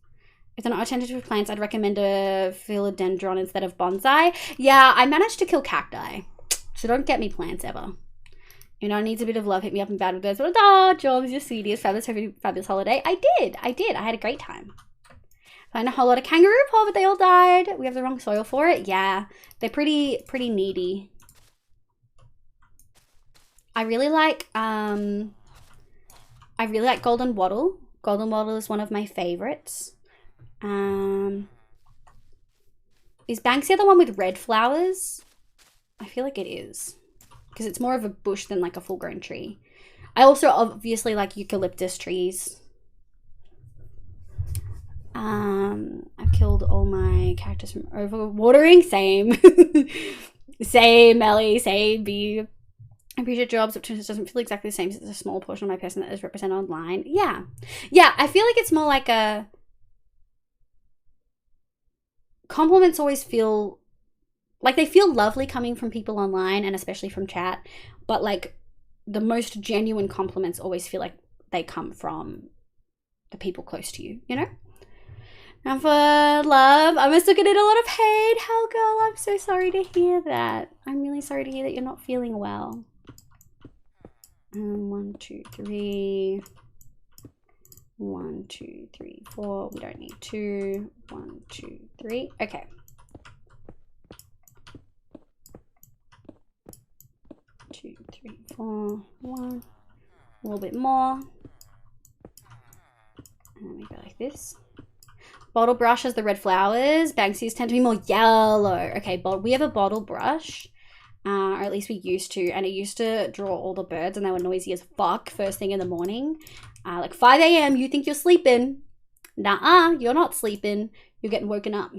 If they're not attentive with plants, I'd recommend a philodendron instead of bonsai. Yeah, I managed to kill cacti, so don't get me plants ever. You know, needs a bit of love. Hit me up in bad with birds. But oh, Jobs, you're sweetest. Fabulous holiday. I did. I had a great time. Found a whole lot of kangaroo paw, but they all died. We have the wrong soil for it. Yeah, they're pretty needy. I really like golden wattle. Golden wattle is one of my favorites. Is Banksia the one with red flowers? I feel like it is, because it's more of a bush than like a full-grown tree. I also obviously like eucalyptus trees. I've killed all my cactus from overwatering. Same. Same, Melly. Same, B. I appreciate jobs, but it doesn't feel exactly the same as it's a small portion of my person that is represented online. Yeah. Yeah, I feel like it's more like a... Compliments always feel... Like, they feel lovely coming from people online, and especially from chat, but like the most genuine compliments always feel like they come from the people close to you, you know? And for love, I must have getting a lot of hate. Hell, girl, I'm so sorry to hear that. I'm really sorry to hear that you're not feeling well. 1, 2, 3. 1, 2, 3, 4. We don't need 2. 1, 2, 3. Okay. 2, 3, 4, 1. A little bit more. And then we go like this. Bottle brush has the red flowers. Banksias tend to be more yellow. Okay, but we have a bottle brush. Or at least we used to. And it used to draw all the birds, and they were noisy as fuck first thing in the morning. Like 5 a.m. You think you're sleeping. Nuh-uh, you're not sleeping. You're getting woken up.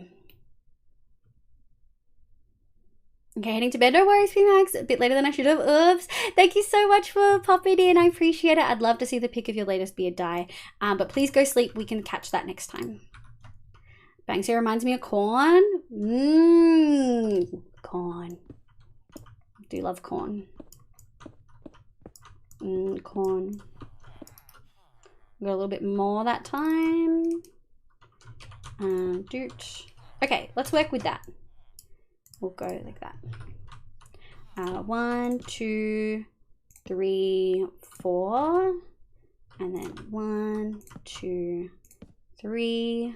Okay, heading to bed. No worries, P-Max. A bit later than I should have. Oops. Thank you so much for popping in. I appreciate it. I'd love to see the pic of your latest beard dye. But please go sleep. We can catch that next time. Banksia reminds me of corn. Corn. I do love corn. Corn. Got a little bit more that time. Okay, let's work with that. We'll go like that. 1, 2, 3, 4. And then 1, 2, 3,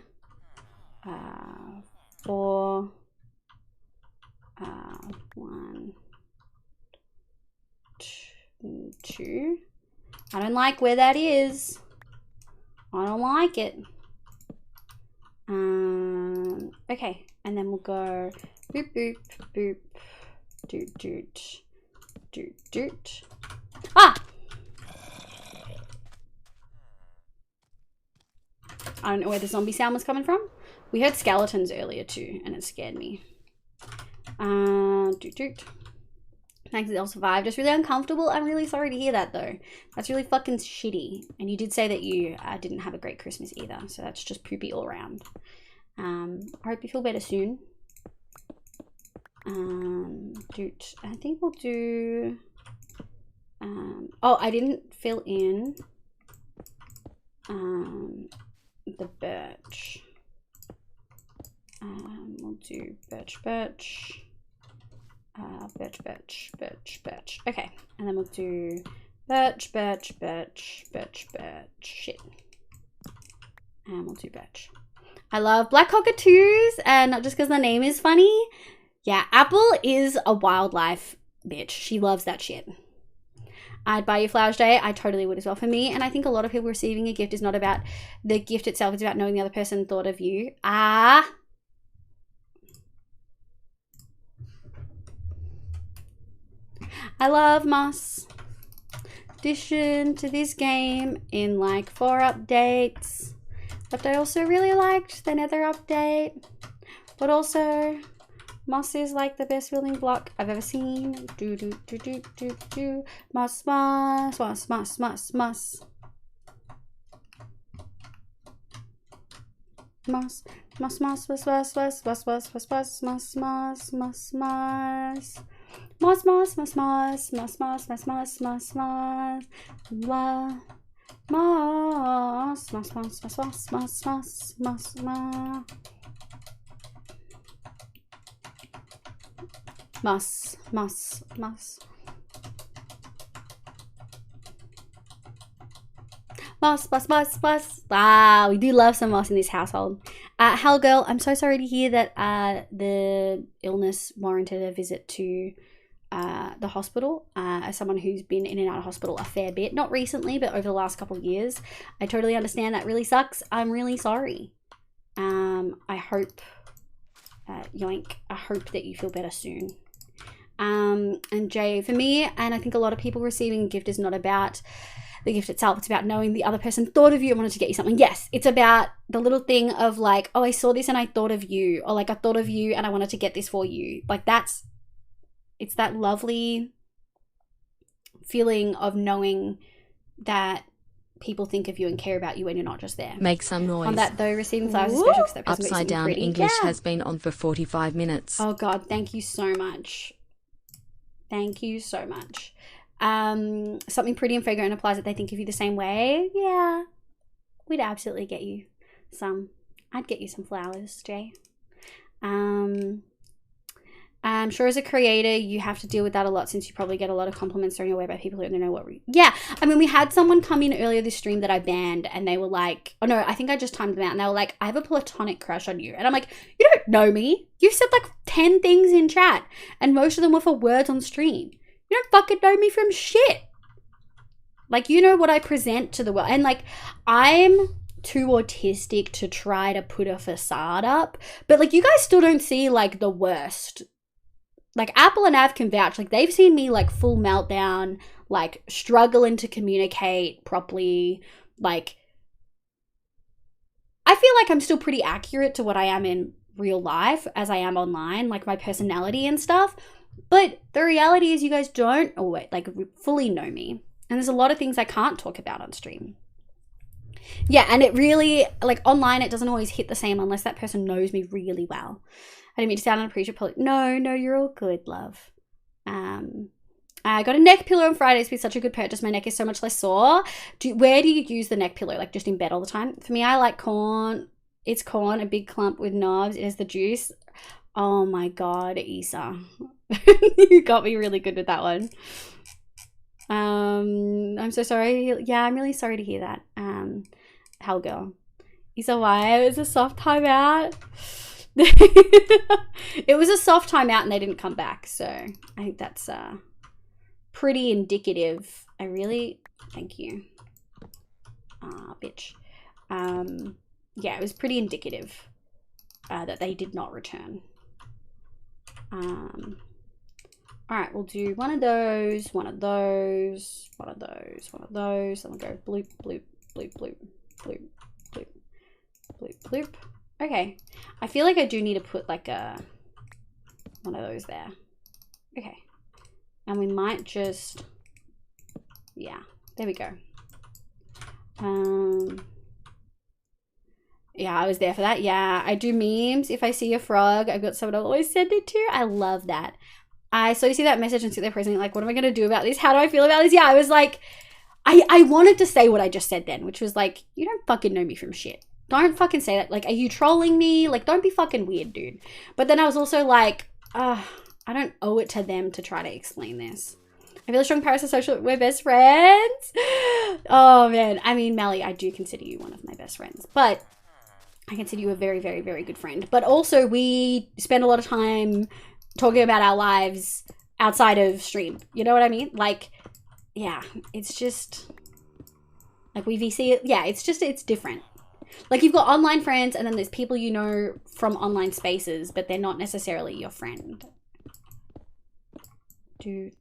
4. 1, 2. I don't like where that is. I don't like it. Okay, and then we'll go boop boop boop doot doot doot doot. Ah! I don't know where the zombie sound was coming from. We heard skeletons earlier too, and it scared me. Doot doot. Thanks, they'll survive. Just really uncomfortable. I'm really sorry to hear that though. That's really fucking shitty. And you did say that you didn't have a great Christmas either, so that's just poopy all around. I hope you feel better soon. Doot. I think we'll do. Oh, I didn't fill in. The birch. We'll do birch, birch. Birch, birch, birch, birch. Okay, and then we'll do birch, birch, birch, birch, birch. Shit. And we'll do birch. I love black cockatoos, and not just because the name is funny. Yeah, Apple is a wildlife bitch. She loves that shit. I'd buy you flowers today. I totally would as well. For me, and I think a lot of people receiving a gift is not about the gift itself. It's about knowing the other person thought of you. I love moss. Addition to this game in like 4 updates. But I also really liked the nether update. But also, moss is like the best building block I've ever seen. Moss, moss, moss, moss, moss, moss. Moss, moss, moss, moss, moss, moss, moss, moss, moss, moss, moss, moss, moss, moss. Moss, moss, moss, moss, moss, moss, moss, moss, moss, moss, moss, moss, moss, moss, moss, moss, moss, moss, moss, moss. Moss, moss, moss. Moss, moss, moss, moss. Wow, we do love some moss in this household. Hell girl, I'm so sorry to hear that the illness warranted a visit to the hospital. As someone who's been in and out of hospital a fair bit, not recently, but over the last couple of years, I totally understand that really sucks. I'm really sorry. I hope, yoink, I hope that you feel better soon. And Jay, for me, and I think a lot of people receiving a gift is not about the gift itself. It's about knowing the other person thought of you and wanted to get you something. Yes, it's about the little thing of like, oh, I saw this and I thought of you, or like I thought of you and I wanted to get this for you. Like it's that lovely feeling of knowing that people think of you and care about you when you're not just there. Make some noise. On that though, receiving flowers is special because that person Upside Down pretty. English has been on for 45 minutes. Oh God, thank you so much. Thank you so much. Something pretty and fragrant implies that they think of you the same way. Yeah, we'd absolutely get you some. I'd get you some flowers, Jay. I'm sure as a creator, you have to deal with that a lot since you probably get a lot of compliments thrown your way by people who don't know what. Yeah, I mean, we had someone come in earlier this stream that I banned, and they were like, oh no, I think I just timed them out, and they were like, I have a platonic crush on you. And I'm like, you don't know me. You said like 10 things in chat, and most of them were for words on stream. You don't fucking know me from shit. Like, you know what I present to the world. And like, I'm too autistic to try to put a facade up, but like, you guys still don't see like the worst. Like, Apple and Av can vouch. Like, they've seen me, like, full meltdown, like, struggling to communicate properly. Like, I feel like I'm still pretty accurate to what I am in real life as I am online, like, my personality and stuff. But the reality is you guys don't always, like, fully know me. And there's a lot of things I can't talk about on stream. Yeah, and it really, like, online, it doesn't always hit the same unless that person knows me really well. I didn't mean to sound unappreciative. No, you're all good, love. I got a neck pillow on Friday. It's been such a good purchase. My neck is so much less sore. Where do you use the neck pillow? Like, just in bed all the time? For me, I like corn. It's corn, a big clump with knobs. It has the juice. Oh my God, Isa. You got me really good with that one. I'm so sorry. Yeah, I'm really sorry to hear that. Hell girl. Isa, why? It was a soft timeout. It was a soft timeout and they didn't come back, so I think that's pretty indicative. Thank you. Bitch. Yeah, it was pretty indicative that they did not return. Alright, we'll do one of those, one of those, one of those, one of those, and we'll go bloop, bloop, bloop, bloop, bloop, bloop, bloop, bloop. Okay, I feel like I do need to put like one of those there. Okay, and we might just, yeah, there we go. Yeah, I was there for that. Yeah, I do memes. If I see a frog, I've got someone I'll always send it to. I love that. So you see that message and sit there presently like, what am I going to do about this? How do I feel about this? Yeah, I was like, I wanted to say what I just said then, which was like, you don't fucking know me from shit. Don't fucking say that. Like, are you trolling me? Like, don't be fucking weird, dude. But then I was also like, I don't owe it to them to try to explain this. I feel a strong parasocial. We're best friends. Oh, man. I mean, Melly, I do consider you one of my best friends. But I consider you a very, very, very good friend. But also we spend a lot of time talking about our lives outside of stream. You know what I mean? Like, yeah, it's just like we VC it. Yeah, it's different. Like you've got online friends and then there's people you know from online spaces, but they're not necessarily your friend. Doot.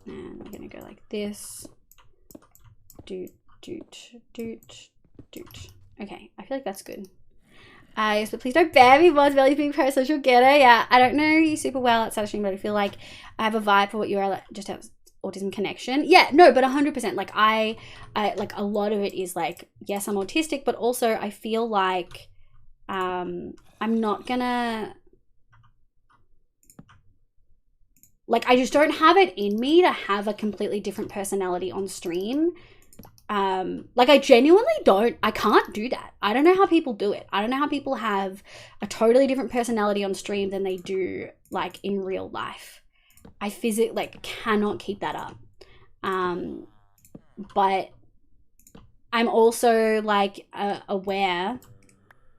And we're gonna go like this. Doot. Okay, I feel like that's good. Yes, but please don't ban me. Mods, Belly's being pro-social getter. Yeah, I don't know you super well outside of stream, but I feel like I have a vibe for what you are. Like, just have autism connection. Yeah, no, but 100%. Like I like a lot of it is like, yes, I'm autistic, but also I feel like I'm not gonna like I just don't have it in me to have a completely different personality on stream. Like I genuinely I can't do that. I don't know how people do it. I don't know how people have a totally different personality on stream than they do like in real life. I physically like cannot keep that up. But I'm also like aware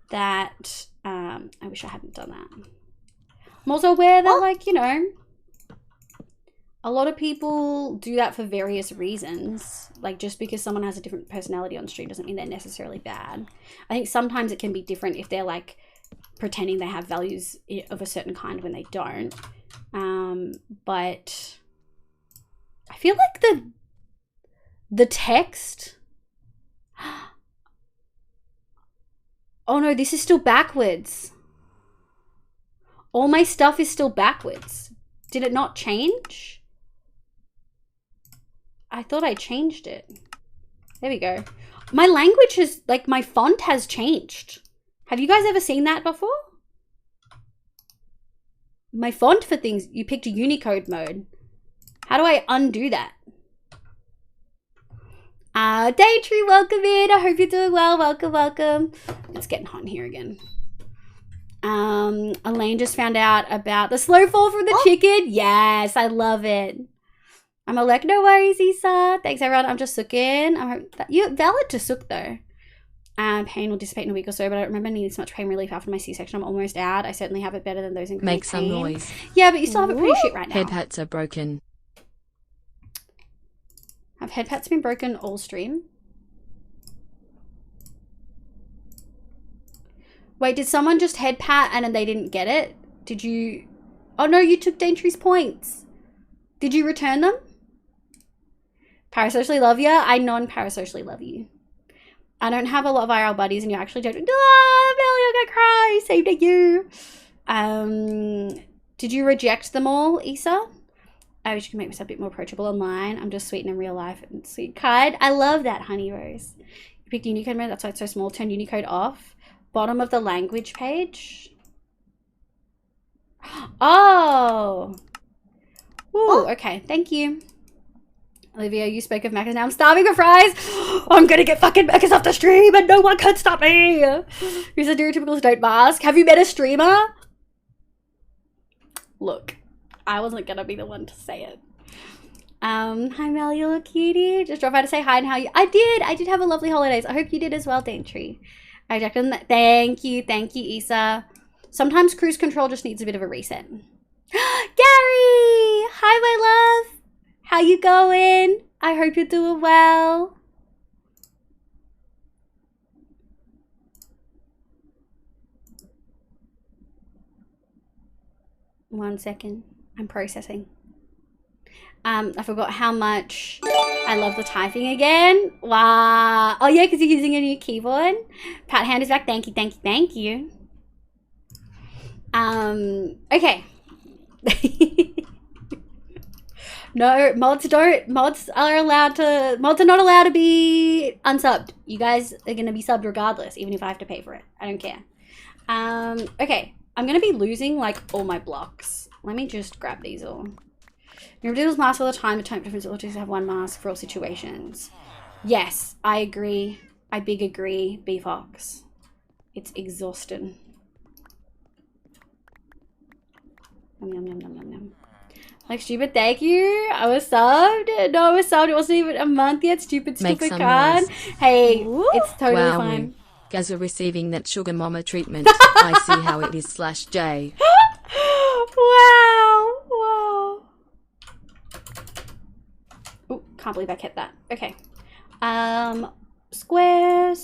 that I wish I hadn't done that. I'm also aware that like, you know, a lot of people do that for various reasons. Like just because someone has a different personality on stream doesn't mean they're necessarily bad. I think sometimes it can be different if they're like pretending they have values of a certain kind when they don't. But I feel like the text. Oh no, this is still backwards. All my stuff is still backwards. Did it not change? I thought I changed it. There we go. My language has, like, my font has changed. Have you guys ever seen that before? My font for things, you picked a Unicode mode. How do I undo that? Daytree, welcome in. I hope you're doing well. Welcome, welcome. It's getting hot in here again. Elaine just found out about the slow fall from the chicken. Yes, I love it. I'm like, no worries, Issa. Thanks, everyone. I'm just sooking. You're valid to sook, though. Pain will dissipate in a week or so, but I don't remember needing so much pain relief after my C-section. I'm almost out. I certainly have it better than those in Make pain. some noise. Yeah, but you still have it pretty shit right now. Head pats are broken. Have head pats been broken all stream? Wait, did someone just head pat and then they didn't get it? Did you... Oh no, you took Daintry's points. Did you return them? Parasocially love ya? I non-parasocially love you. I don't have a lot of IRL buddies and you actually don't... Ah, Melly, I'm gonna cry. Same to you. Did you reject them all, Issa? I wish you could make myself a bit more approachable online. I'm just sweet in real life and sweet kind. I love that, Honey Rose. You picked Unicode mode, that's why it's so small. Turn Unicode off. Bottom of the language page. Oh. Ooh, okay. Thank you. Olivia, you spoke of Macca's. Now I'm starving for fries. I'm gonna get fucking Macca's off the stream and no one can stop me. Who's the stereotypicals don't mask? Have you met a streamer? Look, I wasn't gonna be the one to say it. Hi Mel, you look cutie. Just drop by to say hi and how you... I did have a lovely holidays. I hope you did as well, Daintree. I reckon that. Thank you, Issa. Sometimes cruise control just needs a bit of a reset. Gary! Hi, my love. How you going? I hope you're doing well. One second. I'm processing. I forgot how much I love the typing again. Wow. Oh yeah, because you're using a new keyboard. Pat hand is back. Thank you, thank you, thank you. Okay. No, mods are not allowed to be unsubbed. You guys are gonna be subbed regardless, even if I have to pay for it. I don't care. Okay. I'm gonna be losing like all my blocks. Let me just grab these all. You reduce masks all the time. The time difference will just have one mask for all situations. Yes, I agree. I big agree, B-Fox. It's exhausting. Yum, yum, yum, yum, yum, yum. Like, stupid, thank you. I was subbed. No, I was subbed. It wasn't even a month yet. Stupid card. Hey, it's totally fine. Guys are receiving that sugar mama treatment. I see how it is /J. Wow. Oh, can't believe I kept that. Okay. Square.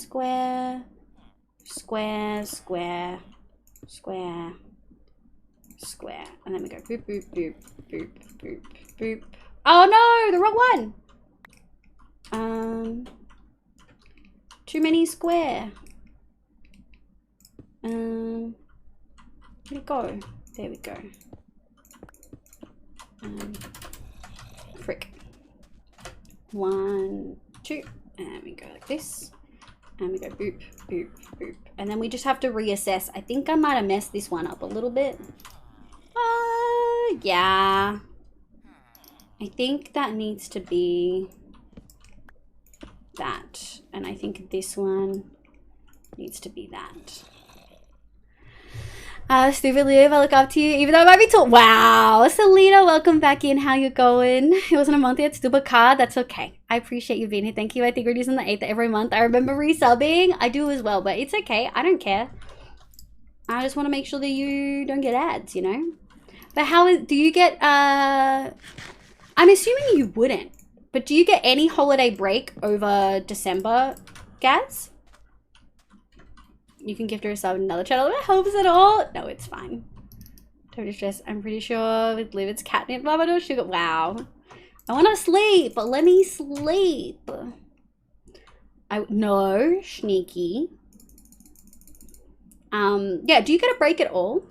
And then we go boop, boop, boop, boop, boop, boop. Oh no, the wrong one. Too many square. Where'd it go? There we go. Frick. 1, 2, and we go like this. And we go boop, boop, boop. And then we just have to reassess. I think I might have messed this one up a little bit. Yeah. I think that needs to be that. And I think this one needs to be that. Stupid Liv, I look up to you, even though I might be too. Wow, Selena, welcome back in. How you going? It wasn't a month yet. Stupid card. That's okay. I appreciate you being here. Thank you. I think we're using the 8th every month. I remember resubbing. I do as well, but it's okay. I don't care. I just want to make sure that you don't get ads, you know? But do you get, I'm assuming you wouldn't, but do you get any holiday break over December, Gaz? You can gift her a sub in another channel. It helps at all. No, it's fine. Don't stress. I'm pretty sure with Liv it's catnip. Mama, no sugar. Wow. I want to sleep, but let me sleep. No, sneaky. Yeah, do you get a break at all?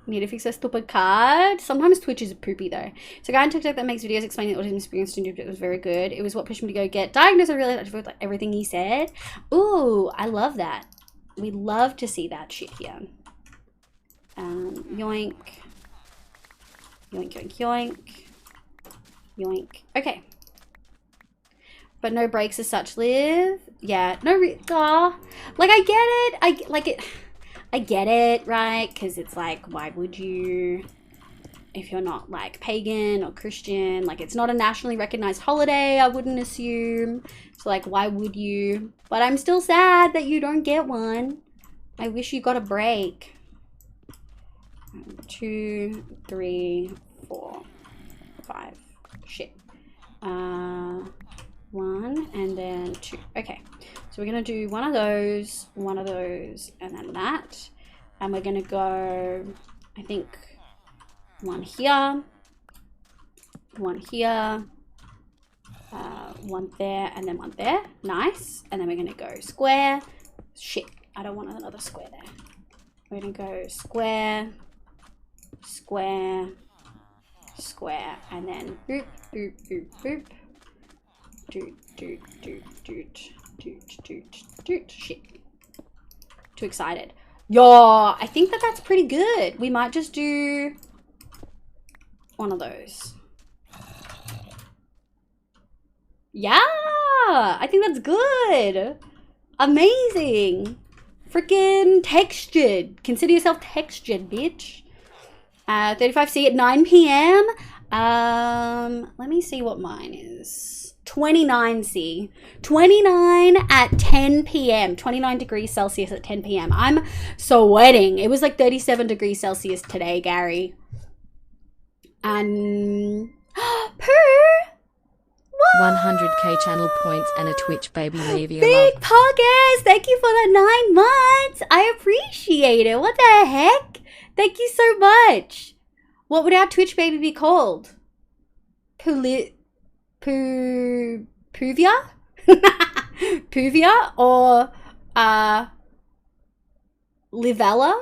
Need to fix a stupid card. Sometimes Twitch is poopy though. So a guy on TikTok that makes videos explaining the autism experience to it was very good. It was what pushed me to go get diagnosed. I really liked everything he said. Ooh, I love that. We love to see that shit here. Yoink. Yoink, yoink, yoink. Yoink. Okay. But no breaks as such, Liv. Yeah, no like I get it. I get it, right? Because it's like, why would you, if you're not like pagan or Christian, like it's not a nationally recognized holiday, I wouldn't assume. So like, why would you? But I'm still sad that you don't get one. I wish you got a break. 2, 3, 4, 5. Shit. 1 and then 2. Okay. So we're going to do one of those, and then that. And we're going to go, I think, one here, one there, and then one there. Nice. And then we're going to go square. Shit, I don't want another square there. We're going to go square, square, square, and then boop, boop, boop, boop. Doot, doot, doot, doot. Doot. Shit. Too excited. Yo, I think that's pretty good. We might just do one of those. Yeah, I think that's good. Amazing. Freaking textured. Consider yourself textured, bitch. 35C at 9 p.m. Let me see what mine is. 29C. 29 at 10 p.m. 29 degrees Celsius at 10 p.m. I'm sweating. It was like 37 degrees Celsius today, Gary. And poo. 100k channel points and a Twitch baby leave you Big Poggers, thank you for the 9 months. I appreciate it. What the heck? Thank you so much. What would our Twitch baby be called? Puvia? Puvia or Livella?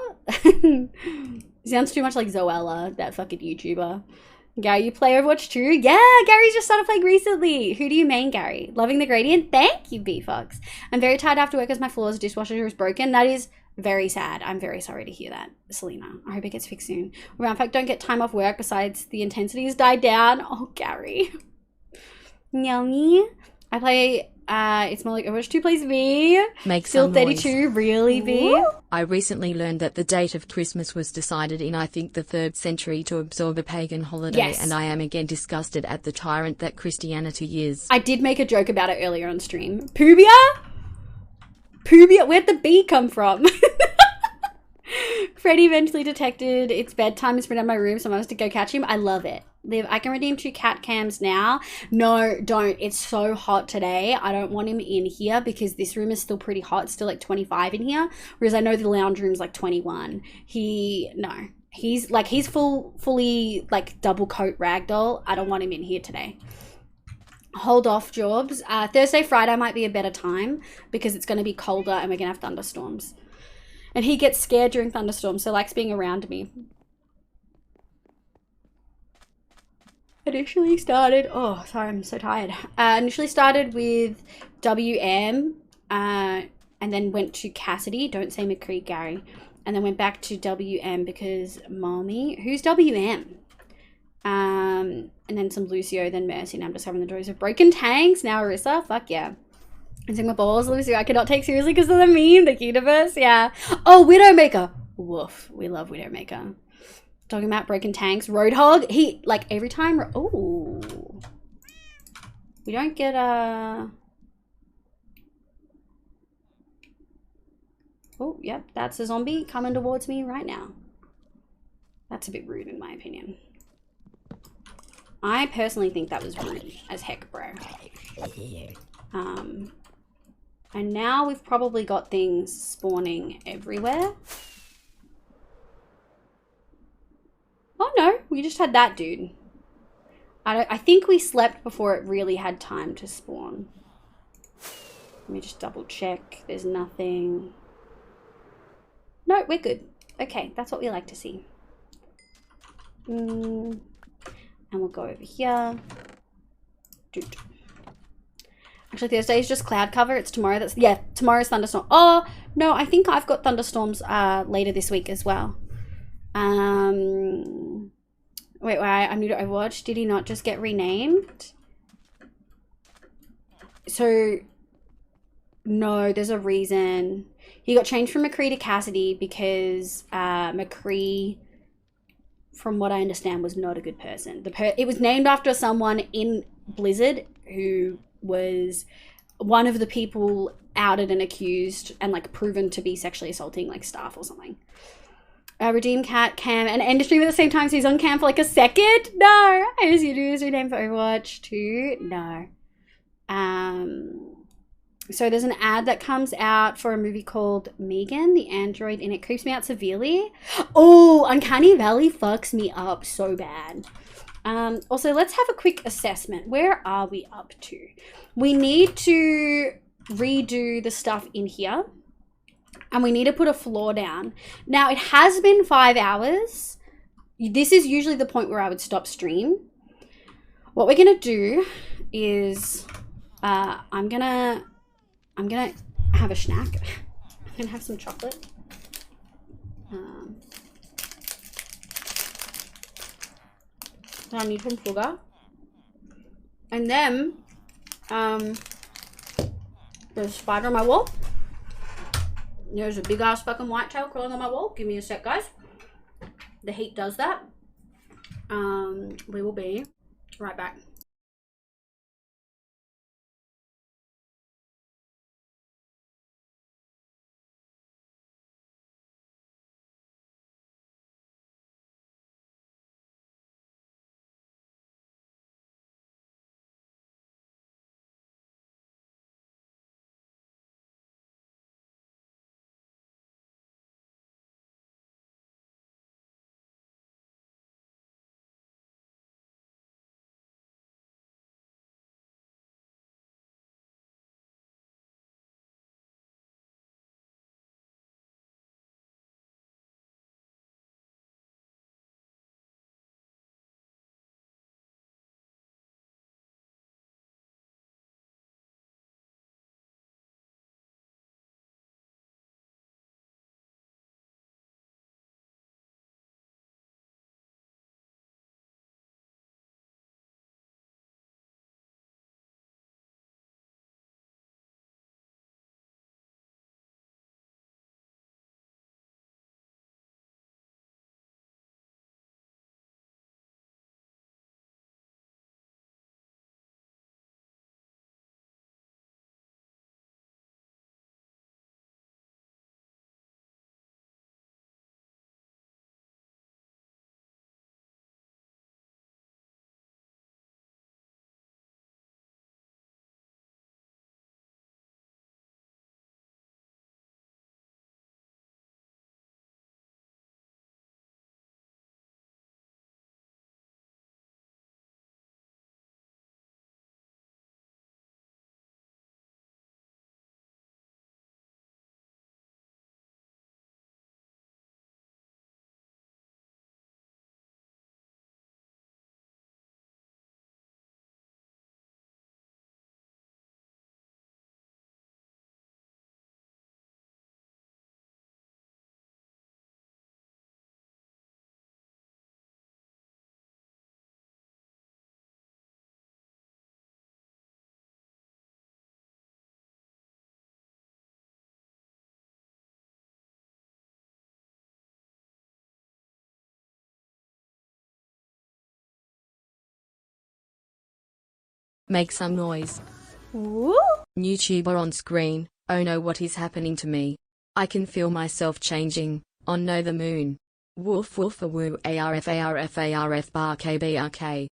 Sounds too much like Zoella, that fucking YouTuber. Gary, you play Overwatch too? Yeah, Gary's just started playing recently. Who do you main, Gary? Loving the gradient? Thank you, B-Fox. I'm very tired after work as my floor's dishwasher is broken. That is very sad. I'm very sorry to hear that, Selena. I hope it gets fixed soon. Around fact, don't get time off work besides the intensity has died down. Oh, Gary. Yummy. I play, it's more like Overwatch 2 plays V. Make Still some noise. 32, really V. I recently learned that the date of Christmas was decided in, I think, the 3rd century to absorb a pagan holiday, Yes. and I am again disgusted at the tyrant that Christianity is. I did make a joke about it earlier on stream. Pubia? Pubia? Where'd the bee come from? Freddy eventually detected it's bedtime and sprint out of my room, so I must go catch him. I love it. Liv, I can redeem 2 cat cams now. No, don't. It's so hot today. I don't want him in here because this room is still pretty hot. It's still like 25 in here. Whereas I know the lounge room's like 21. He's fully like double coat ragdoll. I don't want him in here today. Hold off, Jobs. Thursday, Friday might be a better time because it's going to be colder and we're going to have thunderstorms. And he gets scared during thunderstorms, so likes being around me. Initially started, oh, sorry, I'm so tired. Initially started with WM, and then went to Cassidy. Don't say McCree, Gary. And then went back to WM because mommy, who's WM? And then some Lucio, then Mercy. Now I'm discovering the joys of broken tanks. Now Arissa, fuck yeah. I sing my balls, Lucio. I cannot take seriously because of the meme, the universe, yeah. Oh, Widowmaker. Woof, we love Widowmaker. Talking about broken tanks. Roadhog, he, like, every time, oh. We don't get, oh, yep, that's a zombie coming towards me right now. That's a bit rude in my opinion. I personally think that was rude as heck, bro. And now we've probably got things spawning everywhere. Oh no, we just had that dude. I think we slept before it really had time to spawn. Let me just double check. There's nothing. No, we're good. Okay, that's what we like to see. And we'll go over here. Dude. Actually, Thursday is just cloud cover. It's tomorrow. That's, yeah, tomorrow's thunderstorm. Oh, no, I think I've got thunderstorms later this week as well. Wait, I'm new to Overwatch. Did he not just get renamed? So, no, there's a reason. He got changed from McCree to Cassidy because McCree, from what I understand, was not a good person. It was named after someone in Blizzard who was one of the people outed and accused and like proven to be sexually assaulting like staff or something. Redeem cat cam and end stream at the same time, so he's on cam for like a second. No, as you do is rename for Overwatch 2. No. So there's an ad that comes out for a movie called Megan, the android, and it creeps me out severely. Oh, Uncanny Valley fucks me up so bad. Also, let's have a quick assessment. Where are we up to? We need to redo the stuff in here. And we need to put a floor down. Now, it has been 5 hours. This is usually the point where I would stop stream. What we're going to do is I'm gonna have a snack. I'm going to have some chocolate. I need some sugar. And then there's a spider on my wall. There's a big ass fucking whitetail crawling on my wall. Give me a sec, guys. The heat does that. We will be right back. Make some noise. Woo! YouTuber on screen. Oh no, what is happening to me? I can feel myself changing. On no the moon. Woof woof a woo arf bar kbrk.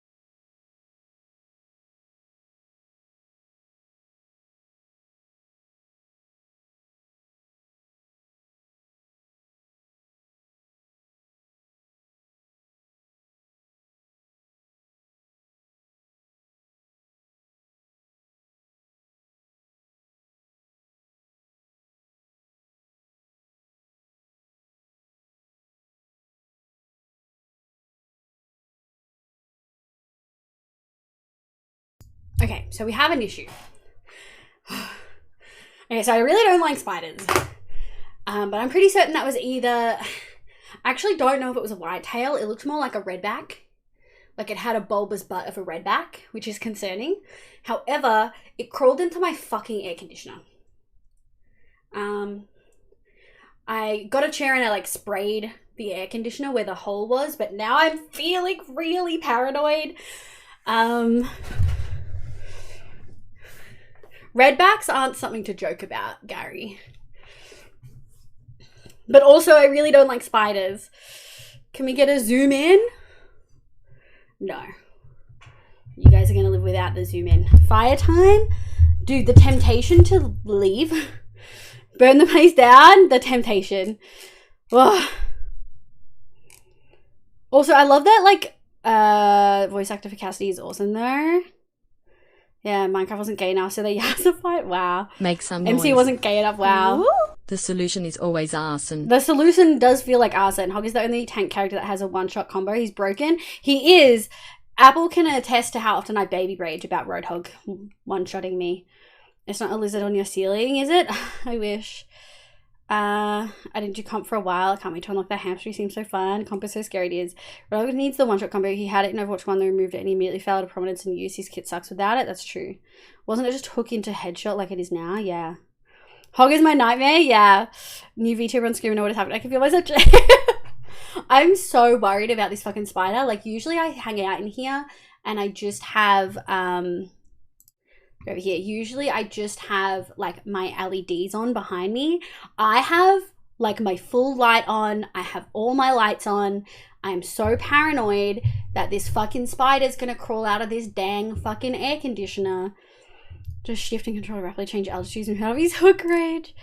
Okay, so we have an issue. Okay, so I really don't like spiders. But I'm pretty certain that was either... I actually don't know if it was a whitetail. It looked more like a redback. Like it had a bulbous butt of a redback, which is concerning. However, it crawled into my fucking air conditioner. I got a chair and I like sprayed the air conditioner where the hole was, but now I'm feeling really paranoid. Redbacks aren't something to joke about, Gary. But also, I really don't like spiders. Can we get a zoom in? No. You guys are going to live without the zoom in. Fire time? Dude, the temptation to leave. Burn the place down. The temptation. Ugh. Also, I love that, like, voice actor for Cassidy is awesome, though. Yeah, Minecraft wasn't gay enough, so they yassified. Wow. Make some noise. MC wasn't gay enough. Wow. Woo. The solution is always arson. The solution does feel like arson. Hog is the only tank character that has a one-shot combo. He's broken. He is. Apple can attest to how often I baby rage about Roadhog one-shotting me. It's not a lizard on your ceiling, is it? I wish. I didn't do comp for a while. I can't wait to unlock that hamster. He seems so fun. Comp is so scary. It is. Roadhog needs the one-shot combo. He had it in Overwatch 1. They removed it and he immediately fell out of prominence and use. His kit sucks without it. That's true. Wasn't it just hook into headshot like it is now? Yeah. Hog is my nightmare? Yeah. New VTuber on screen, know what has happened. I can feel myself. I'm so worried about this fucking spider. Like, usually I hang out in here and I just have, over here. Usually I just have, like, my LEDs on behind me. I have, like, my full light on. I have all my lights on. I am so paranoid that this fucking spider's gonna crawl out of this dang fucking air conditioner. Just shift and control to rapidly change altitudes and out of his hook range.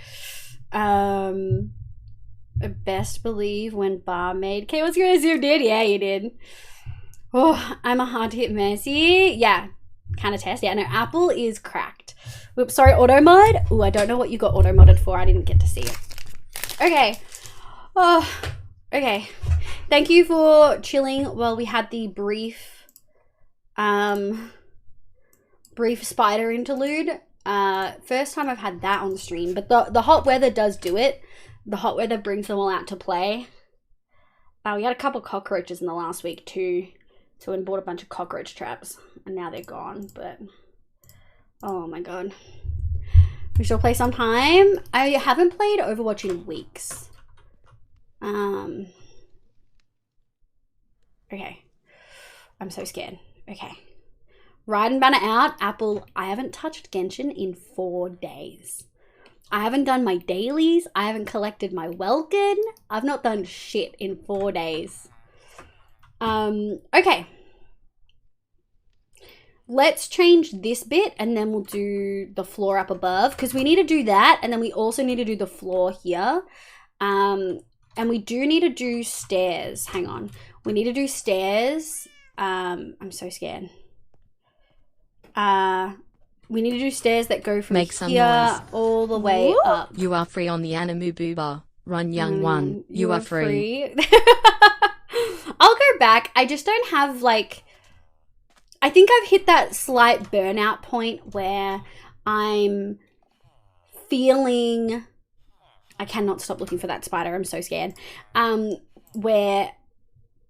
Best believe when bar made. Okay, what's gonna zoom in? Yeah, you did. Oh, I'm a hard to hit Mercy. Yeah, kind of test. Yeah, no, Apple is cracked. Whoops, sorry, auto mod. Oh, I don't know what you got auto modded for. I didn't get to see it. Okay. Oh, okay. Thank you for chilling while we had the brief spider interlude. First time I've had that on the stream, but the hot weather does do it. The hot weather brings them all out to play. We had a couple cockroaches in the last week too, so we bought a bunch of cockroach traps, and now they're gone. But oh my god, we shall play sometime. I haven't played Overwatch in weeks. Okay, I'm so scared. Okay. Raiden banner out. Apple, I haven't touched Genshin in 4 days. I haven't done my dailies. I haven't collected my Welkin. I've not done shit in 4 days. Okay. Let's change this bit and then we'll do the floor up above because we need to do that and then we also need to do the floor here. And we do need to do stairs. Hang on. We need to do stairs. I'm so scared. We need to do stairs that go from here all the way up. You are free on the Animu Booba. Run, young one. You are free. I'll go back. I just don't have, like... I think I've hit that slight burnout point where I'm feeling... I cannot stop looking for that spider. I'm so scared. Where...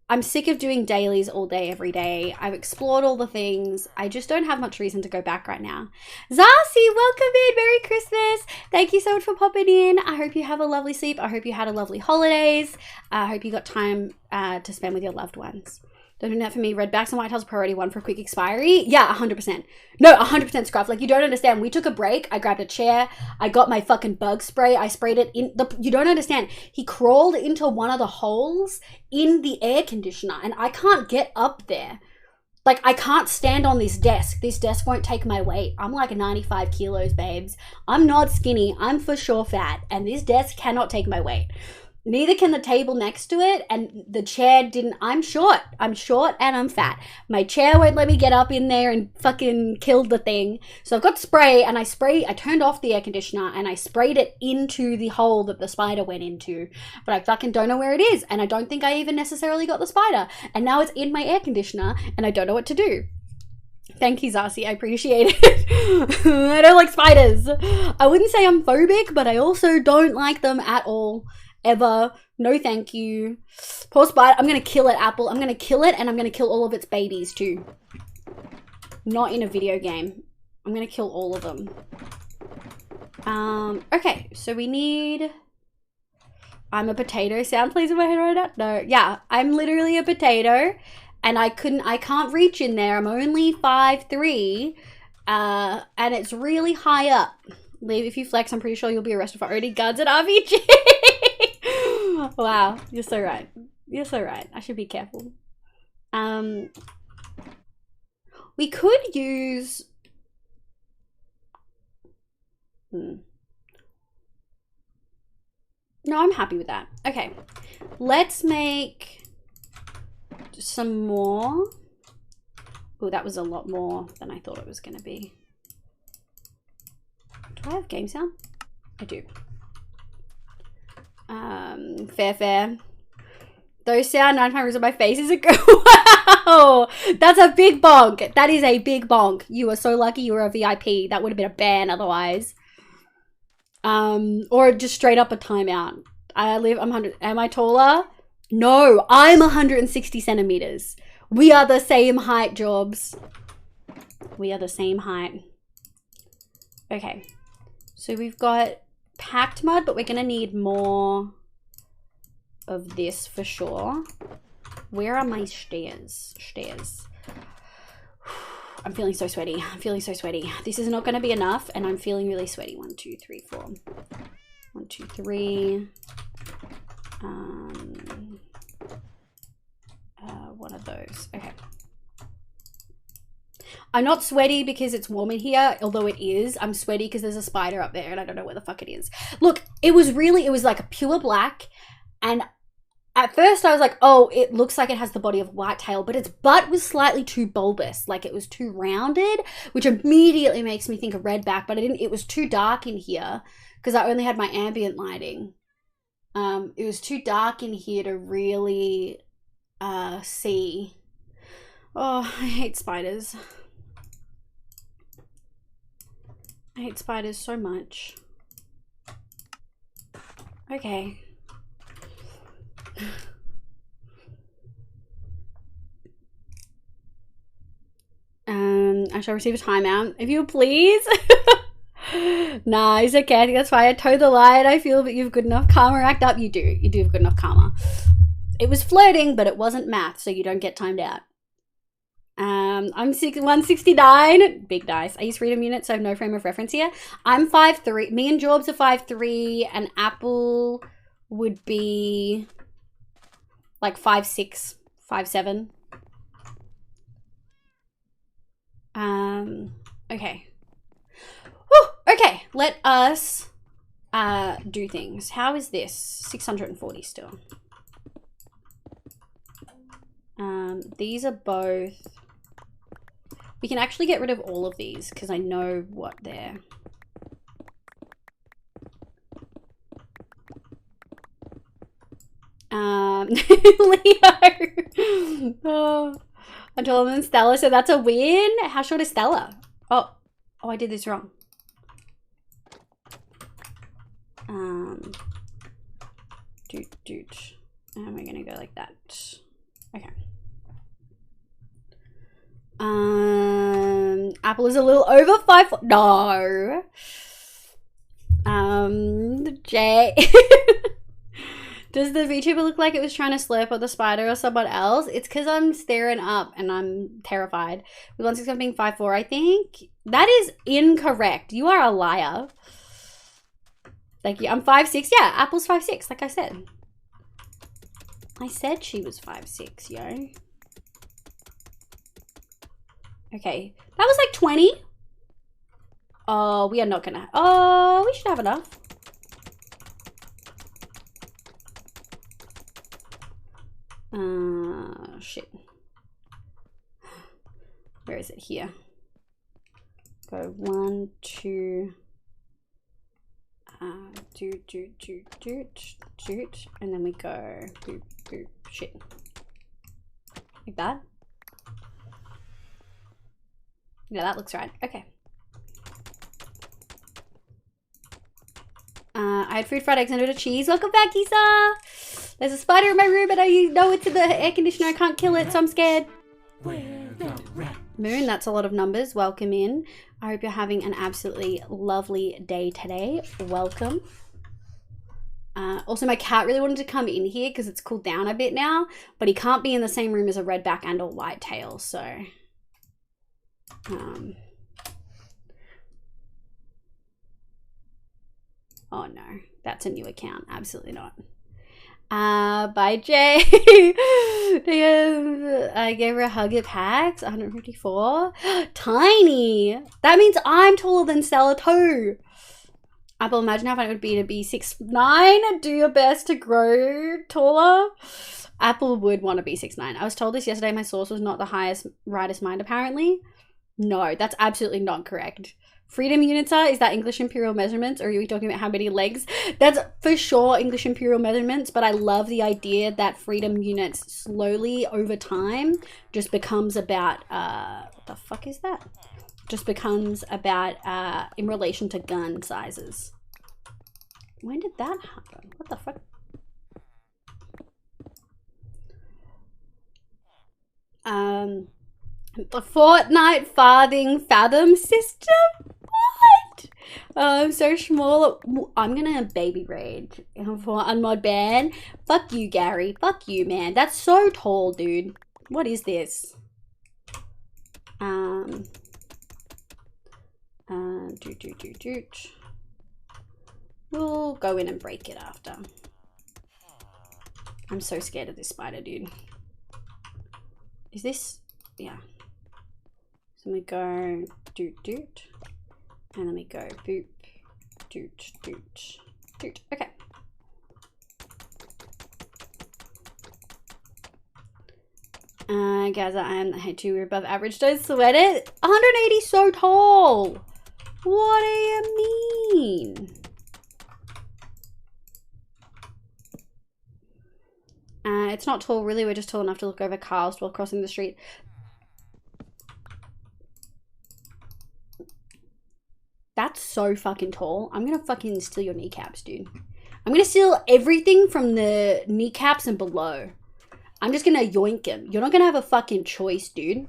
I'm sick of doing dailies all day, every day. I've explored all the things. I just don't have much reason to go back right now. Zasi, welcome in. Merry Christmas. Thank you so much for popping in. I hope you have a lovely sleep. I hope you had a lovely holidays. I hope you got time to spend with your loved ones. Don't do that for me. Redbacks and whitetails priority 1 for a quick expiry. Yeah, 100%. No, 100% Scruff. Like, you don't understand. We took a break. I grabbed a chair. I got my fucking bug spray. I sprayed it in the... You don't understand. He crawled into one of the holes in the air conditioner, and I can't get up there. Like, I can't stand on this desk. This desk won't take my weight. I'm like 95 kilos, babes. I'm not skinny. I'm for sure fat, and this desk cannot take my weight. Neither can the table next to it, and the chair didn't. I'm short and I'm fat. My chair won't let me get up in there and fucking killed the thing. So I've got spray, and I turned off the air conditioner and I sprayed it into the hole that the spider went into. But I fucking don't know where it is, and I don't think I even necessarily got the spider. And now it's in my air conditioner and I don't know what to do. Thank you, Zasi. I appreciate it. I don't like spiders. I wouldn't say I'm phobic, but I also don't like them at all. Ever. No thank you. Poor spider. I'm going to kill it, Apple. I'm going to kill it, and I'm going to kill all of its babies too. Not in a video game. I'm going to kill all of them. Okay, so we need... I'm a potato. Sound plays in my head right now? No. Yeah, I'm literally a potato, and I can't reach in there. I'm only 5'3", and it's really high up. Leave if you flex. I'm pretty sure you'll be arrested for owning guns at RVG. Wow, you're so right. You're so right. I should be careful. We could use... No, I'm happy with that. Okay, let's make some more. Oh, that was a lot more than I thought it was going to be. Do I have game sound? I do. Fair. Those sound 9 times on my face is a go. Wow! That's a big bonk. That is a big bonk. You are so lucky you were a VIP. That would have been a ban otherwise. Or just straight up a timeout. I'm 100. Am I taller? No, I'm 160 centimeters. We are the same height, Jobs. We are the same height. Okay. So we've got packed mud, but we're going to need more of this for sure. Where are my stairs? I'm feeling so sweaty. I'm feeling so sweaty. This is not going to be enough, and I'm feeling really sweaty. 1, 2, 3, 4. 1, 2, 3. One of those. Okay. I'm not sweaty because it's warm in here, although it is. I'm sweaty because there's a spider up there and I don't know where the fuck it is. Look, it was like a pure black, and at first I was like, oh, it looks like it has the body of whitetail, but its butt was slightly too bulbous, like it was too rounded, which immediately makes me think of redback, but it was too dark in here because I only had my ambient lighting. It was too dark in here to really see. Oh, I hate spiders. I hate spiders so much. Okay. I shall receive a timeout. If you please. Nah, it's okay. I think that's fine. I toe the line. I feel that you have good enough karma racked up. You do. You do have good enough karma. It was flirting, but it wasn't math, so you don't get timed out. I'm 169. Big dice. I use freedom units, so I have no frame of reference here. I'm 5'3". Me and Jorbs are 5'3", and Apple would be like 5'6", 5'7". Okay. Whew, okay, let us do things. How is this? 640 still. These are both... We can actually get rid of all of these because I know what they're... Leo! Oh, I'm taller than Stella, so that's a win. How short is Stella? Oh, I did this wrong. And we're gonna go like that. Okay. Apple is a little over 5 foot. No. Jay. Does the VTuber look like it was trying to slurp up the spider or someone else? It's because I'm staring up and I'm terrified. With 167 being 5'4", I think. That is incorrect. You are a liar. Thank you. I'm 5'6". Yeah, Apple's 5'6", like I said. I said she was 5'6", yo. Okay. That was like 20. Oh, we are not gonna... Oh, we should have enough. Shit. Where is it? Here. Go 1, 2... doot, and then we go boop, boop, shit. Like that? Yeah, that looks right. Okay. I had food, fried eggs, and a bit of cheese. Welcome back, Isa! There's a spider in my room, and I know it's in the air conditioner. I can't kill it, so I'm scared. Moon, that's a lot of numbers. Welcome in. I hope you're having an absolutely lovely day today. Welcome. Also, my cat really wanted to come in here because it's cooled down a bit now, but he can't be in the same room as a redback and a whitetail, so... Oh no, that's a new account. Absolutely not. Bye, Jay. I gave her a hug at PAX. 154. Tiny. That means I'm taller than Stella too. Apple, imagine how fun it would be to be 6'9". Do your best to grow taller. Apple would want to be 6'9". I was told this yesterday. My source was not the highest rightest mind, apparently. No, that's absolutely not correct. Freedom units is that English imperial measurements, or are we talking about how many legs? That's for sure English imperial measurements, but I love the idea that freedom units slowly over time just becomes about what the fuck is that? Just becomes about in relation to gun sizes. When did that happen? What the fuck? The Fortnite farthing fathom system? What? I'm so small. I'm gonna baby raid for unmod ban. Fuck you, Gary. Fuck you, man. That's so tall, dude. What is this? We'll go in and break it after. I'm so scared of this spider, dude. Is this? Yeah. So we go doot doot, and then we go boop doot doot doot. Okay. Guys, I am the head 2. We're above average. Don't sweat it. 180 so tall. What do you mean? It's not tall, really. We're just tall enough to look over cars while crossing the street. That's so fucking tall. I'm gonna fucking steal your kneecaps, dude. I'm gonna steal everything from the kneecaps and below. I'm just gonna yoink him. You're not gonna have a fucking choice, dude.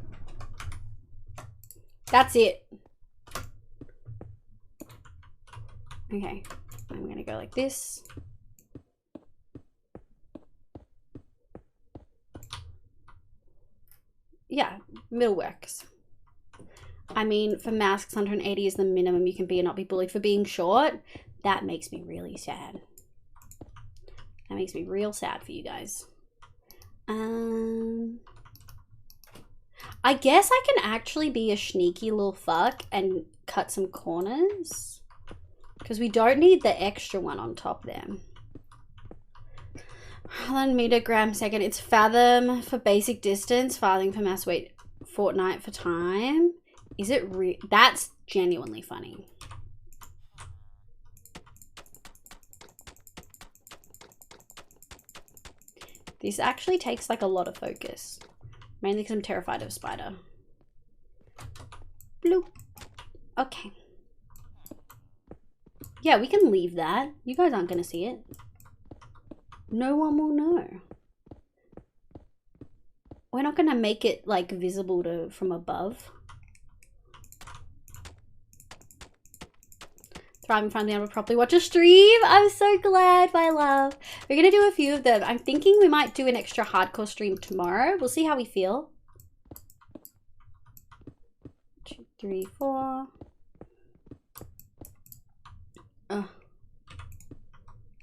That's it. Okay. I'm gonna go like this. Yeah, middle works. I mean, for masks, 180 is the minimum you can be and not be bullied for being short. That makes me really sad. That makes me real sad for you guys. I guess I can actually be a sneaky little fuck and cut some corners. Because we don't need the extra one on top there. 1 meter gram second. It's fathom for basic distance, farthing for mass weight, fortnight for time. Is it that's genuinely funny. This actually takes like a lot of focus. Mainly because I'm terrified of a spider. Bloop. Okay. Yeah, we can leave that. You guys aren't going to see it. No one will know. We're not going to make it like visible from above. thriving, finally able to properly watch a stream. I'm so glad, my love. We're gonna do a few of them. I'm thinking we might do an extra hardcore stream tomorrow. We'll see how we feel. 2, 3, 4. Oh.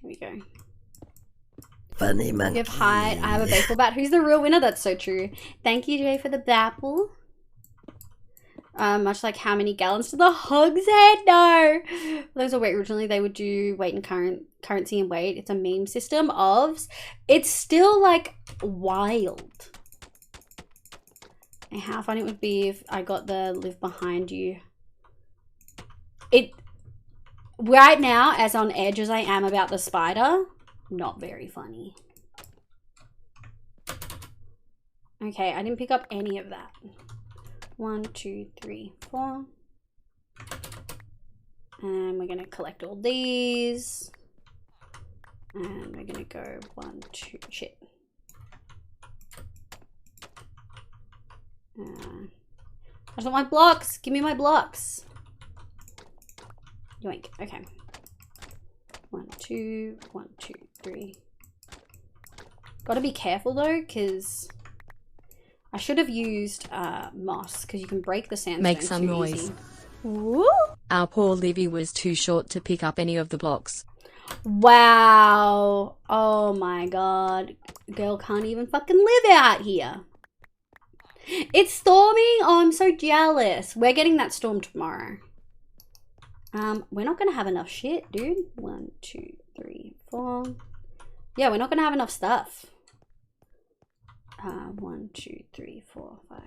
Here we go. Funny monkey. You have height. I have a baseball bat. Who's the real winner? That's so true. Thank you, Jay, for the bapple. Much like how many gallons to the hogshead? No. Those are weight. Originally, they would do weight and currency and weight. It's a meme system of. It's still like wild. And how funny it would be if I got the live behind you. It right now, as on edge as I am about the spider, not very funny. Okay, I didn't pick up any of that. 1, 2, 3, 4. And we're gonna collect all these. And we're gonna go 1, 2, shit. I just want my blocks. Give me my blocks. Yoink. Okay. 1, 2, 1, 2, 3. Gotta be careful though, because I should have used moss, because you can break the sandstone. Make some noise. Easy. Woo! Our poor Livy was too short to pick up any of the blocks. Wow. Oh my god. Girl can't even fucking live out here. It's storming. Oh, I'm so jealous. We're getting that storm tomorrow. We're not gonna have enough shit, dude. 1, 2, 3, 4. Yeah, we're not gonna have enough stuff. 1, 2, 3, 4, 5.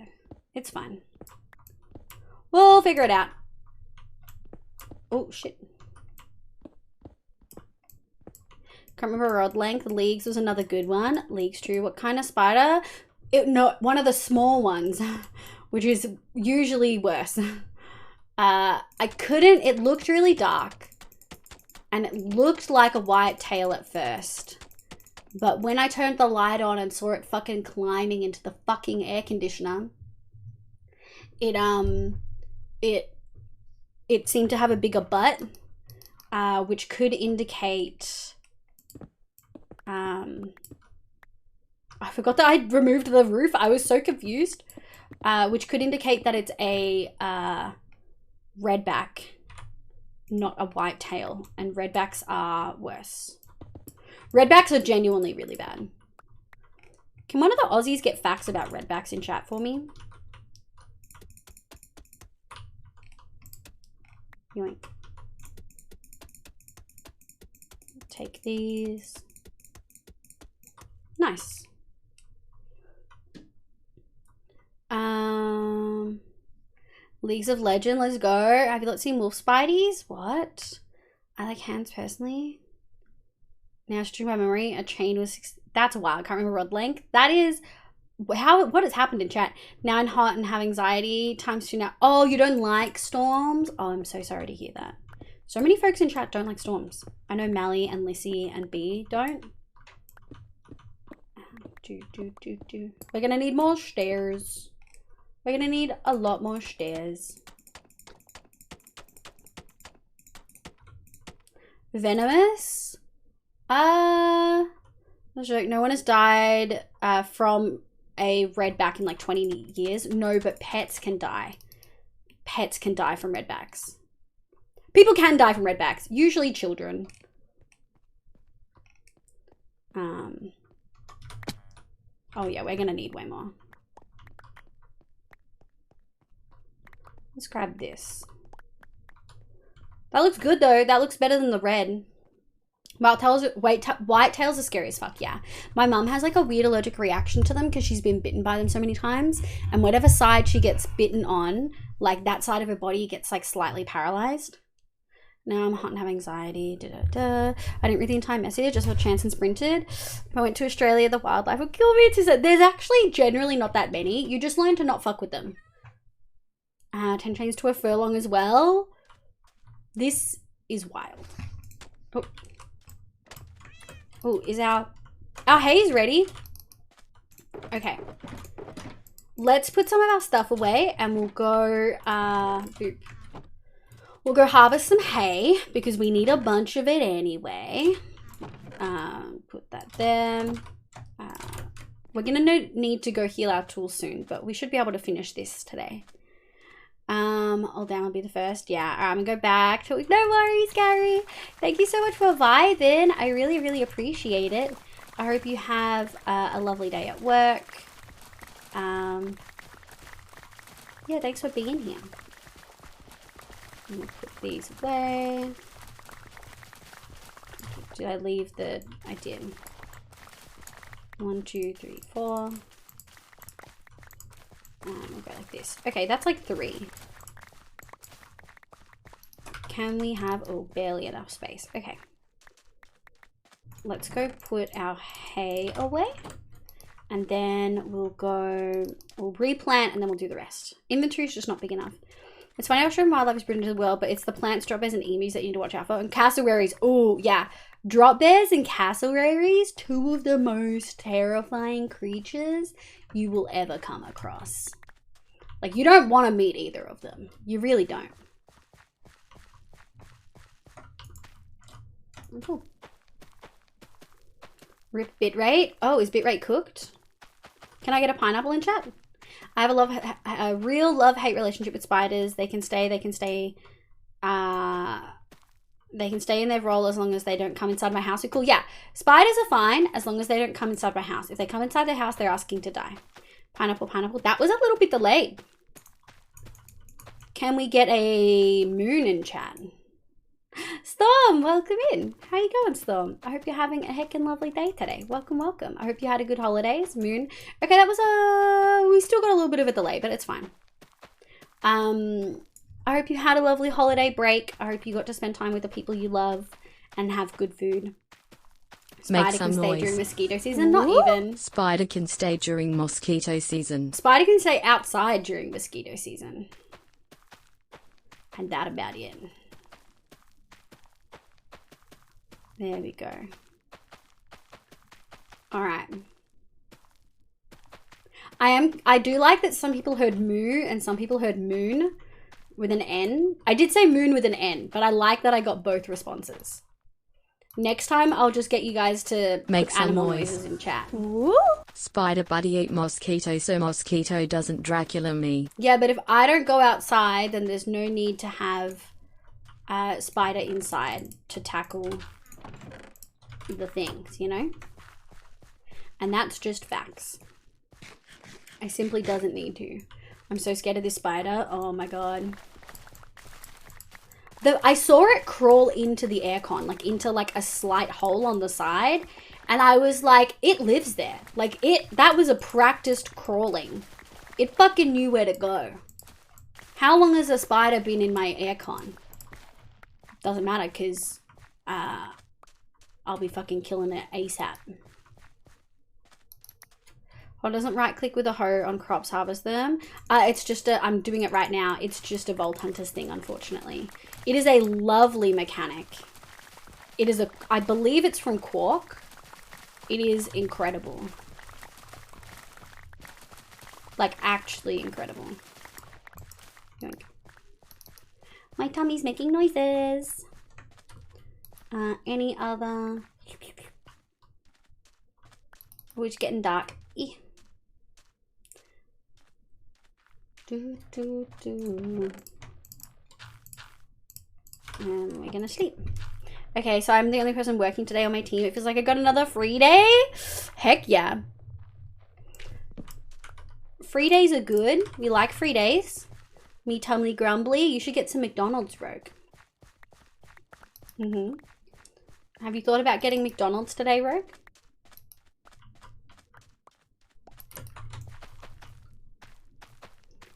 It's fine. We'll figure it out. Oh shit. Can't remember rod length. Leagues was another good one. Leagues true. What kind of spider? No, one of the small ones, which is usually worse. I couldn't, it looked really dark and it looked like a white tail at first. But when I turned the light on and saw it fucking climbing into the fucking air conditioner, it seemed to have a bigger butt, which could indicate, I forgot that I removed the roof. I was so confused. Which could indicate that it's a redback, not a white tail. And redbacks are worse. Redbacks are genuinely really bad. Can one of the Aussies get facts about redbacks in chat for me? Yoink. Take these. Nice. Leagues of Legend, let's go. Have you seen wolf spideys? What? I like hands personally. Now stream my memory. A chain was that's wild. Can't remember rod length. That is what has happened in chat. Now I'm hot and have anxiety. Times 2 now. Oh, you don't like storms? Oh, I'm so sorry to hear that. So many folks in chat don't like storms. I know Mally and Lissy and B don't. We're gonna need more stairs. We're gonna need a lot more stairs. Venomous? No one has died from a redback in like 20 years. No, but pets can die. Pets can die from redbacks. People can die from redbacks, usually children. Oh yeah, we're gonna need way more. Let's grab this. That looks good though. That looks better than the red. White tails are scary as fuck, yeah. My mum has like a weird allergic reaction to them because she's been bitten by them so many times. And whatever side she gets bitten on, like that side of her body gets like slightly paralyzed. Now I'm hot and have anxiety. I didn't read the entire message, just saw chance and sprinted. If I went to Australia, the wildlife would kill me. It's just, there's actually generally not that many. You just learn to not fuck with them. 10 chains to a furlong as well. This is wild. Oh. Oh, is our haze ready? Okay. Let's put some of our stuff away and we'll go, boop. We'll go harvest some hay because we need a bunch of it anyway. Put that there. We're gonna need to go heal our tools soon, but we should be able to finish this today. Hold down will be the first. Yeah, all right, I'm gonna go back to, no worries, Gary. Thank you so much for vibing. I really, really appreciate it. I hope you have a lovely day at work. Yeah, thanks for being here. I'm gonna put these away. Did I leave the, I did. 1, 2, 3, 4. We'll go like this. Okay, that's like 3. Can we have, oh, barely enough space. Okay. Let's go put our hay away. And then we'll replant and then we'll do the rest. Inventory is just not big enough. It's funny how Australian wildlife is brought into the world, but it's the plants, drop bears, and emus that you need to watch out for. And cassowaries. Oh, yeah. Drop bears and cassowaries, 2 of the most terrifying creatures you will ever come across. Like, you don't want to meet either of them. You really don't. Cool. Rip bitrate. Oh, is bitrate cooked? Can I get a pineapple in chat? I have a real love-hate relationship with spiders. They can stay in their role as long as they don't come inside my house. Cool. Yeah, spiders are fine as long as they don't come inside my house. If they come inside the house, they're asking to die. Pineapple, pineapple. That was a little bit delayed. Can we get a moon in chat? Storm, welcome in. How you going, Storm? I hope you're having a heckin' lovely day today. Welcome, welcome. I hope you had a good holidays. Moon. Okay, that was we still got a little bit of a delay, but it's fine. I hope you had a lovely holiday break. I hope you got to spend time with the people you love and have good food. Spider can stay during mosquito season. Not even. Spider can stay during mosquito season. Spider can stay outside during mosquito season. And that about it. There we go. All right. I do like that some people heard moo and some people heard moon with an N. I did say moon with an N, but I like that I got both responses. Next time, I'll just get you guys to make some animal noise noises in chat. Woo! Spider buddy eat mosquito so mosquito doesn't Dracula me. Yeah, but if I don't go outside, then there's no need to have a spider inside to tackle the things, you know? And that's just facts. I simply doesn't need to. I'm so scared of this spider. Oh my god. I saw it crawl into the aircon, like into like a slight hole on the side. And I was like, it lives there. Like that was a practiced crawling. It fucking knew where to go. How long has a spider been in my aircon? Doesn't matter because I'll be fucking killing it ASAP. Or doesn't right click with a hoe on crops harvest them? It's just I'm doing it right now. It's just a Vault Hunters thing, unfortunately. It is a lovely mechanic. It is I believe it's from Quark. It is incredible. Like, actually incredible. Yoink. My tummy's making noises. Any other? Oh, it's getting dark. And we're gonna sleep. Okay, so I'm the only person working today on my team. It feels like I got another free day. Heck yeah. Free days are good. We like free days. Me tumbly grumbly. You should get some McDonald's, Rogue. Have you thought about getting McDonald's today, Rogue?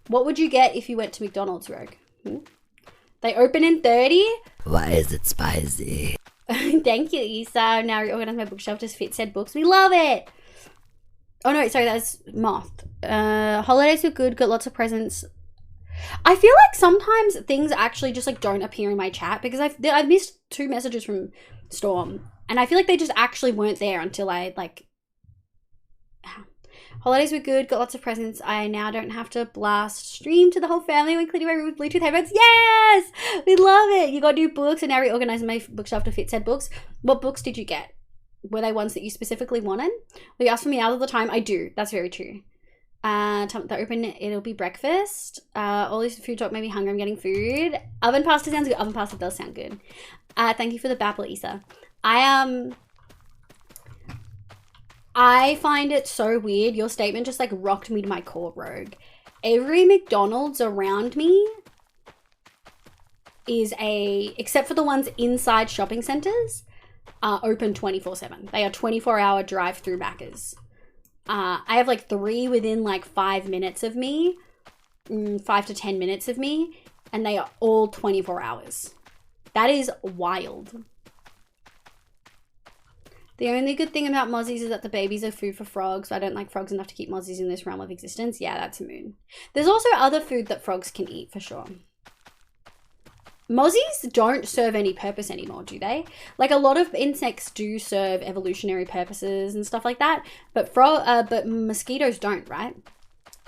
What would you get if you went to McDonald's, Rogue? They open in 30? Why is it spicy? Thank you, Issa. Now reorganize my bookshelf to fit said books. We love it. Oh no, sorry, that's Moth. Holidays were good, got lots of presents. I feel like sometimes things actually just like don't appear in my chat because I've missed 2 messages from Storm. And I feel like they just actually weren't there until I like... Holidays were good, got lots of presents. I now don't have to blast stream to the whole family when cleaning my room with Bluetooth headphones. Yes! We love it. You got new books and now reorganizing my bookshelf to fit said books. What books did you get? Were they ones that you specifically wanted? Well, you ask for me out of the time. I do. That's very true. They're open, it'll be breakfast. All this food talk made me hungry. I'm getting food. Oven pasta sounds good. Oven pasta does sound good. Thank you for the Bapple, Isa. I find it so weird. Your statement just like rocked me to my core, Rogue. Every McDonald's around me is except for the ones inside shopping centers, are open 24/7. They are 24-hour drive-through Maccas. I have like 3 within like 5 minutes of me, 5 to 10 minutes of me, and they are all 24 hours. That is wild. The only good thing about mozzies is that the babies are food for frogs. I don't like frogs enough to keep mozzies in this realm of existence. Yeah, that's a moon. There's also other food that frogs can eat for sure. Mozzies don't serve any purpose anymore, do they? Like a lot of insects do serve evolutionary purposes and stuff like that, but mosquitoes don't, right?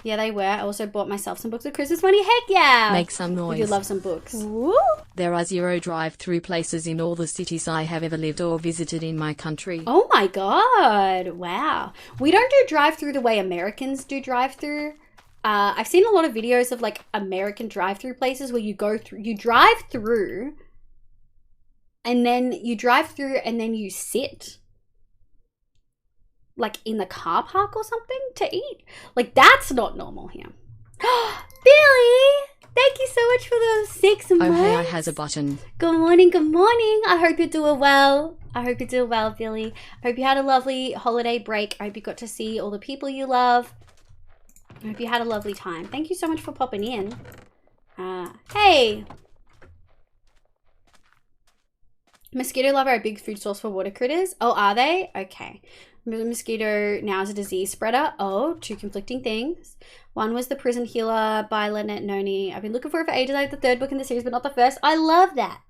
Yeah, they were. I also bought myself some books with Christmas money. Heck yeah! Make some noise. We do love some books. Woo! There are 0 drive-through places in all the cities I have ever lived or visited in my country. Oh my god! Wow. We don't do drive-through the way Americans do drive-through. I've seen a lot of videos of like American drive-through places where you drive through and then you sit like in the car park or something to eat. Like that's not normal here. Billy, thank you so much for the 6 months. Oh hey, I has a button. Good morning, good morning. I hope you're doing well. I hope you're doing well, Billy. I hope you had a lovely holiday break. I hope you got to see all the people you love. I hope you had a lovely time. Thank you so much for popping in. Hey! Mosquito larvae are a big food source for water critters. Oh, are they? Okay. Mosquito now is a disease spreader. Oh, 2 conflicting things. One was The Prison Healer by Lynette Noni. I've been looking for it for ages. I have the 3rd book in the series, but not the 1st. I love that.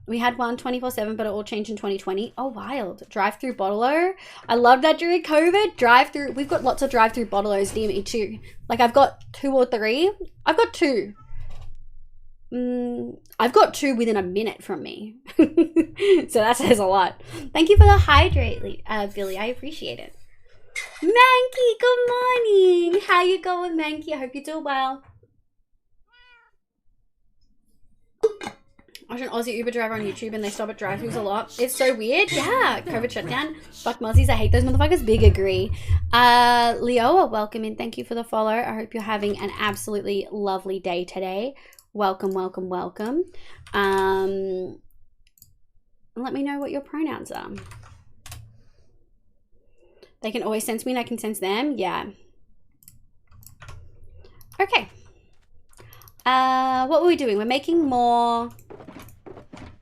We had one 24/7, but it all changed in 2020. Oh, wild. Drive-through bottle-o. I love that during COVID. Drive-through. We've got lots of drive-through bottle-os near me too. Like I've got 2 or 3. I've got 2. I've got 2 within a minute from me. So that says a lot. Thank you for the hydrate, Billy. I appreciate it. Mankey, good morning. How you going, Mankey? I hope you're doing well. I watch an Aussie Uber driver on YouTube and they stop at drive-thrus a lot. It's so weird. Yeah, COVID shutdown. Fuck mozzies. I hate those motherfuckers. Big agree. Leoa, welcome in. Thank you for the follow. I hope you're having an absolutely lovely day today. Welcome, welcome, welcome. Let me know what your pronouns are. They can always sense me and I can sense them. Yeah. Okay. What were we doing? We're making more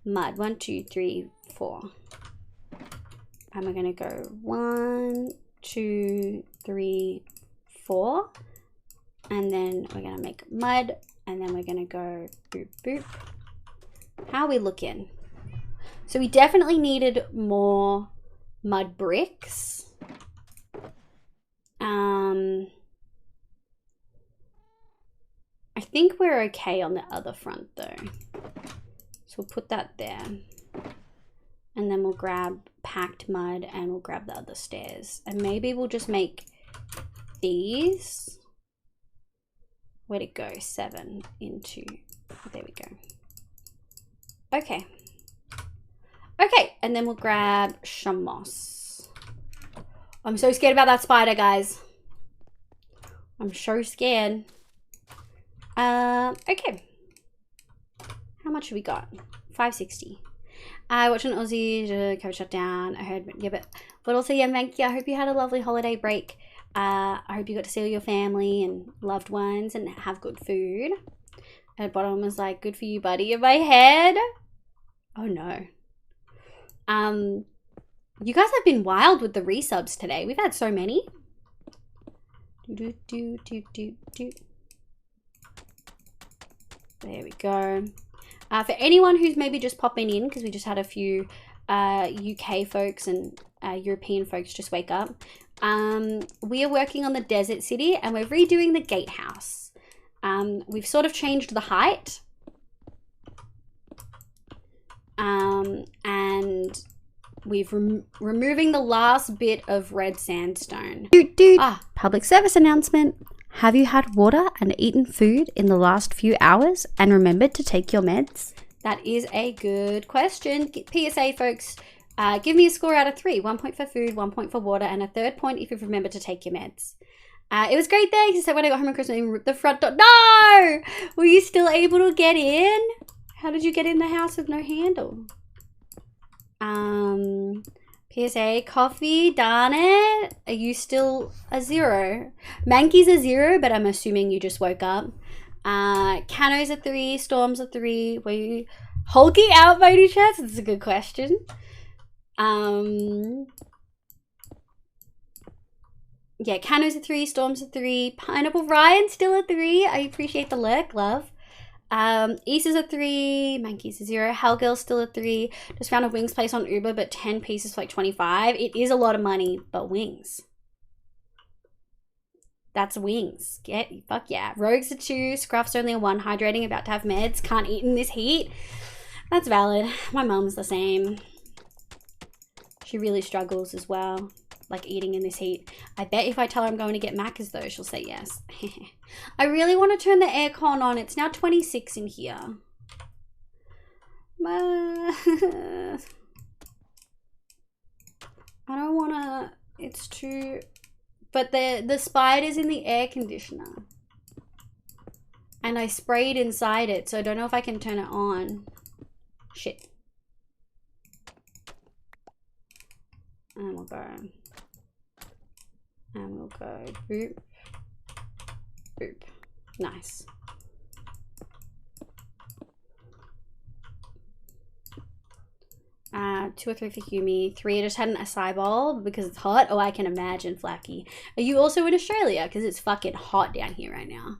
mud. 1, 2, 3, 4. And we're gonna go 1, 2, 3, 4. And then we're gonna make mud. And then we're gonna go boop, boop. How are we looking? So we definitely needed more mud bricks. I think we're okay on the other front though. So we'll put that there. And then we'll grab packed mud and we'll grab the other stairs. And maybe we'll just make these. Where'd it go? 7 into, there we go. Okay. Okay, and then we'll grab some moss. I'm so scared about that spider, guys. I'm so scared. Okay. How much have we got? 560. I watched an Aussie COVID shutdown. I heard, yeah, but also, yeah, thank you. I hope you had a lovely holiday break. I hope you got to see all your family and loved ones and have good food. And the bottom was like, good for you, buddy, in my head. Oh no. You guys have been wild with the resubs today. We've had so many. Do, do, do, do, do. There we go. For anyone who's maybe just popping in, because we just had a few UK folks and European folks just wake up. We are working on the desert city and we're redoing the gatehouse. We've sort of changed the height. And we've removing the last bit of red sandstone. Public service announcement. Have you had water and eaten food in the last few hours and remembered to take your meds? That is a good question. PSA folks, give me a score out of 3. 1 point for food, 1 point for water, and a 3rd point if you've remembered to take your meds. It was great, thanks. Except when I got home on Christmas and ripped the front door. No! Were you still able to get in? How did you get in the house with no handle? PSA, coffee, darn it. Are you still a 0? Mankey's a 0, but I'm assuming you just woke up. Cano's a 3, Storm's a 3. Were you hulking out, Bodhi Chats? That's a good question. Yeah, Cano's a 3, Storm's a 3. Pineapple Ryan's still a 3. I appreciate the lurk, love. Issa's a 3, Mankey's a 0, Hellgirl's still a 3. Just found a wings place on Uber, but 10 pieces for like 25. It is a lot of money, but wings. That's wings. Fuck yeah. Rogue's a 2, Scruff's only a 1, hydrating, about to have meds, can't eat in this heat. That's valid. My mum's the same. She really struggles as well, like eating in this heat. I bet if I tell her I'm going to get Macca's though, she'll say yes. I really want to turn the aircon on. It's now 26 in here. I don't want to, it's too, but the spider's in the air conditioner. And I sprayed inside it, so I don't know if I can turn it on. Shit. And we'll go. And we'll go boop, boop. Nice. Two or three for Humi. 3, I just had an acai bowl because it's hot. Oh, I can imagine, Flacky. Are you also in Australia? Because it's fucking hot down here right now.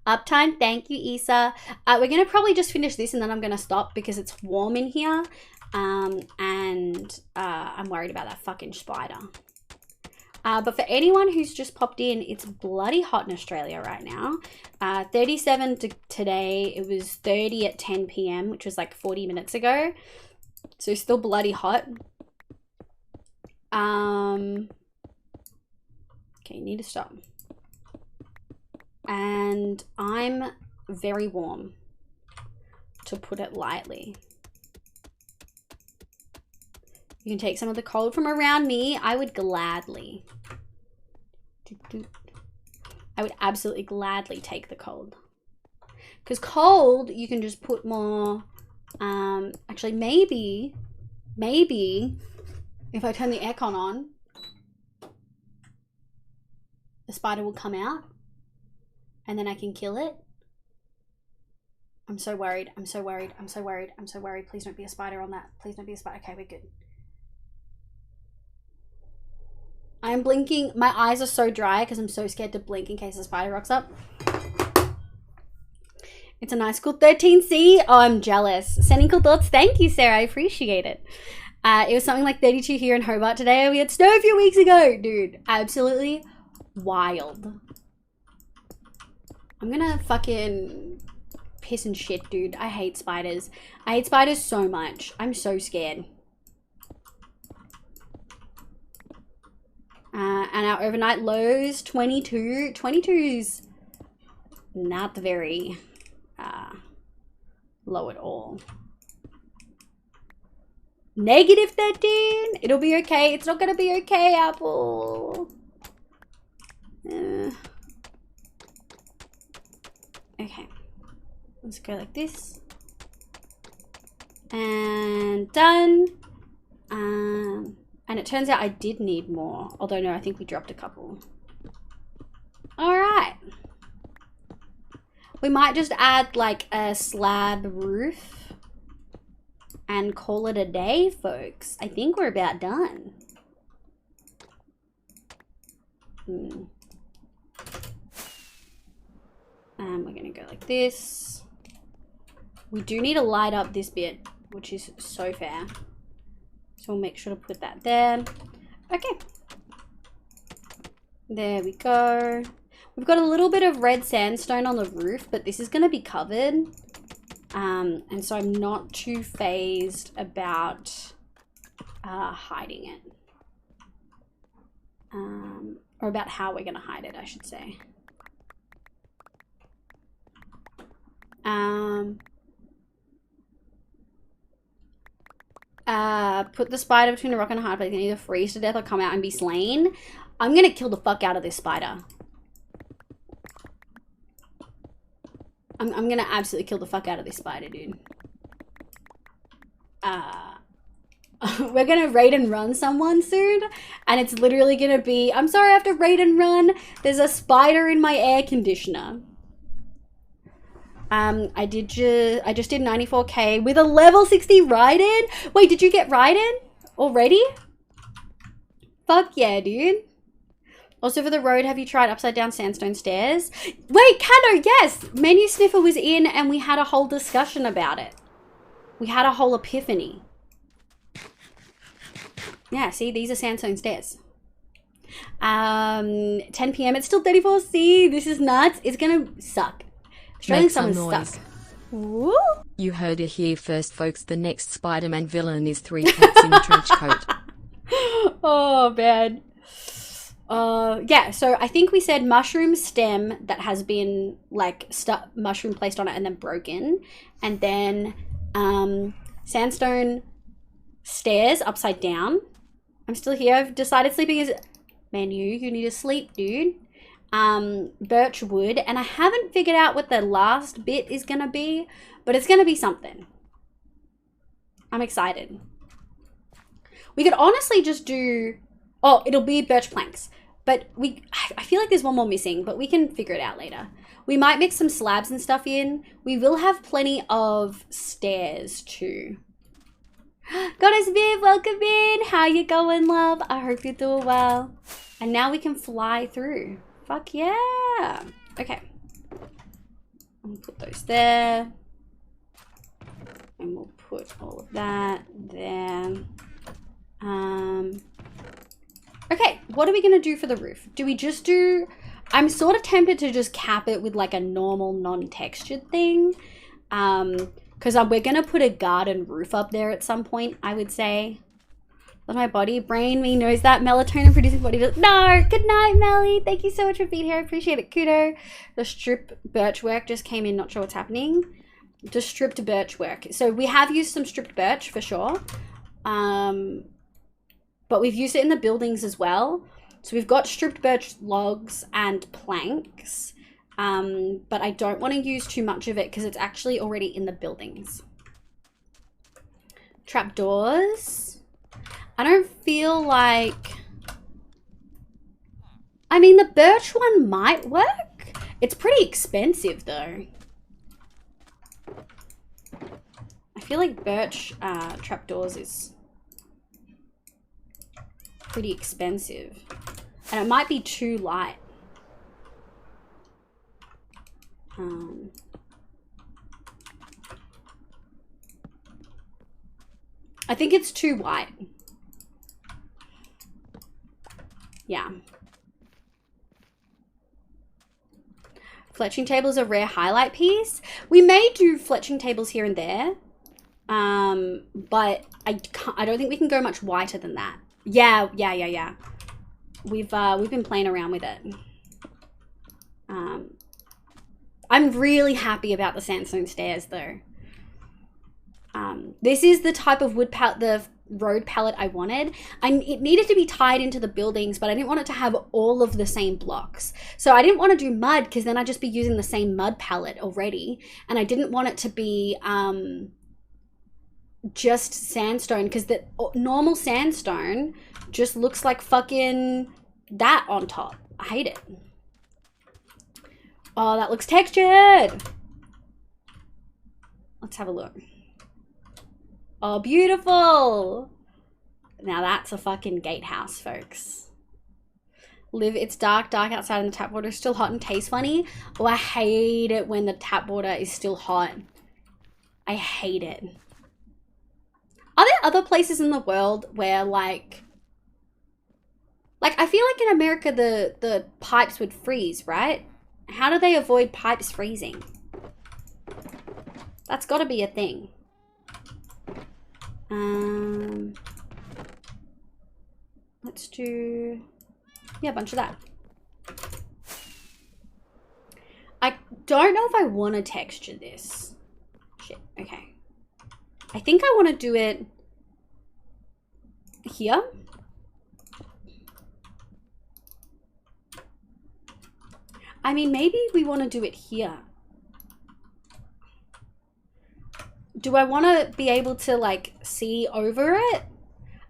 Uptime, thank you, Issa. We're going to probably just finish this and then I'm going to stop because it's warm in here. I'm worried about that fucking spider. But for anyone who's just popped in, it's bloody hot in Australia right now. 37 today. It was 30 at 10 p.m, which was like 40 minutes ago. So still bloody hot. Okay, need to stop. And I'm very warm, to put it lightly. You can take some of the cold from around me. I would gladly. I would absolutely gladly take the cold. Because cold, you can just put more. Actually, maybe if I turn the aircon on, the spider will come out and then I can kill it. I'm so worried. I'm so worried. I'm so worried. I'm so worried. Please don't be a spider on that. Please don't be a spider. Okay, we're good. I'm blinking. My eyes are so dry because I'm so scared to blink in case the spider rocks up. It's a nice cool 13C. Oh, I'm jealous. Sending cool thoughts. Thank you, Sarah. I appreciate it. It was something like 32 here in Hobart today. We had snow a few weeks ago. Dude, absolutely wild. I'm gonna fucking piss and shit, dude. I hate spiders. I hate spiders so much. I'm so scared. And our overnight lows, 22. 22's not very low at all. Negative 13. It'll be okay. It's not gonna be okay, Apple. Okay. Let's go like this. And done. And it turns out I did need more. Although no, I think we dropped a couple. Alright. We might just add like a slab roof and call it a day, folks. I think we're about done. And we're gonna go like this. We do need to light up this bit, which is so fair. So we'll make sure to put that there. Okay. There we go. We've got a little bit of red sandstone on the roof, but this is going to be covered. And so I'm not too phased about hiding it. Or about how we're going to hide it, I should say. Put the spider between a rock and a hard place. It can either freeze to death or come out and be slain. I'm going to kill the fuck out of this spider. I'm going to absolutely kill the fuck out of this spider, dude. We're going to raid and run someone soon. And it's literally going to be, I'm sorry, I have to raid and run. There's a spider in my air conditioner. I just did 94k with a level 60 Raiden. Wait, did you get Raiden already? Fuck yeah, dude. Also for the road, have you tried upside down sandstone stairs? Wait, Kano, yes! Menu Sniffer was in and we had a whole discussion about it. We had a whole epiphany. Yeah, see, these are sandstone stairs. 10 p.m. It's still 34C. This is nuts. It's gonna suck. Australian summer's stuck. Woo. You heard it here first, folks. The next Spider-Man villain is 3 cats in a trench coat. Oh, man. Yeah, so I think we said mushroom stem that has been, like, mushroom placed on it and then broken. And then sandstone stairs upside down. I'm still here. I've decided sleeping is... Man, you need to sleep, dude. Birch wood, and I haven't figured out what the last bit is gonna be, but it's gonna be something. I'm excited. We could honestly just do, oh, it'll be birch planks, but I feel like there's one more missing, but we can figure it out later. We might mix some slabs and stuff in. We will have plenty of stairs too. Goddess Viv, welcome in. How you going, love? I hope you're doing well. And now we can fly through. Fuck yeah. Okay. I'll put those there. And we'll put all of that there. Okay, what are we going to do for the roof? Do we just do... I'm sort of tempted to just cap it with like a normal non-textured thing. Because we're going to put a garden roof up there at some point, I would say. But my body, brain, me knows that melatonin producing body does. No, good night, Melly. Thank you so much for being here. I appreciate it. Kudo. The stripped birch work just came in. Not sure what's happening. Just stripped birch work. So we have used some stripped birch for sure. But we've used it in the buildings as well. So we've got stripped birch logs and planks. But I don't want to use too much of it because it's actually already in the buildings. Trapdoors. I don't feel like... I mean, the birch one might work. It's pretty expensive, though. I feel like birch trapdoors is pretty expensive. And it might be too light. I think it's too white. Yeah. Fletching table is a rare highlight piece. We may do fletching tables here and there. But I don't think we can go much whiter than that. Yeah. We've been playing around with it. I'm really happy about the sandstone stairs though. This is the type of wood palette, the road palette I wanted. It needed to be tied into the buildings, but I didn't want it to have all of the same blocks. So I didn't want to do mud because then I'd just be using the same mud palette already. And I didn't want it to be just sandstone because the normal sandstone just looks like fucking that on top. I hate it. Oh, that looks textured. Let's have a look. Oh, beautiful. Now that's a fucking gatehouse, folks. Liv, it's dark outside and the tap water is still hot and tastes funny. Oh, I hate it when the tap water is still hot. I hate it. Are there other places in the world where like I feel like in America the pipes would freeze, right? How do they avoid pipes freezing? That's got to be a thing. Let's do a bunch of that. I don't know if I want to texture this. Shit. Okay. I think I want to do it here. I mean, maybe we want to do it here. Do I want to be able to like see over it?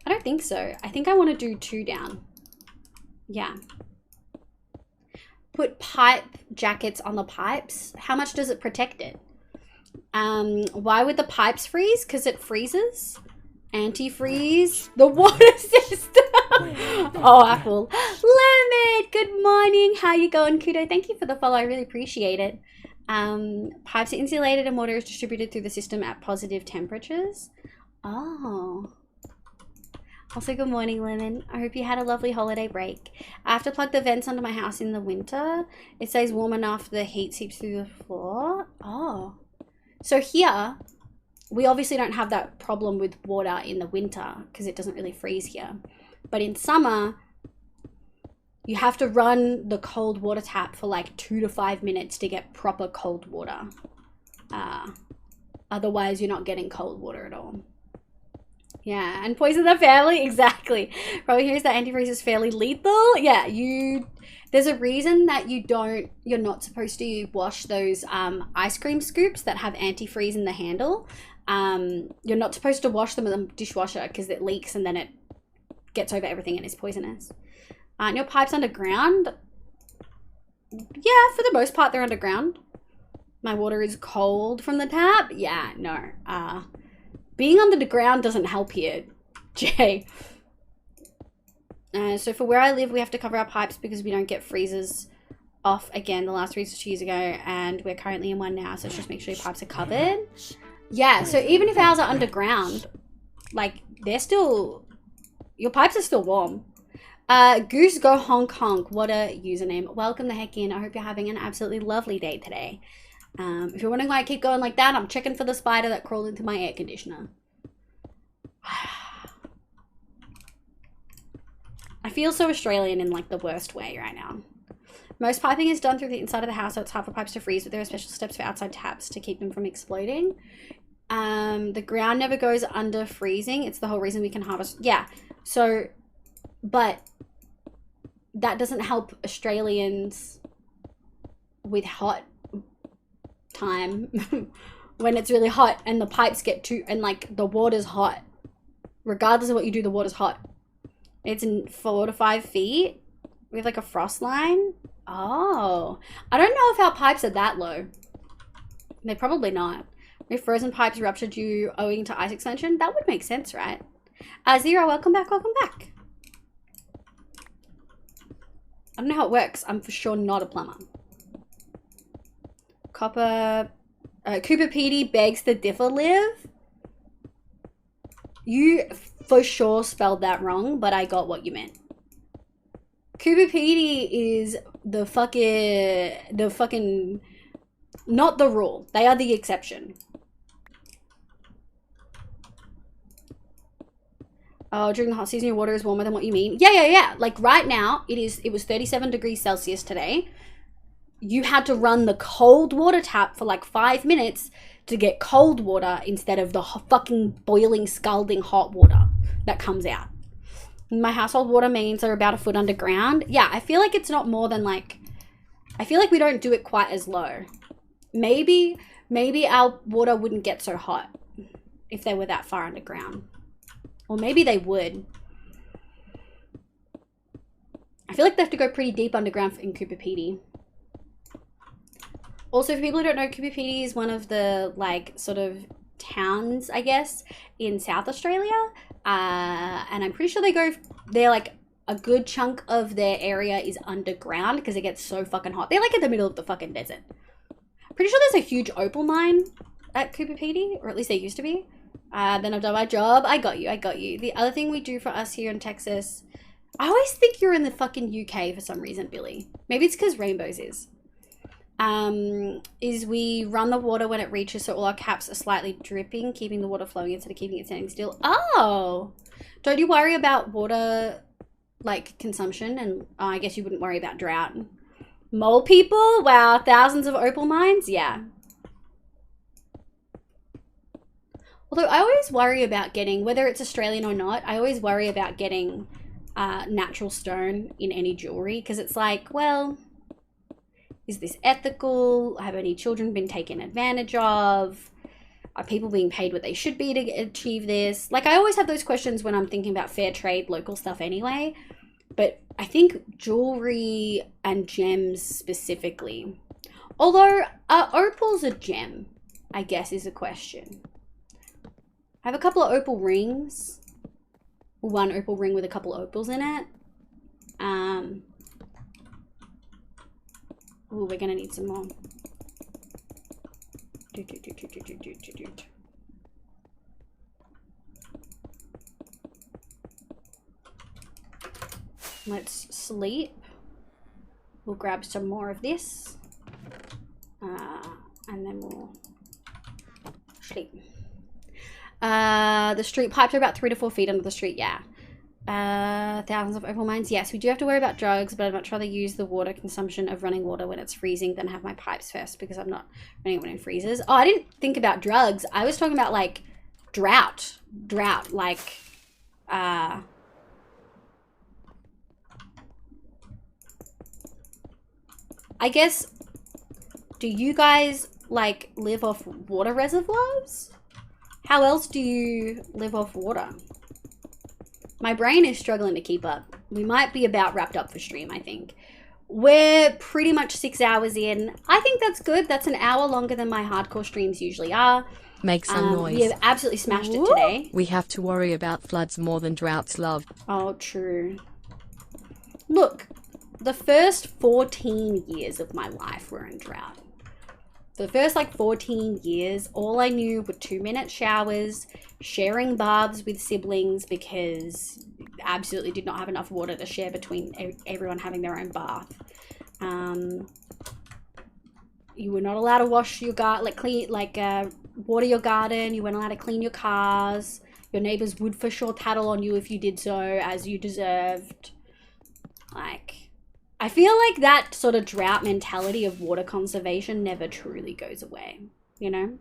I don't think so. I think I want to do 2 down. Yeah. Put pipe jackets on the pipes. How much does it protect it? Why would the pipes freeze? Because it freezes. Antifreeze. The water system. Oh, Apple. Lemon, good morning. How you going, Kudo? Thank you for the follow. I really appreciate it. Pipes are insulated and water is distributed through the system at positive temperatures. Oh. Also, good morning, Lemon. I hope you had a lovely holiday break. I have to plug the vents under my house in the winter. It stays warm enough the heat seeps through the floor. Oh. So here, we obviously don't have that problem with water in the winter because it doesn't really freeze here. But in summer, you have to run the cold water tap for like 2 to 5 minutes to get proper cold water. Otherwise, you're not getting cold water at all. Yeah, and poison the family, exactly. Probably hears that antifreeze is fairly lethal. Yeah, there's a reason that you're not supposed to wash those ice cream scoops that have antifreeze in the handle. You're not supposed to wash them in the dishwasher because it leaks and then it gets over everything and is poisonous. Aren't your pipes underground? Yeah, for the most part they're underground. My water is cold from the tap. Yeah, no. Being under the ground doesn't help here, Jay. So for where I live, we have to cover our pipes because we don't get freezers off again. The last freeze was 2 years ago and we're currently in one now. So just make sure your pipes are covered. Yeah, so even if ours are underground, like your pipes are still warm. Goose Go Hong Kong, what a username. Welcome the heck in. I hope you're having an absolutely lovely day today. If you're wondering why I keep going like that, I'm checking for the spider that crawled into my air conditioner. I feel so Australian in like the worst way right now. Most piping is done through the inside of the house, so it's hard for pipes to freeze, but there are special steps for outside taps to keep them from exploding. The ground never goes under freezing. It's the whole reason we can harvest. Yeah, so, but that doesn't help Australians with hot time when it's really hot and the pipes get too, and like the water's hot. Regardless of what you do, the water's hot. It's in 4 to 5 feet. We have like a frost line. Oh, I don't know if our pipes are that low. They're probably not. If frozen pipes ruptured you owing to ice extension, that would make sense, right? Zero, welcome back, welcome back. I don't know how it works. I'm for sure not a plumber. Copper, Cooper Petey begs to differ live. You for sure spelled that wrong, but I got what you meant. Cooper Petey is the fucking, not the rule. They are the exception. Oh, during the hot season, your water is warmer than what you mean. Yeah. Like right now, it was 37 degrees Celsius today. You had to run the cold water tap for like 5 minutes to get cold water instead of the fucking boiling, scalding hot water that comes out. My household water mains are about 1 foot underground. Yeah, I feel like it's not more than like, I feel like we don't do it quite as low. Maybe our water wouldn't get so hot if they were that far underground. Or maybe they would. I feel like they have to go pretty deep underground in Cooper Pedy. Also, for people who don't know, Cooper Pedy is one of the like sort of towns, I guess, in South Australia. And I'm pretty sure they're like a good chunk of their area is underground because it gets so fucking hot. They're like in the middle of the fucking desert. Pretty sure there's a huge opal mine at Cooper Pedy, or at least there used to be. Then I've done my job. I got you. The other thing we do for us here in Texas, I always think you're in the fucking UK for some reason, Billy. Maybe it's because Rainbows is we run the water when it reaches, so all our caps are slightly dripping, keeping the water flowing instead of keeping it standing still. Oh, don't you worry about water, like, consumption? And I guess you wouldn't worry about drought. Mole people? Wow, thousands of opal mines? Yeah. Although I always worry about getting, whether it's Australian or not, I always worry about getting natural stone in any jewelry, because it's like, well, is this ethical? Have any children been taken advantage of? Are people being paid what they should be to achieve this? Like, I always have those questions when I'm thinking about fair trade, local stuff anyway. But I think jewelry and gems specifically. Although, are opals a gem? I guess is a question. I have a couple of opal rings. One opal ring with a couple of opals in it. Ooh, we're gonna need some more. Let's sleep. We'll grab some more of this. And then we'll sleep. The street pipes are about 3 to 4 feet under the street, yeah. Thousands of opal mines. Yes, we do have to worry about drugs, but I'd much rather use the water consumption of running water when it's freezing than have my pipes first, because I'm not running it when it freezes. Oh, I didn't think about drugs. I was talking about, like, drought. Drought, like, I guess, do you guys, like, live off water reservoirs? How else do you live off water? My brain is struggling to keep up. We might be about wrapped up for stream, I think. We're pretty much 6 hours in. I think that's good. That's an hour longer than my hardcore streams usually are. Make some noise. We have absolutely smashed it today. We have to worry about floods more than droughts, love. Oh, true. Look, the first 14 years of my life were in drought. For the first, like, 14 years, all I knew were 2-minute showers, sharing baths with siblings because absolutely did not have enough water to share between everyone having their own bath. You were not allowed to wash your garden, water your garden. You weren't allowed to clean your cars. Your neighbors would for sure tattle on you if you did so, as you deserved. Like, I feel like that sort of drought mentality of water conservation never truly goes away, you know?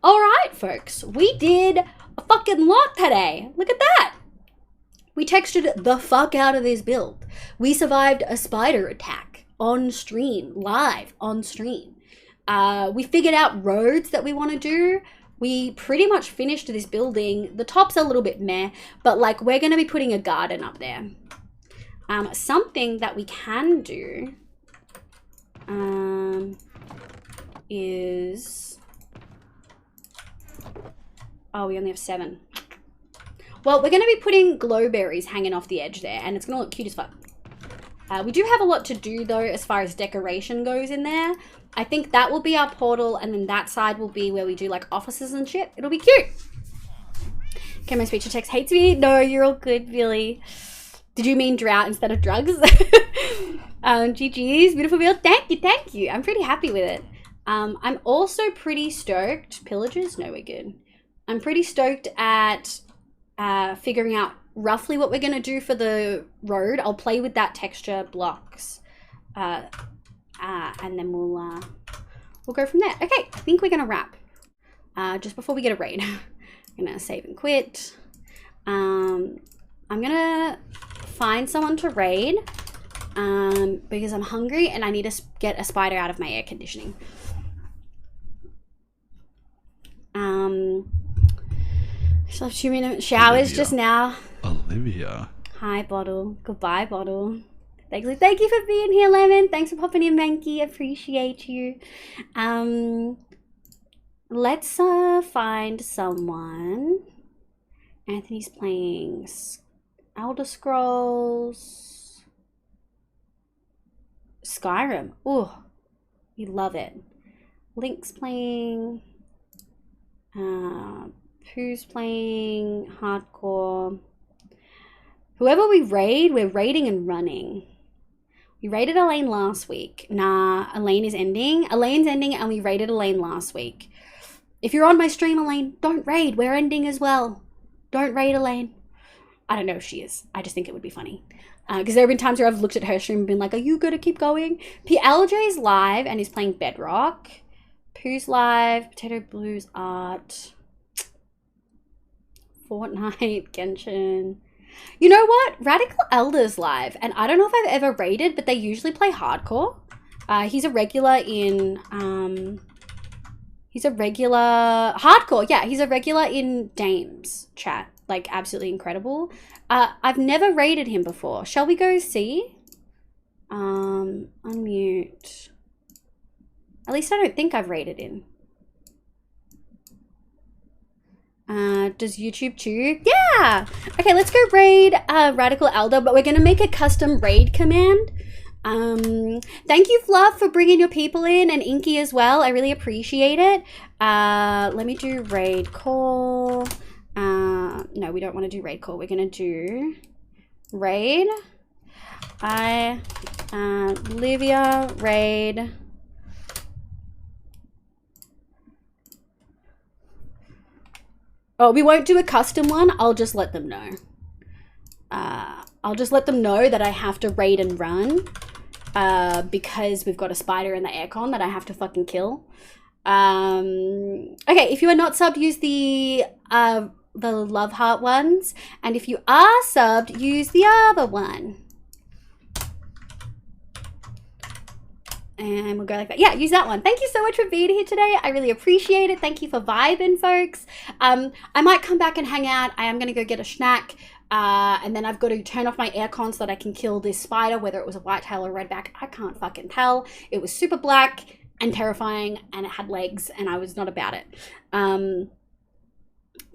All right, folks, we did a fucking lot today. Look at that. We textured the fuck out of this build. We survived a spider attack on stream, live on stream. We figured out roads that we want to do. We pretty much finished this building. The top's a little bit meh, but like we're going to be putting a garden up there. Something that we can do is... Oh, we only have 7. Well, we're going to be putting glowberries hanging off the edge there, and it's going to look cute as fuck. We do have a lot to do, though, as far as decoration goes in there. I think that will be our portal, and then that side will be where we do, like, offices and shit. It'll be cute. Okay, my speech to text hates me. No, you're all good, Billy. Did you mean drought instead of drugs? GG's, beautiful build. Thank you. I'm pretty happy with it. I'm also pretty stoked. Pillagers? No, we're good. I'm pretty stoked at figuring out roughly what we're going to do for the road. I'll play with that texture blocks. And then we'll go from there. Okay, I think we're going to wrap. Just before we get a raid. I'm going to save and quit. I'm going to find someone to raid because I'm hungry and I need to get a spider out of my air conditioning. I still have 2 minute showers Olivia. Just now. Olivia. Hi, Bottle. Goodbye, Bottle. Thank you for being here, Lemon. Thanks for popping in, Mankey. Appreciate you. Let's find someone. Anthony's playing Elder Scrolls. Skyrim. Oh, we love it. Link's playing. Who's playing hardcore? Whoever we raid, we're raiding and running. We raided Elaine last week. Nah, Elaine is ending. Elaine's ending and we raided Elaine last week. If you're on my stream, Elaine, don't raid. We're ending as well. Don't raid Elaine. I don't know if she is. I just think it would be funny. Because there have been times where I've looked at her stream and been like, are you going to keep going? PLJ's live and is playing Bedrock. Pooh's live. Potato Blues Art. Fortnite. Genshin. You know what? Radical Elder's live. And I don't know if I've ever raided, but they usually play hardcore. He's a regular in... he's a regular... Hardcore, yeah. He's a regular in Dame's chat. Like, absolutely incredible. I've never raided him before. Shall we go see? Unmute. At least I don't think I've raided him. Does YouTube too? Yeah! Okay, let's go raid Radical Elder, but we're going to make a custom raid command. Thank you, Fluff, for bringing your people in, and Inky as well. I really appreciate it. Let me do raid call. No, we don't want to do raid call. We're going to do raid. Livia raid. Oh, we won't do a custom one. I'll just let them know. I'll just let them know that I have to raid and run because we've got a spider in the aircon that I have to fucking kill. Okay, if you are not subbed, use the love heart ones. And if you are subbed, use the other one. And we'll go like that. Yeah, use that one. Thank you so much for being here today. I really appreciate it. Thank you for vibing, folks. I might come back and hang out. I am going to go get a snack. And then I've got to turn off my aircon so that I can kill this spider, whether it was a whitetail or redback. I can't fucking tell. It was super black and terrifying, and it had legs, and I was not about it.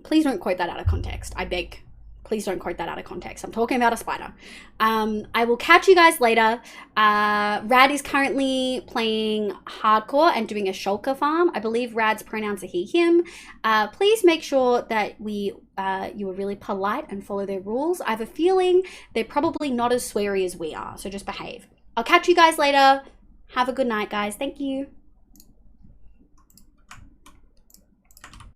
Please don't quote that out of context. I beg. Please don't quote that out of context. I'm talking about a spider. I will catch you guys later. Rad is currently playing hardcore and doing a shulker farm. I believe Rad's pronouns are he, him. Please make sure that you are really polite and follow their rules. I have a feeling they're probably not as sweary as we are, so just behave. I'll catch you guys later. Have a good night, guys. Thank you.